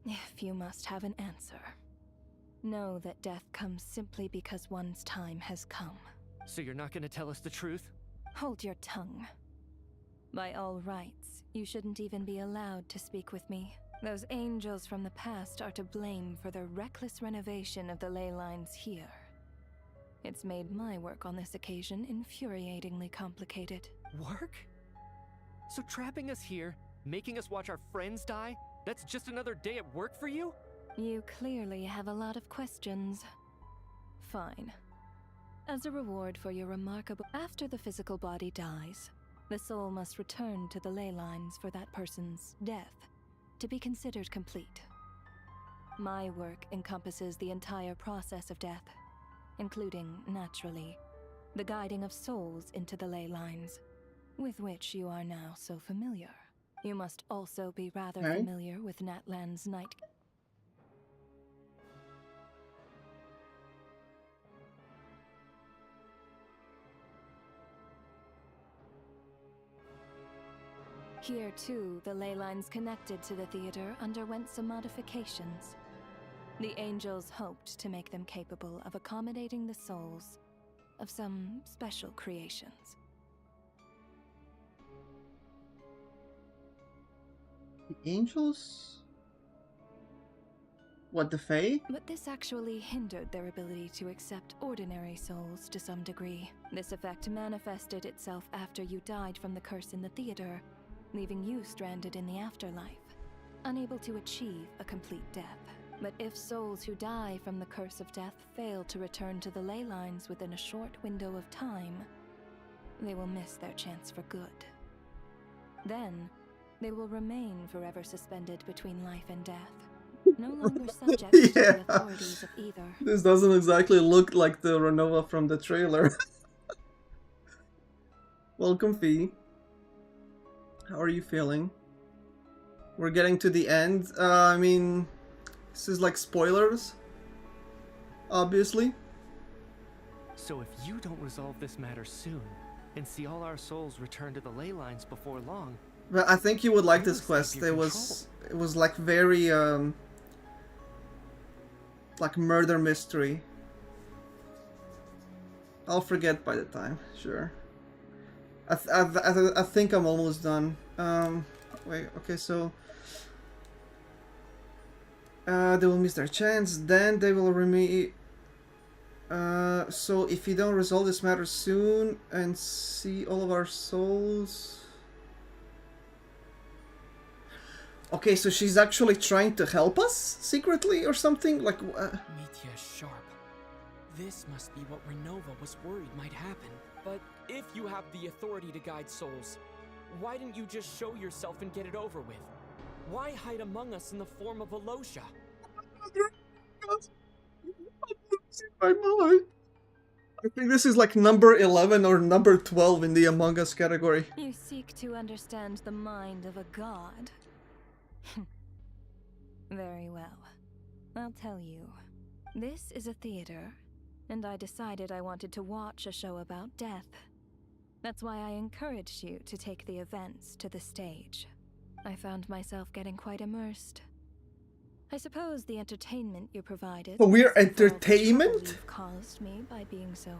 If you must have an answer, know that death comes simply because one's time has come. So you're not gonna tell us the truth? Hold your tongue. By all rights, you shouldn't even be allowed to speak with me. Those angels from the past are to blame for the reckless renovation of the ley lines here. It's made my work on this occasion infuriatingly complicated. Work? So trapping us here, making us watch our friends die, that's just another day at work for you? You clearly have a lot of questions. Fine. As a reward for your remarkable... After the physical body dies, the soul must return to the ley lines for that person's death to be considered complete. My work encompasses the entire process of death, including, naturally, the guiding of souls into the ley lines, with which you are now so familiar. You must also be rather familiar with Natlan's night... Here, too, the ley lines connected to the theater underwent some modifications. The angels hoped to make them capable of accommodating the souls of some special creations. The angels? What, the Fae? But this actually hindered their ability to accept ordinary souls to some degree. This effect manifested itself after you died from the curse in the theater, leaving you stranded in the afterlife, unable to achieve a complete death. But if souls who die from the curse of death fail to return to the ley lines within a short window of time, they will miss their chance for good. Then, they will remain forever suspended between life and death, no longer subject to the authorities of either. This doesn't exactly look like the Renova from the trailer. Welcome, Fee. How are you feeling? We're getting to the end. I mean, this is like spoilers, obviously. So if you don't resolve this matter soon, and see all our souls return to the ley lines before long... But I think you would like this quest. It was like very, like murder mystery. I'll forget by the time, sure. I think I'm almost done. Wait, okay, so... they will miss their chance, then they will so if you don't resolve this matter soon and see all of our souls... Okay, so she's actually trying to help us secretly or something? Like, Mitya Sharp. This must be what Renova was worried might happen. But if you have the authority to guide souls, why didn't you just show yourself and get it over with? Why hide among us in the form of Alosha? my mind. I think this is like number 11 or number 12 in the Among Us category. You seek to understand the mind of a god. Very well. I'll tell you. This is a theater, and I decided I wanted to watch a show about death. That's why I encouraged you to take the events to the stage. I found myself getting quite immersed. I suppose the entertainment you provided... Oh, we're entertainment? ...you've caused me by being so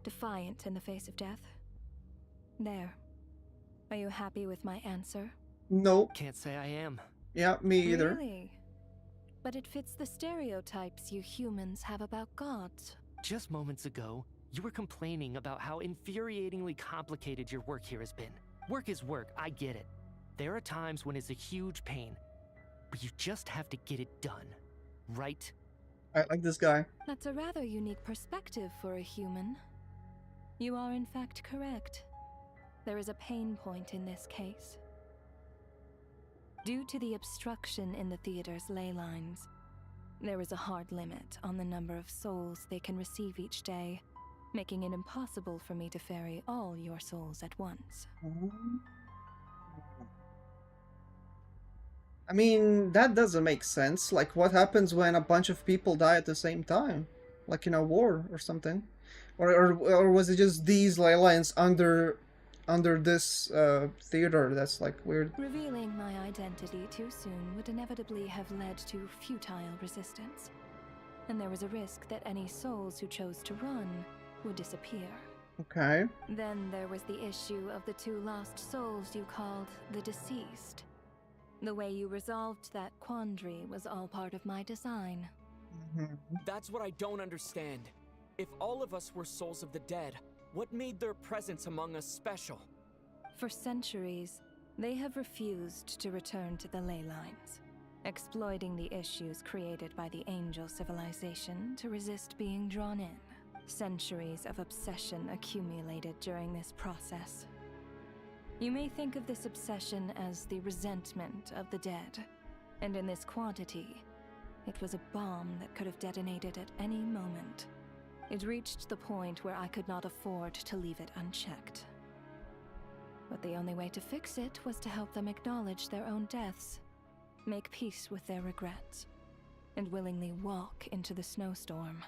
defiant in the face of death. There. Are you happy with my answer? No. Can't say I am. Yeah, me either. Really? But it fits the stereotypes you humans have about gods. Just moments ago, you were complaining about how infuriatingly complicated your work here has been. Work is work, I get it. There are times when it's a huge pain, but you just have to get it done, right? I like this guy. That's a rather unique perspective for a human. You are in fact correct. There is a pain point in this case. Due to the obstruction in the theater's ley lines, there is a hard limit on the number of souls they can receive each day, making it impossible for me to ferry all your souls at once. I mean, that doesn't make sense. Like, what happens when a bunch of people die at the same time? like in a war or something, or was it just these ley lines under this theater? That's like weird. Revealing my identity too soon would inevitably have led to futile resistance, and there was a risk that any souls who chose to run would disappear. Okay. Then there was the issue of the 2 lost souls you called the deceased. The way you resolved that quandary was all part of my design. That's what I don't understand. If all of us were souls of the dead, what made their presence among us special? For centuries, they have refused to return to the ley lines, exploiting the issues created by the angel civilization to resist being drawn in. Centuries of obsession accumulated during this process. You may think of this obsession as the resentment of the dead, and in this quantity, it was a bomb that could have detonated at any moment. It reached the point where I could not afford to leave it unchecked. But the only way to fix it was to help them acknowledge their own deaths, make peace with their regrets, and willingly walk into the snowstorm.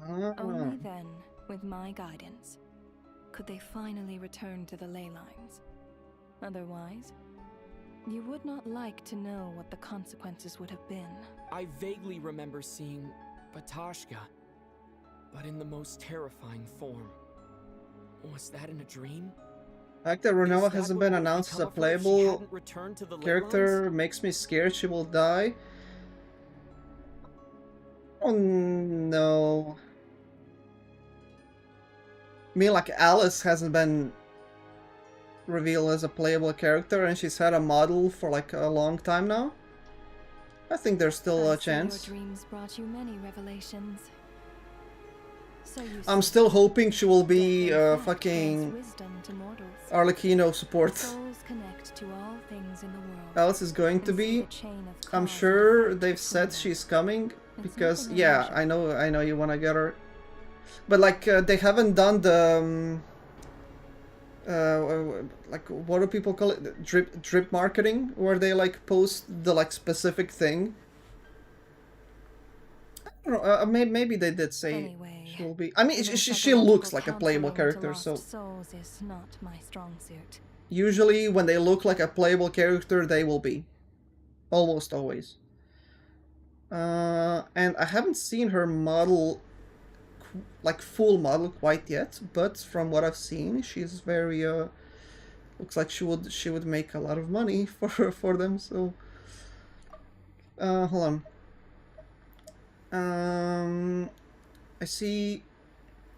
Only then, with my guidance, could they finally return to the ley lines. Otherwise, you would not like to know what the consequences would have been. I vaguely remember seeing Batashka, but in the most terrifying form. Was that in a dream? The fact that Renova hasn't been announced as a playable character makes me scared she will die. Oh no. I mean, like, Alice hasn't been revealed as a playable character, and she's had a model for like a long time now. I think there's still a chance. Your dreams brought you many revelations. So I'm still hoping she will be fucking Arlecchino support. Souls connect to all things in the world. Alice is going to be. I'm sure they've said she's coming because yeah, I know you wanna get her, but like they haven't done the like what do people call it? Drip marketing, where they like post the like specific thing. I don't know. Maybe they did say she'll be. I mean, she looks like a playable character, so. Souls is not my strong suit. Usually, when they look like a playable character, they will be. Almost always. And I haven't seen her model, like full model quite yet, but from what I've seen, she's very looks like she would make a lot of money for them. So hold on.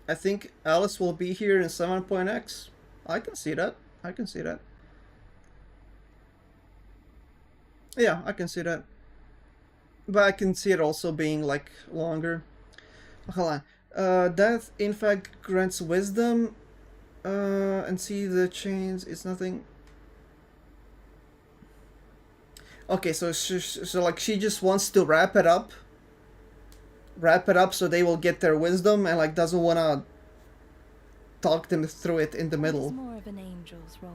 I think Alice will be here in 7.x. I can see that. Yeah, I can see that. But I can see it also being like longer. Hold on. Death in fact grants wisdom. And see the chains. It's nothing. Okay, so like she just wants to wrap it up so they will get their wisdom, and like doesn't want to talk them through it in the middle. It was more of an angel's role.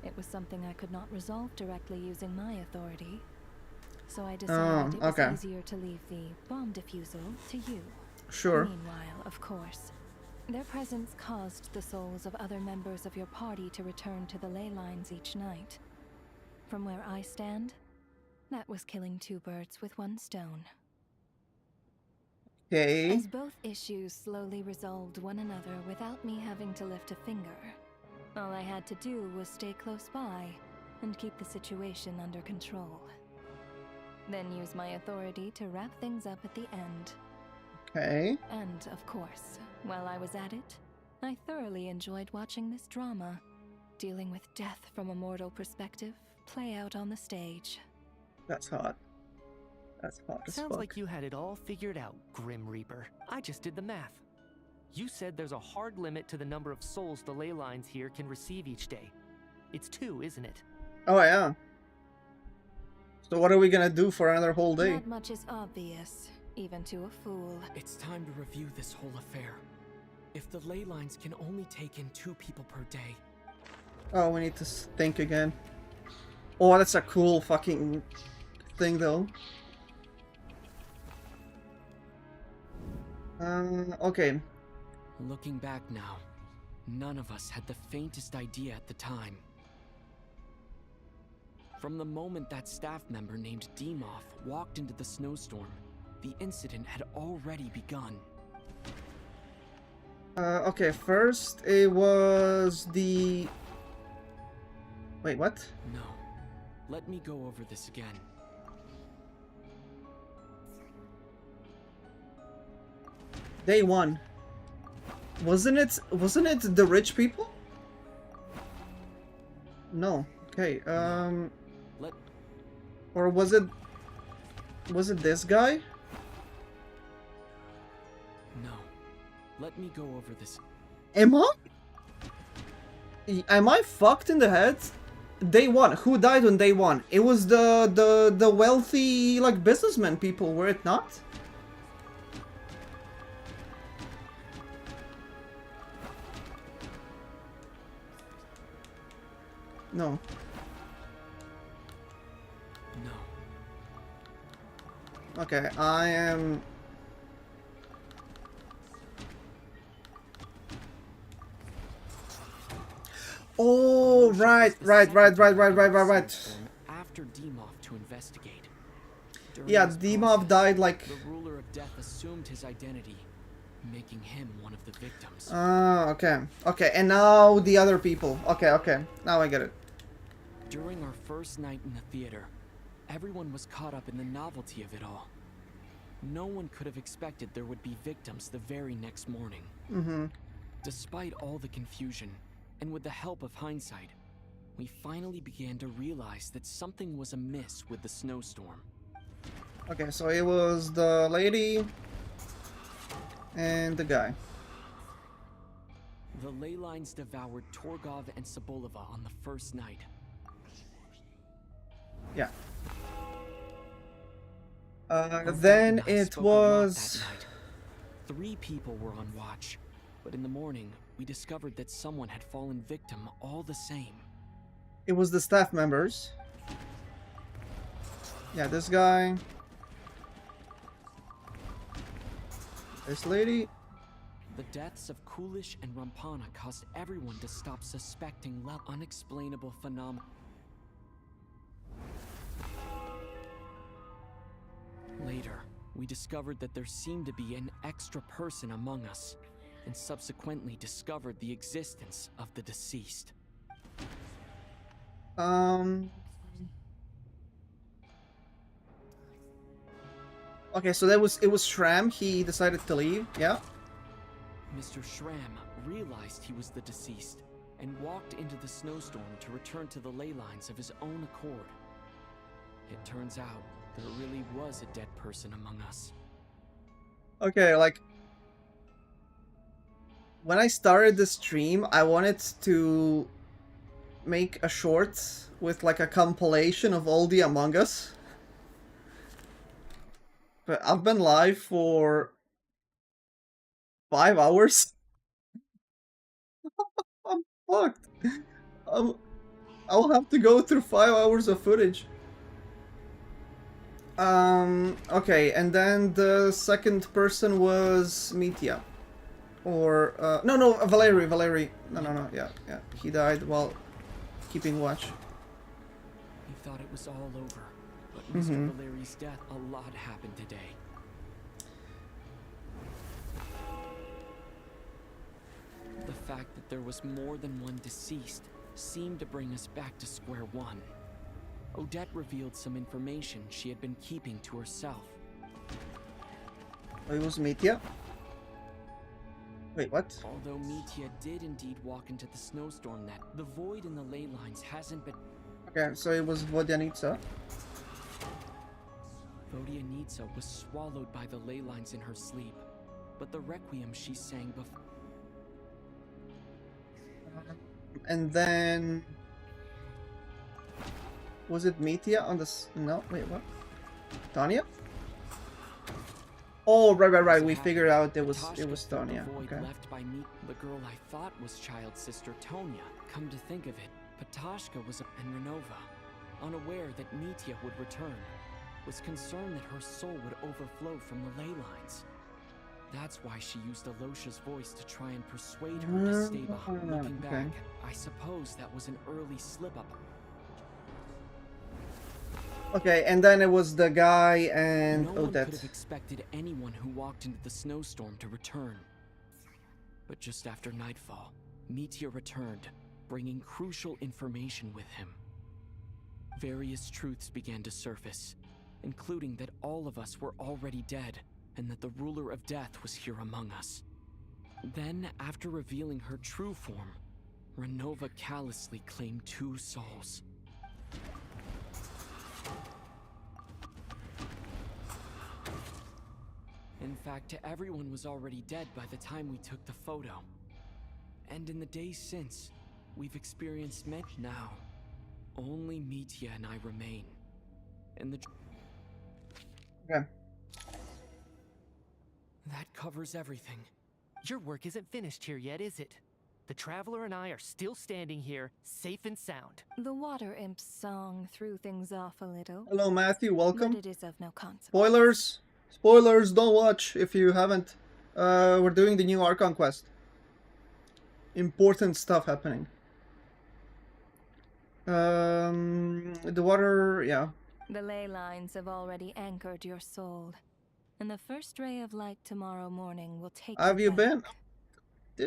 It was something I could not resolve directly using my authority, so I decided it was easier to leave the bomb defusal to you. Sure. Meanwhile, of course, their presence caused the souls of other members of your party to return to the ley lines each night. From where I stand, that was killing 2 birds with 1 stone. Okay. As both issues slowly resolved one another without me having to lift a finger, all I had to do was stay close by and keep the situation under control. Then use my authority to wrap things up at the end. Okay. And, of course, while I was at it, I thoroughly enjoyed watching this drama, dealing with death from a mortal perspective, play out on the stage. That's hot. That's hot as Sounds fuck. like you had it all figured out, Grim Reaper. I just did the math. You said there's a hard limit to the number of souls the ley lines here can receive each day. It's 2, isn't it? Oh yeah. So what are we gonna do for another whole day? Not much is obvious, even to a fool. It's time to review this whole affair. If the ley lines can only take in 2 people per day. Oh, we need to think again. Oh, that's a cool fucking thing though. Okay. Looking back now, none of us had the faintest idea at the time. From the moment that staff member named Demov walked into the snowstorm, the incident had already begun. Okay, first it was the... Wait, what? No. Let me go over this again. Day one. Wasn't it the rich people? No. Okay, or was it this guy? No. Let me go over this. Am I fucked in the head? Day one. Who died on day one? It was the wealthy, like, businessman people, were it not? No. No. Okay, I am... Oh, right. After Demov to investigate. Yeah, Demov died like... The ruler of death assumed his identity, making him one of the victims. Okay. Okay, and now the other people. Okay. Now I get it. During our first night in the theater, everyone was caught up in the novelty of it all. No one could have expected there would be victims the very next morning. Mm-hmm. Despite all the confusion, and with the help of hindsight, we finally began to realize that something was amiss with the snowstorm. Okay, so it was the lady and the guy. The ley lines devoured Torgov and Sobolova on the first night. Yeah. Then it was... 3 people were on watch, but in the morning, we discovered that someone had fallen victim all the same. It was the staff members. Yeah, this guy. This lady. The deaths of Kulish and Rampana caused everyone to stop suspecting unexplainable phenomena. Later, we discovered that there seemed to be an extra person among us, and subsequently discovered the existence of the deceased. Okay, so it was Shram. He decided to leave. Yeah. Mr. Shram realized he was the deceased and walked into the snowstorm to return to the ley lines of his own accord. It turns out there really was a dead person among us. Okay, like... When I started the stream, I wanted to make a short with like a compilation of all the Among Us. But I've been live for 5 hours. I'm fucked. I'll have to go through 5 hours of footage. Okay, and then the second person was Mitya. Or, no, Valery. No, yeah. He died while keeping watch. We thought it was all over, but Mr. Valery's death, a lot happened today. The fact that there was more than one deceased seemed to bring us back to square one. Odette revealed some information she had been keeping to herself. It was Mitya? Wait, what? Although Mitya did indeed walk into the snowstorm net, the void in the ley lines hasn't been... Okay, so it was Vodyanitsa. Vodyanitsa was swallowed by the ley lines in her sleep, but the requiem she sang before... And then... Was it Mitya on the... No, wait, what? Tanya? Oh, right. We figured out it was Tanya. Okay. Left by me, the girl I thought was child sister Tonya. Come to think of it, Patashka was and Renova, unaware that Mitya would return, was concerned that her soul would overflow from the ley lines. That's why she used Alosha's voice to try and persuade her to stay behind. Looking back, I suppose that was an early slip-up. Okay, and then it was the guy and No one Odette. could have expected anyone who walked into the snowstorm to return. But just after nightfall, Meteor returned, bringing crucial information with him. Various truths began to surface, including that all of us were already dead, and that the ruler of death was here among us. Then, after revealing her true form, Renova callously claimed 2 souls. In fact, everyone was already dead by the time we took the photo. And in the days since, we've experienced now. Only Mitya and I remain. And the... Okay. That covers everything. Your work isn't finished here yet, is it? The Traveler and I are still standing here, safe and sound. The Water Imp's song threw things off a little. Hello, Matthew. Welcome. But it is of no consequence. Spoilers. Spoilers. Don't watch if you haven't. We're doing the new Archon quest. Important stuff happening. The water, yeah. The ley lines have already anchored your soul, and the first ray of light tomorrow morning will take Have you back. been?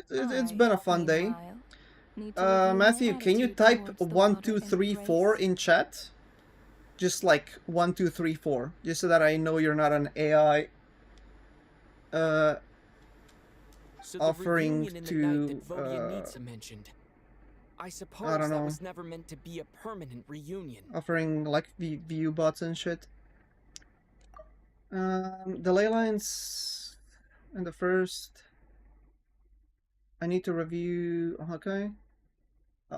It's been a fun day. Matthew, can you type 1, 2, 3, 4 in chat? Just like 1, 2, 3, 4, just so that I know you're not an AI. So offering the reunion in the to. night that Vodia mentioned. I suppose I don't that know. was never meant to be a permanent reunion. Offering like view bots and shit. The ley lines in the first. I need to review. Okay.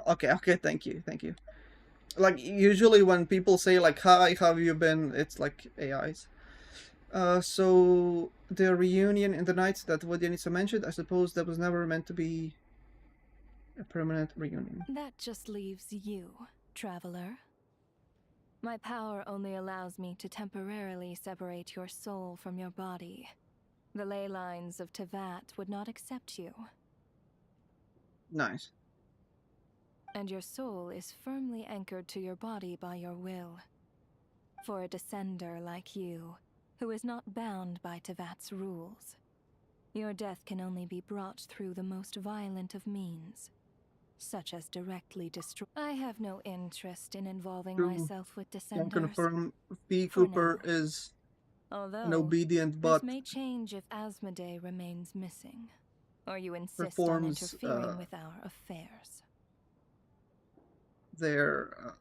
Okay. Thank you. Like usually when people say like "Hi, how have you been?" it's like AIs. So the reunion in the night that Vodia mentioned. I suppose that was never meant to be a permanent reunion. That just leaves you, Traveler. My power only allows me to temporarily separate your soul from your body. The ley lines of Tevat would not accept you. Nice. And your soul is firmly anchored to your body by your will. For a descender like you, who is not bound by Tevat's rules, your death can only be brought through the most violent of means, such as directly destroy. I have no interest in involving myself with Can descenders. confirm P. Cooper is Although, an obedient bot. this may change if Asmodee remains missing, or you insist on Performs, interfering with our affairs. Their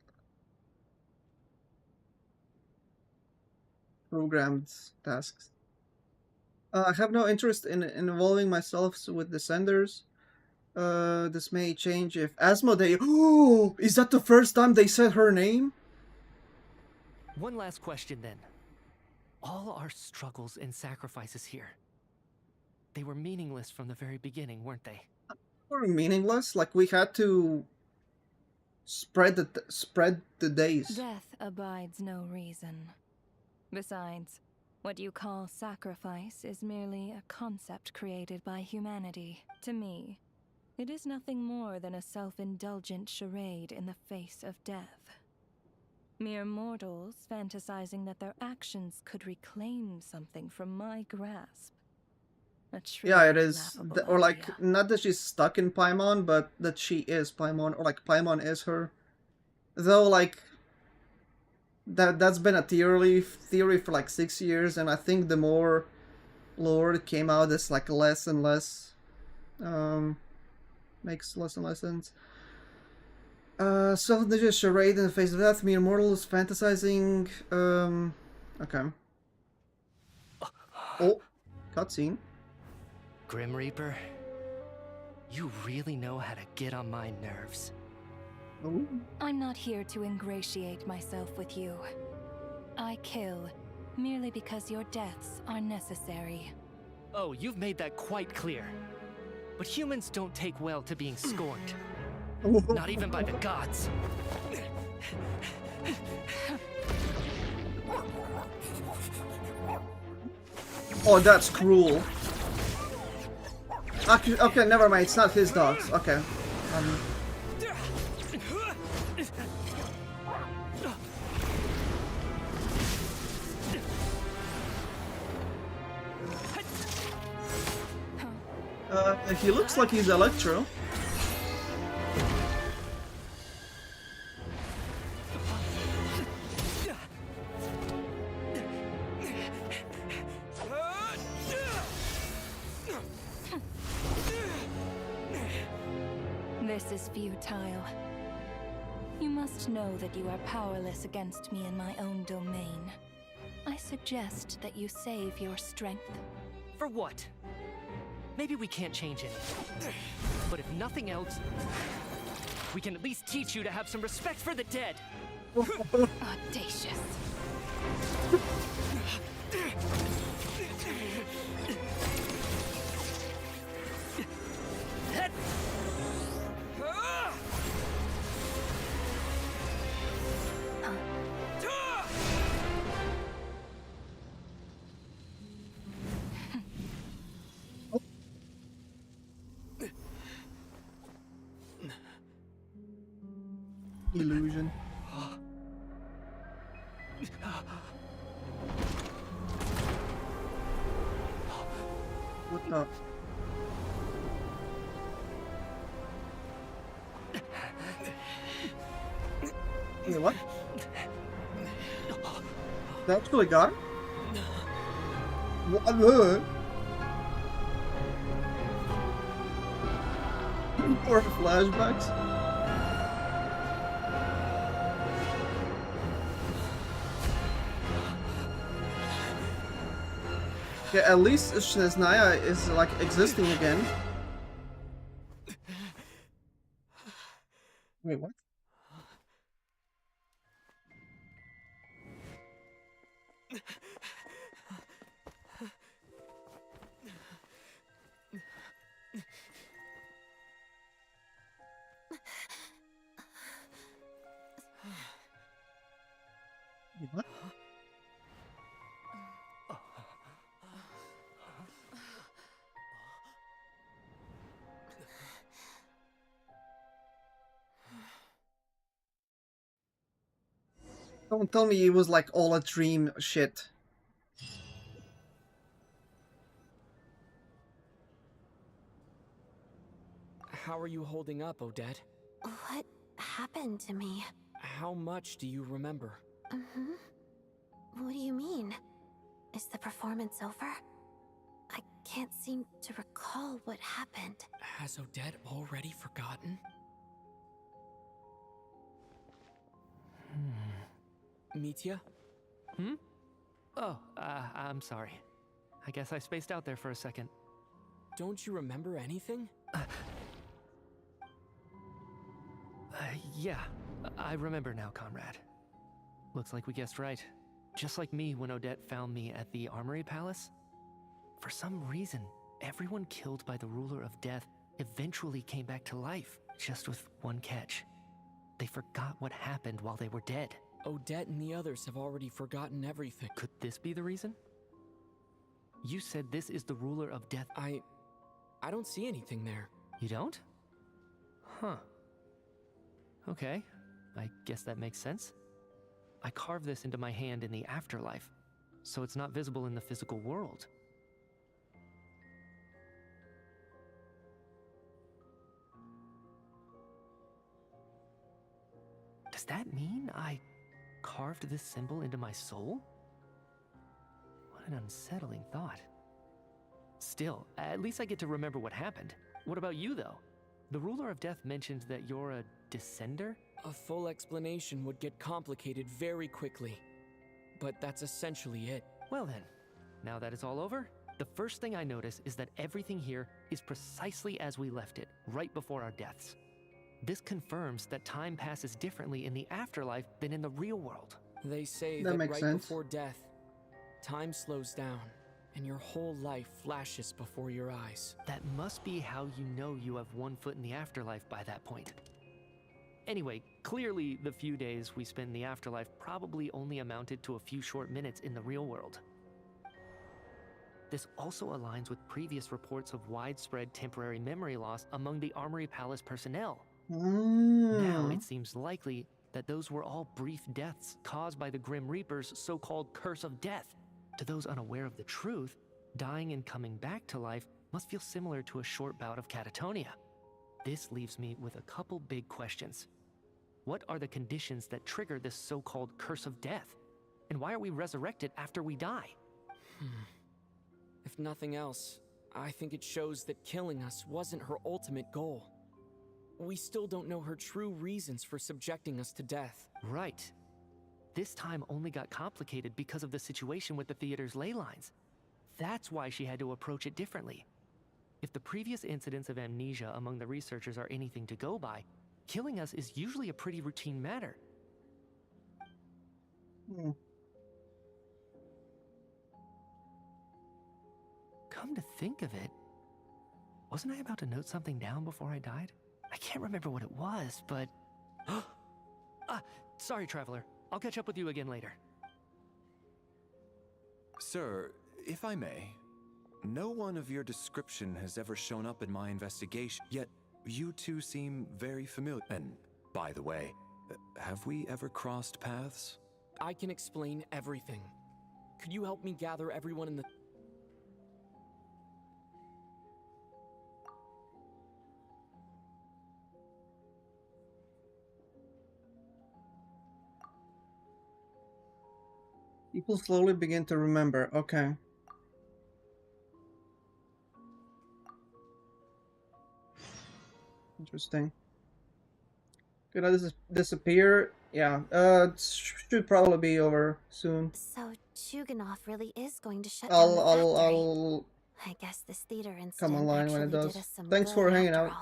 programmed tasks. I have no interest in involving myself with Descenders. This may change if Asmodee. Oh, is that the first time they said her name? One last question then. All our struggles and sacrifices here, they were meaningless from the very beginning, weren't they? Or meaningless? Like we had to spread the days. Death abides no reason. Besides, what you call sacrifice is merely a concept created by humanity. To me, it is nothing more than a self-indulgent charade in the face of death. Mere mortals fantasizing that their actions could reclaim something from my grasp. A Yeah, it is. laughable Or like, idea. not that she's stuck in Paimon, but that she is Paimon, or like Paimon is her. Though, like, that's been a theory for like 6 years, and I think the more lore that came out, it's like less and less, makes less and less sense. Self-indulgent charade in the face of death, mere mortals fantasizing, okay. Oh, cutscene. Grim Reaper, you really know how to get on my nerves. I'm not here to ingratiate myself with you. I kill merely because your deaths are necessary. Oh, you've made that quite clear. But humans don't take well to being scorned. Not even by the gods. Oh, that's cruel. Okay, okay, never mind. It's not his dogs. Okay. He looks like he's Electro. This is futile. You must know that you are powerless against me in my own domain. I suggest that you save your strength. For what? Maybe we can't change anything. But if nothing else, we can at least teach you to have some respect for the dead. Audacious. Illusion. What the? Wait, what? They actually got him? What? Or flashbacks? Yeah, at least Snezhnaya is like existing again. Wait, what? Wait, what? Don't tell me it was like all a dream shit. How are you holding up, Odette? What happened to me? How much do you remember? What do you mean? Is the performance over? I can't seem to recall what happened. Has Odette already forgotten? Mitya? Oh, I'm sorry. I guess I spaced out there for a second. Don't you remember anything? Yeah, I remember now, comrade. Looks like we guessed right. Just like me when Odette found me at the Armory Palace. For some reason, everyone killed by the Ruler of Death eventually came back to life, just with one catch. They forgot what happened while they were dead. Odette and the others have already forgotten everything. Could this be the reason? You said this is the Ruler of Death. I don't see anything there. You don't? Huh. Okay, I guess that makes sense. I carved this into my hand in the afterlife, so it's not visible in the physical world. Does that mean I carved this symbol into my soul? What an unsettling thought. Still, at least I get to remember what happened. What about you, though? The Ruler of Death mentioned that you're a descender? A full explanation would get complicated very quickly. But that's essentially it. Well then, now that it's all over, the first thing I notice is that everything here is precisely as we left it, right before our deaths. This confirms that time passes differently in the afterlife than in the real world. They say That that makes right sense. before death, time slows down, and your whole life flashes before your eyes. That must be how you know you have one foot in the afterlife by that point. Anyway, clearly the few days we spent in the afterlife probably only amounted to a few short minutes in the real world. This also aligns with previous reports of widespread temporary memory loss among the Armory Palace personnel. Now it seems likely that those were all brief deaths caused by the Grim Reaper's so-called curse of death. To those unaware of the truth, dying and coming back to life must feel similar to a short bout of catatonia. This leaves me with a couple big questions. What are the conditions that trigger this so-called curse of death? And why are we resurrected after we die? If nothing else, I think it shows that killing us wasn't her ultimate goal. We still don't know her true reasons for subjecting us to death. Right. This time only got complicated because of the situation with the theater's ley lines. That's why she had to approach it differently. If the previous incidents of amnesia among the researchers are anything to go by, killing us is usually a pretty routine matter. Come to think of it, wasn't I about to note something down before I died? I can't remember what it was, but... sorry, Traveler. I'll catch up with you again later. Sir, if I may, no one of your description has ever shown up in my investigation, yet you two seem very familiar. And, by the way, have we ever crossed paths? I can explain everything. Could you help me gather everyone in the... People slowly begin to remember. Okay. Interesting. Gonna disappear. Yeah. Should probably be over soon. So Chuganov really is going to shut down the factory. I guess this theater incident come online when it actually does. did us some Thanks good for hanging after out.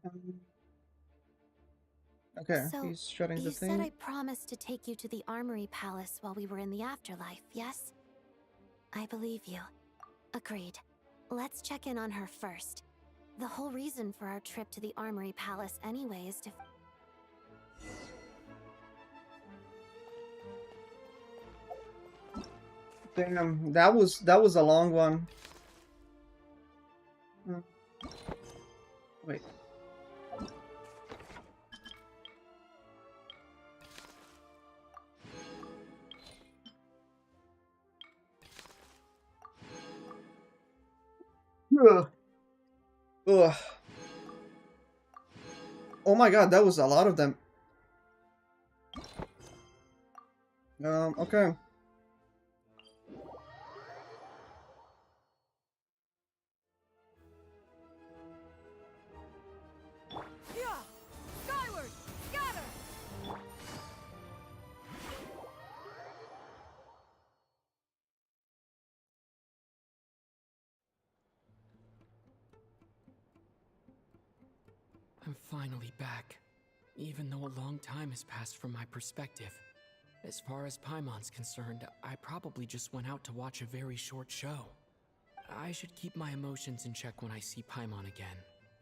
all. Okay, So, he's shutting the you thing. said I promised to take you to the Armory Palace while we were in the afterlife, yes? I believe you. Agreed. Let's check in on her first. The whole reason for our trip to the Armory Palace anyway is to... Damn, that was a long one. Wait. Ugh. Ugh. Oh my god, that was a lot of them. Okay. Skyward! Scatter! I'm finally back, even though a long time has passed from my perspective. As far as Paimon's concerned, I probably just went out to watch a very short show. I should keep my emotions in check when I see Paimon again,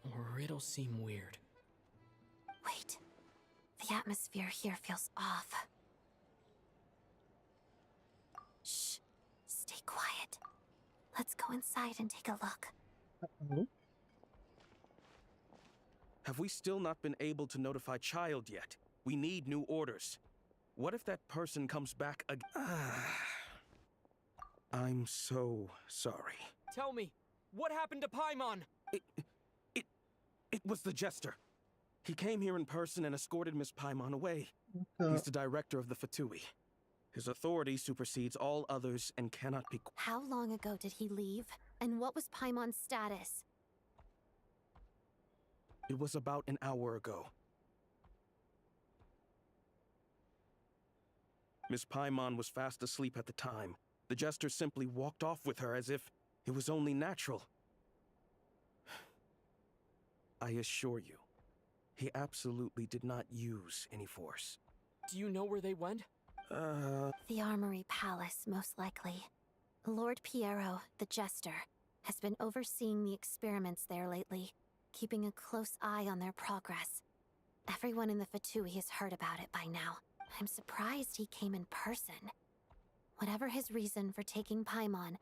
or it'll seem weird. Wait. The atmosphere here feels off. Shh. Stay quiet. Let's go inside and take a look. Have we still not been able to notify Child yet? We need new orders. What if that person comes back again? I'm so sorry. Tell me, what happened to Paimon? It was the Jester. He came here in person and escorted Miss Paimon away. He's the director of the Fatui. His authority supersedes all others and cannot be... How long ago did he leave? And what was Paimon's status? It was about an hour ago. Miss Paimon was fast asleep at the time. The Jester simply walked off with her as if it was only natural. I assure you, he absolutely did not use any force. Do you know where they went? The Armory Palace, most likely. Lord Piero, the Jester, has been overseeing the experiments there lately, keeping a close eye on their progress. Everyone in the Fatui has heard about it by now. I'm surprised he came in person. Whatever his reason for taking Paimon,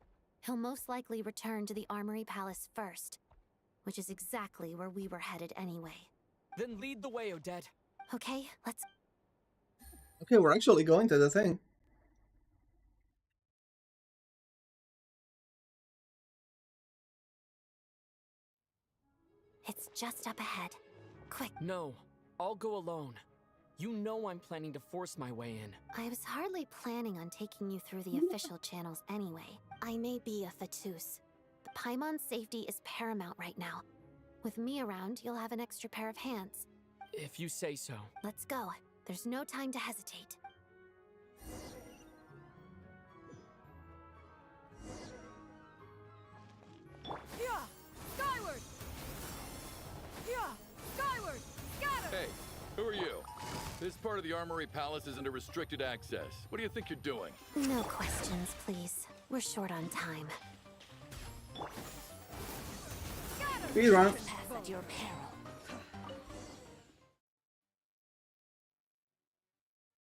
he'll most likely return to the Armory Palace first, which is exactly where we were headed anyway. Then lead the way, Odette. Okay, let's... Okay, we're actually going to the thing. It's just up ahead. Quick. No, I'll go alone. You know I'm planning to force my way in. I was hardly planning on taking you through the official channels anyway. I may be a Fatus, but Paimon's safety is paramount right now. With me around, you'll have an extra pair of hands. If you say so. Let's go. There's no time to hesitate. Yeah! Skyward! Yeah! Skyward! Scatter! Hey, who are you? This part of the Armory Palace is under restricted access. What do you think you're doing? No questions, please. We're short on time. Speed run. At your peril.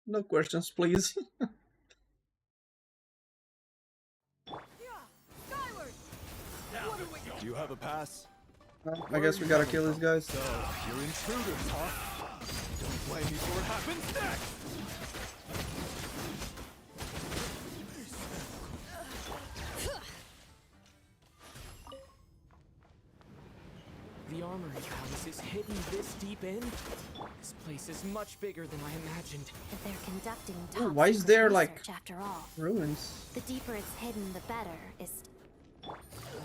No questions, please. Do you have a pass? Well, I guess we gotta kill these guys. So, you're intruders, huh? Don't blame me for what happens next! The Armory Palace is hidden this deep in? This place is much bigger than I imagined. But they're conducting Oh, top why is secret there like research after all. ruins? The deeper it's hidden, the better.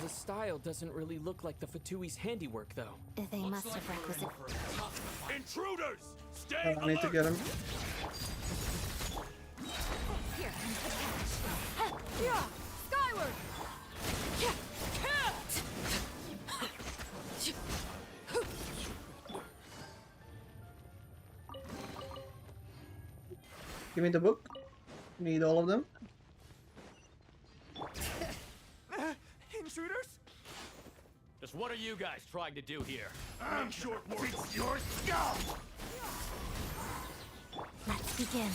The style doesn't really look like the Fatui's handiwork, though. They must have requisite... Intruders! Stay I need to get him. Here, attach. Yeah! Skyward! Give me the book. Need all of them. Intruders? Just what are you guys trying to do here? I'm short fix your skull! Let's begin.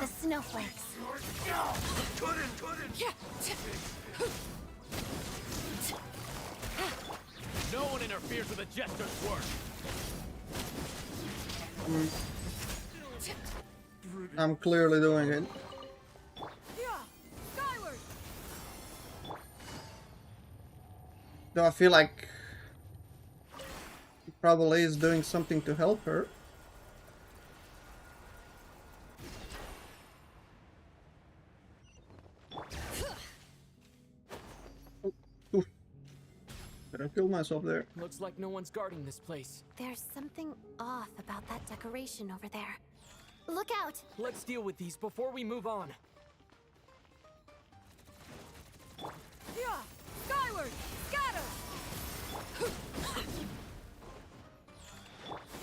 The snowflakes. No one interferes with a jester's work. I'm clearly doing it. Skyward! Though I feel like he probably is doing something to help her. Oof. Better kill myself there. Looks like no one's guarding this place. There's something off about that decoration over there. Look out! Let's deal with these before we move on. Yeah! Skyward! Scatter!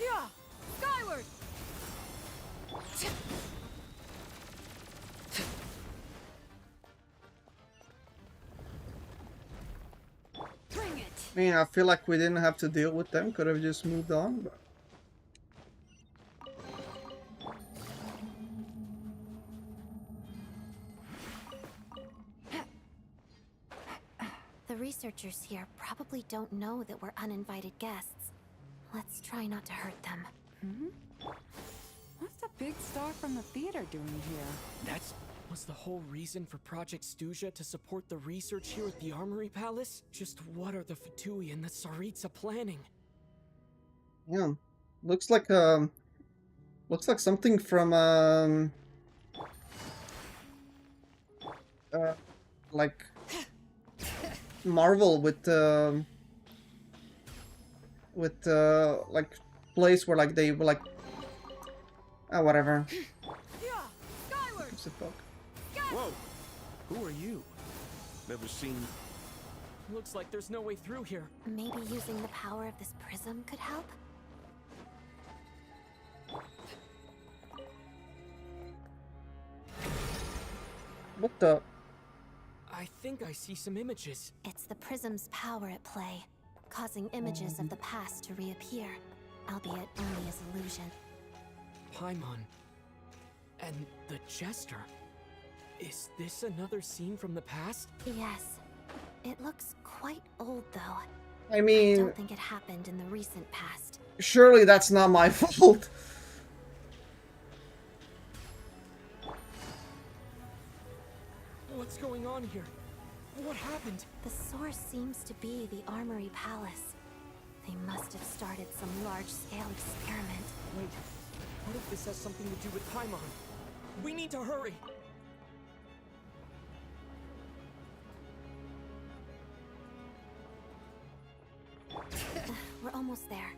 Yeah! Skyward! Bring it! I mean, I feel like we didn't have to deal with them. Could have just moved on. But... The researchers here probably don't know that we're uninvited guests. Let's try not to hurt them. Hmm? What's the big star from the theater doing here? That was the whole reason for Project Stuja to support the research here at the Armory Palace? Just what are the Fatui and the Tsaritsa planning? Yeah, looks like something from like Marvel with like place where like they were like whatever. What's the fuck? Whoa! Who are you? Never seen... Looks like there's no way through here. Maybe using the power of this prism could help? What the? I think I see some images. It's the prism's power at play, causing images of the past to reappear, albeit only as illusion. Paimon. And the Jester. Is this another scene from the past? Yes. It looks quite old, though. I I mean, don't think it happened in the recent past. surely that's not my fault. What's going on here? What happened? The source seems to be the Armory Palace. They must have started some large-scale experiment. Wait, what if this has something to do with Paimon? We need to hurry! We're almost there.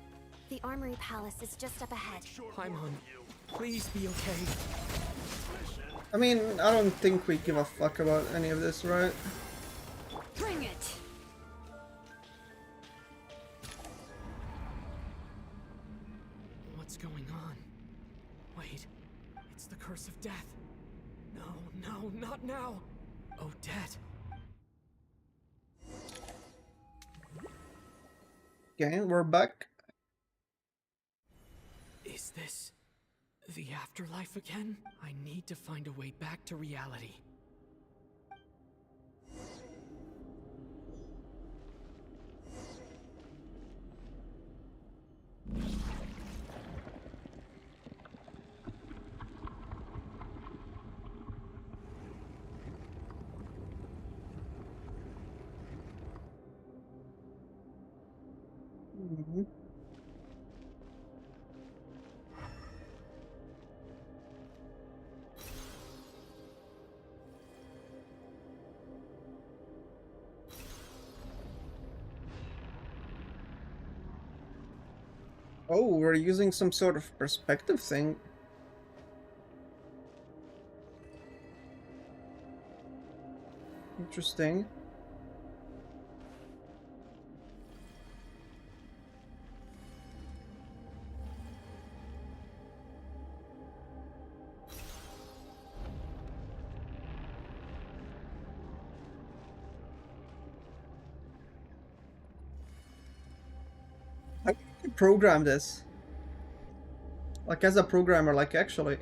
The Armory Palace is just up ahead. Paimon, please be okay. I mean, I don't think we give a fuck about any of this, right? Bring it! What's going on? Wait, it's the curse of death. No, not now. Odette. Okay, we're back. Is this the afterlife again? I need to find a way back to reality. Oh, we're using some sort of perspective thing. Interesting. How can you program this? Like as a programmer, like actually.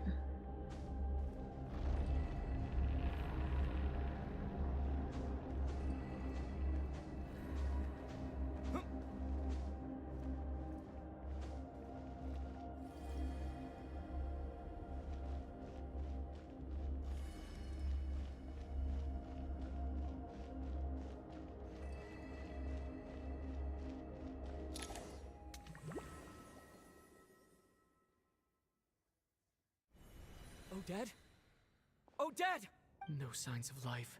Odette? Odette! No signs of life.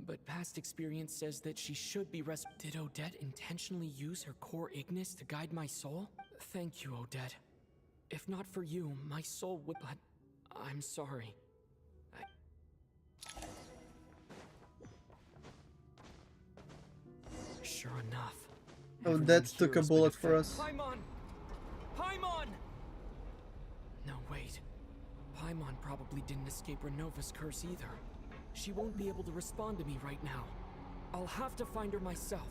But past experience says that she should be Did Odette intentionally use her core Ignis to guide my soul? Thank you, Odette. If not for you, my soul would... But I'm sorry. Sure enough. Odette took a bullet for us. Paimon! Paimon! No, wait. Paimon probably didn't escape Renova's curse either. She won't be able to respond to me right now. I'll have to find her myself.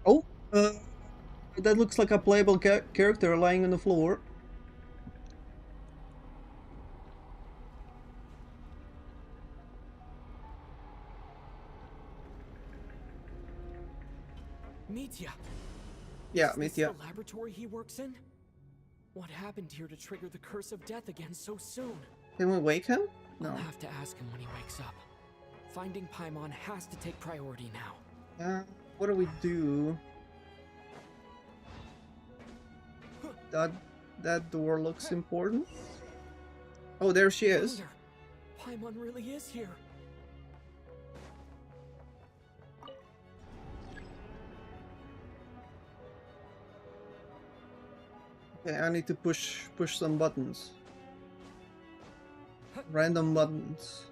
Oh, that looks like a playable character lying on the floor. Mitya. Yeah, Is this Mitya. the laboratory he works in? What happened here to trigger the curse of death again so soon? Can we wake him? No. I'll have to ask him when he wakes up. Finding Paimon has to take priority now. What do we do? That door looks important. Oh, there she is. Paimon really is here. Okay, I need to push some buttons. Random buttons.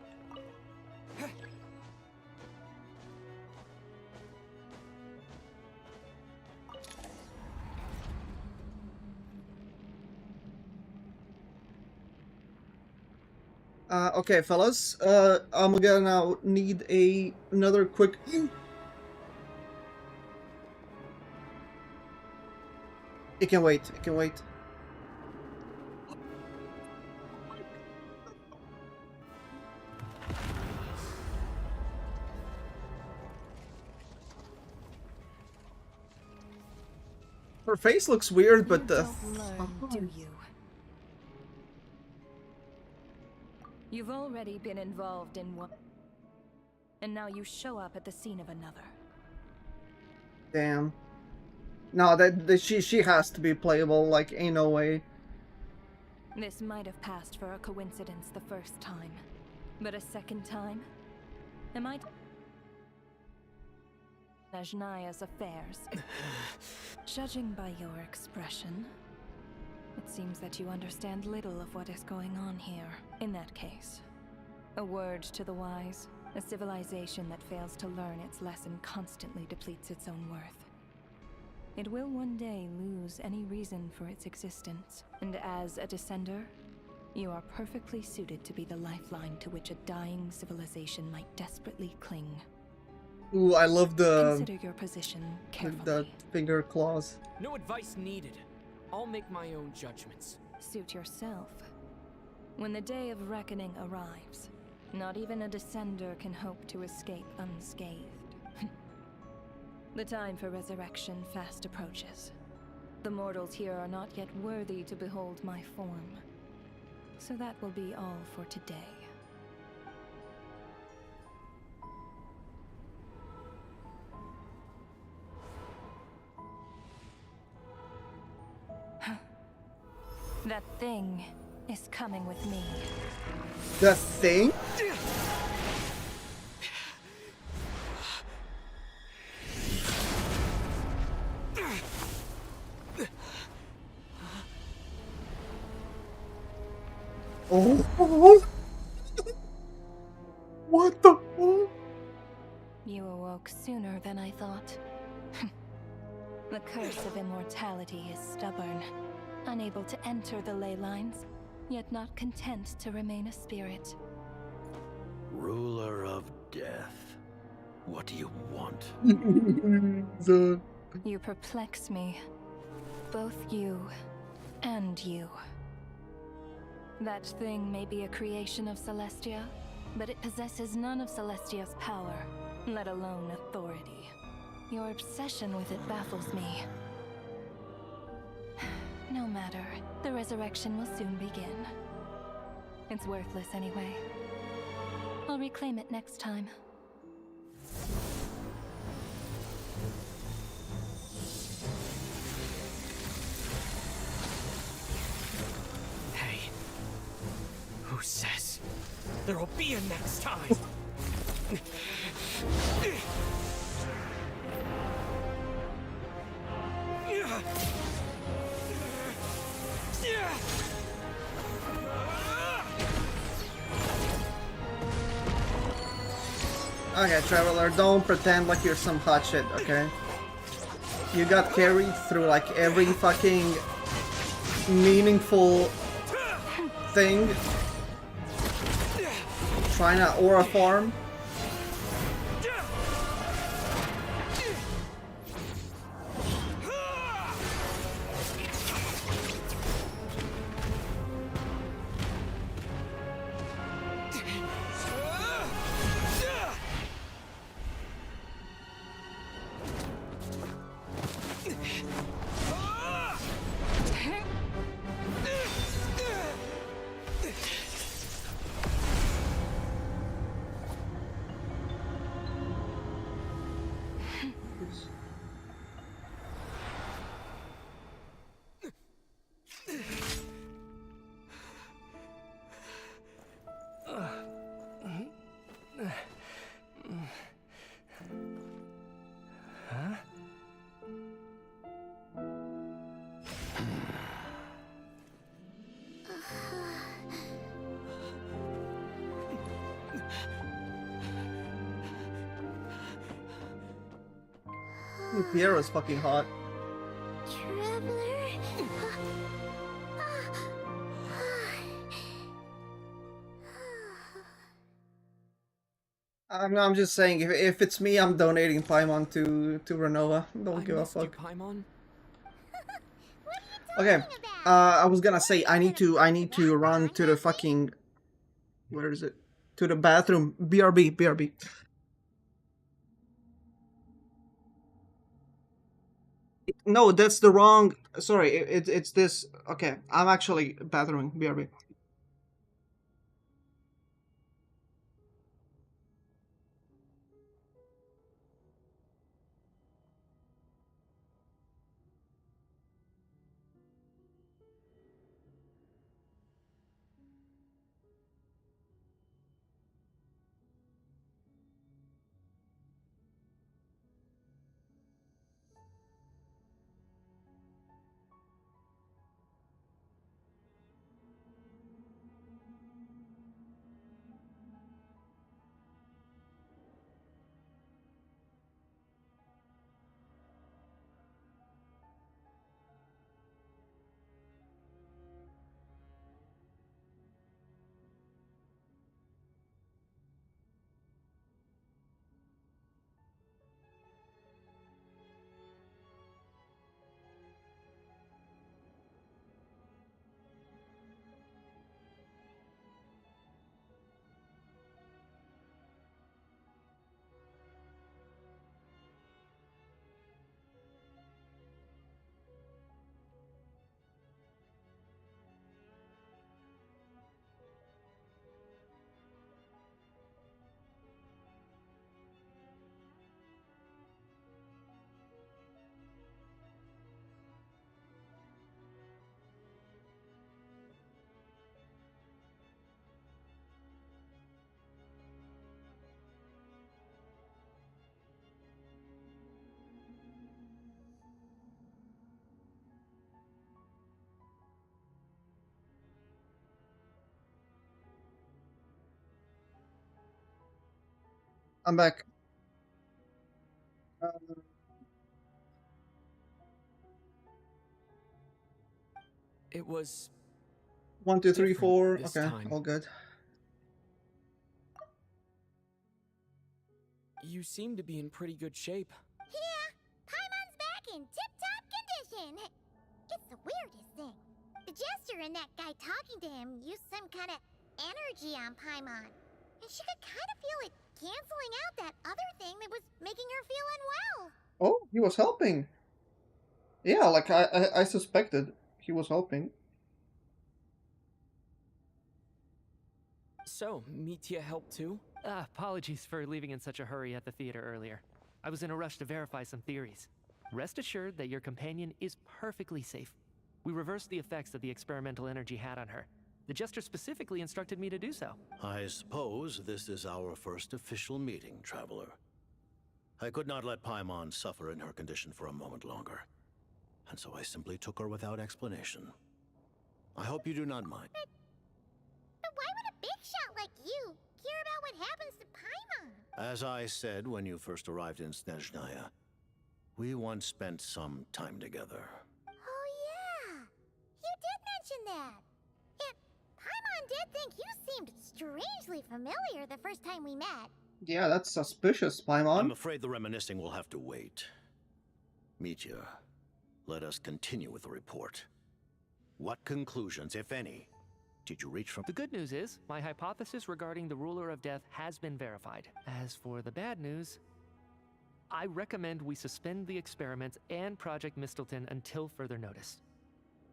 Okay, fellas. I'm gonna now need another quick. It can wait. It can wait. Her face looks weird, but the... You don't learn, do you? You've already been involved in one, and now you show up at the scene of another. Damn. No, that she has to be playable. Like, ain't no way. This might have passed for a coincidence the first time, but a second time? Am I Najnaya's affairs? Judging by your expression, it seems that you understand little of what is going on here. In that case, a word to the wise. A civilization that fails to learn its lesson constantly depletes its own worth. It will one day lose any reason for its existence, and as a descender, you are perfectly suited to be the lifeline to which a dying civilization might desperately cling. Ooh, I love the... Consider your position carefully. The finger claws. No advice needed. I'll make my own judgments. Suit yourself. When the day of reckoning arrives, not even a descender can hope to escape unscathed. The time for resurrection fast approaches. The mortals here are not yet worthy to behold my form. So that will be all for today. That thing is coming with me. The thing? Oh, what the fuck? You awoke sooner than I thought. The curse of immortality is stubborn, unable to enter the ley lines, yet not content to remain a spirit. Ruler of death, what do you want? You perplex me. Both you and you. That thing may be a creation of Celestia, but it possesses none of Celestia's power, let alone authority. Your obsession with it baffles me. No matter, the resurrection will soon begin. It's worthless anyway. I'll reclaim it next time. Hey, who says there will be a next time? Okay, Traveler, don't pretend like you're some hot shit, okay? You got carried through like every fucking meaningful thing. Trying to aura farm. Pierro's fucking hot. I'm just saying, if it's me, I'm donating Paimon to Renova. Don't give a fuck. Okay, I was gonna say I need to run to the fucking, where is it? To the bathroom. BRB. No, that's the wrong. Sorry, it's this. Okay, I'm actually battering. BRB. I'm back. It was 1, 2, 3, different 4. this Okay, time. all good. You seem to be in pretty good shape. Yeah, Paimon's back in tip-top condition. It's the weirdest thing. The Jester and that guy talking to him used some kind of energy on Paimon. And she could kind of feel it canceling out that other thing that was making her feel unwell. Oh, he was helping. Yeah, like I suspected he was helping. So, Mitya helped too? Apologies for leaving in such a hurry at the theater earlier. I was in a rush to verify some theories. Rest assured that your companion is perfectly safe. We reversed the effects that the experimental energy had on her. The Jester specifically instructed me to do so. I suppose this is our first official meeting, Traveler. I could not let Paimon suffer in her condition for a moment longer, and so I simply took her without explanation. I hope you do not mind. But why would a big shot like you care about what happens to Paimon? As I said when you first arrived in Snezhnaya, we once spent some time together. Oh yeah, you did mention that. Yet, Paimon did think you seemed strangely familiar the first time we met. Yeah, that's suspicious, Paimon. I'm afraid the reminiscing will have to wait. Mitya, let us continue with the report. What conclusions, if any, did you reach from— The good news is, my hypothesis regarding the Ruler of Death has been verified. As for the bad news, I recommend we suspend the experiments and Project Mistleton until further notice.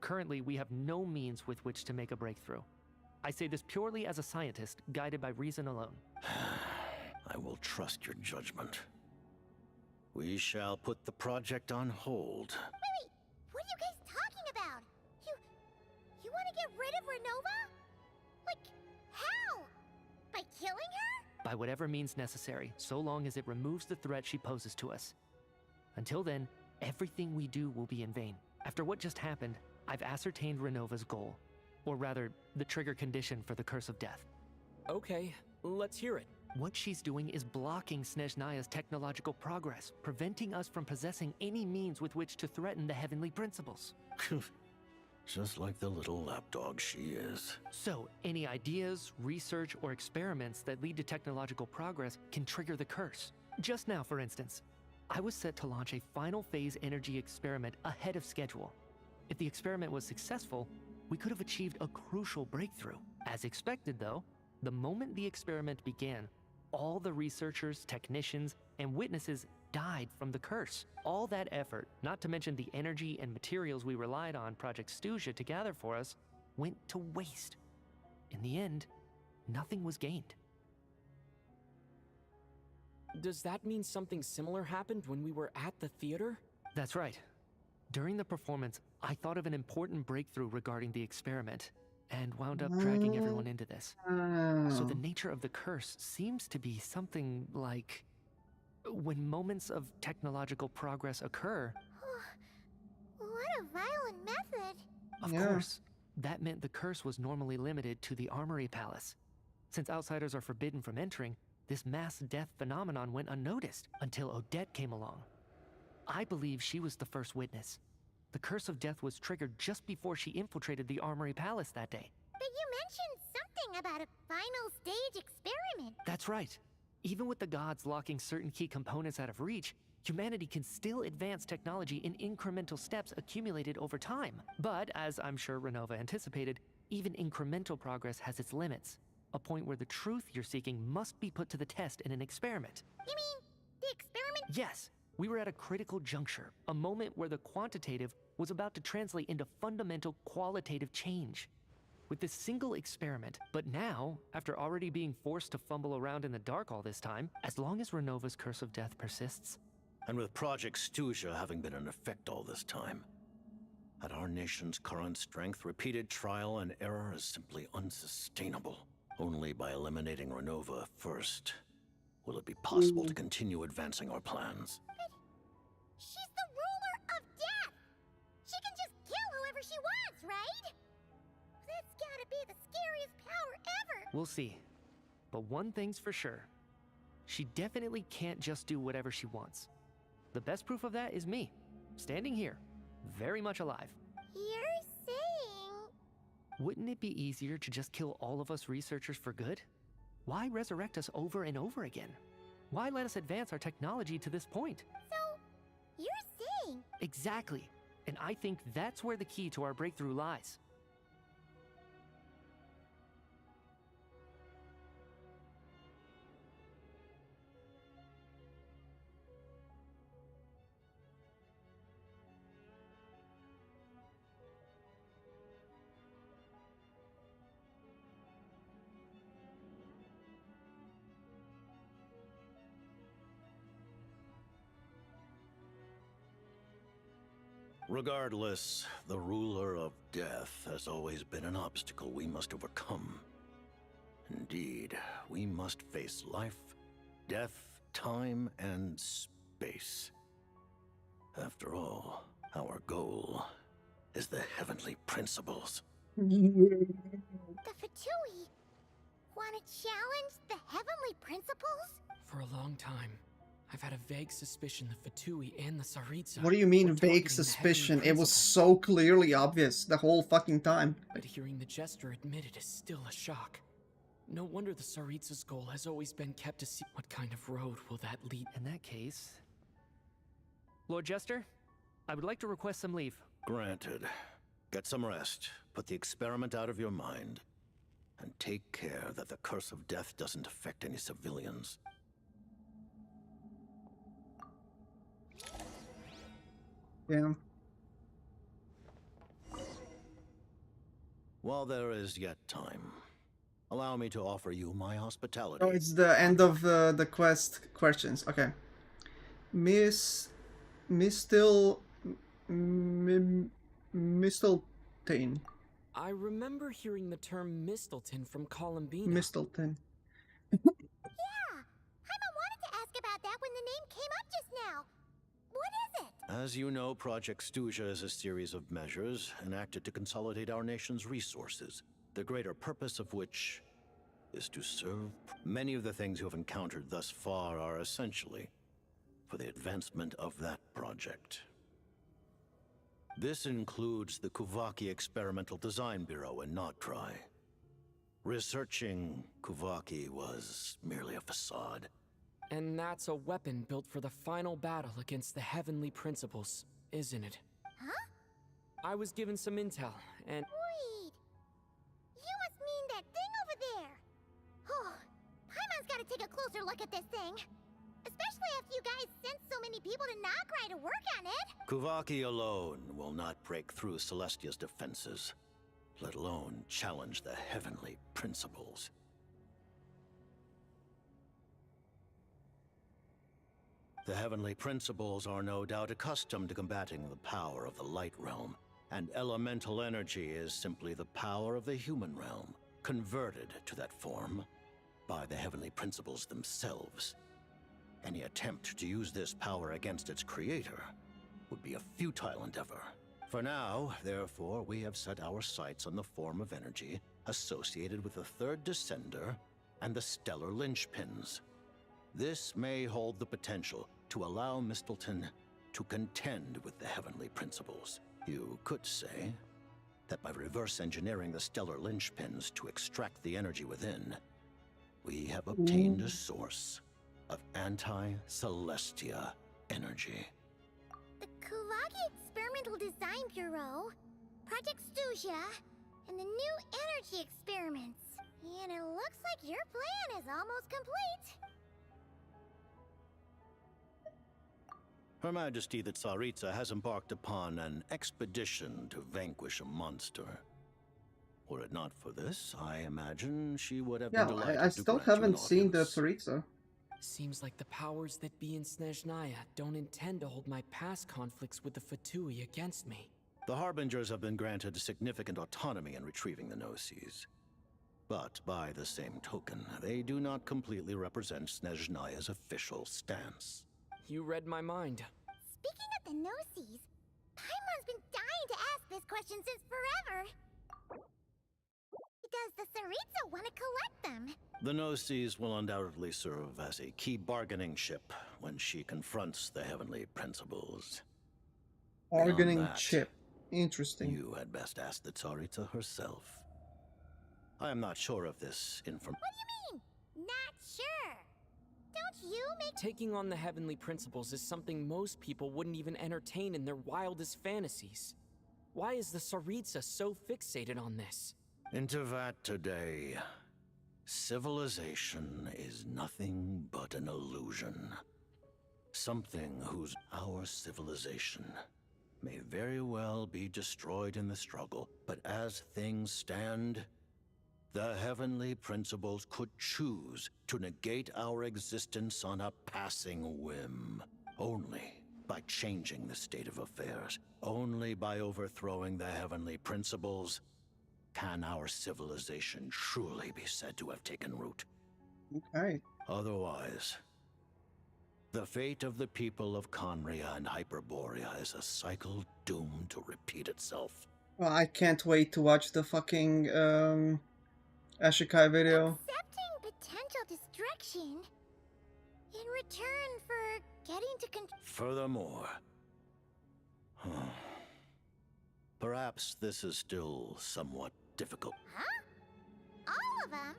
Currently, we have no means with which to make a breakthrough. I say this purely as a scientist, guided by reason alone. I will trust your judgment. We shall put the project on hold. Wait, what are you guys talking about? You want to get rid of Renova? Like, how? By killing her? By whatever means necessary, so long as it removes the threat she poses to us. Until then, everything we do will be in vain. After what just happened, I've ascertained Renova's goal. Or rather, the trigger condition for the Curse of Death. Okay, let's hear it. What she's doing is blocking Snezhnaya's technological progress, preventing us from possessing any means with which to threaten the heavenly principles. Just like the little lapdog she is. So, any ideas, research, or experiments that lead to technological progress can trigger the curse. Just now, for instance, I was set to launch a final phase energy experiment ahead of schedule. If the experiment was successful, we could have achieved a crucial breakthrough. As expected, though, the moment the experiment began, all the researchers, technicians, and witnesses died from the curse. All that effort, not to mention the energy and materials we relied on Project Stuja to gather for us, went to waste. In the end, nothing was gained. Does that mean something similar happened when we were at the theater? That's right. During the performance, I thought of an important breakthrough regarding the experiment, and wound up dragging everyone into this. So the nature of the curse seems to be something like, when moments of technological progress occur... What a violent method! Of course, that meant the curse was normally limited to the Armory Palace. Since outsiders are forbidden from entering, this mass death phenomenon went unnoticed until Odette came along. I believe she was the first witness. The curse of death was triggered just before she infiltrated the Armory Palace that day. But you mentioned something about a final stage experiment. That's right. Even with the gods locking certain key components out of reach, humanity can still advance technology in incremental steps accumulated over time. But, as I'm sure Renova anticipated, even incremental progress has its limits. A point where the truth you're seeking must be put to the test in an experiment. You mean the experiment? Yes. We were at a critical juncture, a moment where the quantitative was about to translate into fundamental qualitative change. With this single experiment, but now, after already being forced to fumble around in the dark all this time, as long as Renova's curse of death persists... And with Project Stuja having been in effect all this time, at our nation's current strength, repeated trial and error is simply unsustainable. Only by eliminating Renova first will it be possible to continue advancing our plans. She's the ruler of death! She can just kill whoever she wants, right? That's gotta be the scariest power ever! We'll see. But one thing's for sure. She definitely can't just do whatever she wants. The best proof of that is me, standing here, very much alive. You're saying... Wouldn't it be easier to just kill all of us researchers for good? Why resurrect us over and over again? Why let us advance our technology to this point? So, you're saying... Exactly. And I think that's where the key to our breakthrough lies. Regardless, the ruler of death has always been an obstacle we must overcome. Indeed, we must face life, death, time, and space. After all, our goal is the heavenly principles. The Fatui want to challenge the heavenly principles? For a long time, I've had a vague suspicion the Fatui and the Tsaritsa... What do you mean vague suspicion? It was so clearly obvious the whole fucking time. But hearing the Jester admit it is still a shock. No wonder the Tsaritsa's goal has always been kept to see what kind of road will that lead. In that case... Lord Jester, I would like to request some leave. Granted. Get some rest, put the experiment out of your mind, and take care that the curse of death doesn't affect any civilians. Yeah. While there is yet time, allow me to offer you my hospitality. Oh, it's the end of the quest questions. Okay. Mistletoe. I remember hearing the term Mistleton from Columbina. Mistleton. Yeah! Paimon wanted to ask about that when the name came up just now. What is it? As you know, Project Stuja is a series of measures enacted to consolidate our nation's resources, the greater purpose of which is to serve. Many of the things you have encountered thus far are essentially for the advancement of that project. This includes the Kuvaki Experimental Design Bureau in Notdry. Researching Kuvaki was merely a facade. And that's a weapon built for the final battle against the heavenly principles, isn't it? Huh? I was given some intel, and... Wait! You must mean that thing over there! Oh, Paimon's gotta take a closer closer look at this thing. Especially after you guys sent so many people to Nagrai to work on it. Kuvaki alone will not break through Celestia's defenses, let alone challenge the heavenly principles. The heavenly principles are no doubt accustomed to combating the power of the light realm, and elemental energy is simply the power of the human realm, converted to that form by the heavenly principles themselves. Any attempt to use this power against its creator would be a futile endeavor. For now, therefore, we have set our sights on the form of energy associated with the third descender and the stellar linchpins. This may hold the potential to allow Mistleton to contend with the heavenly principles. You could say that by reverse engineering the stellar linchpins to extract the energy within, we have obtained a source of anti-Celestia energy. The Kuvaki Experimental Design Bureau, Project Stusia, and the new energy experiments. And it looks like your plan is almost complete. Her Majesty the Tsaritsa has embarked upon an expedition to vanquish a monster. Were it not for this, I imagine she would have been delighted I to still grant you an haven't seen the audience. Tsaritsa. Seems like the powers that be in Snezhnaya don't intend to hold my past conflicts with the Fatui against me. The Harbingers have been granted significant autonomy in retrieving the Gnosis. But by the same token, they do not completely represent Snezhnaya's official stance. You read my mind. Speaking of the Gnosis, Paimon's been dying to ask this question since forever. Does the Tsaritsa want to collect them? The Gnosis will undoubtedly serve as a key bargaining chip when she confronts the heavenly principles. Bargaining Beyond that, chip. Interesting. You had best ask the Tsaritsa herself. I am not sure of this information. What do you mean? Not sure. Don't you make— Taking on the heavenly principles is something most people wouldn't even entertain in their wildest fantasies. Why is the Tsaritsa so fixated on this? Intervat today. Civilization is nothing but an illusion. Something whose our civilization may very well be destroyed in the struggle, but as things stand, the heavenly principles could choose to negate our existence on a passing whim. Only by changing the state of affairs, only by overthrowing the heavenly principles, can our civilization truly be said to have taken root. Okay. Otherwise, the fate of the people of Conria and Hyperborea is a cycle doomed to repeat itself. Well, I can't wait to watch the fucking Ashikai video. Accepting potential destruction in return for getting to Furthermore, perhaps this is still somewhat difficult. Huh? All of them?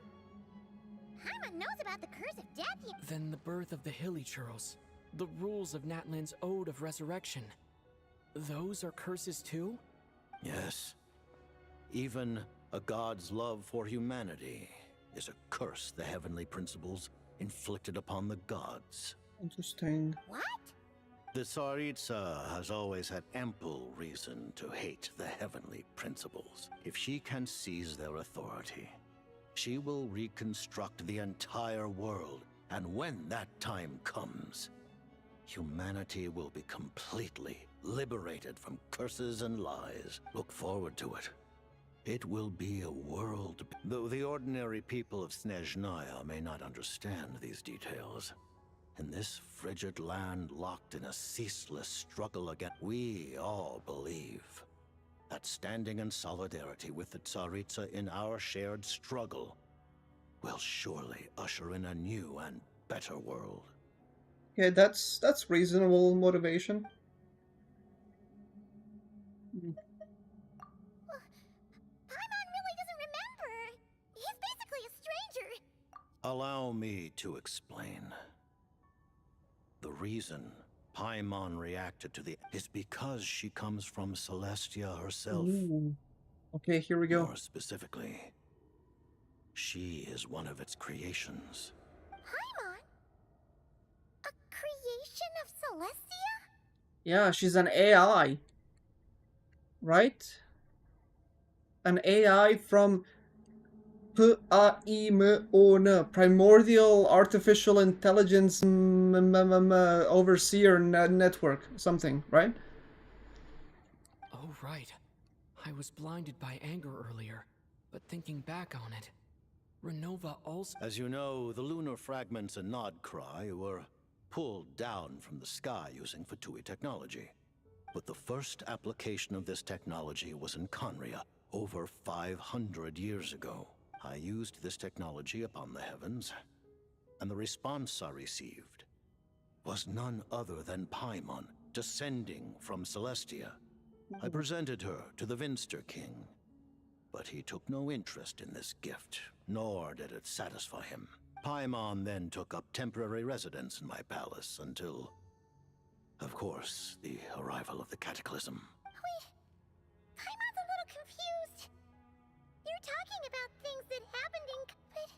Paimon knows about the curse of death. Then the birth of the Hilly Churls, the rules of Natlan's Ode of Resurrection. Those are curses too? Yes. Even a god's love for humanity is a curse the heavenly principles inflicted upon the gods. Interesting. What? The Tsaritsa has always had ample reason to hate the heavenly principles. If she can seize their authority, she will reconstruct the entire world, and when that time comes, humanity will be completely liberated from curses and lies. Look forward to it. It will be a world, though the ordinary people of Snezhnaya may not understand these details. In this frigid land locked in a ceaseless struggle against, we all believe that standing in solidarity with the Tsaritsa in our shared struggle will surely usher in a new and better world. Yeah, that's reasonable motivation. Paimon really doesn't remember. He's basically a stranger. Allow me to explain. The reason Paimon reacted to the is because she comes from Celestia herself. Ooh. Okay, here we go. More specifically, she is one of its creations. Paimon? creation of Celestia? Yeah, she's an AI. Right? An AI from P-A-I-M-O-N, Primordial Artificial Intelligence Overseer Network, something, right? Oh, right. I was blinded by anger earlier, but thinking back on it, Renova also— As you know, the lunar fragments in Nodcry were pulled down from the sky using Fatui technology. But the first application of this technology was in Conria, over 500 years ago. I used this technology upon the heavens, and the response I received was none other than Paimon, descending from Celestia. I presented her to the Vinster King, but he took no interest in this gift, nor did it satisfy him. Paimon then took up temporary residence in my palace until, of course, the arrival of the Cataclysm. Wait, Paimon's a little confused. You're talking about things that happened but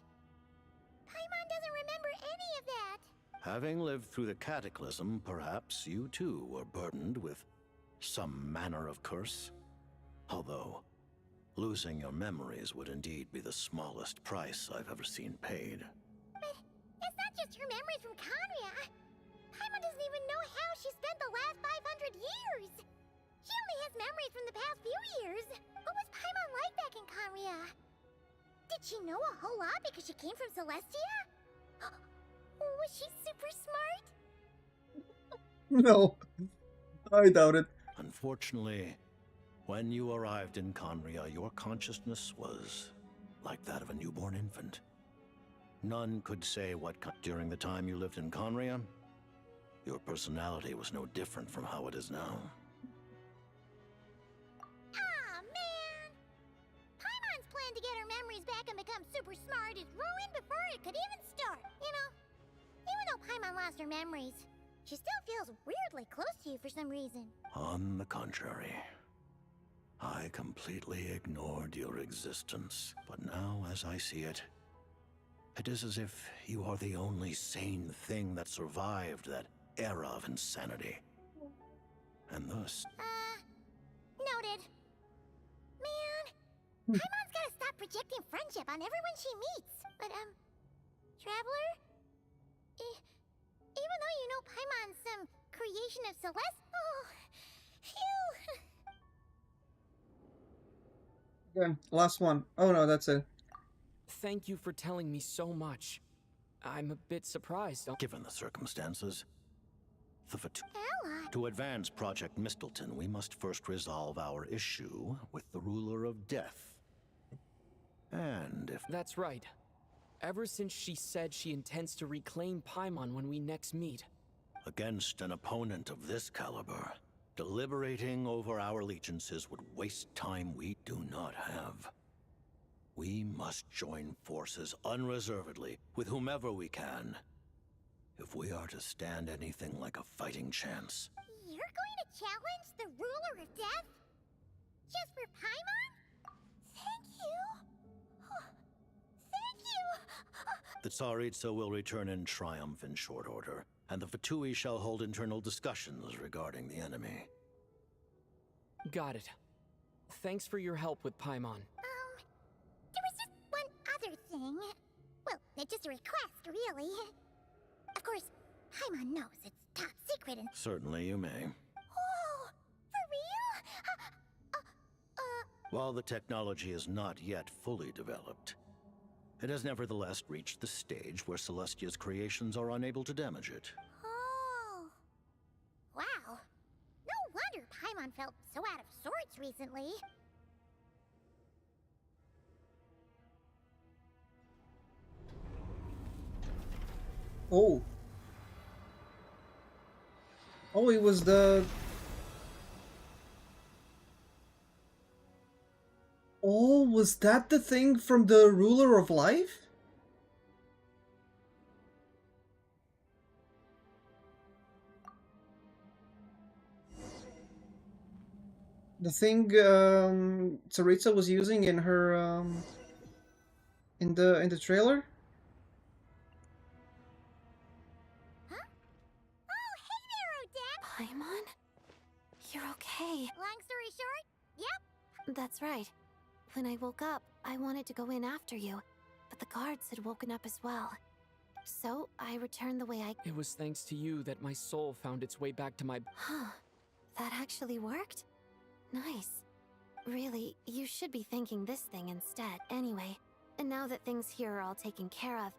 Paimon doesn't remember any of that. Having lived through the Cataclysm, perhaps you too were burdened with some manner of curse. Although, losing your memories would indeed be the smallest price I've ever seen paid. But it's not just her memories from Conria. Paimon doesn't even know how she spent the last 500 years. She only has memories from the past few years. What was Paimon like back in Conria? Did she know a whole lot because she came from Celestia? Was she super smart? No, I doubt it. Unfortunately, when you arrived in Conria, your consciousness was like that of a newborn infant. None could say what during the time you lived in Conria, your personality was no different from how it is now. Aw, man! Paimon's plan to get her memories back and become super smart is ruined before it could even start. You know, even though Paimon lost her memories, she still feels weirdly close to you for some reason. On the contrary, I completely ignored your existence. But now, as I see it, it is as if you are the only sane thing that survived that era of insanity. And thus... Noted. Man, Paimon's gotta stop projecting friendship on everyone she meets. But, Traveler? Even though you know Paimon's some creation of Celeste... Oh, phew! Okay, last one. Oh no, that's it. Thank you for telling me so much. I'm a bit surprised. Given the circumstances, Ally? to advance Project Mistleton, we must first resolve our issue with the Ruler of Death. And if... That's right. Ever since she said she intends to reclaim Paimon when we next meet. Against an opponent of this caliber, deliberating over our allegiances would waste time we do not have. We must join forces unreservedly with whomever we can, if we are to stand anything like a fighting chance. You're going to challenge the Ruler of Death? Just for Paimon? Thank you. Thank you. The Tsaritsa will return in triumph in short order, and the Fatui shall hold internal discussions regarding the enemy. Got it. Thanks for your help with Paimon. There was just one other thing. Well, it's just a request, really. Of course, Paimon knows it's top secret and... Certainly you may. Oh, for real? While the technology is not yet fully developed, it has nevertheless reached the stage where Celestia's creations are unable to damage it. Oh. Wow. No wonder Paimon felt so out of sorts recently. Oh. Oh, it was the... Oh, was that the thing from the Ruler of Life? The thing Tsaritsa was using in her in the trailer? Huh? Oh, Paimon? You're okay. Long story short, yep. That's right. When I woke up, I wanted to go in after you, but the guards had woken up as well. So, I returned the way I... It was thanks to you that my soul found its way back to my... Huh. That actually worked? Nice. Really, you should be thanking this thing instead, anyway. And now that things here are all taken care of...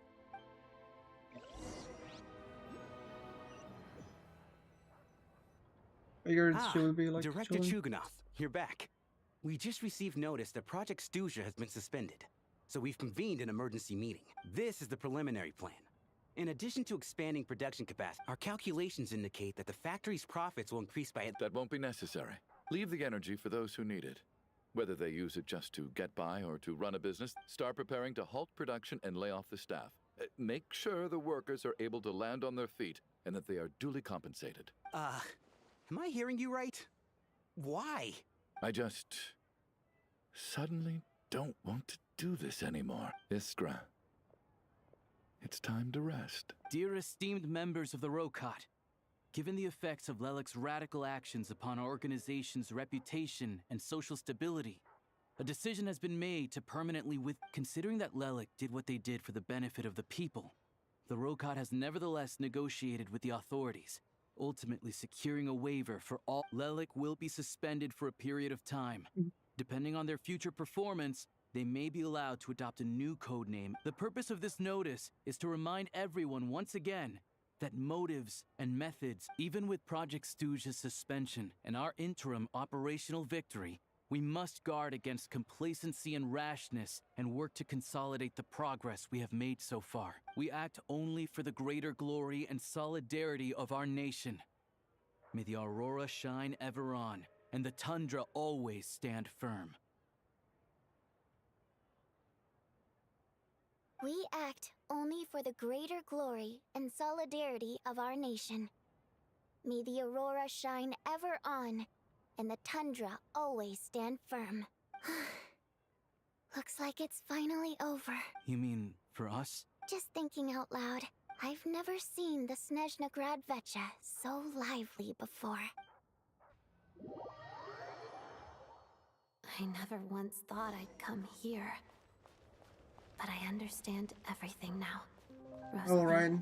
Figured she would be like Director chilling. Chuganov, you're back. We just received notice that Project Stuja has been suspended, so we've convened an emergency meeting. This is the preliminary plan. In addition to expanding production capacity, our calculations indicate that the factory's profits will increase by... That won't be necessary. Leave the energy for those who need it. Whether they use it just to get by or to run a business, start preparing to halt production and lay off the staff. Make sure the workers are able to land on their feet and that they are duly compensated. Am I hearing you right? Why? I just... suddenly don't want to do this anymore. Iskra. It's time to rest. Dear esteemed members of the Rokot, given the effects of Lelik's radical actions upon our organization's reputation and social stability, a decision has been made to permanently Considering that Lelik did what they did for the benefit of the people, the Rokot has nevertheless negotiated with the authorities, ultimately securing a waiver for all. Lelik will be suspended for a period of time. Depending on their future performance, they may be allowed to adopt a new code name. The purpose of this notice is to remind everyone once again that motives and methods, even with Project Stuja's suspension and our interim operational victory, we must guard against complacency and rashness and work to consolidate the progress we have made so far. We act only for the greater glory and solidarity of our nation. May the aurora shine ever on, and the tundra always stand firm. We act only for the greater glory and solidarity of our nation. May the aurora shine ever on, and the tundra always stand firm. Looks like it's finally over. You mean for us? Just thinking out loud, I've never seen the Snezhna Gradvecha so lively before. I never once thought I'd come here. But I understand everything now. All right.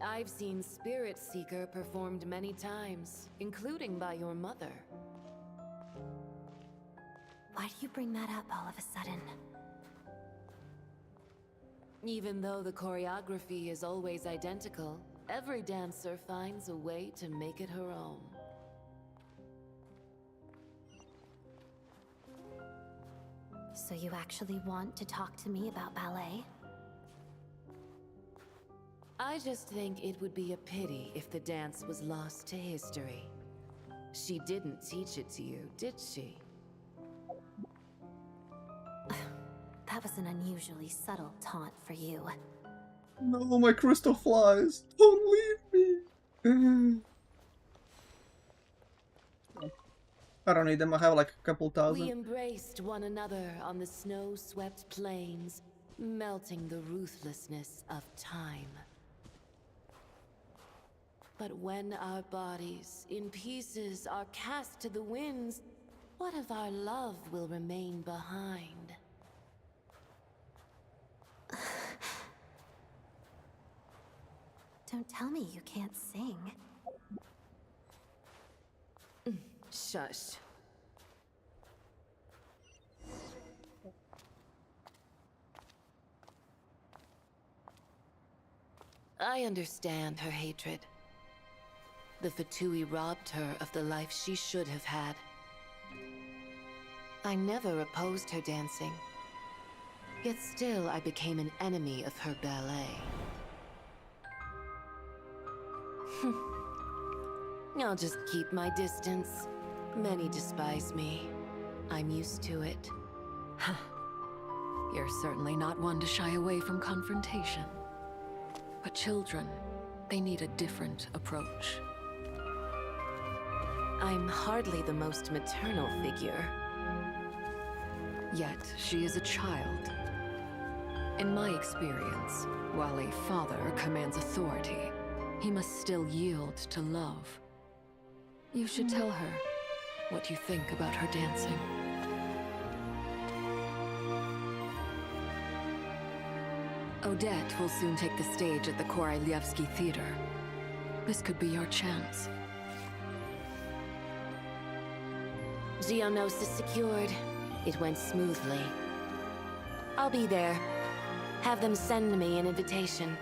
I've seen Spirit Seeker performed many times, including by your mother. Why do you bring that up all of a sudden? Even though the choreography is always identical, every dancer finds a way to make it her own. So you actually want to talk to me about ballet? I just think it would be a pity if the dance was lost to history. She didn't teach it to you, did she? That was an unusually subtle taunt for you. No, my crystal flies. Don't leave me. I don't need them. I have like a couple thousand. We embraced one another on the snow-swept plains, melting the ruthlessness of time. But when our bodies, in pieces, are cast to the winds, what of our love will remain behind? Don't tell me you can't sing. Shush. I understand her hatred. The Fatui robbed her of the life she should have had. I never opposed her dancing. Yet still I became an enemy of her ballet. I'll just keep my distance. Many despise me. I'm used to it. You're certainly not one to shy away from confrontation. But children, They need a different approach. I'm hardly the most maternal figure. Yet, she is a child. In my experience, while a father commands authority, he must still yield to love. You should tell her what you think about her dancing. Odette will soon take the stage at the Korolyevsky Theater. This could be your chance. Geonosis secured. It went smoothly. I'll be there. Have them send me an invitation.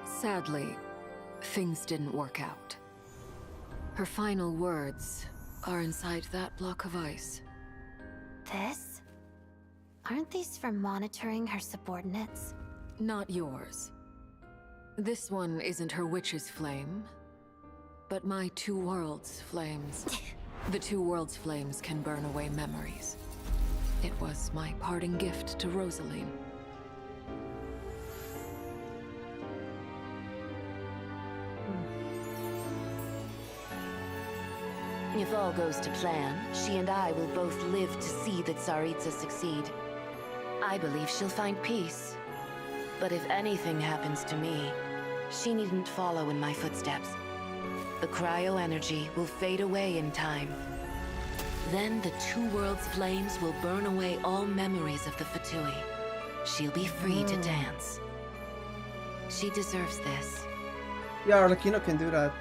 Sadly, things didn't work out. Her final words are inside that block of ice. This? Aren't these for monitoring her subordinates? Not yours. This one isn't her witch's flame, but my two worlds' flames. The two worlds' flames can burn away memories. It was my parting gift to Rosaline. If all goes to plan, she and I will both live to see the Tsaritsa succeed. I believe she'll find peace. But if anything happens to me, she needn't follow in my footsteps. The cryo-energy will fade away in time. Then the two worlds' flames will burn away all memories of the Fatui. She'll be free to dance. She deserves this. Yeah, Arlecchino can do that.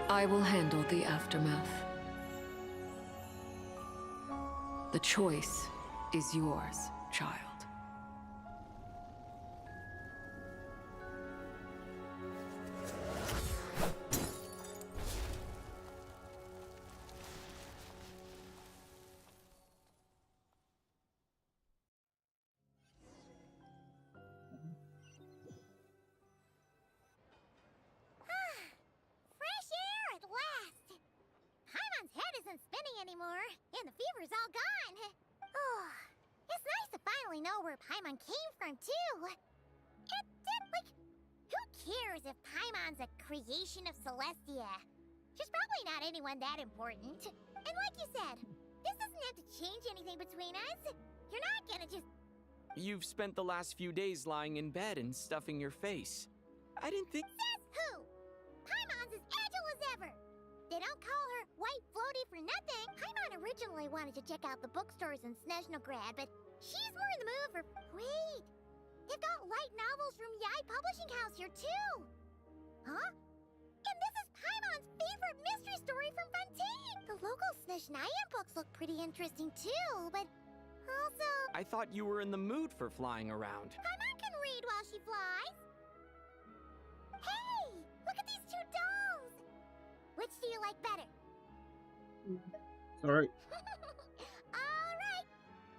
I will handle the aftermath. The choice is yours, child. Fresh air at last! Paimon's head isn't spinning anymore, and the fever's all gone. Oh, it's nice to finally know where Paimon came from, too. Like, who cares if Paimon's a creation of Celestia? She's probably not anyone that important. And like you said, this doesn't have to change anything between us. You're not gonna just... You've spent the last few days lying in bed and stuffing your face. I didn't think... Says who? Paimon's as agile as ever. They don't call her White Floaty for nothing. Paimon originally wanted to check out the bookstores in Snezhnograd, but she's more in the mood for... Wait! They've got light novels from Yai Publishing House here, too! Huh? And this is Paimon's favorite mystery story from Fontaine! The local Snezhnayan books look pretty interesting, too, but... Also... I thought you were in the mood for flying around. Paimon can read while she flies! Hey! Look at these two dolls! Which do you like better? Alright. Alright!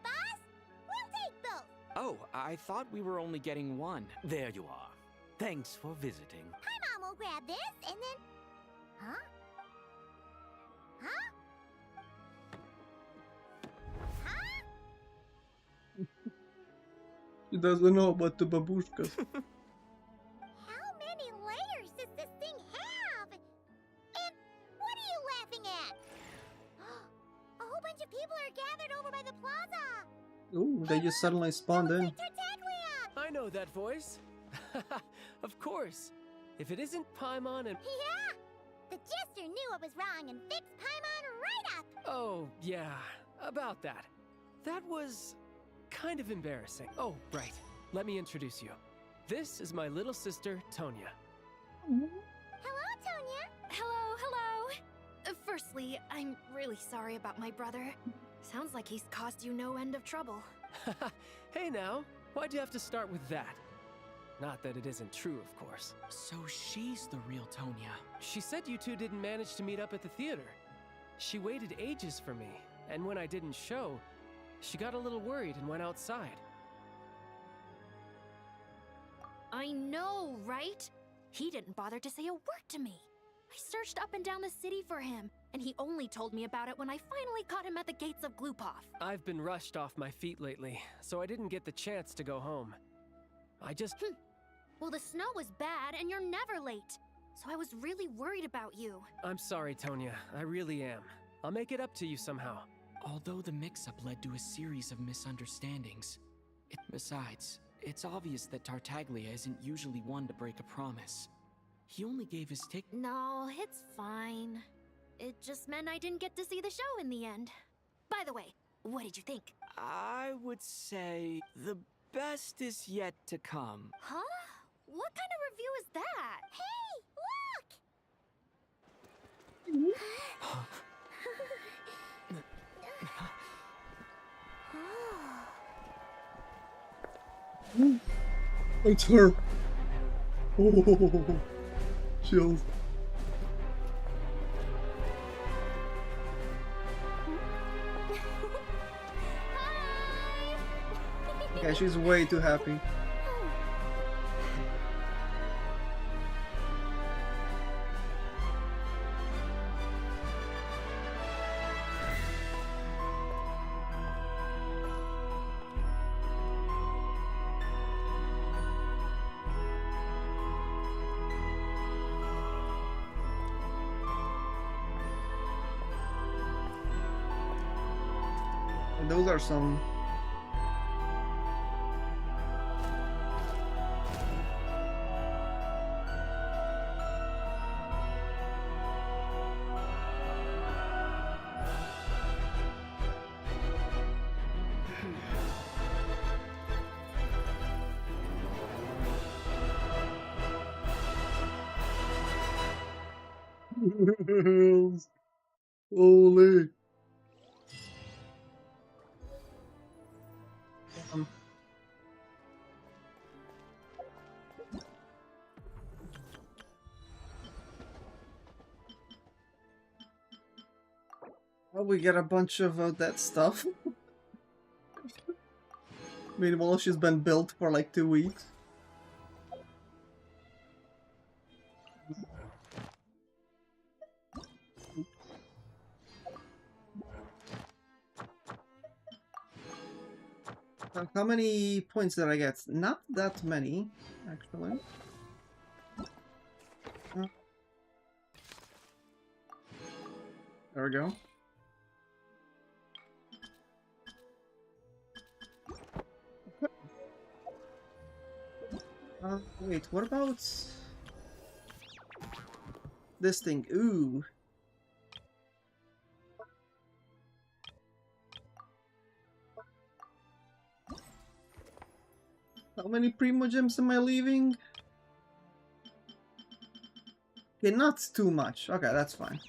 Boss, we'll take both! Oh, I thought we were only getting one. There you are. Thanks for visiting. Paimon will grab this, and then... Huh? Huh? She doesn't know about the babushkas. How many layers does this thing have? And what are you laughing at? A whole bunch of people are gathered over by the plaza! Ooh, they just suddenly spawned in. I know that voice. Of course. If it isn't Paimon and... Yeah! The jester knew it was wrong and fixed Paimon right up! Oh, yeah. About that. That was... kind of embarrassing. Oh, right. Let me introduce you. This is my little sister, Tonya. Hello, Tonya! Hello, hello! Firstly, I'm really sorry about my brother. Sounds like he's caused you no end of trouble. Hey now, why'd you have to start with that? Not that it isn't true, of course. So she's the real Tonya. She said you two didn't manage to meet up at the theater. She waited ages for me, and when I didn't show, she got a little worried and went outside. I know, right? He didn't bother to say a word to me. I searched up and down the city for him, and he only told me about it when I finally caught him at the gates of Glupov. I've been rushed off my feet lately, so I didn't get the chance to go home. I just... Well, the snow was bad, and you're never late. So I was really worried about you. I'm sorry, Tonya. I really am. I'll make it up to you somehow. Although the mix-up led to a series of misunderstandings. Besides, it's obvious that Tartaglia isn't usually one to break a promise. He only gave his tick. No, it's fine. It just meant I didn't get to see the show in the end. By the way, what did you think? I would say the best is yet to come. Huh? What kind of review is that? Hey, look! It's her. Oh, chills. Yeah, she's way too happy. Those are some holy. Well, we get a bunch of that stuff. Meanwhile, she's been built for like 2 weeks. How many points did I get? Not that many, actually. There we go. Wait, what about this thing? Ooh. How many Primo Gems am I leaving? Okay, not too much. Okay, that's fine.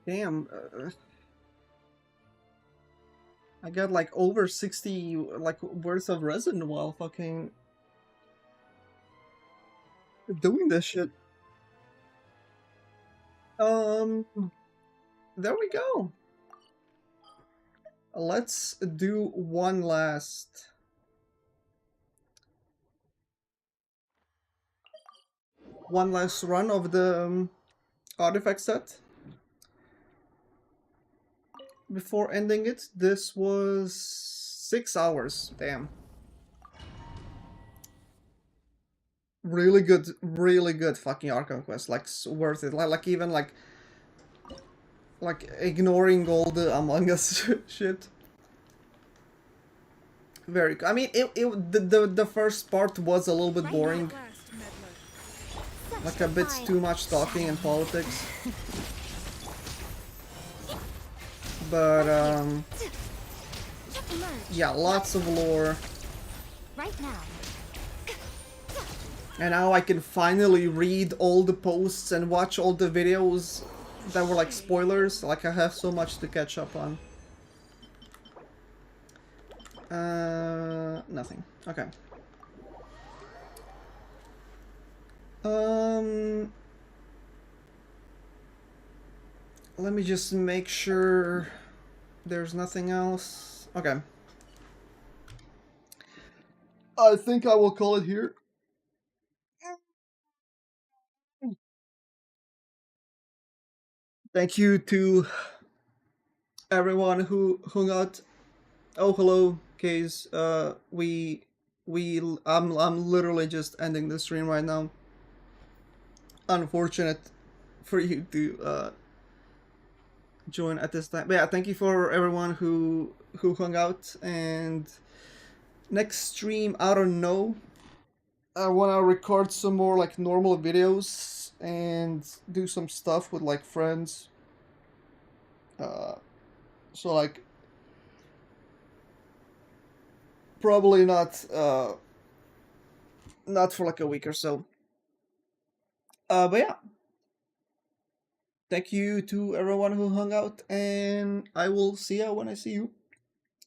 Damn. I got like over 60 like worth of resin while fucking doing this shit. There we go. Let's do one last run of the artifact set before ending it. This was 6 hours. Damn. Really good fucking Archon quest. Like, worth it. Like even like ignoring all the Among Us shit. Very. I mean, the first part was a little bit boring. Like a bit too much talking and politics. But yeah, lots of lore. Right now. And now I can finally read all the posts and watch all the videos that were like spoilers. Like, I have so much to catch up on. Nothing. Okay. Let me just make sure there's nothing else. Okay. I think I will call it here. Thank you to everyone who hung out. Oh, hello, Case. I'm literally just ending the stream right now. Unfortunate for you to join at this time. But yeah, thank you for everyone who hung out. And next stream, I don't know. I want to record some more like normal videos and do some stuff with like friends. So like probably not for like a week or so. But yeah. Thank you to everyone who hung out, and I will see you when I see you.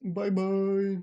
Bye bye.